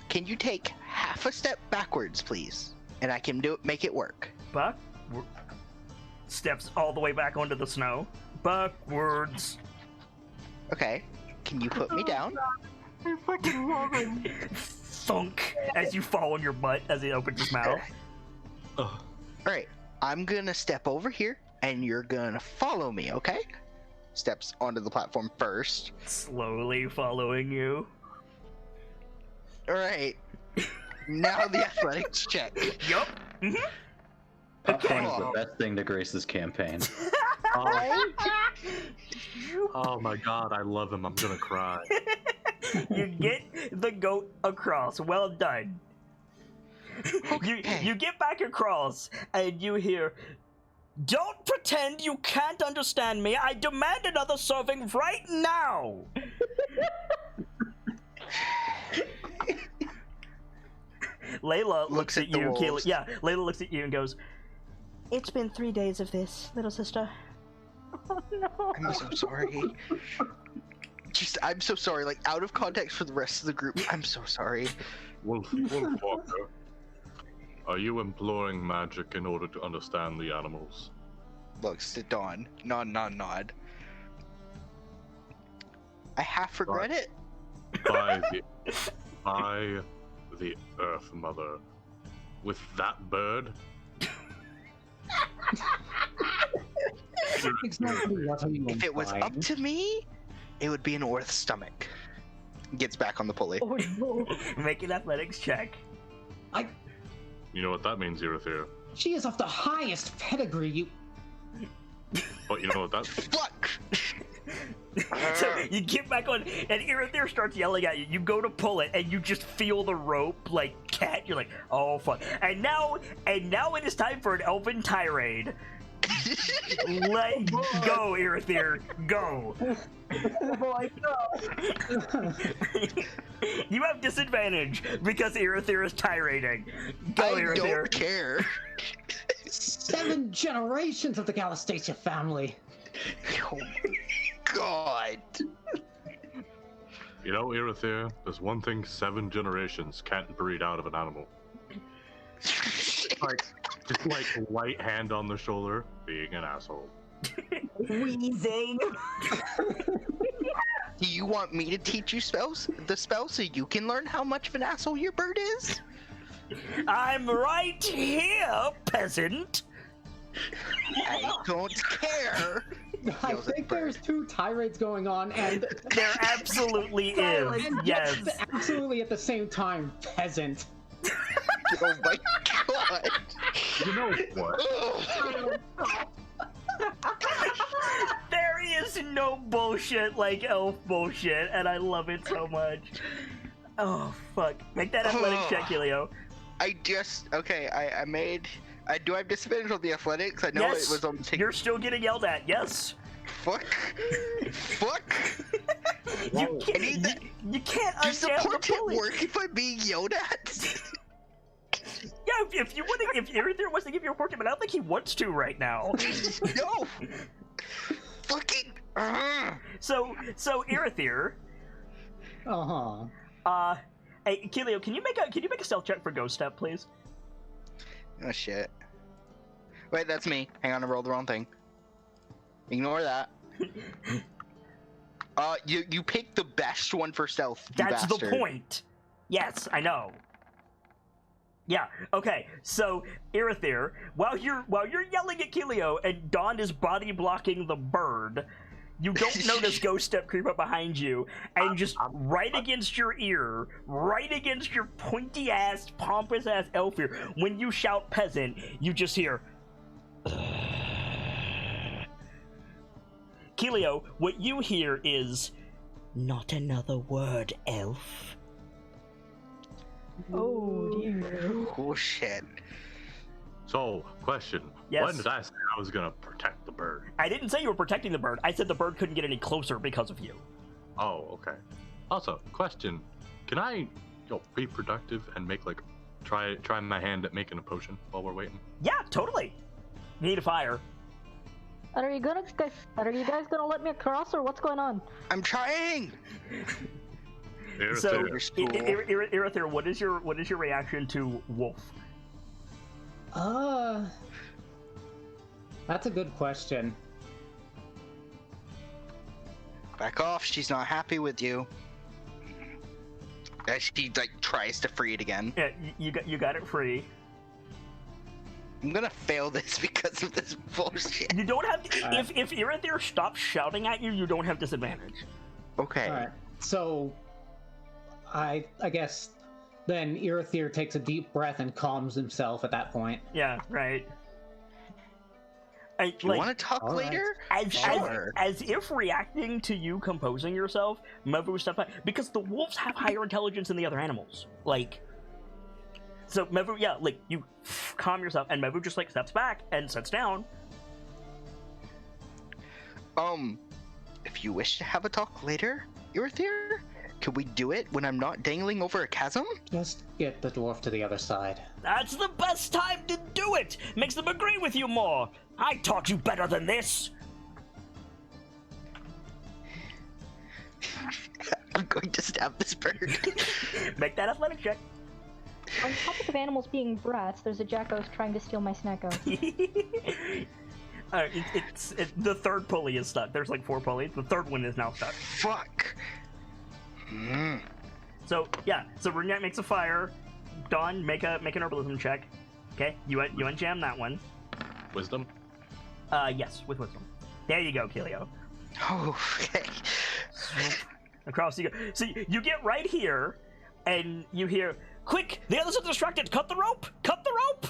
Can you take half a step backwards, please? And I can make it work. Buck steps all the way back onto the snow. Backwards. Okay. Can you put me down? I fucking love him. Thunk as you fall on your butt as he opens his mouth. Alright, I'm gonna step over here, and you're gonna follow me, okay? Steps onto the platform first. Slowly following you. Alright. Now the athletics check. Yup. Mm-hmm. Popcorn is Okay. the best thing to grace this campaign. Oh my god, I love him. I'm gonna cry. You get the goat across. Well done. Okay. You get back across, and you hear, "Don't pretend you can't understand me. I demand another serving right now." Layla looks at the you. wolves. Yeah, Layla looks at you and goes, "It's been 3 days of this, little sister." Oh no. I'm so sorry. I'm so sorry. Like, out of context for the rest of the group, I'm so sorry. Wolfwalker, are you employing magic in order to understand the animals? Looks at Dawn. Nod. I half regret it. By the Earth Mother, with that bird. Exactly what are you If it was up implying? to me, it would be an Orth stomach. Gets back on the pulley. Oh no. Make an athletics check. You know what that means, Irithir. She is of the highest pedigree, you... But you know what that Fuck! So you get back on, and Irithir starts yelling at you. You go to pull it, and you just feel the rope like cat. You're like, "Oh fuck!" And now it is time for an elven tirade. Let go, Irithir. Go. Oh boy, no. You have disadvantage because Irithir is tirading. Go, I Irithir. don't care. 7 generations of the Galastasia family. Oh my god. You know, Irithir, there's one thing 7 generations can't breed out of an animal. Just like light hand on the shoulder, being an asshole. Wheezing. Do you want me to teach you the spell so you can learn how much of an asshole your bird is? I'm right here, peasant. I don't care. I Yells at think bird. there's 2 tirades going on, and There absolutely is. and Yes. absolutely at the same time, peasant. Oh my god. You know what? Ugh. There is no bullshit like elf bullshit, and I love it so much. Oh fuck! Make that athletics check, Helio. Okay, I made. Do I have disadvantage on the athletics? I know Yes, it was on the ticket. you're still getting yelled at. Yes. Fuck. Fuck. You I need that. you can't Does the unjam the portent pulley. work if I'm being yelled at? Yeah, if you would, if Irithir wants to give you a portent, but I don't think he wants to right now. No. Fucking. So Irithir, Uh-huh. hey Helio, can you make a stealth check for Ghost Step, please? Oh shit. Wait, that's me. Hang on, I rolled the wrong thing. Ignore that. You pick the best one for stealth. You That's bastard. the point. Yes, I know. Yeah. Okay. So, Irithyr, while you're yelling at Kilio and Dawn is body blocking the bird, you don't notice Ghost Step creep up behind you, and just right against your ear, right against your pointy-ass, pompous-ass elf ear, when you shout peasant, you just hear... Kilio, what you hear is, not another word, elf. Oh dear. Oh shit. So, question. Yes. When did I say I was gonna protect the bird? I didn't say you were protecting the bird. I said the bird couldn't get any closer because of you. Oh, okay. Also, question. Can I be productive and make try my hand at making a potion while we're waiting? Yeah, totally. You need a fire. Are you guys gonna let me across, or what's going on? I'm trying. So, Irithyr. Irithyr, what is your reaction to Wolf? That's a good question. Back off. She's not happy with you. As she tries to free it again. Yeah, you got it free. I'm gonna fail this because of this bullshit. You don't have to, if Irithyr stops shouting at you, you don't have disadvantage. Okay. All right. So, I guess then Irithyr takes a deep breath and calms himself at that point. Yeah, right. You want to talk later? As if reacting to you composing yourself, Mevu steps back, because the wolves have higher intelligence than the other animals. So Mevu, yeah, you calm yourself, and Mevu just steps back and sits down. If you wish to have a talk later, Irithyr, could we do it when I'm not dangling over a chasm? Just get the dwarf to the other side. That's the best time to do it! Makes them agree with you more! I taught you better than this! I'm going to stab this bird. Make that athletic check. On topic of animals being brats, there's a jackos trying to steal my snacko. It's the third pulley is stuck. There's 4 pulleys. The third one is now stuck. Fuck. So yeah, so Brunette makes a fire. Dawn, make an herbalism check. Okay, you unjam that one. Wisdom? Yes, with wisdom. There you go, Kilio. Oh, okay. Across you go. So you get right here, and you hear, "Quick! The others are distracted! Cut the rope! Cut the rope!"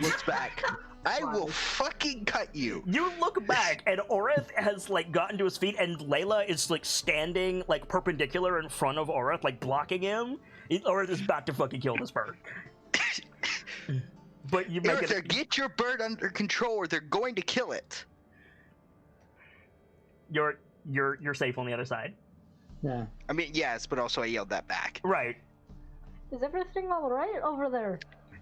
Looks back. I will fucking cut you. You look back, and Oreth has gotten to his feet, and Layla is standing perpendicular in front of Oreth, blocking him. Oreth is about to fucking kill this bird. But you make it. Get your bird under control, or they're going to kill it. You're safe on the other side. Yeah. I mean, yes, but also I yelled that back. Right. Is everything all right over there?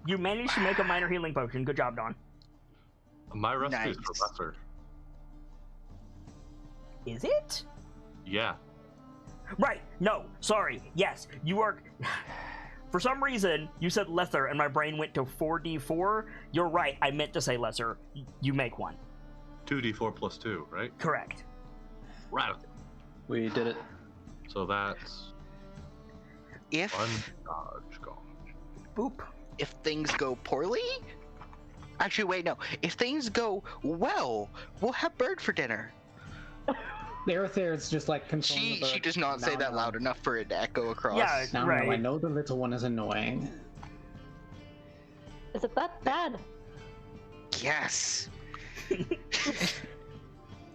You managed to make a minor healing potion. Good job, Dawn. My recipe is for lesser. Is it? Yeah. Right. No. Sorry. Yes. You are... For some reason, you said lesser, and my brain went to 4d4. You're right. I meant to say lesser. You make one. 2d4 plus 2, right? Correct. Right. We did it. So that's... If... one dodge gone. Boop. If things go poorly... Actually, wait, no. If things go well, we'll have bird for dinner. Irithyr is just controlling She the bird. does not say that loud enough for it to echo across. Yeah, Now, right. I know the little one is annoying. Is it that bad? Yes.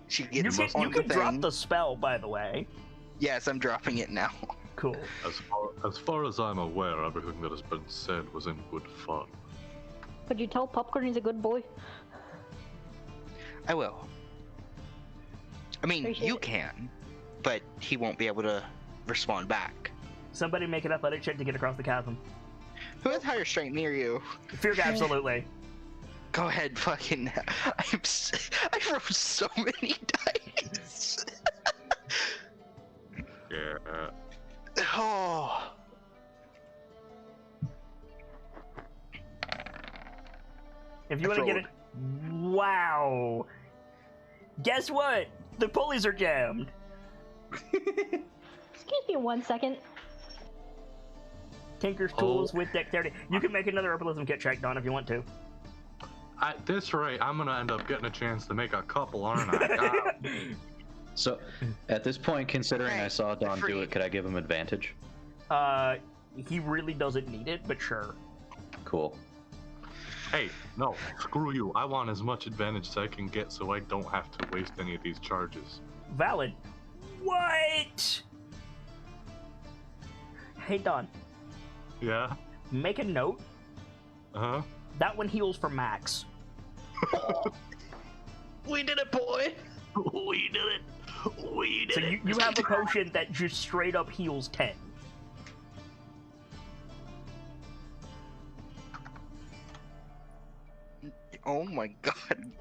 She gets You on the can drop thing. the spell, by the way. Yes, I'm dropping it now. Cool. As far as I'm aware, everything that has been said was in good fun. Could you tell Popcorn he's a good boy? I will. I mean, Appreciate you it. can, but he won't be able to respond back. Somebody make an athletic check to get across the chasm. Who has higher strength near you? Fear, absolutely. Go ahead, fucking. I rolled so many dice. Yeah. Oh. If you want to get it... Wow. Guess what? The pulleys are jammed. Excuse me 1 second. Tinker's tools with dexterity. You can make another herbalism kit check, Don, if you want to. At this rate, I'm gonna end up getting a chance to make a couple, aren't I? So, at this point, considering I saw Don do it, could I give him advantage? He really doesn't need it, but sure. Cool. Hey, no, screw you. I want as much advantage as I can get so I don't have to waste any of these charges. Valid. What? Hey, Don. Yeah? Make a note. Uh-huh. That one heals for max. We did it, boy! We did it! We did So it! you have a potion that just straight up heals 10. Oh my god.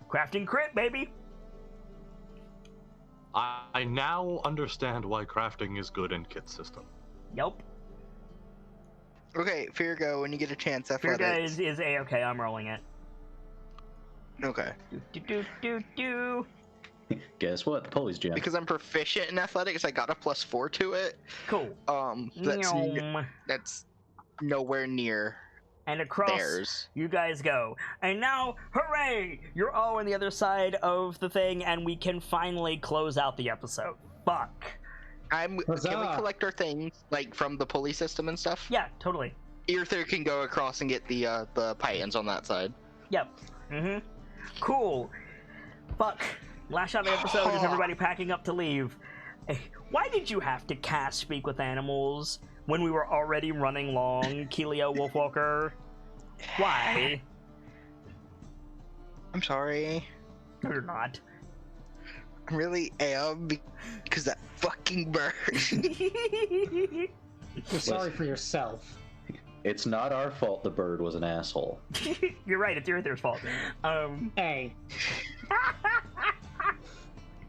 Crafting crit, baby! I now understand why crafting is good in Kit's system. Yup. Okay, Firgo, when you get a chance, Firga athletics. is A-okay, I'm rolling it. Okay. Do. Guess what? The pulley's jammed. Because I'm proficient in athletics, I got a +4 to it. Cool. That's nowhere near And across theirs. you guys go. And now, hooray! You're all on the other side of the thing, and we can finally close out the episode. Fuck. Can we Huzzah. collect our things, like, from the pulley system and stuff? Yeah, totally. Earther can go across and get the Pythons on that side. Yep. Cool. Fuck. Last shot of the episode is everybody packing up to leave. Why did you have to cast Speak with Animals when we were already running long, Keelio Wolfwalker? Why? I'm sorry. No, you're not. I really am, because that fucking bird. You're sorry for yourself. It's not our fault the bird was an asshole. You're right, it's Earther's fault. Hey.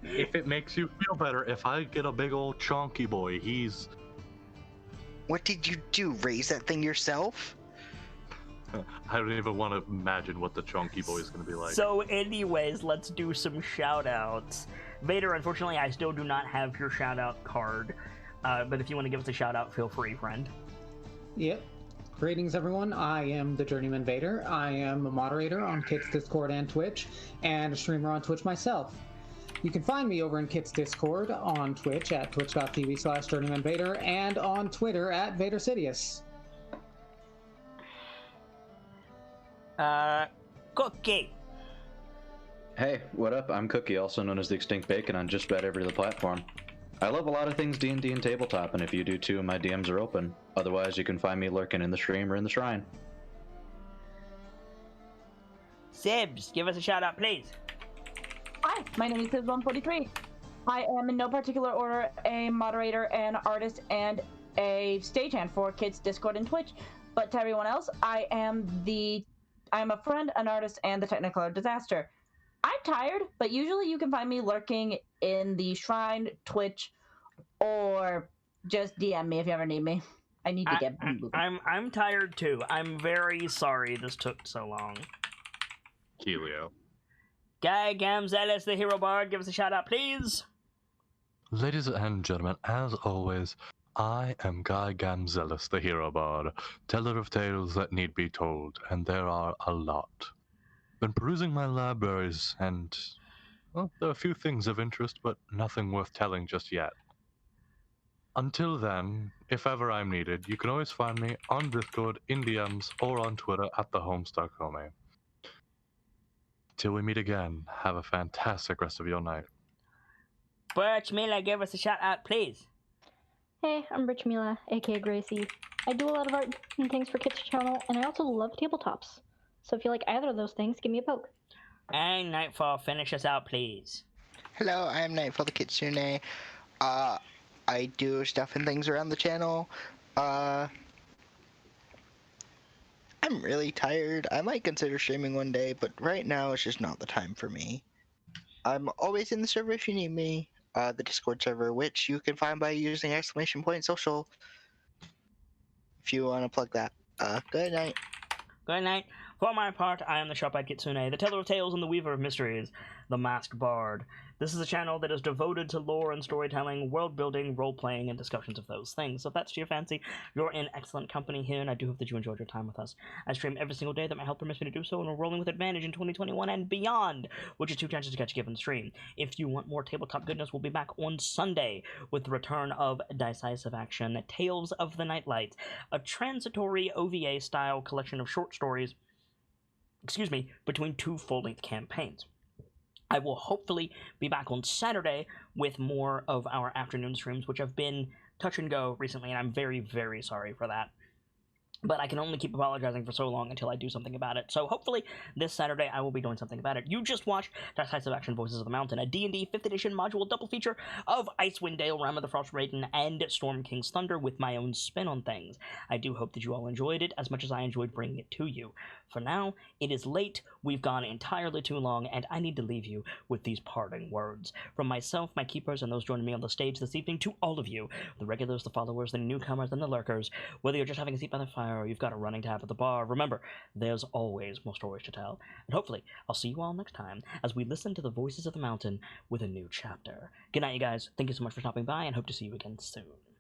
If it makes you feel better, if I get a big old chonky boy, he's... What did you do? Raise that thing yourself? I don't even want to imagine what the chonky boy is going to be like. So anyways, let's do some shout-outs. Vader, unfortunately, I still do not have your shout-out card. But if you want to give us a shout-out, feel free, friend. Yep. Greetings, everyone. I am the Journeyman Vader. I am a moderator on Kit's Discord and Twitch, and a streamer on Twitch myself. You can find me over in Kit's Discord on Twitch at twitch.tv/JourneymanVader and on Twitter at VaderSidious. Cookie. Hey, what up? I'm Cookie, also known as the Extinct Bacon on just about every other platform. I love a lot of things D&D and tabletop, and if you do too, my DMs are open. Otherwise, you can find me lurking in the stream or in the shrine. Sibs, give us a shout-out, please. Hi, my name is Sibs143. I am in no particular order a moderator, an artist, and a stagehand for Kids Discord and Twitch. But to everyone else, I am a friend, an artist, and the Technicolor Disaster. I'm tired, but usually you can find me lurking in the Shrine, Twitch, or just DM me if you ever need me. I need to get moving. I'm tired too. I'm very sorry this took so long. Keelio. Guy Gamzelis, the Hero Bard, give us a shout out, please. Ladies and gentlemen, as always, I am Guy Gamzelis, the Hero Bard, teller of tales that need be told, and there are a lot. Been perusing my libraries, and, well, there are a few things of interest, but nothing worth telling just yet. Until then, if ever I'm needed, you can always find me on Discord, in DMs, or on Twitter at the Homestuck Till we meet again, have a fantastic rest of your night. Birch Mila, give us a shout out, please. Hey, I'm Rich Mila, aka Gracie. I do a lot of art and things for Kit's channel, and I also love tabletops. So if you like either of those things, give me a poke. And Nightfall, finish us out, please. Hello, I am Nightfall the Kitsune. I do stuff and things around the channel. I'm really tired. I might consider streaming one day, but right now it's just not the time for me. I'm always in the server if you need me. The Discord server, which you can find by using !social. If you want to plug that. Good night. Good night. For my part, I am the Sharp-Eyed Kitsune, the teller of tales and the weaver of mysteries, the Masked Bard. This is a channel that is devoted to lore and storytelling, world-building, role-playing, and discussions of those things. So if that's to your fancy, you're in excellent company here, and I do hope that you enjoyed your time with us. I stream every single day that my health permits me to do so, and we're rolling with advantage in 2021 and beyond, which is 2 chances to catch a given stream. If you want more tabletop goodness, we'll be back on Sunday with the return of Dice-Icive Action, Tales of the Nightlight, a transitory OVA-style collection of short stories between 2 full-length campaigns. I will hopefully be back on Saturday with more of our afternoon streams, which have been touch and go recently, and I'm very, very sorry for that. But I can only keep apologizing for so long until I do something about it. So hopefully this Saturday I will be doing something about it. You just watched Dice-Icive Action Voices of the Mountain, a D&D 5th edition module double feature of Icewind Dale, Realm of the Frost Maiden, and Storm King's Thunder with my own spin on things. I do hope that you all enjoyed it as much as I enjoyed bringing it to you. For now, it is late, we've gone entirely too long, and I need to leave you with these parting words. From myself, my keepers, and those joining me on the stage this evening, to all of you, the regulars, the followers, the newcomers, and the lurkers, whether you're just having a seat by the fire or you've got a running tab at the bar, remember, there's always more stories to tell. And hopefully, I'll see you all next time as we listen to the voices of the mountain with a new chapter. Good night, you guys. Thank you so much for stopping by, and hope to see you again soon.